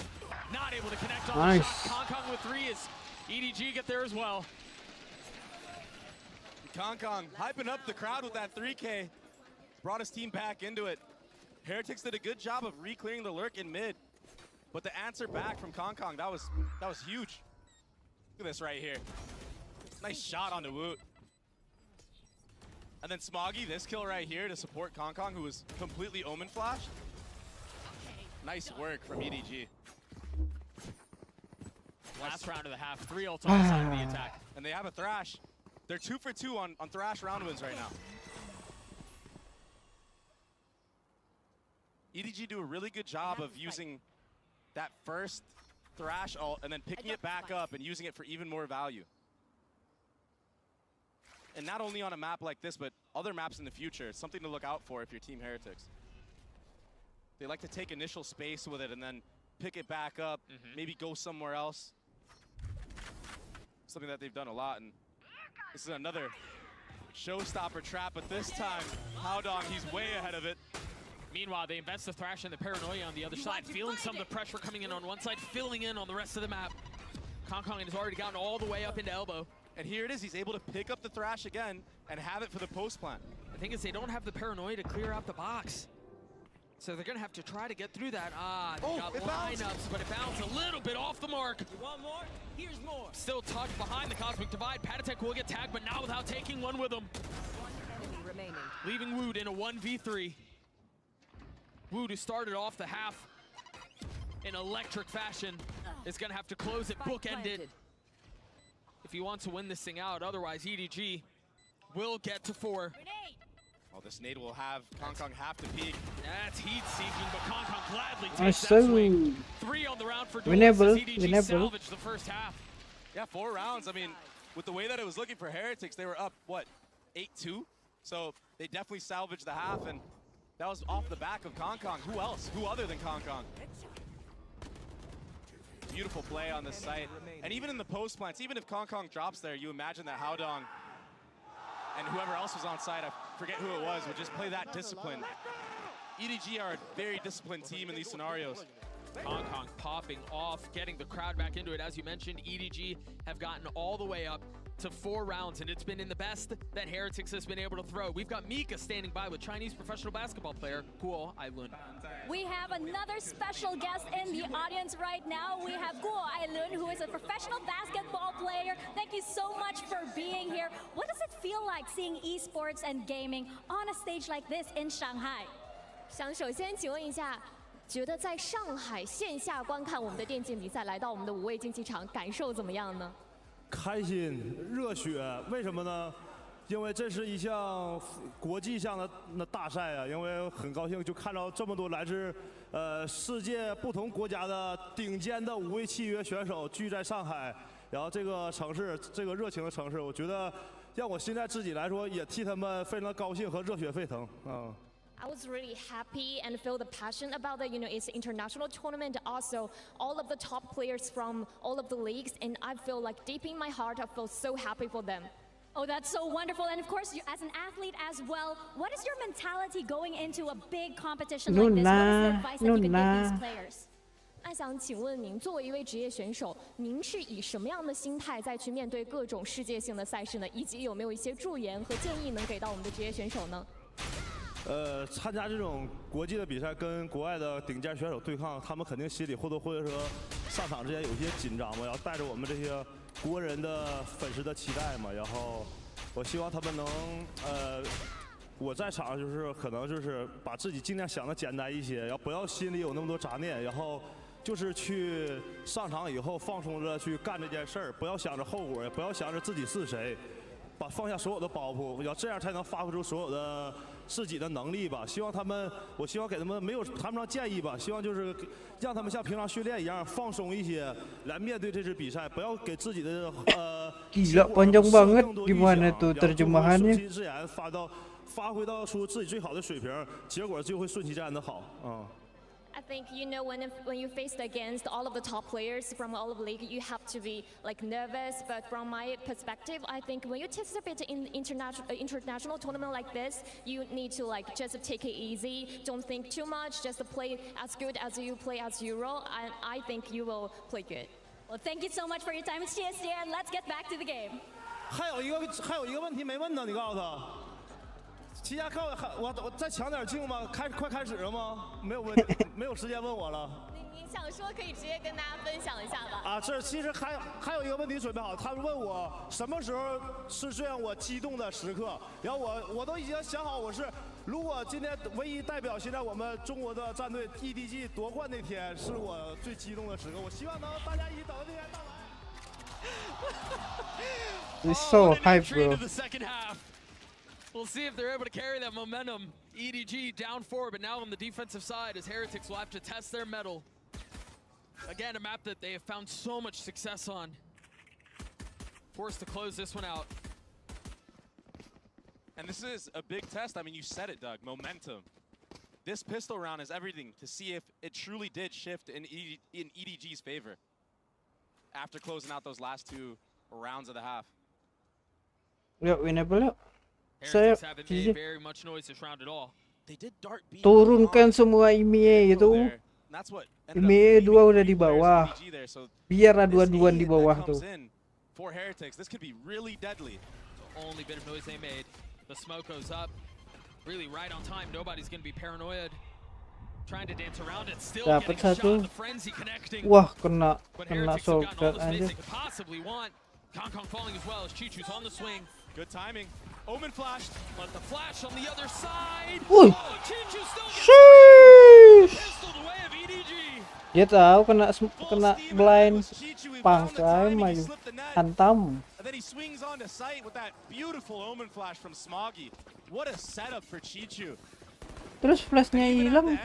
[SPEAKER 14] Not able to connect on the shot. Kong with 3 as EDG get there as well.
[SPEAKER 9] Kong hyping up the crowd with that 3K. Brought his team back into it. Heretics did a good job of re-clearing the lurk in mid. But the answer back from Kong, that was huge. Look at this right here. Nice shot on the Woot. And then Smoggy, this kill right here to support Kong, who was completely omen flashed. Nice work from EDG.
[SPEAKER 14] Last round of the half, 3 ults on the side of the attack.
[SPEAKER 9] And they have a Thrash. They're 2 for 2 on Thrash round wins right now. EDG do a really good job of using that first Thrash ult and then picking it back up and using it for even more value. And not only on a map like this, but other maps in the future. It's something to look out for if you're Team Heretics. They like to take initial space with it and then pick it back up, maybe go somewhere else. Something that they've done a lot. And this is another showstopper trap, but this time, Howdong, he's way ahead of it.
[SPEAKER 14] Meanwhile, they invest the Thrash and the Paranoia on the other side, feeling some of the pressure coming in on one side, filling in on the rest of the map. Kong has already gotten all the way up into elbow.
[SPEAKER 9] And here it is, he's able to pick up the Thrash again and have it for the post plant.
[SPEAKER 14] The thing is, they don't have the Paranoia to clear out the box. So they're gonna have to try to get through that. They got lineups, but it bounced a little bit off the mark.
[SPEAKER 6] You want more? Here's more.
[SPEAKER 14] Still tucked behind the Cosmic Divide. Patek will get tagged, but not without taking one with him.
[SPEAKER 6] One enemy remaining.
[SPEAKER 14] Leaving Wood in a 1v3. Wood, who started off the half in electric fashion, is gonna have to close it bookended if he wants to win this thing out. Otherwise, EDG will get to 4.
[SPEAKER 9] Oh, this nade will have Kong have to peek.
[SPEAKER 14] That's heat seeking, but Kong gladly takes that
[SPEAKER 3] So
[SPEAKER 14] swing. 3 on the round for Duelist as EDG salvaged the first half.
[SPEAKER 9] Yeah, 4 rounds. I mean, with the way that it was looking for Heretics, they were up, what, 8-2? So they definitely salvaged the half, and that was off the back of Kong. Who else? Who other than Kong? Beautiful play on this site. And even in the post plants, even if Kong drops there, you imagine that Howdong and whoever else was on site, I forget who it was, would just play that discipline. EDG are a very disciplined team in these scenarios.
[SPEAKER 14] Kong popping off, getting the crowd back into it. As you mentioned, EDG have gotten all the way up to 4 rounds, and it's been in the best that Heretics has been able to throw. We've got Mika standing by with Chinese professional basketball player Guo Ailun.
[SPEAKER 5] We have another special guest in the audience right now. We have Guo Ailun, who is a professional basketball player. Thank you so much for being here. What does it feel like seeing esports and gaming on a stage like this in Shanghai?
[SPEAKER 18] 想首先请问一下，觉得在上海线下观看我们的电竞比赛，来到我们的5位竞技场，感受怎么样呢？
[SPEAKER 15] 开心、热血，为什么呢？因为这是一项国际项的大赛啊！因为很高兴就看到这么多来自世界不同国家的顶尖的5位契约选手聚在上海，然后这个城市，这个热情的城市，我觉得让我现在自己来说也替他们非常高兴和热血沸腾啊！
[SPEAKER 18] I was really happy and feel the passion about it. You know, it's an international tournament. Also, all of the top players from all of the leagues, and I feel like deep in my heart, I feel so happy for them.
[SPEAKER 5] Oh, that's so wonderful. And of course, you, as an athlete as well, what is your mentality going into a big competition like this? What is the advice that you can give these players?
[SPEAKER 18] 那想请问您，作为一位职业选手，您是以什么样的心态再去面对各种世界性的赛事呢？以及有没有一些助言和建议能给到我们的职业选手呢？
[SPEAKER 15] 参加这种国际的比赛，跟国外的顶尖选手对抗，他们肯定心里或多或少说上场之前有些紧张嘛，然后带着我们这些国人的粉丝的期待嘛，然后我希望他们能我在场上就是可能就是把自己尽量想的简单一些，然后不要心里有那么多杂念，然后就是去上场以后放松着去干这件事儿，不要想着后果，也不要想着自己是谁，放下所有的包袱，要这样才能发挥出所有的 自己的能力吧，希望他们，我希望给他们没有谈不上建议吧，希望就是让他们像平常训练一样放松一些，来面对这次比赛，不要给自己的
[SPEAKER 3] Gila panjang banget gimana tuh terjemahannya?
[SPEAKER 15] 顺其自然，发挥到出自己最好的水平，结果就会顺其自然的好啊。
[SPEAKER 5] I think when you faced against all of the top players from all of the league, you have to be like nervous. But from my perspective, I think when you participate in international tournament like this, you need to like just take it easy. Don't think too much. Just play as good as you play as Euro, and I think you will play good. Well, thank you so much for your time, CSJ, and let's get back to the game.
[SPEAKER 15] 还有一个问题没问呢，你告诉他。齐家看我再抢点镜吗？快开始了吗？没有问，没有时间问我了。
[SPEAKER 5] 你想说可以直接跟大家分享一下吧？
[SPEAKER 15] 啊，是，其实还有一个问题准备好，他们问我什么时候是最让我激动的时刻，然后我都已经想好，如果今天唯一代表现在我们中国的战队 EDG 夺冠那天是我最激动的时刻，我希望大家一起等着那天到来。
[SPEAKER 3] He's so hyped, bro.
[SPEAKER 14] We'll see if they're able to carry that momentum. EDG down 4, but now on the defensive side as Heretics will have to test their mettle. Again, a map that they have found so much success on. Forced to close this one out.
[SPEAKER 9] And this is a big test. I mean, you said it, Doug. Momentum. This pistol round is everything to see if it truly did shift in EDG's favor after closing out those last 2 rounds of the half.
[SPEAKER 3] Yuk, winnable yuk.
[SPEAKER 14] Heretics haven't made very much noise this round at all.
[SPEAKER 9] They did dart B.
[SPEAKER 3] Turunkan semua IMEI itu. IMEI 2 udah di bawah. Biar dua-duaan di bawah tuh.
[SPEAKER 9] For Heretics, this could be really deadly.
[SPEAKER 14] The only bit of noise they made. The smoke goes up. Really right on time. Nobody's going to be paranoid. Trying to dance around it. Still getting a shot. The frenzy connecting.
[SPEAKER 3] Wah, kena
[SPEAKER 14] shotgun all the space
[SPEAKER 3] aja.
[SPEAKER 14] they could possibly want. Kong falling as well as Chichu's on the swing.
[SPEAKER 9] Good timing. Omen flashed.
[SPEAKER 14] But the flash on the other side.
[SPEAKER 3] Wih.
[SPEAKER 14] Oh, Chichu still
[SPEAKER 3] Sheesh.
[SPEAKER 14] gets pistoled away of EDG.
[SPEAKER 3] Dia tahu kena blind pangkai maju hantam.
[SPEAKER 9] And then he swings onto sight with that beautiful Omen flash from Smoggy. What a setup for Chichu.
[SPEAKER 3] Terus flashnya hilang.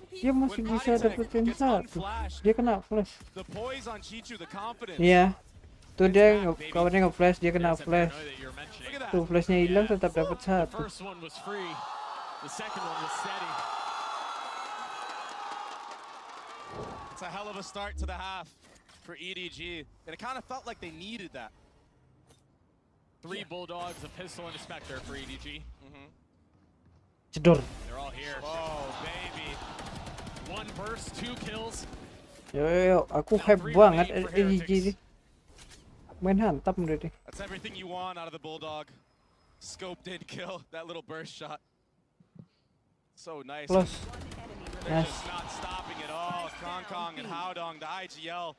[SPEAKER 3] Dia masih bisa dapetin satu. Dia kena flash.
[SPEAKER 9] The poise on Chichu, the confidence.
[SPEAKER 3] Iya. Tuh dia kawannya nge-flash, dia kena flash. Tuh flashnya hilang tetap dapat satu.
[SPEAKER 14] First one was free. The second one was steady.
[SPEAKER 9] It's a hell of a start to the half for EDG, and it kind of felt like they needed that.
[SPEAKER 14] 3 Bulldogs, a pistol, and a Spectre for EDG.
[SPEAKER 3] Cedor.
[SPEAKER 14] They're all here.
[SPEAKER 9] Oh, baby.
[SPEAKER 14] 1 burst, 2 kills.
[SPEAKER 3] Yo, aku hype banget EDG ini. Main hantam udah deh.
[SPEAKER 9] That's everything you want out of the Bulldog. Scope did kill that little burst shot. So nice.
[SPEAKER 3] Plus.
[SPEAKER 9] They're just not stopping at all. Kong and Howdong, the IGL.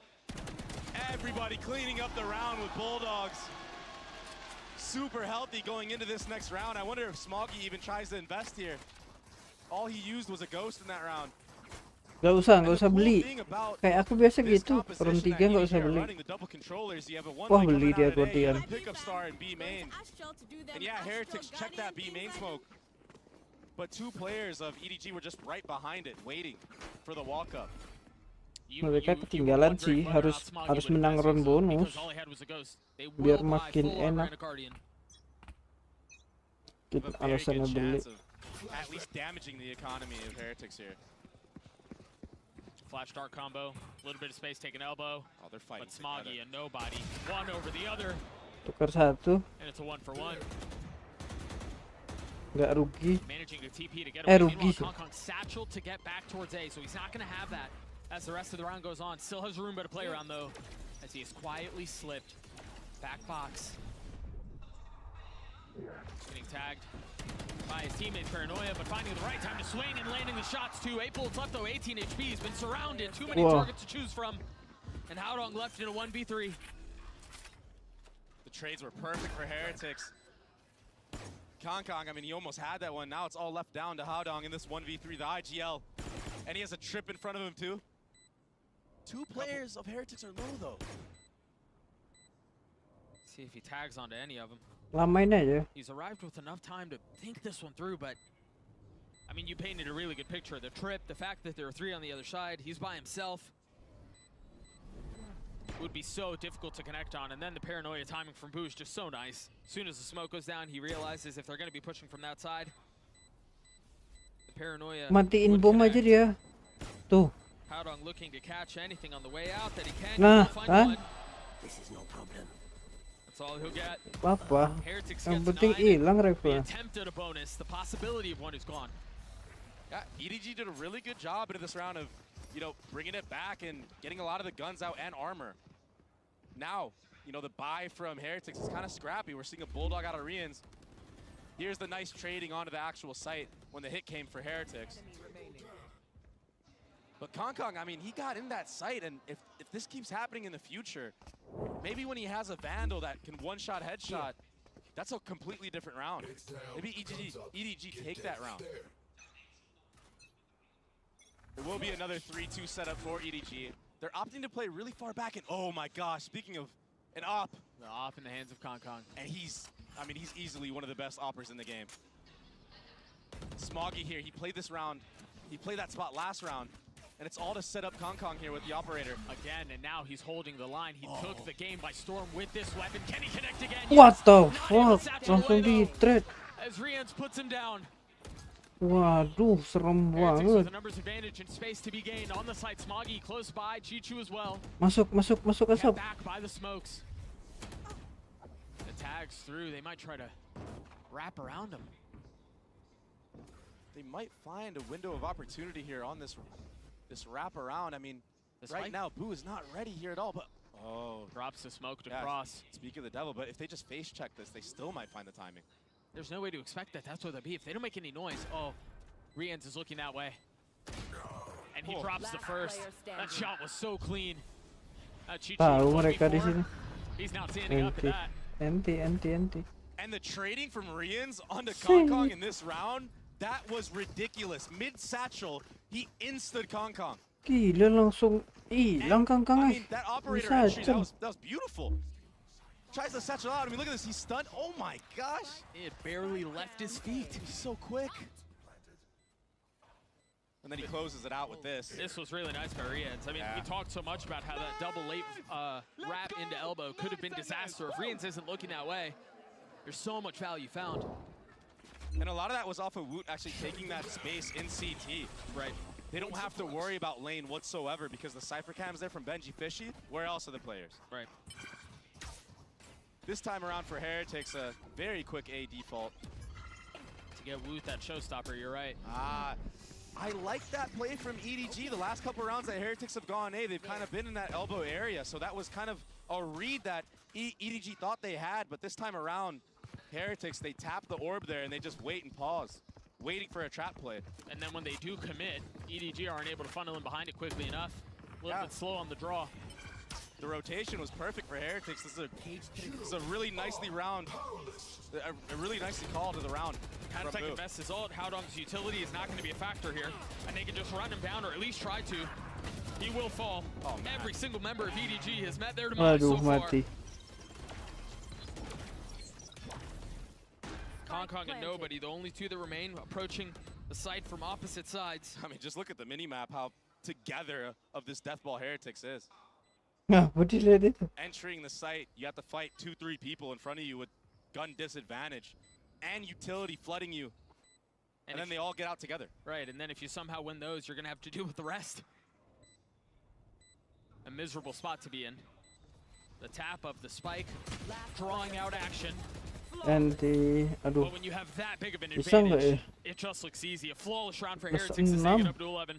[SPEAKER 9] Everybody cleaning up the round with Bulldogs. Super healthy going into this next round. I wonder if Smoggy even tries to invest here. All he used was a ghost in that round.
[SPEAKER 3] Gak usah beli. Kayak aku biasa gitu. Turun 3 gak usah beli. Wah, beli dia Guardian.
[SPEAKER 9] And yeah, Heretics checked that B main smoke. But 2 players of EDG were just right behind it, waiting for the walk up.
[SPEAKER 3] Mereka ketinggalan sih, harus menang round bonus biar makin enak. Kita alasannya beli.
[SPEAKER 9] At least damaging the economy of Heretics here.
[SPEAKER 14] Flash dart combo, a little bit of space, take an elbow.
[SPEAKER 9] Oh, they're fighting.
[SPEAKER 14] But Smoggy and nobody, one over the other.
[SPEAKER 3] Tukar satu.
[SPEAKER 14] And it's a 1-for-1.
[SPEAKER 3] Nggak rugi.
[SPEAKER 14] Managing to TP to get away.
[SPEAKER 3] Rugi sih.
[SPEAKER 14] Kong satchel to get back towards A, so he's not going to have that as the rest of the round goes on. Still has room to play around though, as he has quietly slipped. Back box. Getting tagged by his teammates, Paranoia, but finding the right time to swing and landing the shots too. 8 bullets left though, 18 HP. He's been surrounded. Too many targets to choose from. And Howdong left in a 1v3.
[SPEAKER 9] The trades were perfect for Heretics. Kong, I mean, he almost had that one. Now it's all left down to Howdong in this 1v3, the IGL. And he has a trip in front of him too. 2 players of Heretics are low though.
[SPEAKER 14] See if he tags onto any of them.
[SPEAKER 3] Lamain aja.
[SPEAKER 14] He's arrived with enough time to think this one through, but I mean, you painted a really good picture. The trip, the fact that there are 3 on the other side, he's by himself. Would be so difficult to connect on, and then the Paranoia timing from Boosh just so nice. As soon as the smoke goes down, he realizes if they're going to be pushing from that side, the Paranoia
[SPEAKER 3] matiin bom aja dia. Tuh.
[SPEAKER 14] Haodong looking to catch anything on the way out that he can.
[SPEAKER 3] Nah,
[SPEAKER 14] He'll find
[SPEAKER 3] kan?
[SPEAKER 14] one. This is no problem. That's all he'll get.
[SPEAKER 3] Apa?
[SPEAKER 14] Heretics
[SPEAKER 3] Yang
[SPEAKER 14] gets
[SPEAKER 3] penting
[SPEAKER 14] 9.
[SPEAKER 3] hilang
[SPEAKER 14] The
[SPEAKER 3] rifle.
[SPEAKER 14] attempt at a bonus, the possibility of one is gone.
[SPEAKER 9] Yeah, EDG did a really good job into this round of, you know, bringing it back and getting a lot of the guns out and armor. Now, you know, the buy from Heretics is kind of scrappy. We're seeing a Bulldog out of Rians. Here's the nice trading onto the actual site when the hit came for Heretics. But Kong, I mean, he got in that site, and if this keeps happening in the future, maybe when he has a Vandal that can one-shot headshot, that's a completely different round. Maybe EDG take that round. There will be another 3-2 setup for EDG. They're opting to play really far back, and oh my gosh, speaking of an op.
[SPEAKER 14] The op in the hands of Kong.
[SPEAKER 9] And he's easily one of the best oppers in the game. Smoggy here, he played this round, he played that spot last round, and it's all to set up Kong here with the operator.
[SPEAKER 14] Again, and now he's holding the line. He took the game by storm with this weapon. Can he connect again?
[SPEAKER 3] What
[SPEAKER 14] Yes.
[SPEAKER 3] the
[SPEAKER 14] Not
[SPEAKER 3] fuck?
[SPEAKER 14] satchel
[SPEAKER 3] Langsung
[SPEAKER 14] away,
[SPEAKER 3] di thread.
[SPEAKER 14] though, as Rians puts him down.
[SPEAKER 3] Waduh, serem
[SPEAKER 14] Heretics with
[SPEAKER 3] banget.
[SPEAKER 14] a numbers advantage and space to be gained on the site. Smoggy close by, Chichu as well.
[SPEAKER 3] Masuk
[SPEAKER 14] Kept
[SPEAKER 3] asap.
[SPEAKER 14] back by the smokes. The tags through. They might try to wrap around him.
[SPEAKER 9] They might find a window of opportunity here on this wrap around. I mean, right now, Boo is not ready here at all, but
[SPEAKER 14] drops the smoke to
[SPEAKER 9] yeah,
[SPEAKER 14] cross.
[SPEAKER 9] Speak of the devil, but if they just face check this, they still might find the timing.
[SPEAKER 14] There's no way to expect that. That's what they'll be. If they don't make any noise, Rians is looking that way. And he drops the first. That shot was so clean. Chichu,
[SPEAKER 3] Tahu mereka di sini.
[SPEAKER 14] he's not standing up to that.
[SPEAKER 3] Enti.
[SPEAKER 9] And the trading from Rians onto Kong in this round, that was ridiculous. Mid-satchel, he insted Kong.
[SPEAKER 3] Gila langsung hilang Kang.
[SPEAKER 9] I mean, that operator entry, that was beautiful. Tries to satchel out. I mean, look at this. He's stunned. Oh my gosh.
[SPEAKER 14] It barely left his feet.
[SPEAKER 9] He's so quick. And then he closes it out with this.
[SPEAKER 14] This was really nice by Rians. I mean, we talked so much about how that double late wrap into elbow could have been disaster. If Rians isn't looking that way, there's so much value found.
[SPEAKER 9] And a lot of that was off of Woot actually taking that space in CT.
[SPEAKER 14] Right.
[SPEAKER 9] They don't have to worry about lane whatsoever because the Cypher Cam's there from Benji Fishy. Where else are the players?
[SPEAKER 14] Right.
[SPEAKER 9] This time around for Heretics, a very quick A default.
[SPEAKER 14] To get Woot that showstopper, you're right.
[SPEAKER 9] I like that play from EDG. The last couple rounds that Heretics have gone A, they've kind of been in that elbow area. So that was kind of a read that EDG thought they had, but this time around, Heretics, they tap the orb there and they just wait and pause, waiting for a trap play.
[SPEAKER 14] And then when they do commit, EDG aren't able to funnel in behind it quickly enough. A little bit slow on the draw.
[SPEAKER 9] The rotation was perfect for Heretics. This is a really nicely really nicely called to the round.
[SPEAKER 14] Tech invests his ult. Haodong's utility is not going to be a factor here. And they can just run him down or at least try to. He will fall. Every single member of EDG has met their demise so far.
[SPEAKER 3] Mati.
[SPEAKER 14] Kong and Nobody, the only two that remain, approaching the site from opposite sides.
[SPEAKER 9] I mean, just look at the mini-map, how together of this Deathball Heretics is. Entering the site, you have to fight 2-3 people in front of you with gun disadvantage and utility flooding you. And then they all get out together.
[SPEAKER 14] Right, and then if you somehow win those, you're going to have to deal with the rest. A miserable spot to be in. The tap of the spike, drawing out action.
[SPEAKER 3] Aduh.
[SPEAKER 14] But when you have that big of an
[SPEAKER 3] Bisa nggak
[SPEAKER 14] advantage,
[SPEAKER 3] ya?
[SPEAKER 14] it just looks easy. A flawless round for
[SPEAKER 3] Plus
[SPEAKER 14] Heretics to take it
[SPEAKER 3] 6.
[SPEAKER 14] up to 11.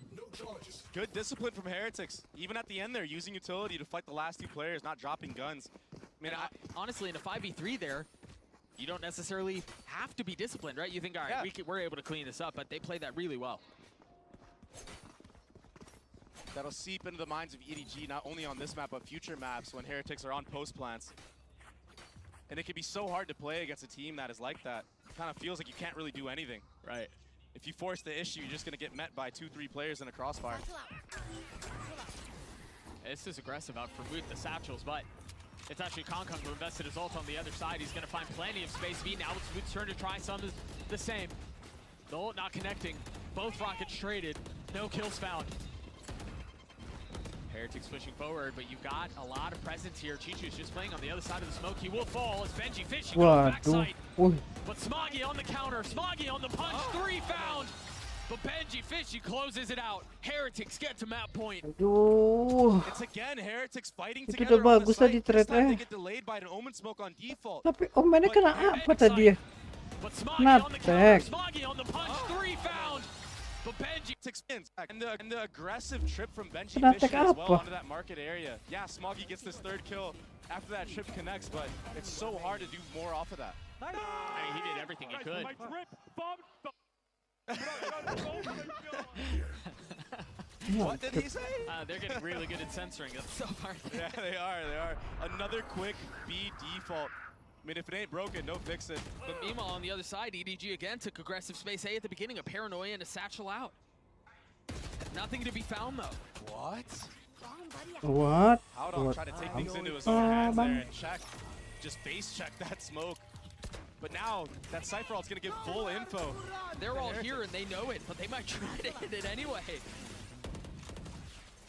[SPEAKER 9] Good discipline from Heretics. Even at the end there, using utility to fight the last two players, not dropping guns. I mean,
[SPEAKER 14] honestly, in a 5v3 there, you don't necessarily have to be disciplined, right? You think, all right, we're able to clean this up, but they play that really well.
[SPEAKER 9] That'll seep into the minds of EDG, not only on this map, but future maps when Heretics are on post plants. And it can be so hard to play against a team that is like that. It kind of feels like you can't really do anything.
[SPEAKER 14] Right.
[SPEAKER 9] If you force the issue, you're just going to get met by 2-3 players in a crossfire.
[SPEAKER 14] This is aggressive out for Woot, the satchels, but it's actually Kong who invested his ult on the other side. He's going to find plenty of space. Now it's Woot's turn to try some of the same. The ult not connecting. Both rockets traded. No kills found. Heretics pushing forward, but you've got a lot of presence here. Chichu's just playing on the other side of the smoke. He will fall as Benji Fishy goes backside. But Smoggy on the counter. Smoggy on the punch. 3 found. But Benji Fishy closes it out. Heretics get to map point.
[SPEAKER 3] Aduh.
[SPEAKER 9] It's again Heretics fighting
[SPEAKER 3] Itu
[SPEAKER 9] together
[SPEAKER 3] udah
[SPEAKER 9] on the
[SPEAKER 3] bagus tadi
[SPEAKER 9] site. This time they
[SPEAKER 3] trade-nya.
[SPEAKER 9] get delayed by an Omen Smoke on default.
[SPEAKER 3] Tapi omennya kena apa tadi ya?
[SPEAKER 14] But Smoggy
[SPEAKER 3] Kena
[SPEAKER 14] on the counter.
[SPEAKER 3] tag.
[SPEAKER 14] Smoggy on the punch. 3 found. But Benji
[SPEAKER 9] Spins. And the aggressive trip from Benji
[SPEAKER 3] Kena
[SPEAKER 9] Fishy
[SPEAKER 3] tag
[SPEAKER 9] as well
[SPEAKER 3] apa?
[SPEAKER 9] onto that market area. Yeah, Smoggy gets this third kill after that trip connects, but it's so hard to do more off of that.
[SPEAKER 2] I mean, he did everything he could.
[SPEAKER 9] What did he say?
[SPEAKER 14] They're getting really good at censoring. That's so hard.
[SPEAKER 9] Yeah, they are. Another quick B default. I mean, if it ain't broken, don't fix it.
[SPEAKER 14] But meanwhile, on the other side, EDG again took aggressive space A at the beginning, a paranoia and a satchel out. Nothing to be found though.
[SPEAKER 9] What?
[SPEAKER 3] What?
[SPEAKER 9] Hold on, try to take things into his own hands there and check. Just face check that smoke. But now, that Cypher ult's gonna give full info.
[SPEAKER 14] They're all here and they know it, but they might try to hit it anyway.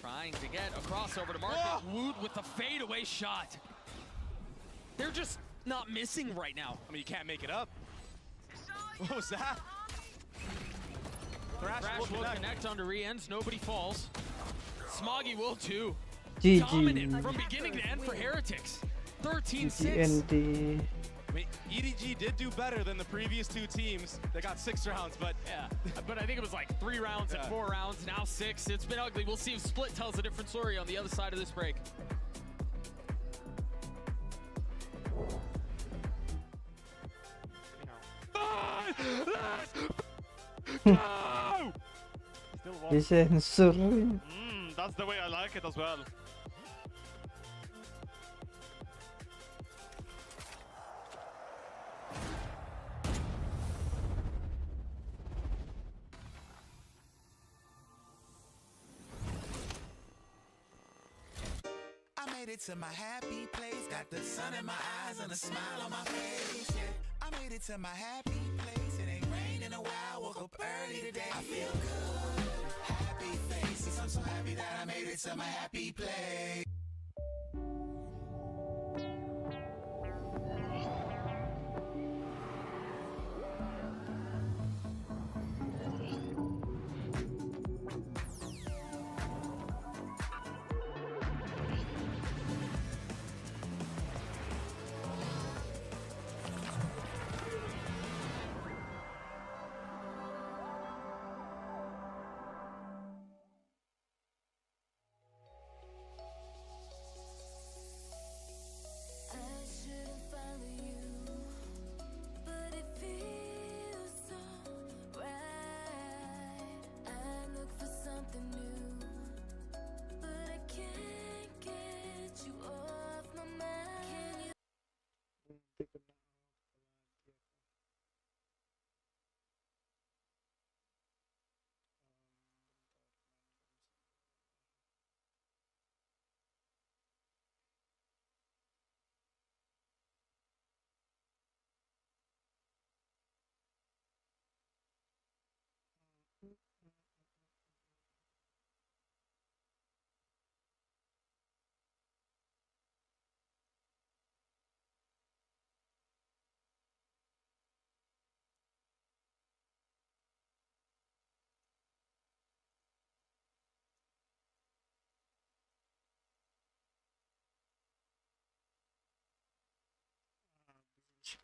[SPEAKER 14] Trying to get a crossover to market. Wood with the fadeaway shot. They're just not missing right now.
[SPEAKER 9] I mean, you can't make it up. What was that?
[SPEAKER 14] Thrash will connect onto re-ends. Nobody falls. Smoggy will too.
[SPEAKER 3] GG.
[SPEAKER 14] Dominant from beginning to end for Heretics. 13-6.
[SPEAKER 3] GND.
[SPEAKER 9] I mean, EDG did do better than the previous two teams. They got 6 rounds, but
[SPEAKER 14] yeah. But I think it was like 3 rounds and 4 rounds. Now 6. It's been ugly. We'll see if Split tells a different story on the other side of this break.
[SPEAKER 3] Disensor.
[SPEAKER 8] That's the way I like it as well.
[SPEAKER 16] I made it to my happy place, got the sun in my eyes and a smile on my face. Yeah, I made it to my happy place. It ain't rained in a while, woke up early today. I feel good, happy faces. I'm so happy that I made it to my happy place.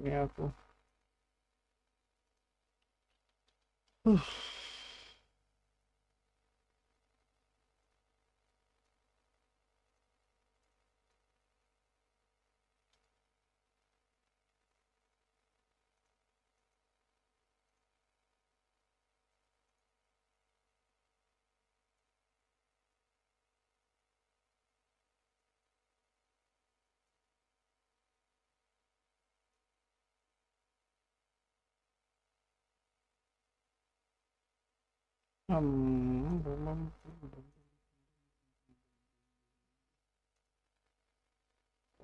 [SPEAKER 3] Ini aku.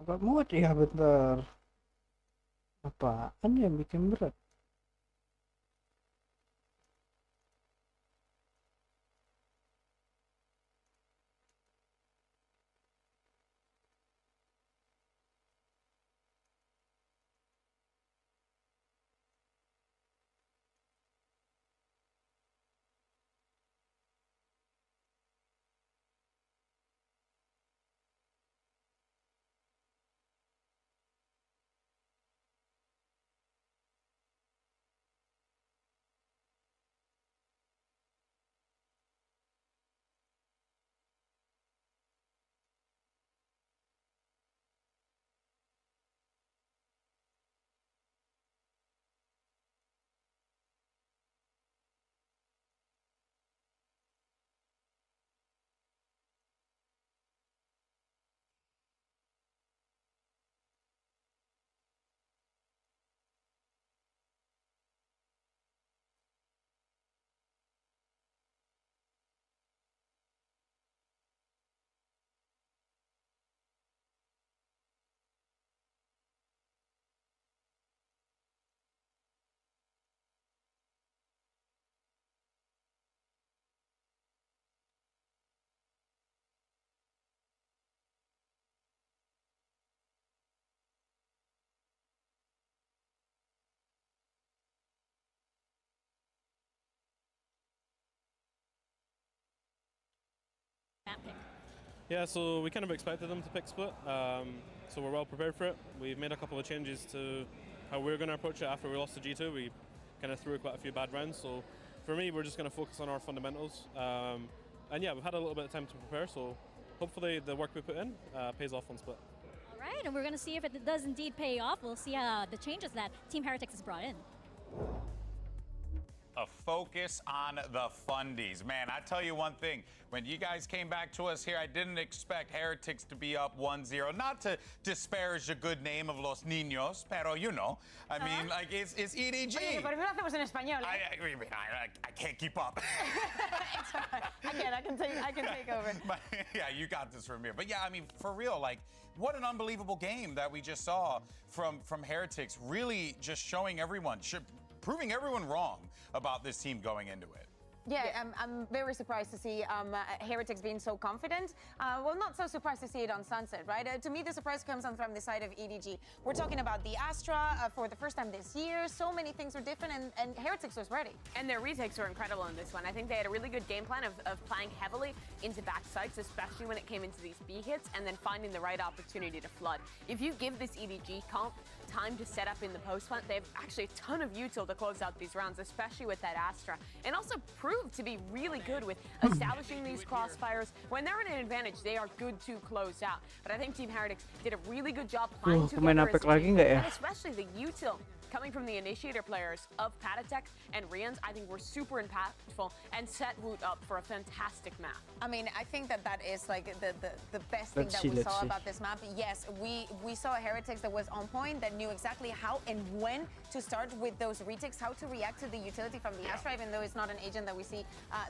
[SPEAKER 3] Gak muat ya bentar. Apaan yang bikin berat?
[SPEAKER 18] map pick?
[SPEAKER 11] Yeah, so we kind of expected them to pick split, so we're well prepared for it. We've made a couple of changes to how we're going to approach it after we lost to G2. We kind of threw quite a few bad rounds, so for me, we're just going to focus on our fundamentals. And yeah, we've had a little bit of time to prepare, so hopefully the work we put in pays off on split.
[SPEAKER 5] All right, and we're going to see if it does indeed pay off. We'll see the changes that Team Heretics has brought in.
[SPEAKER 12] A focus on the fundies. Man, I tell you one thing. When you guys came back to us here, I didn't expect Heretics to be up 1-0. Not to disparage the good name of Los Niños, pero you know. I mean, like, it's EDG.
[SPEAKER 13] Oye, por qué lo hacemos en español?
[SPEAKER 12] I can't keep up.
[SPEAKER 13] It's all right. I can take over.
[SPEAKER 12] But, yeah, you got this from here. But yeah, I mean, for real, like, what an unbelievable game that we just saw from Heretics. Really just showing everyone, proving everyone wrong about this team going into it.
[SPEAKER 13] Yeah, I'm very surprised to see Heretics being so confident. Well, not so surprised to see it on Sunset, right? To me, the surprise comes on from the side of EDG. We're talking about the Astra for the first time this year. So many things were different, and Heretics was ready.
[SPEAKER 17] And their retakes were incredible in this one. I think they had a really good game plan of playing heavily into back sites, especially when it came into these B hits, and then finding the right opportunity to flood. If you give this EDG comp time to set up in the post plant, they have actually a ton of util to close out these rounds, especially with that Astra, and also proved to be really good with establishing these crossfires. When they're in an advantage, they are good to close out. But I think Team Heretics did a really good job playing together as a team, and especially the util coming from the initiator players of Patatek and Rians, I think were super impactful and set Woot up for a fantastic map.
[SPEAKER 13] I mean, I think that is like the best thing that we saw about this map. Yes, we saw a Heretics that was on point, that knew exactly how and when to start with those retakes, how to react to the utility from the Astra, even though it's not an agent that we see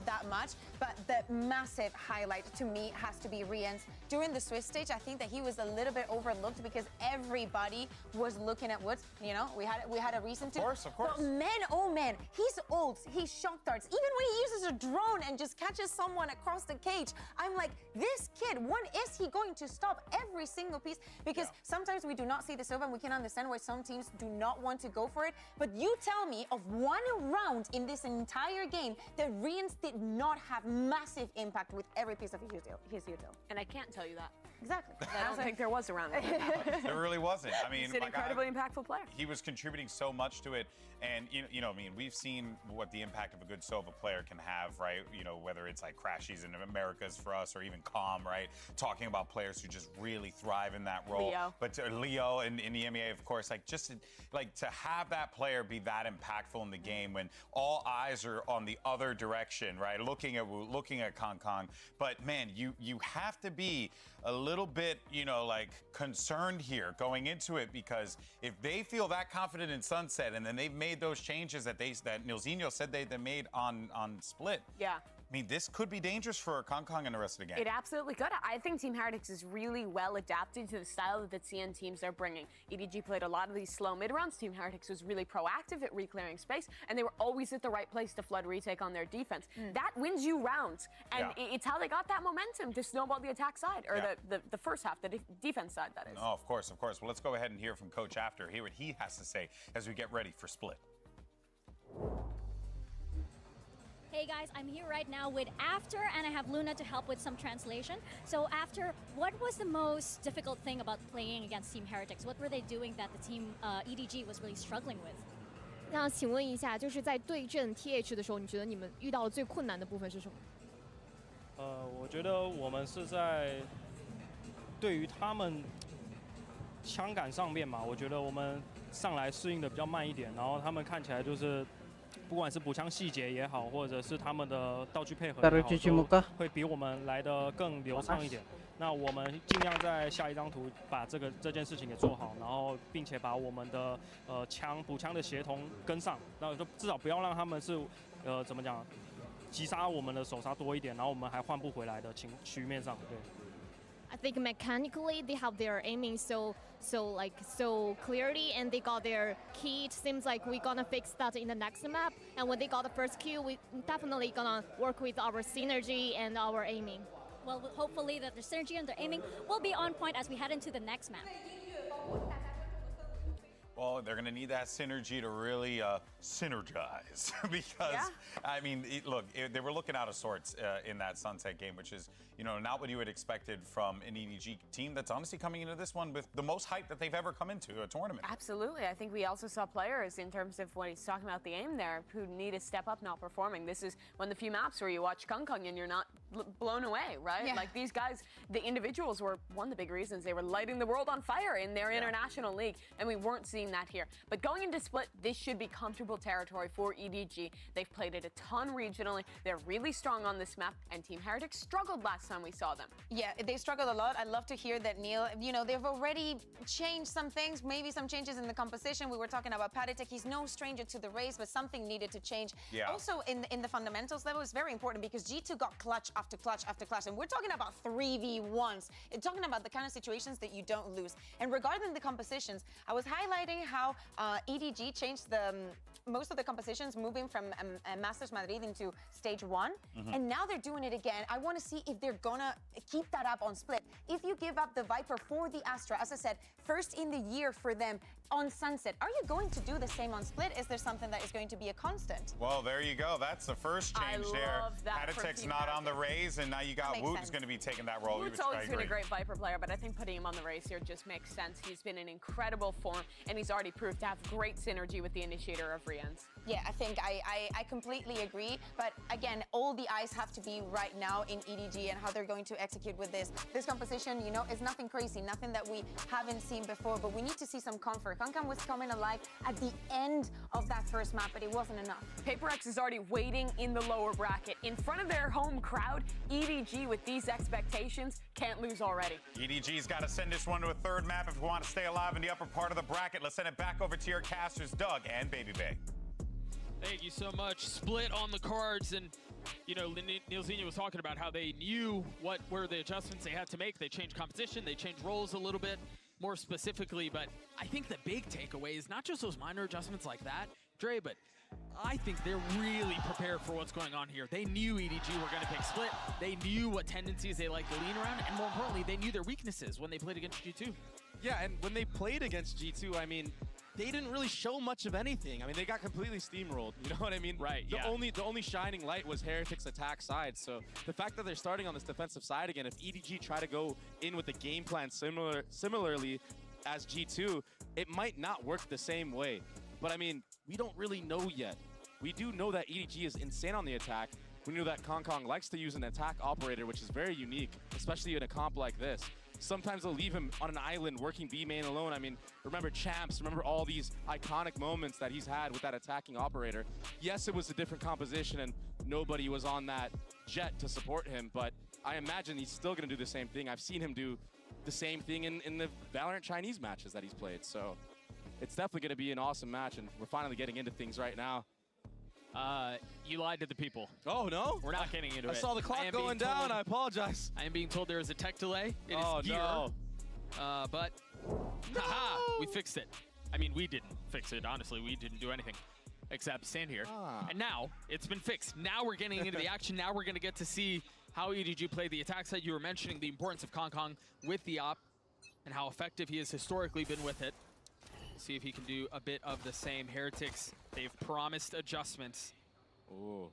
[SPEAKER 13] that much. But the massive highlight to me has to be Rians. During the Swiss stage, I think that he was a little bit overlooked because everybody was looking at Woods. You know, we had a reason to.
[SPEAKER 12] Of course.
[SPEAKER 13] But man, oh man, he's ults, he's shock darts. Even when he uses a drone and just catches someone across the cage, I'm like, this kid, when is he going to stop every single piece? Because sometimes we do not see the Sova, and we can understand why some teams do not want to go for it. But you tell me of one round in this entire game that Rians did not have massive impact with every piece of his util.
[SPEAKER 17] And I can't tell you that.
[SPEAKER 13] Exactly.
[SPEAKER 17] I don't think there was a round like that.
[SPEAKER 12] There really wasn't. I mean,
[SPEAKER 17] he's an incredibly impactful player.
[SPEAKER 12] He was contributing so much to it, and you know, I mean, we've seen what the impact of a good Sova player can have, right? You know, whether it's like Crashies in Americas for us, or even Calm, right? Talking about players who just really thrive in that role.
[SPEAKER 17] Leo.
[SPEAKER 12] But Leo in the MEA, of course, like just like to have that player be that impactful in the game when all eyes are on the other direction, right? Looking at Wu, looking at Kong. But man, you have to be a little bit, you know, like concerned here going into it, because if they feel that confident in Sunset and then they've made those changes that Nilzinho said they made on Split.
[SPEAKER 17] Yeah.
[SPEAKER 12] I mean, this could be dangerous for Kong and the rest of the game.
[SPEAKER 17] It absolutely could. I think Team Heretics is really well adapted to the style that the CN teams are bringing. EDG played a lot of these slow mid-rounds. Team Heretics was really proactive at reclearing space, and they were always at the right place to flood retake on their defense. That wins you rounds, and it's how they got that momentum to snowball the attack side, or the first half, the defense side, that is.
[SPEAKER 12] Oh, of course. Well, let's go ahead and hear from Coach after, hear what he has to say as we get ready for Split.
[SPEAKER 5] Hey guys, I'm here right now with After, and I have Luna to help with some translation. So After, what was the most difficult thing about playing against Team Heretics? What were they doing that the team EDG was really struggling with?
[SPEAKER 24] 那请问一下，就是在对阵 TH 的时候，你觉得你们遇到的最困难的部分是什么？
[SPEAKER 25] 我觉得我们是在对于他们枪感上面嘛，我觉得我们上来适应的比较慢一点，然后他们看起来就是。不管是补枪细节也好，或者是他们的道具配合也好，都会比我们来得更流畅一点。那我们尽量在下一张图把这件事情给做好，然后并且把我们的补枪的协同跟上，那就至少不要让他们是怎么讲，击杀我们的手杀多一点，然后我们还换不回来的局面上，对。
[SPEAKER 24] I think mechanically they have their aiming so clearly, and they got their key. It seems like we're gonna fix that in the next map. And when they got the first kill, we definitely gonna work with our synergy and our aiming.
[SPEAKER 5] Well, hopefully that the synergy and the aiming will be on point as we head into the next map.
[SPEAKER 12] Well, they're going to need that synergy to really synergize because, I mean, they were looking out of sorts in that Sunset game, which is, you know, not what you had expected from an EDG team that's honestly coming into this one with the most hype that they've ever come into a tournament.
[SPEAKER 17] Absolutely. I think we also saw players, in terms of what he's talking about the aim there, who need to step up not performing. This is one of the few maps where you watch Kong and you're not blown away, right?
[SPEAKER 13] Yeah.
[SPEAKER 17] Like these guys, the individuals were one of the big reasons they were lighting the world on fire in their international league, and we weren't seeing that here. But going into Split, this should be comfortable territory for EDG. They've played it a ton regionally. They're really strong on this map, and Team Heretic struggled last time we saw them.
[SPEAKER 13] Yeah, they struggled a lot. I'd love to hear that, Neil. You know, they've already changed some things, maybe some changes in the composition. We were talking about Patatek. He's no stranger to the race, but something needed to change.
[SPEAKER 12] Yeah.
[SPEAKER 13] Also, in the fundamentals level, it's very important because G2 got clutch after clutch after clutch, and we're talking about 3v1s. It's talking about the kind of situations that you don't lose. And regarding the compositions, I was highlighting how EDG changed most of the compositions, moving from Masters Madrid into stage 1, and now they're doing it again. I want to see if they're gonna keep that up on Split. If you give up the Viper for the Astra, as I said, first in the year for them on Sunset, are you going to do the same on Split? Is there something that is going to be a constant?
[SPEAKER 12] Well, there you go. That's the first change there. Patatek's not on the Raze, and now you got Woot who's going to be taking that role.
[SPEAKER 17] Woot's always been a great Viper player, but I think putting him on the race here just makes sense. He's been in incredible form, and he's already proved to have great synergy with the initiator of Rians.
[SPEAKER 13] Yeah, I think I completely agree. But again, all the eyes have to be right now in EDG and how they're going to execute with this. This composition, you know, is nothing crazy, nothing that we haven't seen before, but we need to see some comfort. Kankan was coming alive at the end of that first map, but it wasn't enough.
[SPEAKER 17] PaperX is already waiting in the lower bracket. In front of their home crowd, EDG with these expectations can't lose already.
[SPEAKER 12] EDG's got to send this one to a third map if we want to stay alive in the upper part of the bracket. Let's send it back over to your casters, Doug and Baby Bay.
[SPEAKER 14] Thank you so much. Split on the cards, and you know, Neil Zenia was talking about how they knew what were the adjustments they had to make. They changed composition, they changed roles a little bit more specifically, but I think the big takeaway is not just those minor adjustments like that, Dre, but I think they're really prepared for what's going on here. They knew EDG were going to pick Split. They knew what tendencies they like to lean around, and more importantly, they knew their weaknesses when they played against G2.
[SPEAKER 9] Yeah, and when they played against G2, I mean, they didn't really show much of anything. I mean, they got completely steamrolled. You know what I mean?
[SPEAKER 14] Right.
[SPEAKER 9] The only shining light was Heretic's attack side. So the fact that they're starting on this defensive side again, if EDG try to go in with a game plan similarly as G2, it might not work the same way. But I mean, we don't really know yet. We do know that EDG is insane on the attack. We know that Kong likes to use an attack operator, which is very unique, especially in a comp like this. Sometimes they'll leave him on an island working B main alone. I mean, remember Champs, remember all these iconic moments that he's had with that attacking operator. Yes, it was a different composition and nobody was on that jet to support him, but I imagine he's still gonna do the same thing. I've seen him do the same thing in the Valorant Chinese matches that he's played, so it's definitely gonna be an awesome match, and we're finally getting into things right now.
[SPEAKER 14] You lied to the people.
[SPEAKER 9] Oh, no?
[SPEAKER 14] We're not getting into it.
[SPEAKER 9] I saw the clock going down. I apologize.
[SPEAKER 14] I am being told there is a tech delay. It
[SPEAKER 9] is
[SPEAKER 14] gear.
[SPEAKER 9] No.
[SPEAKER 14] But, haha, we fixed it. I mean, we didn't fix it. Honestly, we didn't do anything except stand here. And now it's been fixed. Now we're getting into the action. Now we're going to get to see how EDG play the attack side. You were mentioning the importance of Kong with the op and how effective he has historically been with it. See if he can do a bit of the same. Heretics, they've promised adjustments.
[SPEAKER 9] Ooh,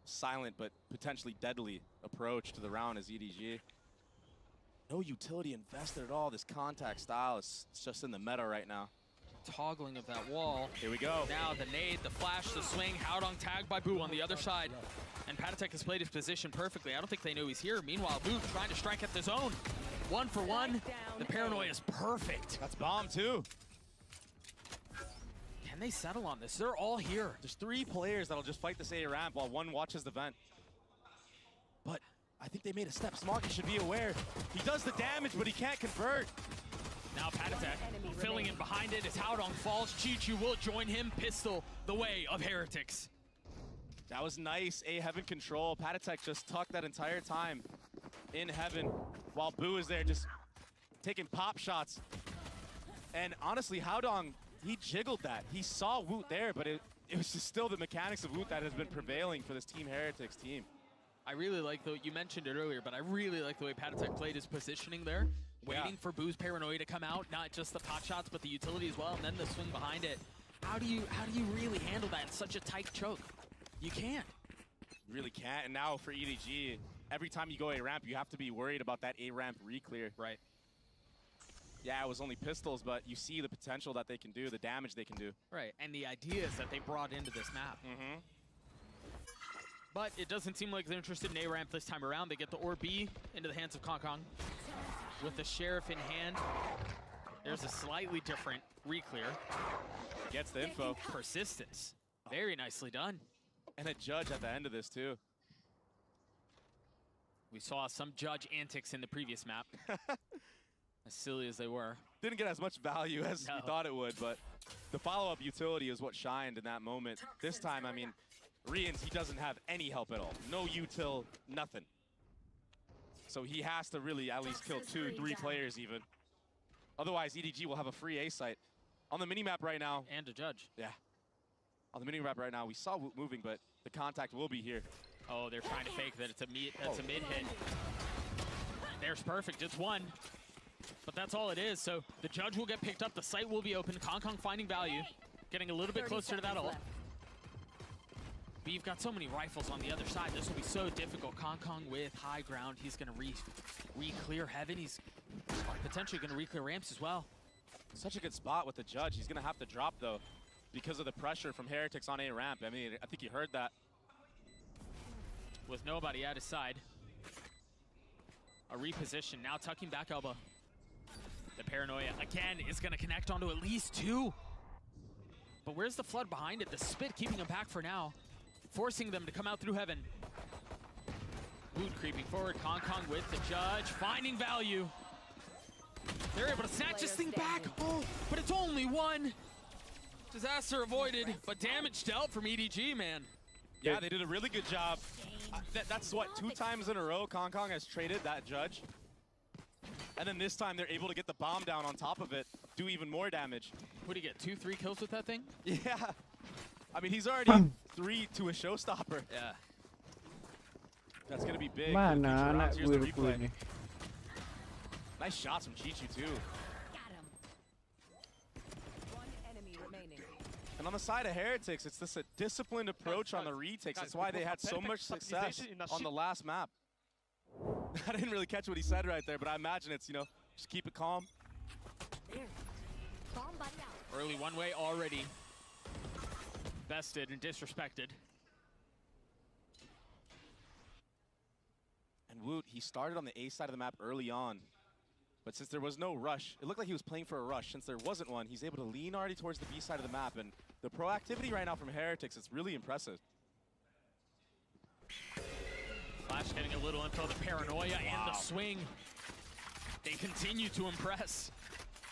[SPEAKER 9] silent but potentially deadly approach to the round as EDG. No utility invested at all. This contact style is just in the meta right now.
[SPEAKER 14] Toggling of that wall.
[SPEAKER 9] Here we go.
[SPEAKER 14] Now the nade, the flash, the swing. Howdong tagged by Boo on the other side. And Patatek has played his position perfectly. I don't think they know he's here. Meanwhile, Boo trying to strike at the zone. 1 for 1. The paranoia is perfect.
[SPEAKER 9] That's bomb too.
[SPEAKER 14] Can they settle on this? They're all here.
[SPEAKER 9] There's 3 players that'll just fight this A ramp while one watches the vent. But I think they made a step. Smarky should be aware. He does the damage, but he can't convert.
[SPEAKER 14] Now Patatek filling in behind it as Howdong falls. Chi-Chu will join him. Pistol the way of Heretics.
[SPEAKER 9] That was nice. A Heaven control. Patatek just tucked that entire time in Heaven while Boo is there just taking pop shots. And honestly, Howdong, he jiggled that. He saw Woot there, but it was just still the mechanics of Woot that has been prevailing for this Team Heretics team.
[SPEAKER 14] I really like, though, you mentioned it earlier, but I really like the way Patatek played his positioning there. Waiting for Boo's paranoia to come out, not just the pot shots, but the utility as well, and then the swing behind it. How do you really handle that in such a tight choke? You can't.
[SPEAKER 9] You really can't. And now for EDG, every time you go A ramp, you have to be worried about that A ramp re-clear.
[SPEAKER 14] Right.
[SPEAKER 9] Yeah, it was only pistols, but you see the potential that they can do, the damage they can do.
[SPEAKER 14] Right, and the ideas that they brought into this map. But it doesn't seem like they're interested in A ramp this time around. They get the Orb B into the hands of Kong. With the Sheriff in hand, there's a slightly different re-clear.
[SPEAKER 9] Gets the info.
[SPEAKER 14] Persistence. Very nicely done.
[SPEAKER 9] And a Judge at the end of this, too.
[SPEAKER 14] We saw some Judge antics in the previous map. As silly as they were.
[SPEAKER 9] Didn't get as much value as we thought it would, but the follow-up utility is what shined in that moment. This time, I mean, Rians, he doesn't have any help at all. No util, nothing. So he has to really at least kill 2, 3 players even. Otherwise, EDG will have a free A site. On the minimap right now.
[SPEAKER 14] And a Judge.
[SPEAKER 9] Yeah. On the minimap right now, we saw Woot moving, but the contact will be here.
[SPEAKER 14] Oh, they're trying to fake that it's a mid hit. There's perfect, it's one. But that's all it is, so the Judge will get picked up, the site will be open, Kong finding value, getting a little bit closer to that ult. But you've got so many rifles on the other side, this will be so difficult. Kong with high ground, he's gonna re-clear heaven, he's potentially gonna re-clear ramps as well.
[SPEAKER 9] Such a good spot with the Judge. He's gonna have to drop though, because of the pressure from Heretics on A ramp. I mean, I think you heard that.
[SPEAKER 14] With nobody at his side. A reposition, now tucking back elbow. The paranoia, again, is gonna connect onto at least 2. But where's the flood behind it? The spit keeping him back for now. Forcing them to come out through heaven. Woot creeping forward, Kong with the Judge, finding value. They're able to snatch this thing back. Oh, but it's only one. Disaster avoided, but damage dealt from EDG, man.
[SPEAKER 9] Yeah, they did a really good job. That's what, 2 times in a row Kong has traded that Judge. And then this time they're able to get the bomb down on top of it, do even more damage.
[SPEAKER 14] What do you get, 2, 3 kills with that thing?
[SPEAKER 9] Yeah. I mean, he's already 3 to a showstopper.
[SPEAKER 14] Yeah.
[SPEAKER 9] That's gonna be big.
[SPEAKER 3] Mana anak gue ini.
[SPEAKER 9] Nice shots from Chichu too. And on the side of Heretics, it's this disciplined approach on the retakes. That's why they had so much success on the last map. I didn't really catch what he said right there, but I imagine it's, you know, just keep it calm.
[SPEAKER 14] Early one way already bested and disrespected.
[SPEAKER 9] And Woot, he started on the A side of the map early on. But since there was no rush, it looked like he was playing for a rush. Since there wasn't one, he's able to lean already towards the B side of the map. And the proactivity right now from Heretics, it's really impressive.
[SPEAKER 14] Flash getting a little info, the paranoia and the swing. They continue to impress.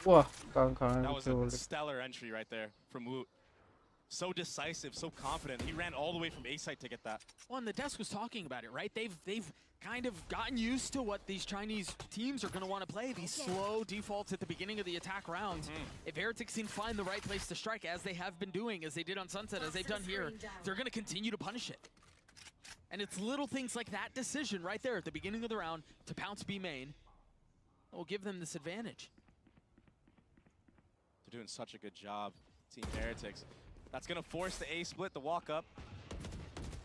[SPEAKER 3] Wah,
[SPEAKER 9] that was a stellar entry right there from Woot. So decisive, so confident. He ran all the way from A site to get that.
[SPEAKER 14] Well, and the desk was talking about it, right? They've kind of gotten used to what these Chinese teams are going to want to play, these slow defaults at the beginning of the attack rounds. If Heretics can find the right place to strike, as they have been doing, as they did on Sunset, as they've done here, they're going to continue to punish it. And it's little things like that decision right there at the beginning of the round to pounce B main that will give them this advantage.
[SPEAKER 9] They're doing such a good job, Team Heretics. That's going to force the A split, the walk up.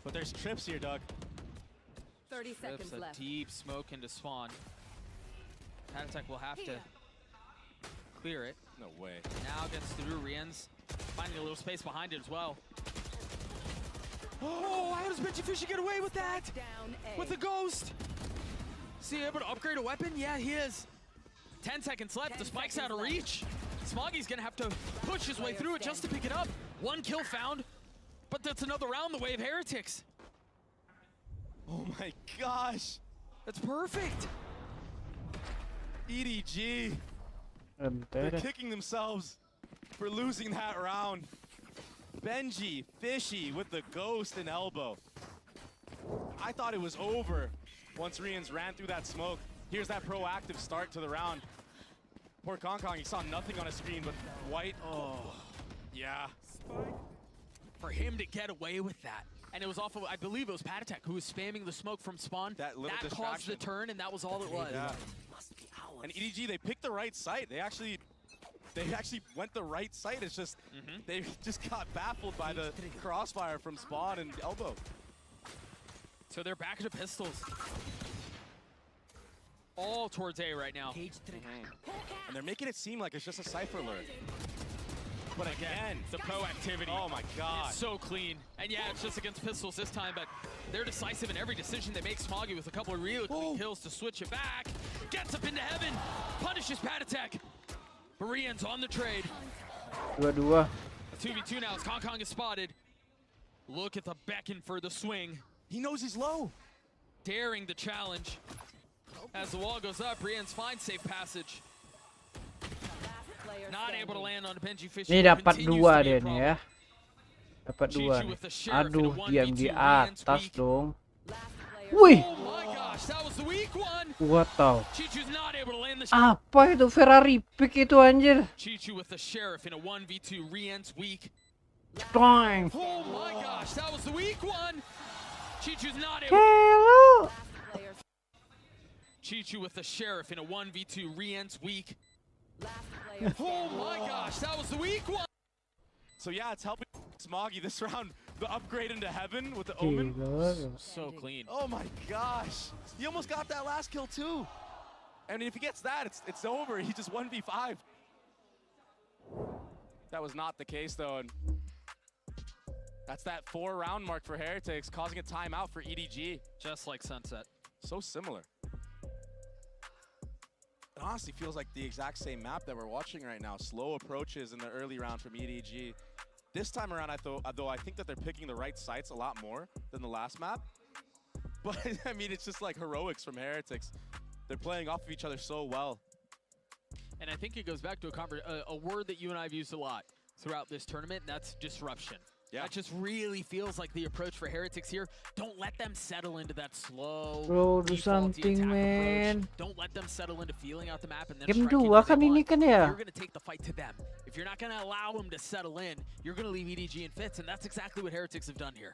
[SPEAKER 9] But there's trips here, Doug.
[SPEAKER 6] 30 seconds
[SPEAKER 14] a
[SPEAKER 6] left.
[SPEAKER 14] Deep smoke into spawn. Patatech will have to clear it.
[SPEAKER 9] No way.
[SPEAKER 14] Now gets through Rians, finding a little space behind it as well. Oh, how does Benji Fishy get away with that? With the ghost. Is he able to upgrade a weapon? Yeah, he is. 10 seconds left. The spike's out of reach. Smoggy's gonna have to push his way through it just to pick it up. 1 kill found, but that's another round the way of Heretics.
[SPEAKER 9] Oh my gosh.
[SPEAKER 14] That's perfect.
[SPEAKER 9] EDG. They're kicking themselves for losing that round. Benji Fishy with the ghost and elbow. I thought it was over once Rians ran through that smoke. Here's that proactive start to the round. Poor Kong, he saw nothing on his screen but white. Oh, yeah.
[SPEAKER 14] For him to get away with that. And it was off of, I believe it was Patatech who was spamming the smoke from spawn. That caused the turn, and that was all it was.
[SPEAKER 9] Yeah. And EDG, they picked the right site. They actually went the right site. It's just they just got baffled by the crossfire from Spawn and Elbow.
[SPEAKER 14] So they're back to pistols. All towards A right now.
[SPEAKER 9] And they're making it seem like it's just a Cypher lure.
[SPEAKER 14] But again, the proactivity.
[SPEAKER 9] Oh my god.
[SPEAKER 14] It's so clean. And yeah, it's just against pistols this time, but they're decisive in every decision they make. Smoggy with a couple of really clean kills to switch it back. Gets up into heaven. Punishes Patatek. Barian's on the trade.
[SPEAKER 3] Dua-dua.
[SPEAKER 14] A 2v2 now as Kong is spotted. Look at the beckon for the swing.
[SPEAKER 9] He knows he's low.
[SPEAKER 14] Daring the challenge. As the wall goes up, Brienne's finds safe passage. Not able to land on Benji Fishy.
[SPEAKER 3] Ini dapat dua dia nih ya. Dapat dua nih. Aduh, diam di atas dong. Wih. Gua tahu. Apa itu Ferrari pick itu anjir?
[SPEAKER 14] Chichu with the sheriff in a 1v2. Rien's weak.
[SPEAKER 3] Dang.
[SPEAKER 14] Oh my gosh, that was the weak one. Chichu's not able.
[SPEAKER 3] Kalo.
[SPEAKER 14] Chichu with the sheriff in a 1v2. Rien's weak. Oh my gosh, that was the weak one.
[SPEAKER 9] So yeah, it's helping Smoggy this round. The upgrade into heaven with the Omen.
[SPEAKER 14] So clean.
[SPEAKER 9] Oh my gosh. He almost got that last kill too. And if he gets that, it's over. He just 1v5. That was not the case though. And that's that 4-round mark for Heretics, causing a timeout for EDG.
[SPEAKER 14] Just like Sunset.
[SPEAKER 9] So similar. It honestly feels like the exact same map that we're watching right now. Slow approaches in the early round from EDG. This time around, though I think that they're picking the right sites a lot more than the last map. But I mean, it's just like heroics from Heretics. They're playing off of each other so well.
[SPEAKER 14] And I think it goes back to a word that you and I have used a lot throughout this tournament, and that's disruption.
[SPEAKER 9] Yeah.
[SPEAKER 14] That just really feels like the approach for Heretics here. Don't let them settle into that slow,
[SPEAKER 3] Bro, do something, man.
[SPEAKER 14] approach. Don't let them settle into feeling out the map and then
[SPEAKER 3] Game
[SPEAKER 14] striking
[SPEAKER 3] 2
[SPEAKER 14] what they
[SPEAKER 3] kan ini
[SPEAKER 14] want.
[SPEAKER 3] kan ya?
[SPEAKER 14] You're going to take the fight to them. If you're not going to allow them to settle in, you're going to leave EDG in fits, and that's exactly what Heretics have done here.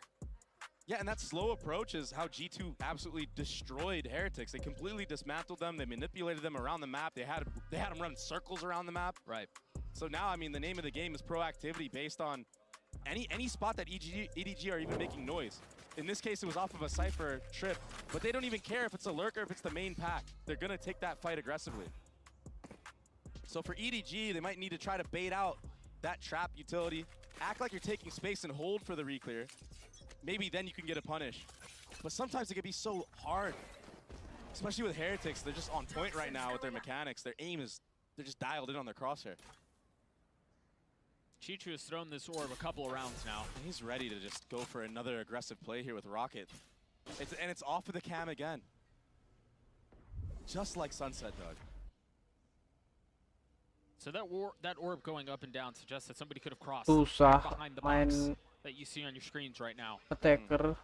[SPEAKER 9] Yeah, and that slow approach is how G2 absolutely destroyed Heretics. They completely dismantled them. They manipulated them around the map. They had them run circles around the map.
[SPEAKER 14] Right.
[SPEAKER 9] So now, I mean, the name of the game is proactivity based on any spot that EDG are even making noise. In this case, it was off of a Cypher trip, but they don't even care if it's a lurker, if it's the main pack. They're gonna take that fight aggressively. So for EDG, they might need to try to bait out that trap utility, act like you're taking space and hold for the reclear. Maybe then you can get a punish. But sometimes it can be so hard, especially with Heretics. They're just on point right now with their mechanics. Their aim is, they're just dialed in on their crosshair.
[SPEAKER 14] Chichu has thrown this orb a couple of rounds now.
[SPEAKER 9] And he's ready to just go for another aggressive play here with Rocket. And it's off of the cam again. Just like Sunset, Doug.
[SPEAKER 14] So that orb going up and down suggests that somebody could have crossed
[SPEAKER 3] Susah
[SPEAKER 14] behind the box
[SPEAKER 3] main
[SPEAKER 14] that you see on your screens right now.
[SPEAKER 3] attacker.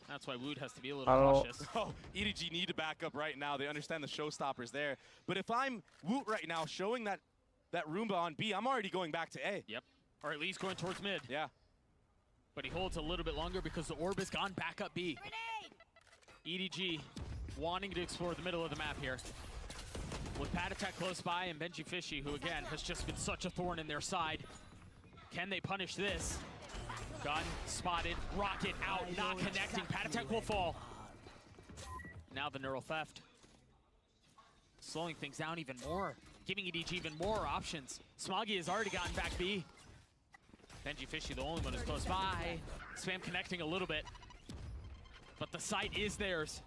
[SPEAKER 14] That's why Wood has to be a little cautious.
[SPEAKER 9] Oh, EDG need to back up right now. They understand the showstoppers there. But if I'm Woot right now showing that Roomba on B, I'm already going back to A.
[SPEAKER 14] Yep. Or at least going towards mid.
[SPEAKER 9] Yeah.
[SPEAKER 14] But he holds a little bit longer because the orb has gone back up B. EDG wanting to explore the middle of the map here. With Patatek close by and Benji Fishy, who again has just been such a thorn in their side. Can they punish this? Gun spotted, Rocket out, not connecting. Patatek will fall. Now the neural theft. Slowing things down even more, giving EDG even more options. Smoggy has already gotten back B. Benji Fishy, the only one who's close by. Spam connecting a little bit, but the site is theirs.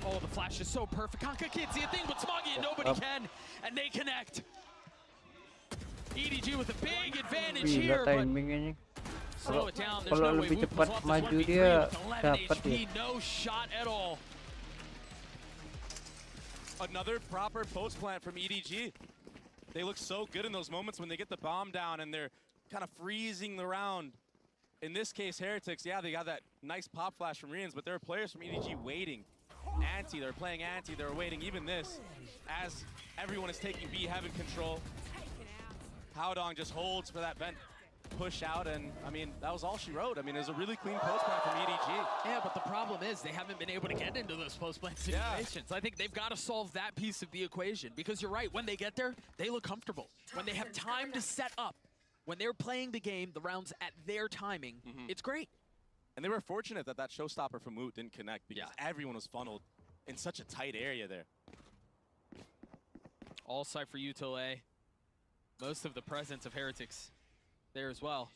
[SPEAKER 14] Oh, the flash is so perfect. Kanka can't see a thing, but Smoggy and nobody can, and they connect. EDG with a big advantage here, but slow it down. There's no way Woot was off this 1v3 with 11 HP, no shot at all.
[SPEAKER 9] Another proper post plant from EDG. They look so good in those moments when they get the bomb down and they're kind of freezing the round. In this case, Heretics, yeah, they got that nice pop flash from Rians, but there are players from EDG waiting. Anti, they're playing anti, they're waiting. Even this, as everyone is taking B, having control. Howdong just holds for that vent. push out, and I mean, that was all she wrote. I mean, it was a really clean post plan from EDG.
[SPEAKER 14] Yeah, but the problem is they haven't been able to get into those post-plant situations. I think they've got to solve that piece of the equation, because you're right, when they get there, they look comfortable. When they have time to set up, when they're playing the game, the rounds at their timing, it's great.
[SPEAKER 9] And they were fortunate that that showstopper from Woot didn't connect, because everyone was funneled in such a tight area there.
[SPEAKER 14] All side for Util A. Most of the presence of Heretics there as well.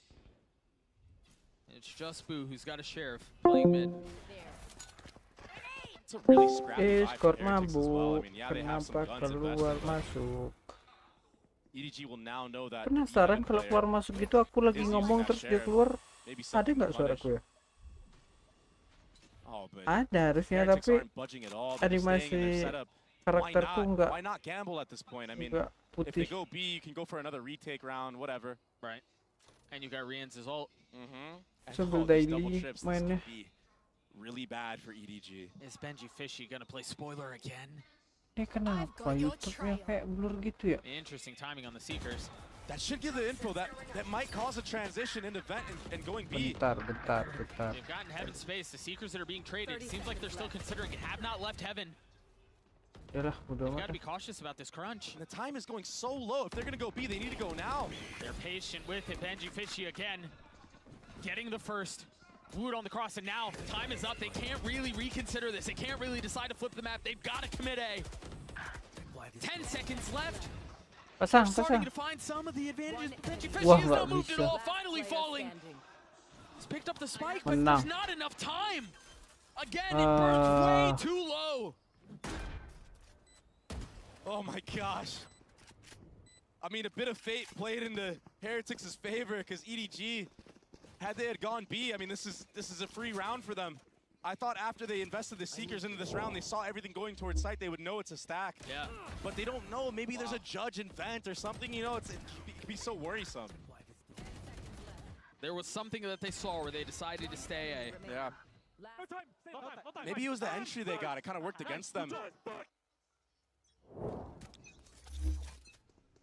[SPEAKER 14] It's just Boo who's got a sheriff playing mid.
[SPEAKER 9] It's a really scrappy vibe
[SPEAKER 3] Skor
[SPEAKER 9] from Heretics as well. I
[SPEAKER 3] mabuk.
[SPEAKER 9] mean, yeah, they have some
[SPEAKER 3] Kenapa
[SPEAKER 9] guns
[SPEAKER 3] keluar
[SPEAKER 9] invested, but
[SPEAKER 3] masuk?
[SPEAKER 9] EDG will now know that.
[SPEAKER 3] Penasaran kalau keluar masuk gitu, aku lagi ngomong terus dia keluar. Ada nggak suaraku ya?
[SPEAKER 9] Oh, but
[SPEAKER 3] Ada harusnya,
[SPEAKER 9] Heretics
[SPEAKER 3] tapi
[SPEAKER 9] aren't budging at all. They're just staying in
[SPEAKER 3] animasi
[SPEAKER 9] their setup.
[SPEAKER 3] karakterku nggak
[SPEAKER 9] Why not gamble at this point? I mean,
[SPEAKER 3] nggak
[SPEAKER 9] if they
[SPEAKER 3] putih.
[SPEAKER 9] go B, you can go for another retake round, whatever.
[SPEAKER 14] Right. And you got Rian's ult.
[SPEAKER 9] And
[SPEAKER 3] Sambil
[SPEAKER 9] all these double
[SPEAKER 3] daily
[SPEAKER 9] trips, this
[SPEAKER 3] mainnya.
[SPEAKER 9] could be really bad for EDG.
[SPEAKER 14] Is Benji Fishy gonna play spoiler again?
[SPEAKER 3] Ini kenapa YouTube-nya kayak blur gitu ya?
[SPEAKER 14] Interesting timing on the Seekers.
[SPEAKER 9] That should give the info that might cause a transition into vent and going B.
[SPEAKER 3] Bentar.
[SPEAKER 14] They've gotten Heaven space. The Seekers that are being traded, it seems like they're still considering it. Have not left Heaven.
[SPEAKER 3] Yalah, bodo
[SPEAKER 14] They've got
[SPEAKER 3] amat.
[SPEAKER 14] to be cautious about this crunch.
[SPEAKER 9] And the time is going so low. If they're going to go B, they need to go now.
[SPEAKER 14] They're patient with it. Benji Fishy again. Getting the first. Wood on the cross, and now time is up. They can't really reconsider this. They can't really decide to flip the map. They've got to commit A. 10 seconds left.
[SPEAKER 3] Pasang.
[SPEAKER 14] Starting to find some of the advantages. Benji Fishy
[SPEAKER 3] Wah,
[SPEAKER 14] has
[SPEAKER 3] nggak
[SPEAKER 14] not moved at
[SPEAKER 3] bisa.
[SPEAKER 14] all. Finally falling. He's picked up the spike, but
[SPEAKER 3] Menang.
[SPEAKER 14] there's not enough time. Again, it burns way too low.
[SPEAKER 9] Oh my gosh. I mean, a bit of fate played into Heretics' favor, because EDG, had they had gone B, I mean, this is a free round for them. I thought after they invested the Seekers into this round, they saw everything going towards site, they would know it's a stack.
[SPEAKER 14] Yeah.
[SPEAKER 9] But they don't know. Maybe there's a judge in vent or something, you know, it could be so worrisome.
[SPEAKER 14] There was something that they saw where they decided to stay A.
[SPEAKER 9] Yeah. Maybe it was the entry they got. It kind of worked against them.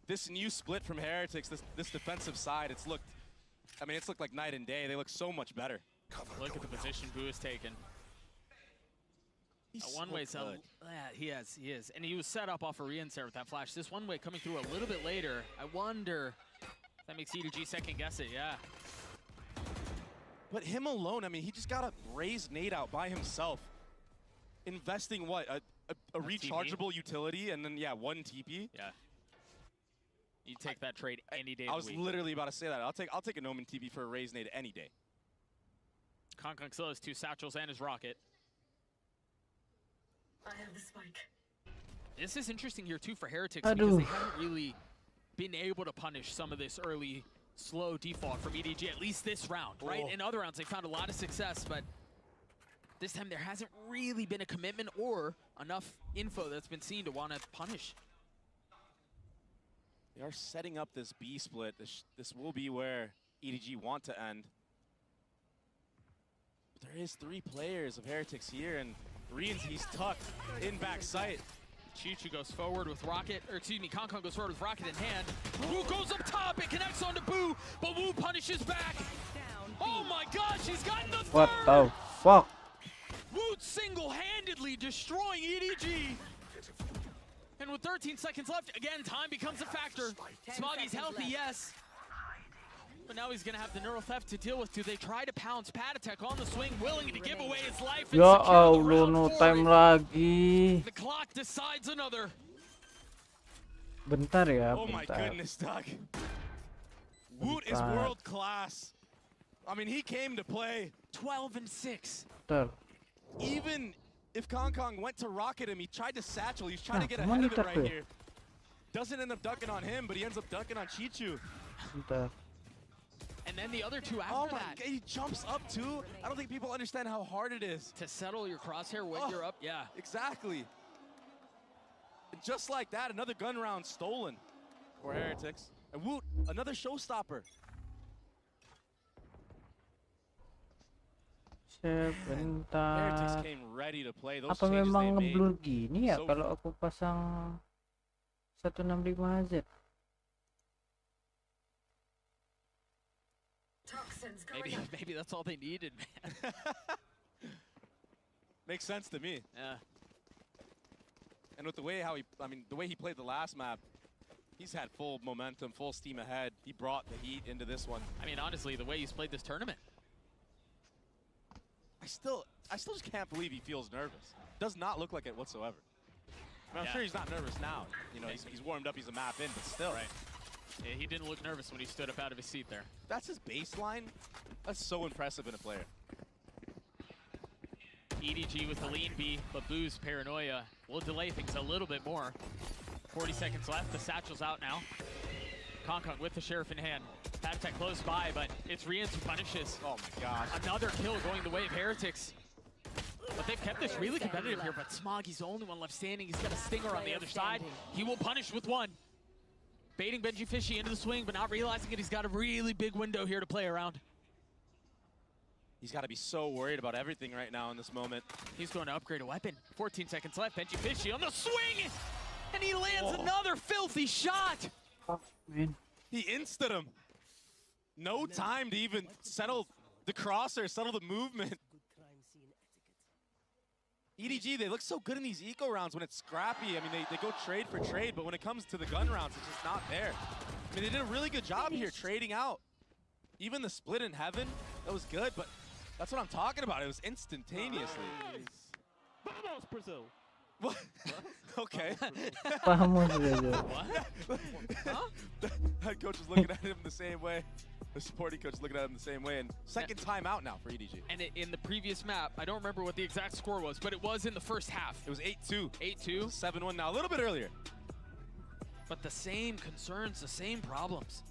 [SPEAKER 9] This new split from Heretics, this defensive side, it's looked like night and day. They look so much better.
[SPEAKER 14] Look at the position Boo has taken. One-way
[SPEAKER 9] so good.
[SPEAKER 14] Yeah, he is. And he was set up off of Rian's there with that flash. This one-way coming through a little bit later. I wonder if that makes EDG second guess it, yeah.
[SPEAKER 9] But him alone, I mean, he just got a raised nade out by himself. Investing what? A rechargeable utility and then, yeah, one TP?
[SPEAKER 14] Yeah. You take that trade any day
[SPEAKER 9] I
[SPEAKER 14] of
[SPEAKER 9] was
[SPEAKER 14] the week.
[SPEAKER 9] literally about to say that. I'll take a Noman TP for a raised nade any day.
[SPEAKER 14] Kong still has 2 satchels and his rocket.
[SPEAKER 1] I have the spike.
[SPEAKER 14] This is interesting here too for Heretics because they haven't really been able to punish some of this early slow default from EDG, at least this round, right? In other rounds they found a lot of success, but this time there hasn't really been a commitment or enough info that's been seen to want to punish.
[SPEAKER 9] They are setting up this B split. This will be where EDG want to end. But there is 3 players of Heretics here, and Rian's, he's tucked in back sight.
[SPEAKER 14] Chichu goes forward with rocket, or excuse me, Kong goes forward with rocket in hand. Wu goes up top, it connects onto Boo, but Wu punishes back. Oh my gosh, he's gotten the third!
[SPEAKER 3] What the fuck?
[SPEAKER 14] Wu single-handedly destroying EDG. And with 13 seconds left, again, time becomes a factor. Smoggy's healthy, yes. But now he's going to have the neural theft to deal with. Do they try to pounce Patatek on the swing, willing to give away his life and
[SPEAKER 3] Ya
[SPEAKER 14] secure the
[SPEAKER 3] Allah,
[SPEAKER 14] round
[SPEAKER 3] no
[SPEAKER 14] for
[SPEAKER 3] time
[SPEAKER 14] it?
[SPEAKER 3] lagi.
[SPEAKER 14] The clock decides another.
[SPEAKER 3] Bentar ya,
[SPEAKER 9] Oh my
[SPEAKER 3] bentar.
[SPEAKER 9] goodness, Doug. Woot is
[SPEAKER 3] Bentar.
[SPEAKER 9] world class. I mean, he came to play.
[SPEAKER 14] 12 and 6.
[SPEAKER 3] Bentar.
[SPEAKER 9] Even if Kong went to rocket him, he tried to satchel. He's trying to get
[SPEAKER 3] emang
[SPEAKER 9] ahead of it
[SPEAKER 3] gitu
[SPEAKER 9] right
[SPEAKER 3] ya?
[SPEAKER 9] here. Doesn't end up dunking on him, but he ends up dunking on Chichu.
[SPEAKER 3] Bentar.
[SPEAKER 14] And then the other two after
[SPEAKER 9] Oh my
[SPEAKER 14] that.
[SPEAKER 9] God, he jumps up too. I don't think people understand how hard it is.
[SPEAKER 14] To settle your crosshair when you're up, yeah.
[SPEAKER 9] Exactly. And just like that, another gun round stolen for Heretics. And Woot, another showstopper.
[SPEAKER 3] Sebentar.
[SPEAKER 9] Heretics came ready to play. Those
[SPEAKER 3] Apa
[SPEAKER 9] changes
[SPEAKER 3] memang
[SPEAKER 9] they made.
[SPEAKER 3] ngeblur gini ya
[SPEAKER 9] So-
[SPEAKER 3] kalau aku pasang 165 HZ?
[SPEAKER 14] Maybe that's all they needed, man.
[SPEAKER 9] Makes sense to me.
[SPEAKER 14] Yeah.
[SPEAKER 9] And with the way the way he played the last map, he's had full momentum, full steam ahead. He brought the heat into this one.
[SPEAKER 14] I mean, honestly, the way he's played this tournament.
[SPEAKER 9] I still just can't believe he feels nervous. Does not look like it whatsoever. I mean, I'm sure he's not nervous now. You know, he's warmed up, he's a map in, but still.
[SPEAKER 14] Right. Yeah, he didn't look nervous when he stood up out of his seat there.
[SPEAKER 9] That's his baseline. That's so impressive in a player.
[SPEAKER 14] EDG with the lean B, but Boo's paranoia will delay things a little bit more. 40 seconds left, the satchel's out now. Kong with the Sheriff in hand. Patek close by, but it's Rians who punishes.
[SPEAKER 9] Oh my gosh.
[SPEAKER 14] Another kill going the way of Heretics. But they've kept this really competitive here, but Smoggy's the only one left standing. He's got a stinger on the other side. He will punish with one. Baiting Benji Fishy into the swing, but not realizing it. He's got a really big window here to play around.
[SPEAKER 9] He's got to be so worried about everything right now in this moment.
[SPEAKER 14] He's going to upgrade a weapon. 14 seconds left. Benji Fishy on the swing! And he lands another filthy shot!
[SPEAKER 3] Oh, man.
[SPEAKER 9] He insta'd him. No time to even settle the crosser, settle the movement. EDG, they look so good in these eco rounds when it's scrappy. I mean, they go trade for trade, but when it comes to the gun rounds, it's just not there. I mean, they did a really good job here trading out. Even the split in heaven, that was good, but that's what I'm talking about. It was instantaneously.
[SPEAKER 11] Vamos, Brazil.
[SPEAKER 9] What? Okay.
[SPEAKER 3] Vamos, Brazil.
[SPEAKER 9] What? Huh? The head coach is looking at him the same way. The supporting coach is looking at him the same way. And second time out now for EDG.
[SPEAKER 14] And in the previous map, I don't remember what the exact score was, but it was in the first half.
[SPEAKER 9] It was 8-2.
[SPEAKER 14] 8-2.
[SPEAKER 9] 7-1 now, a little bit earlier.
[SPEAKER 14] But the same concerns, the same problems.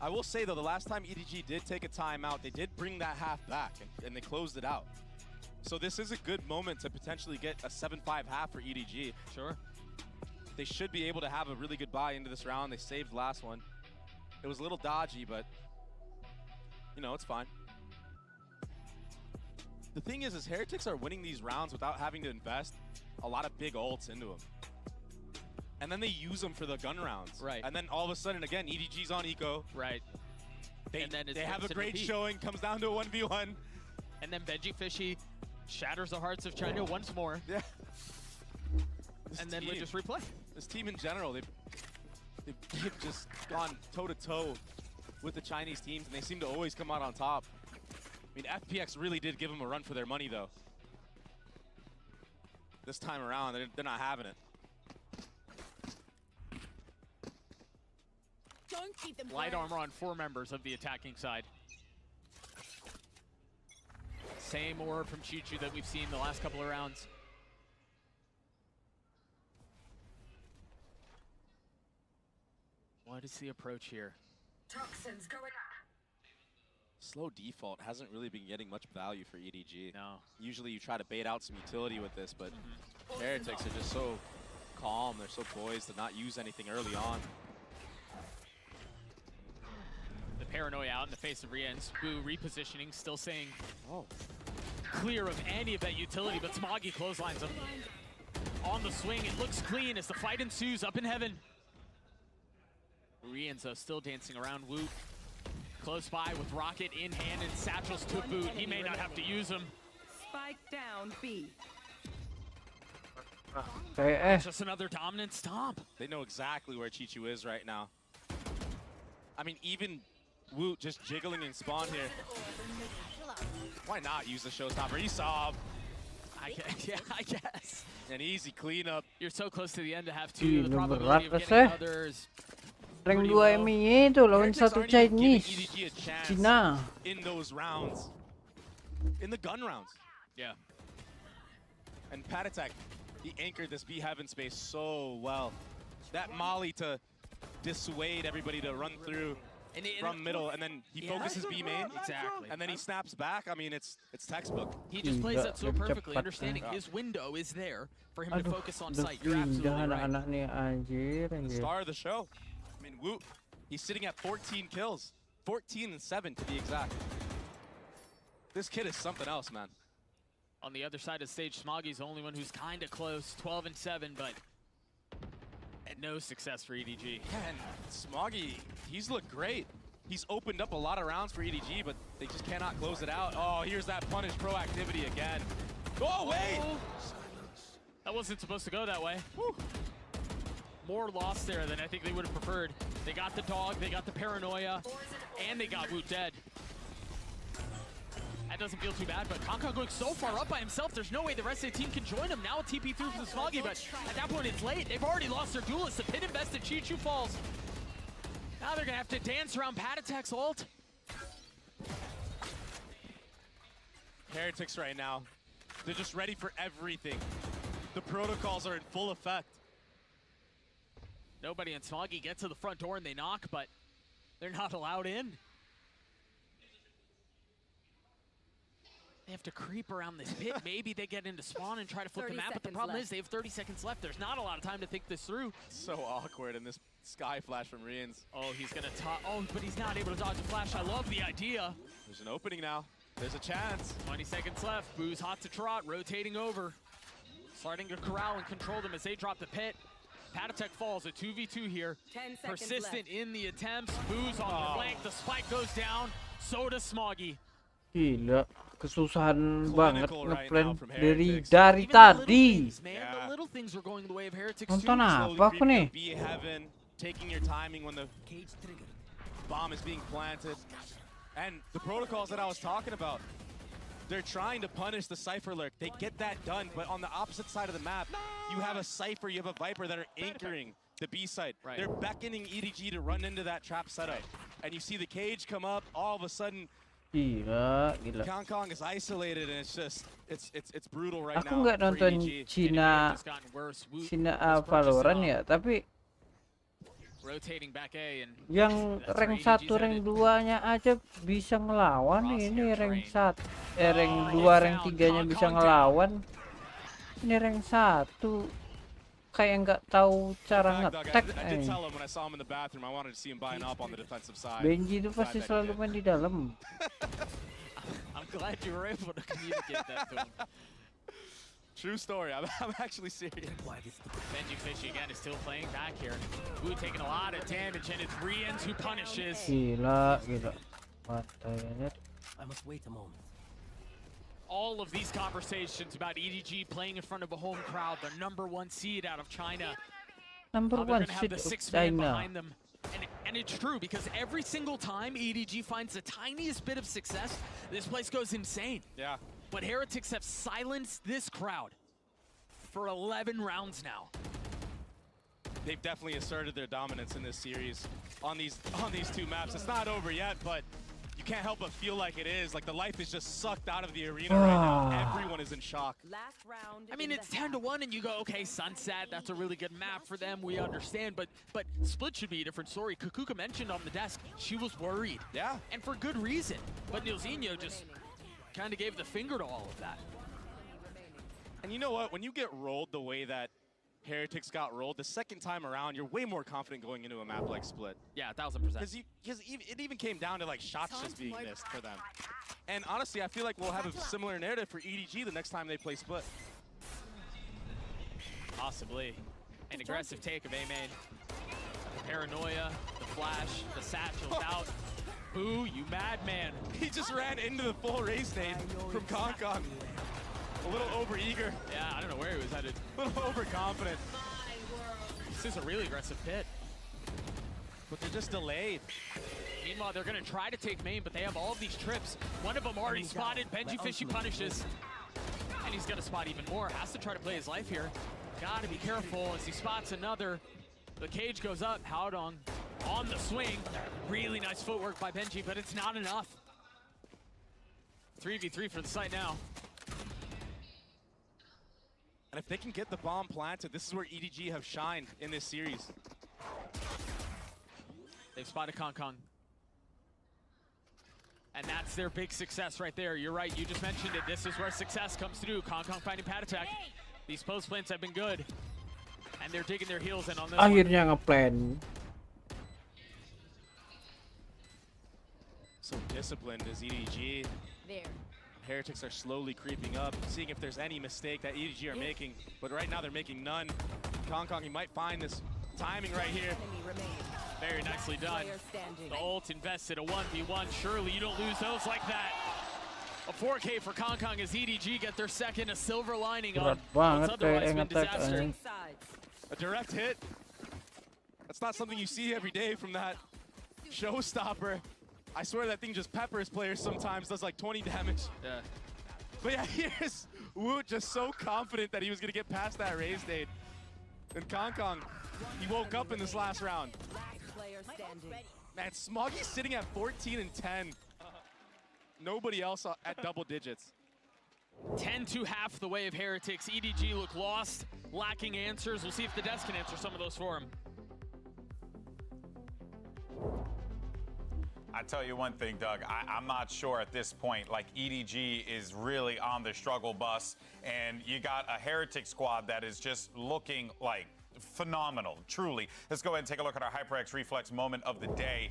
[SPEAKER 9] I will say, though, the last time EDG did take a timeout, they did bring that half back, and they closed it out. So this is a good moment to potentially get a 7-5 half for EDG.
[SPEAKER 14] Sure.
[SPEAKER 9] They should be able to have a really good buy into this round. They saved the last one. It was a little dodgy, but, you know, it's fine. The thing is Heretics are winning these rounds without having to invest a lot of big ults into them. And then they use them for the gun rounds.
[SPEAKER 14] Right.
[SPEAKER 9] And then all of a sudden, again, EDG's on eco.
[SPEAKER 14] Right.
[SPEAKER 9] They
[SPEAKER 14] and then
[SPEAKER 9] they have a great showing, comes down to a 1v1.
[SPEAKER 14] And then Benji Fishy shatters the hearts of China once more.
[SPEAKER 9] Yeah.
[SPEAKER 14] And then we just replay.
[SPEAKER 9] This team in general, they've just gone toe-to-toe with the Chinese teams, and they seem to always come out on top. I mean, FPX really did give them a run for their money, though. This time around, they're not having it.
[SPEAKER 23] Don't keep them
[SPEAKER 14] Light armor on 4 members of the attacking side. Same aura from Chichu that we've seen the last couple of rounds. What is the approach here?
[SPEAKER 7] Toxins going up.
[SPEAKER 9] Slow default hasn't really been getting much value for EDG.
[SPEAKER 14] No.
[SPEAKER 9] Usually you try to bait out some utility with this, but Heretics are just so calm, they're so poised to not use anything early on.
[SPEAKER 14] The paranoia out in the face of Rians. Boo repositioning, still saying clear of any of that utility, but Smoggy clotheslines him. On the swing, it looks clean as the fight ensues up in heaven. Rians still dancing around Woot. Close by with Rocket in hand and satchels to boot. He may not have to use them.
[SPEAKER 6] Spike down B.
[SPEAKER 14] Just another dominant stomp.
[SPEAKER 9] They know exactly where Chichu is right now. I mean, even Woot just jiggling in spawn here. Why not use the showstopper? He saw.
[SPEAKER 14] Yeah, I guess.
[SPEAKER 9] An easy cleanup.
[SPEAKER 14] You're so close to the end to have 2. The
[SPEAKER 3] Gila,
[SPEAKER 14] probability
[SPEAKER 3] berat
[SPEAKER 14] of getting
[SPEAKER 3] rasanya.
[SPEAKER 14] others.
[SPEAKER 3] Rank 2 MI itu lawan satu Chinese.
[SPEAKER 9] EDG a chance
[SPEAKER 3] Cina.
[SPEAKER 9] in those rounds. In the gun rounds.
[SPEAKER 14] Yeah.
[SPEAKER 9] And Patek, he anchored this B heaven space so well. That molly to dissuade everybody to run through from middle, and then he focuses B main.
[SPEAKER 14] Exactly.
[SPEAKER 9] And then he snaps back. I mean, it's textbook.
[SPEAKER 14] He just plays that so perfectly, understanding his window is there for him to focus on sight. You're absolutely right.
[SPEAKER 3] Anak-anak nih anjir.
[SPEAKER 9] The star of the show. I mean, Woot, he's sitting at 14 kills. 14 and 7 to be exact. This kid is something else, man.
[SPEAKER 14] On the other side of the stage, Smoggy's the only one who's kind of close, 12 and 7, but no success for EDG.
[SPEAKER 9] Man, Smoggy, he's looked great. He's opened up a lot of rounds for EDG, but they just cannot close it out. Oh, here's that punish proactivity again. Oh, wait!
[SPEAKER 14] That wasn't supposed to go that way. Whew. More loss there than I think they would have preferred. They got the dog, they got the paranoia, and they got Woot dead. That doesn't feel too bad, but Kong going so far up by himself, there's no way the rest of the team can join him. Now a TP through from Smoggy, but at that point it's late. They've already lost their duelist. The pit invested Chichu falls. Now they're gonna have to dance around Pat Attack's ult.
[SPEAKER 9] Heretics right now, they're just ready for everything. The protocols are in full effect.
[SPEAKER 14] Nobody in Smoggy get to the front door and they knock, but they're not allowed in. They have to creep around this pit. Maybe they get into spawn and try to flip the map, but the problem is they have 30 seconds left. There's not a lot of time to think this through.
[SPEAKER 9] So awkward in this sky flash from Rians.
[SPEAKER 14] Oh, he's gonna oh, but he's not able to dodge a flash. I love the idea.
[SPEAKER 9] There's an opening now. There's a chance.
[SPEAKER 14] 20 seconds left. Boo's hot to trot, rotating over. Starting to corral and control them as they drop the pit. Patatek falls, a 2v2 here.
[SPEAKER 6] 10 seconds
[SPEAKER 14] Persistent
[SPEAKER 6] left.
[SPEAKER 14] in the attempts. Boo's on the flank. The spike goes down. So does Smoggy.
[SPEAKER 3] Gila, kesusahan banget
[SPEAKER 9] right
[SPEAKER 3] ngeplan
[SPEAKER 9] now from
[SPEAKER 3] dari tadi.
[SPEAKER 14] Man, the little things are going the way of Heretics
[SPEAKER 3] Nonton
[SPEAKER 14] too.
[SPEAKER 3] apa aku nih?
[SPEAKER 9] Be heaven, taking your timing when the bomb is being planted. And the protocols that I was talking about, they're trying to punish the Cypher lurk. They get that done, but on the opposite side of the map, you have a Cypher, you have a Viper that are anchoring the B site.
[SPEAKER 14] Right.
[SPEAKER 9] They're beckoning EDG to run into that trap setup. And you see the cage come up, all of a sudden,
[SPEAKER 3] Gila.
[SPEAKER 9] Kong is isolated, and it's just, it's brutal right
[SPEAKER 3] Aku
[SPEAKER 9] now
[SPEAKER 3] nggak
[SPEAKER 9] for
[SPEAKER 3] nonton
[SPEAKER 9] EDG.
[SPEAKER 3] Cina Valorant ya, tapi
[SPEAKER 14] Rotating back A and
[SPEAKER 3] yang rank 1, rank 2-nya aja bisa ngelawan. Ini rank 1, rank 2, rank 3-nya bisa ngelawan. Ini rank 1 kayak nggak tahu cara ngetek. Benji itu pasti selalu main di dalam.
[SPEAKER 14] I'm glad you were able to communicate that to him.
[SPEAKER 9] True story. I'm actually serious.
[SPEAKER 14] Benji Fishy again is still playing back here. Wu taking a lot of damage, and it's Rians who punishes.
[SPEAKER 3] Gila. Matanya.
[SPEAKER 6] I must wait a moment.
[SPEAKER 14] All of these conversations about EDG playing in front of a home crowd, the #1 seed out of China.
[SPEAKER 3] Number 1 seed
[SPEAKER 14] of
[SPEAKER 3] of
[SPEAKER 14] China.
[SPEAKER 3] China.
[SPEAKER 14] Them. And it's true, because every single time EDG finds the tiniest bit of success, this place goes insane.
[SPEAKER 9] Yeah.
[SPEAKER 14] But Heretics have silenced this crowd for 11 rounds now.
[SPEAKER 9] They've definitely asserted their dominance in this series on these two maps. It's not over yet, but you can't help but feel like it is. Like the life is just sucked out of the arena right now. Everyone is in shock.
[SPEAKER 6] Last round.
[SPEAKER 14] I mean, it's 10-1, and you go, okay, Sunset, that's a really good map for them. We understand, but Split should be a different story. Kukuka mentioned on the desk she was worried.
[SPEAKER 9] Yeah.
[SPEAKER 14] And for good reason. But Nilzinho just kind of gave the finger to all of that.
[SPEAKER 9] And you know what? When you get rolled the way that Heretics got rolled, the second time around, you're way more confident going into a map like Split.
[SPEAKER 14] Yeah, 1000%.
[SPEAKER 9] Because it even came down to like shots just being missed for them. And honestly, I feel like we'll have a similar narrative for EDG the next time they play Split.
[SPEAKER 14] Possibly. An aggressive take of A-main. The paranoia, the flash, the satchel's out. Boo, you madman.
[SPEAKER 9] He just ran into the full race nade from Kong. A little over-eager.
[SPEAKER 14] Yeah, I don't know where he was headed.
[SPEAKER 9] A little overconfident.
[SPEAKER 14] This is a really aggressive pit.
[SPEAKER 9] But they're just delayed.
[SPEAKER 14] Meanwhile, they're going to try to take main, but they have all of these trips. One of them already spotted. Benji Fishy punishes. And he's going to spot even more. Has to try to play his life here. Got to be careful as he spots another. The cage goes up. Haodong on the swing. Really nice footwork by Benji, but it's not enough. 3v3 for the site now.
[SPEAKER 9] And if they can get the bomb planted, this is where EDG have shined in this series.
[SPEAKER 14] They've spotted Kong. And that's their big success right there. You're right, you just mentioned it. This is where success comes through. Kong finding pad attack. These post plants have been good. And they're digging their heels in on this
[SPEAKER 3] Akhirnya
[SPEAKER 14] one.
[SPEAKER 3] ngeplan.
[SPEAKER 9] So disciplined is EDG.
[SPEAKER 6] There.
[SPEAKER 9] Heretics are slowly creeping up, seeing if there's any mistake that EDG are making. But right now they're making none. Kong, he might find this timing right here.
[SPEAKER 14] Very nicely done. The ult invested a 1v1. Surely you don't lose those like that. A 4K for Kong Kong as EDG get their second, a silver lining on what's otherwise been disaster.
[SPEAKER 9] A direct hit. That's not something you see every day from that showstopper. I swear that thing just peppers players sometimes, does like 20 damage.
[SPEAKER 14] Yeah.
[SPEAKER 9] But yeah, here's Wu just so confident that he was gonna get past that raised nade. And Kong Kong, he woke up in this last round. Man, Smoggy's sitting at 14 and 10. Nobody else at double digits.
[SPEAKER 14] 10 to half the way of Heretics. EDG look lost, lacking answers. We'll see if the Deaths can answer some of those for him.
[SPEAKER 12] I tell you one thing, Doug, I'm not sure at this point, like EDG is really on the struggle bus, and you got a Heretic squad that is just looking like phenomenal, truly. Let's go ahead and take a look at our HyperX Reflex moment of the day,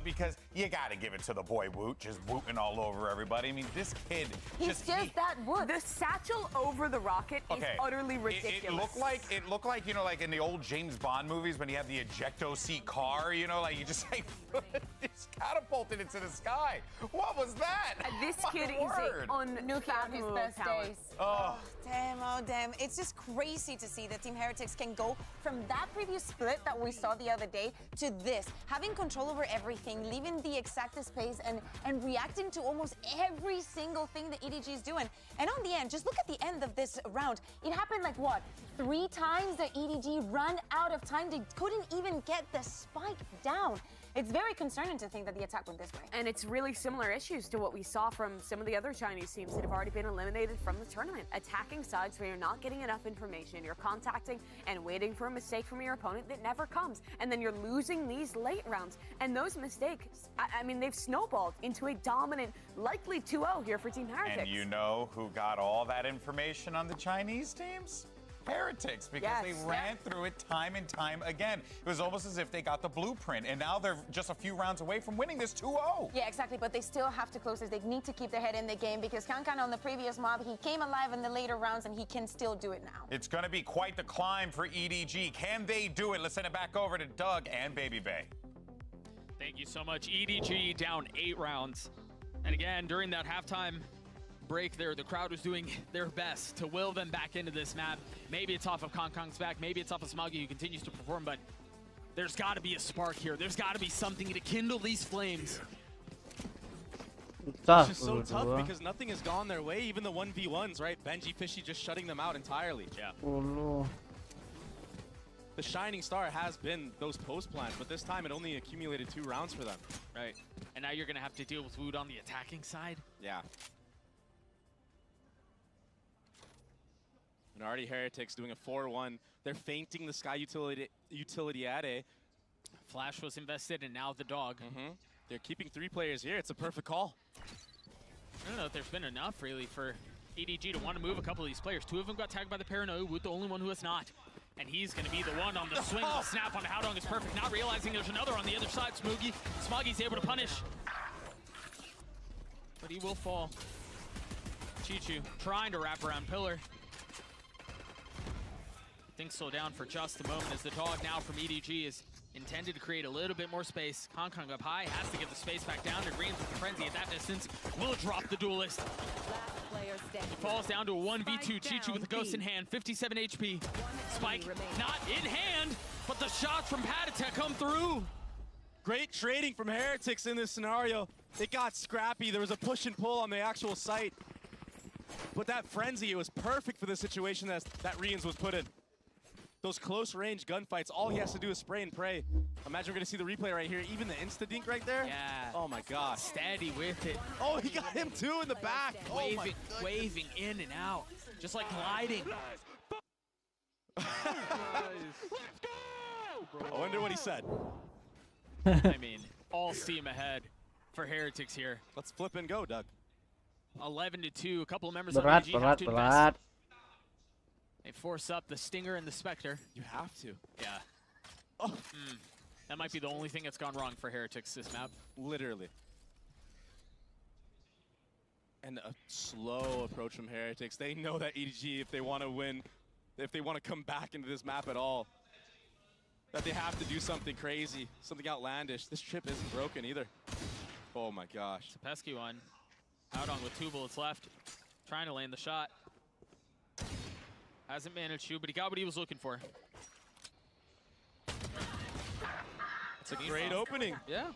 [SPEAKER 12] because you gotta give it to the boy Woot, just wooting all over everybody. I mean, this kid
[SPEAKER 17] He's just that Woot. The satchel over the rocket is utterly ridiculous.
[SPEAKER 12] It looked like, you know, like in the old James Bond movies when you have the ejecto seat car, you know, like you just like just catapulted into the sky. What was that?
[SPEAKER 17] This kid is unfathomable talent.
[SPEAKER 12] Oh.
[SPEAKER 13] Damn, oh damn. It's just crazy to see that Team Heretics can go from that previous split that we saw the other day to this. Having control over everything, leaving the exactest pace and reacting to almost every single thing that EDG is doing. And on the end, just look at the end of this round. It happened like what? 3 times that EDG ran out of time. They couldn't even get the spike down. It's very concerning to think that the attack went this way.
[SPEAKER 17] And it's really similar issues to what we saw from some of the other Chinese teams that have already been eliminated from the tournament. Attacking sides where you're not getting enough information, you're contacting and waiting for a mistake from your opponent that never comes. And then you're losing these late rounds. And those mistakes, I mean, they've snowballed into a dominant, likely 2-0 here for Team Heretics.
[SPEAKER 12] And you know who got all that information on the Chinese teams? Heretics, because they ran through it time and time again. It was almost as if they got the blueprint, and now they're just a few rounds away from winning this 2-0.
[SPEAKER 13] Yeah, exactly, but they still have to close this. They need to keep their head in the game because Kankan on the previous mob, he came alive in the later rounds, and he can still do it now.
[SPEAKER 12] It's going to be quite the climb for EDG. Can they do it? Let's send it back over to Doug and Baby Bay.
[SPEAKER 14] Thank you so much. EDG down 8 rounds. And again, during that halftime break there, the crowd was doing their best to will them back into this map. Maybe it's off of Kong Kong's back, maybe it's off of Smoggy, who continues to perform, but there's got to be a spark here. There's got to be something to kindle these flames.
[SPEAKER 9] It's just so tough because nothing has gone their way, even the 1v1s, right? Benji, Fishy just shutting them out entirely.
[SPEAKER 14] Yeah.
[SPEAKER 3] Oh no.
[SPEAKER 9] The shining star has been those post plans, but this time it only accumulated 2 rounds for them.
[SPEAKER 14] Right. And now you're going to have to deal with Wood on the attacking side.
[SPEAKER 9] Yeah. And already Heretics doing a 4-1. They're feinting the Sky Utility.
[SPEAKER 14] Flash was invested, and now the dog.
[SPEAKER 9] They're keeping 3 players here. It's a perfect call.
[SPEAKER 14] I don't know if there's been enough, really, for EDG to want to move a couple of these players. 2 of them got tagged by the Paranoia, Wood the only one who has not. And he's going to be the one on the swing. The snap on Howdong is perfect, not realizing there's another on the other side. Smoggy's able to punish. But he will fall. Chichu trying to wrap around Pillar. Things slow down for just a moment as the dog now from EDG is intended to create a little bit more space. Kong Kong up high, has to get the space back down to Greens with the frenzy at that distance. Will drop the duelist. He falls down to a 1v2. Chichu with a ghost in hand, 57 HP. Spike not in hand, but the shots from Patatek come through.
[SPEAKER 9] Great trading from Heretics in this scenario. It got scrappy. There was a push and pull on the actual site. But that frenzy, it was perfect for the situation that Rians was put in. Those close range gunfights, all he has to do is spray and pray. Imagine we're gonna see the replay right here. Even the insta-dink right there.
[SPEAKER 14] Yeah.
[SPEAKER 9] Oh my gosh.
[SPEAKER 14] Steady with it.
[SPEAKER 9] Oh, he got him too in the back.
[SPEAKER 14] Waving in and out. Just like gliding.
[SPEAKER 9] I wonder what he said.
[SPEAKER 14] I mean, all steam ahead for Heretics here.
[SPEAKER 9] Let's flip and go, Doug.
[SPEAKER 14] 11-2. A couple of members of EDG have to invest. They force up the Stinger and the Spectre.
[SPEAKER 9] You have to.
[SPEAKER 14] Yeah. Oh. That might be the only thing that's gone wrong for Heretics this map.
[SPEAKER 9] Literally. And a slow approach from Heretics. They know that EDG, if they want to win, if they want to come back into this map at all, that they have to do something crazy, something outlandish. This chip isn't broken either. Oh my gosh.
[SPEAKER 14] It's a pesky one. Haodong with 2 bullets left, trying to land the shot. Hasn't managed to, but he got what he was looking for.
[SPEAKER 9] It's a great opening.
[SPEAKER 14] Yeah.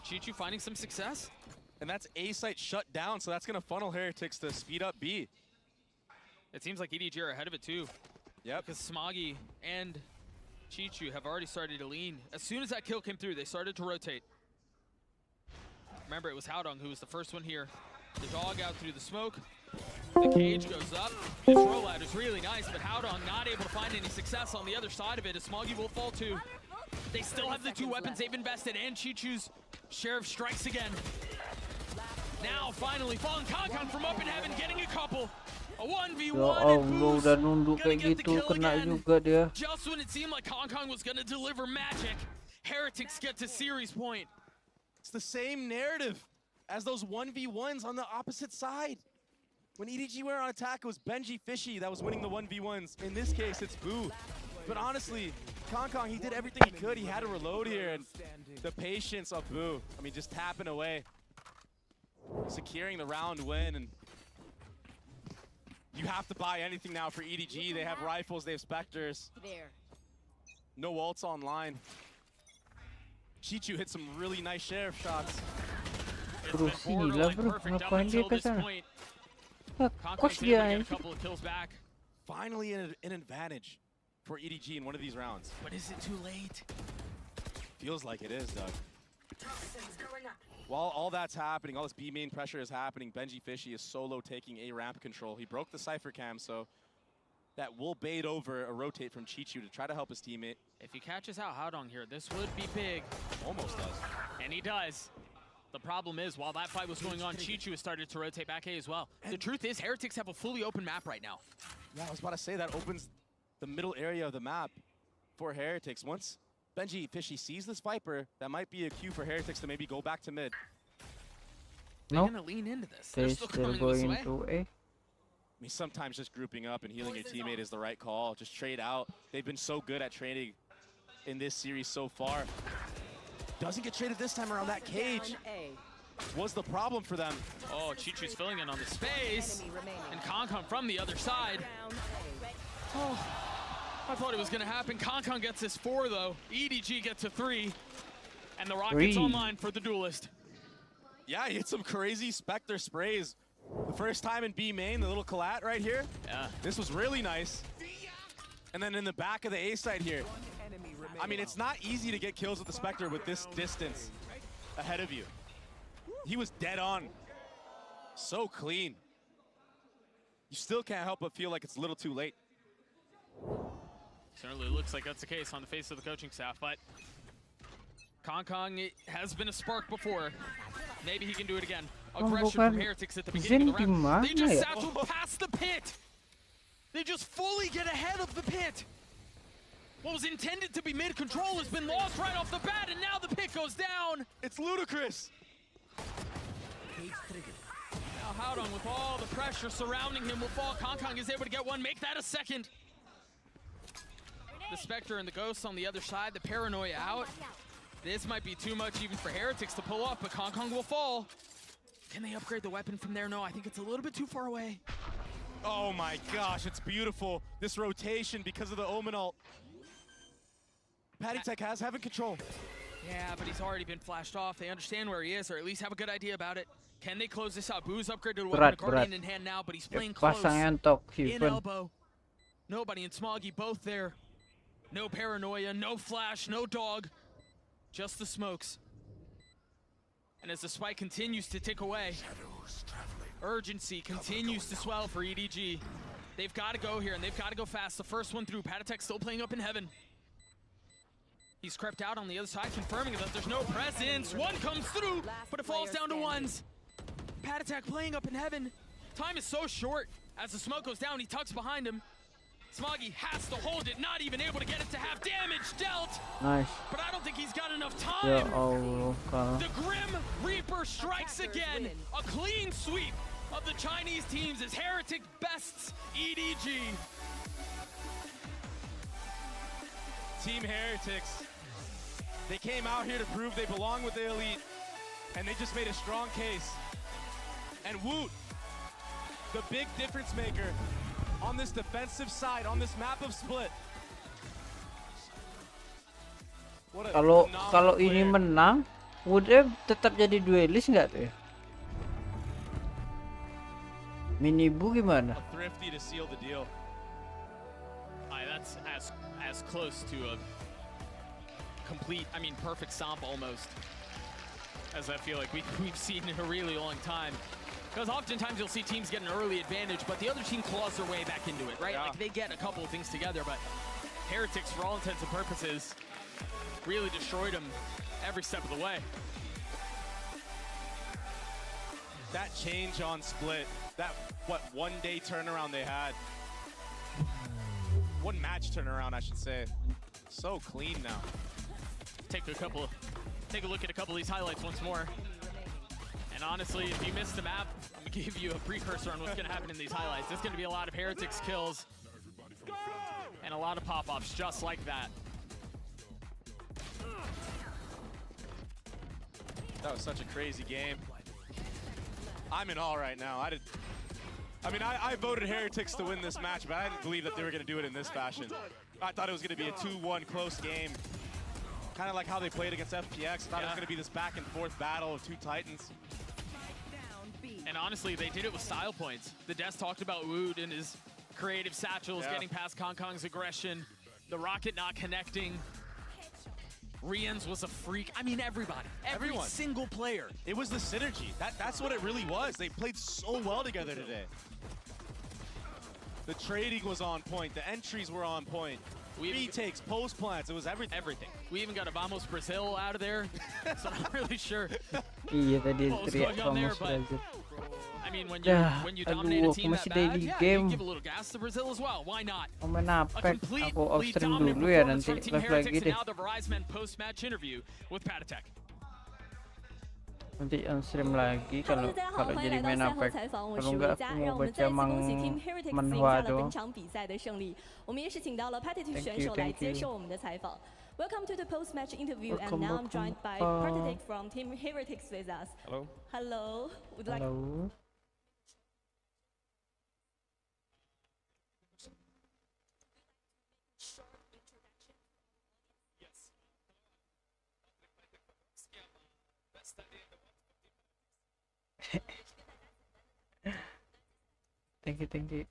[SPEAKER 14] Chichu finding some success.
[SPEAKER 9] And that's A site shut down, so that's going to funnel Heretics to speed up B.
[SPEAKER 14] It seems like EDG are ahead of it too.
[SPEAKER 9] Yep.
[SPEAKER 14] Because Smoggy and Chichu have already started to lean. As soon as that kill came through, they started to rotate. Remember, it was Haodong who was the first one here. The dog out through the smoke. The cage goes up. This rollout is really nice, but Haodong not able to find any success on the other side of it, as Smoggy will fall too. They still have the 2 weapons they've invested, and Chichu's share of strikes again. Now, finally, falling Kankan from up in heaven, getting a couple. A 1v1 and Boo's gonna get the kill again. Just when it seemed like Hong Kong was gonna deliver magic, Heretics get to series point.
[SPEAKER 9] It's the same narrative as those 1v1s on the opposite side. When EDG were on attack, it was Benji Fishy that was winning the 1v1s. In this case, it's Boo. But honestly, Kong, he did everything he could. He had to reload here, and the patience of Boo, I mean, just tapping away, securing the round win. And you have to buy anything now for EDG. They have rifles, they have Spectres. No ults online. Chichu hit some really nice share of shots.
[SPEAKER 3] Bro, sila bro, ngapain dia ke sana? Kos dia anjing.
[SPEAKER 9] Finally an advantage for EDG in one of these rounds.
[SPEAKER 14] But is it too late?
[SPEAKER 9] Feels like it is, Doug. While all that's happening, all this B main pressure is happening, Benji Fishy is solo taking A ramp control. He broke the Cypher cam, so that will bait over a rotate from Chichu to try to help his teammate.
[SPEAKER 14] If he catches out Haodong here, this would be big.
[SPEAKER 9] Almost does.
[SPEAKER 14] And he does. The problem is, while that fight was going on, Chichu has started to rotate back A as well. The truth is, Heretics have a fully open map right now.
[SPEAKER 9] Yeah, I was about to say, that opens the middle area of the map for Heretics. Once Benji Fishy sees this Viper, that might be a cue for Heretics to maybe go back to mid.
[SPEAKER 14] They're gonna lean into this. They're still coming
[SPEAKER 3] going
[SPEAKER 14] this way.
[SPEAKER 3] to A.
[SPEAKER 9] I mean, sometimes just grouping up and healing your teammate is the right call. Just trade out. They've been so good at trading in this series so far. Doesn't get traded this time around. That cage was the problem for them.
[SPEAKER 14] Oh, Chichu's filling in on the space. And Kong from the other side. Oh, I thought it was going to happen. Kong gets his 4, though. EDG gets a 3. And the Rockets online for the duelist.
[SPEAKER 9] Yeah, he hit some crazy Spectre sprays. The first time in B main, the little collat right here.
[SPEAKER 14] Yeah.
[SPEAKER 9] This was really nice. And then in the back of the A side here. I mean, it's not easy to get kills with the Spectre with this distance ahead of you. He was dead on. So clean. You still can't help but feel like it's a little too late.
[SPEAKER 14] Certainly looks like that's the case on the face of the coaching staff, but Kong has been a spark before. Maybe he can do it again. Aggression from Heretics at the beginning of the round. They just satchel past the pit. They just fully get ahead of the pit. What was intended to be mid-control has been lost right off the bat, and now the pit goes down.
[SPEAKER 9] It's ludicrous.
[SPEAKER 14] Now Haodong, with all the pressure surrounding him, will fall. Kong is able to get one, make that a second. The Spectre and the Ghost on the other side, the Paranoia out. This might be too much even for Heretics to pull off, but Kong will fall. Can they upgrade the weapon from there? No, I think it's a little bit too far away.
[SPEAKER 9] Oh my gosh, it's beautiful. This rotation because of the Omen ult. Patty Tech has having control.
[SPEAKER 14] Yeah, but he's already been flashed off. They understand where he is, or at least have a good idea about it. Can they close this out? Boo's upgraded to weapon, Guardian in hand now, but he's playing close. In elbow. Nobody and Smoggy both there. No Paranoia, no flash, no dog. Just the smokes. And as the spike continues to tick away, urgency continues to swell for EDG. They've got to go here, and they've got to go fast. The first one through. Patatek still playing up in heaven. He's crept out on the other side, confirming that there's no presence. One comes through, but it falls down to ones. Patatek playing up in heaven. Time is so short. As the smoke goes down, he tucks behind him. Smoggy has to hold it, not even able to get it to have damage dealt.
[SPEAKER 3] Nice.
[SPEAKER 14] But I don't think he's got enough time.
[SPEAKER 3] Yeah,
[SPEAKER 14] the Grim Reaper strikes again. A clean sweep of the Chinese teams as Heretic bests EDG.
[SPEAKER 9] Team Heretics, they came out here to prove they belong with the elite, and they just made a strong case. And Woot, the big difference maker on this defensive side, on this map of Split. What a
[SPEAKER 3] Kalau
[SPEAKER 9] phenomenal
[SPEAKER 3] ini
[SPEAKER 9] player.
[SPEAKER 3] menang, Woodre tetap jadi duelis nggak tuh ya? Minibu gimana?
[SPEAKER 9] Thrifty to seal the deal.
[SPEAKER 14] That's as close to a complete, I mean, perfect stomp almost, as I feel like we've seen in a really long time. Because oftentimes you'll see teams get an early advantage, but the other team claws their way back into it, right?
[SPEAKER 9] Yeah.
[SPEAKER 14] Like they get a couple of things together, but Heretics, for all intents and purposes, really destroyed them every step of the way.
[SPEAKER 9] That change on Split, that, what, one-day turnaround they had. One match turnaround, I should say. So clean now.
[SPEAKER 14] Take a look at a couple of these highlights once more. And honestly, if you missed the map, I'm gonna give you a precursor on what's gonna happen in these highlights. There's gonna be a lot of Heretics kills and a lot of pop-ups just like that.
[SPEAKER 9] That was such a crazy game. I'm in awe right now. I voted Heretics to win this match, but I didn't believe that they were going to do it in this fashion. I thought it was going to be a 2-1 close game. Kind of like how they played against FPX. I thought it was going to be this back and forth battle of two titans.
[SPEAKER 14] And honestly, they did it with style points. The Des talked about Wood and his creative satchels, getting past Kong's aggression, the rocket not connecting. Rien's was a freak. I mean, everybody. Everyone. Single player.
[SPEAKER 9] It was the synergy. That's what it really was. They played so well together today. The trading was on point. The entries were on point. Retakes, post plants, it was everything.
[SPEAKER 14] Everything. We even got a Vamos Brazil out of there, so I'm not really sure
[SPEAKER 3] Iya tadi
[SPEAKER 14] what was
[SPEAKER 3] teriak
[SPEAKER 14] going on there,
[SPEAKER 3] Vamos
[SPEAKER 14] but
[SPEAKER 3] Brazil.
[SPEAKER 14] I mean, when you
[SPEAKER 3] Aduh,
[SPEAKER 14] dominate a
[SPEAKER 3] aku
[SPEAKER 14] team that
[SPEAKER 3] masih
[SPEAKER 14] bad,
[SPEAKER 3] daily
[SPEAKER 14] yeah,
[SPEAKER 3] game.
[SPEAKER 14] you give a little gas to Brazil as well. Why not?
[SPEAKER 3] Mau main apek, aku off stream
[SPEAKER 14] Dominant
[SPEAKER 3] dulu ya
[SPEAKER 14] performance
[SPEAKER 3] nanti
[SPEAKER 14] from Team
[SPEAKER 3] live
[SPEAKER 14] Heretics,
[SPEAKER 3] lagi
[SPEAKER 14] and
[SPEAKER 3] deh.
[SPEAKER 14] now the Verizon post-match interview with Patatek.
[SPEAKER 3] Nanti on stream lagi kalau jadi main apek. Kalau enggak aku mau baca manhwa doang.
[SPEAKER 18] 本场比赛的胜利，我们也是请到了 Patatek
[SPEAKER 3] Thank
[SPEAKER 18] 选
[SPEAKER 3] you,
[SPEAKER 18] 手来
[SPEAKER 3] thank
[SPEAKER 18] 接
[SPEAKER 3] you.
[SPEAKER 18] 受我们的采访。Welcome to the post-match interview, and
[SPEAKER 3] Welcome,
[SPEAKER 18] now I'm joined by
[SPEAKER 3] welcome.
[SPEAKER 18] Patatek from Team Heretics with us.
[SPEAKER 11] Hello.
[SPEAKER 18] Hello. Would like
[SPEAKER 3] Halo. Thank you, thank you.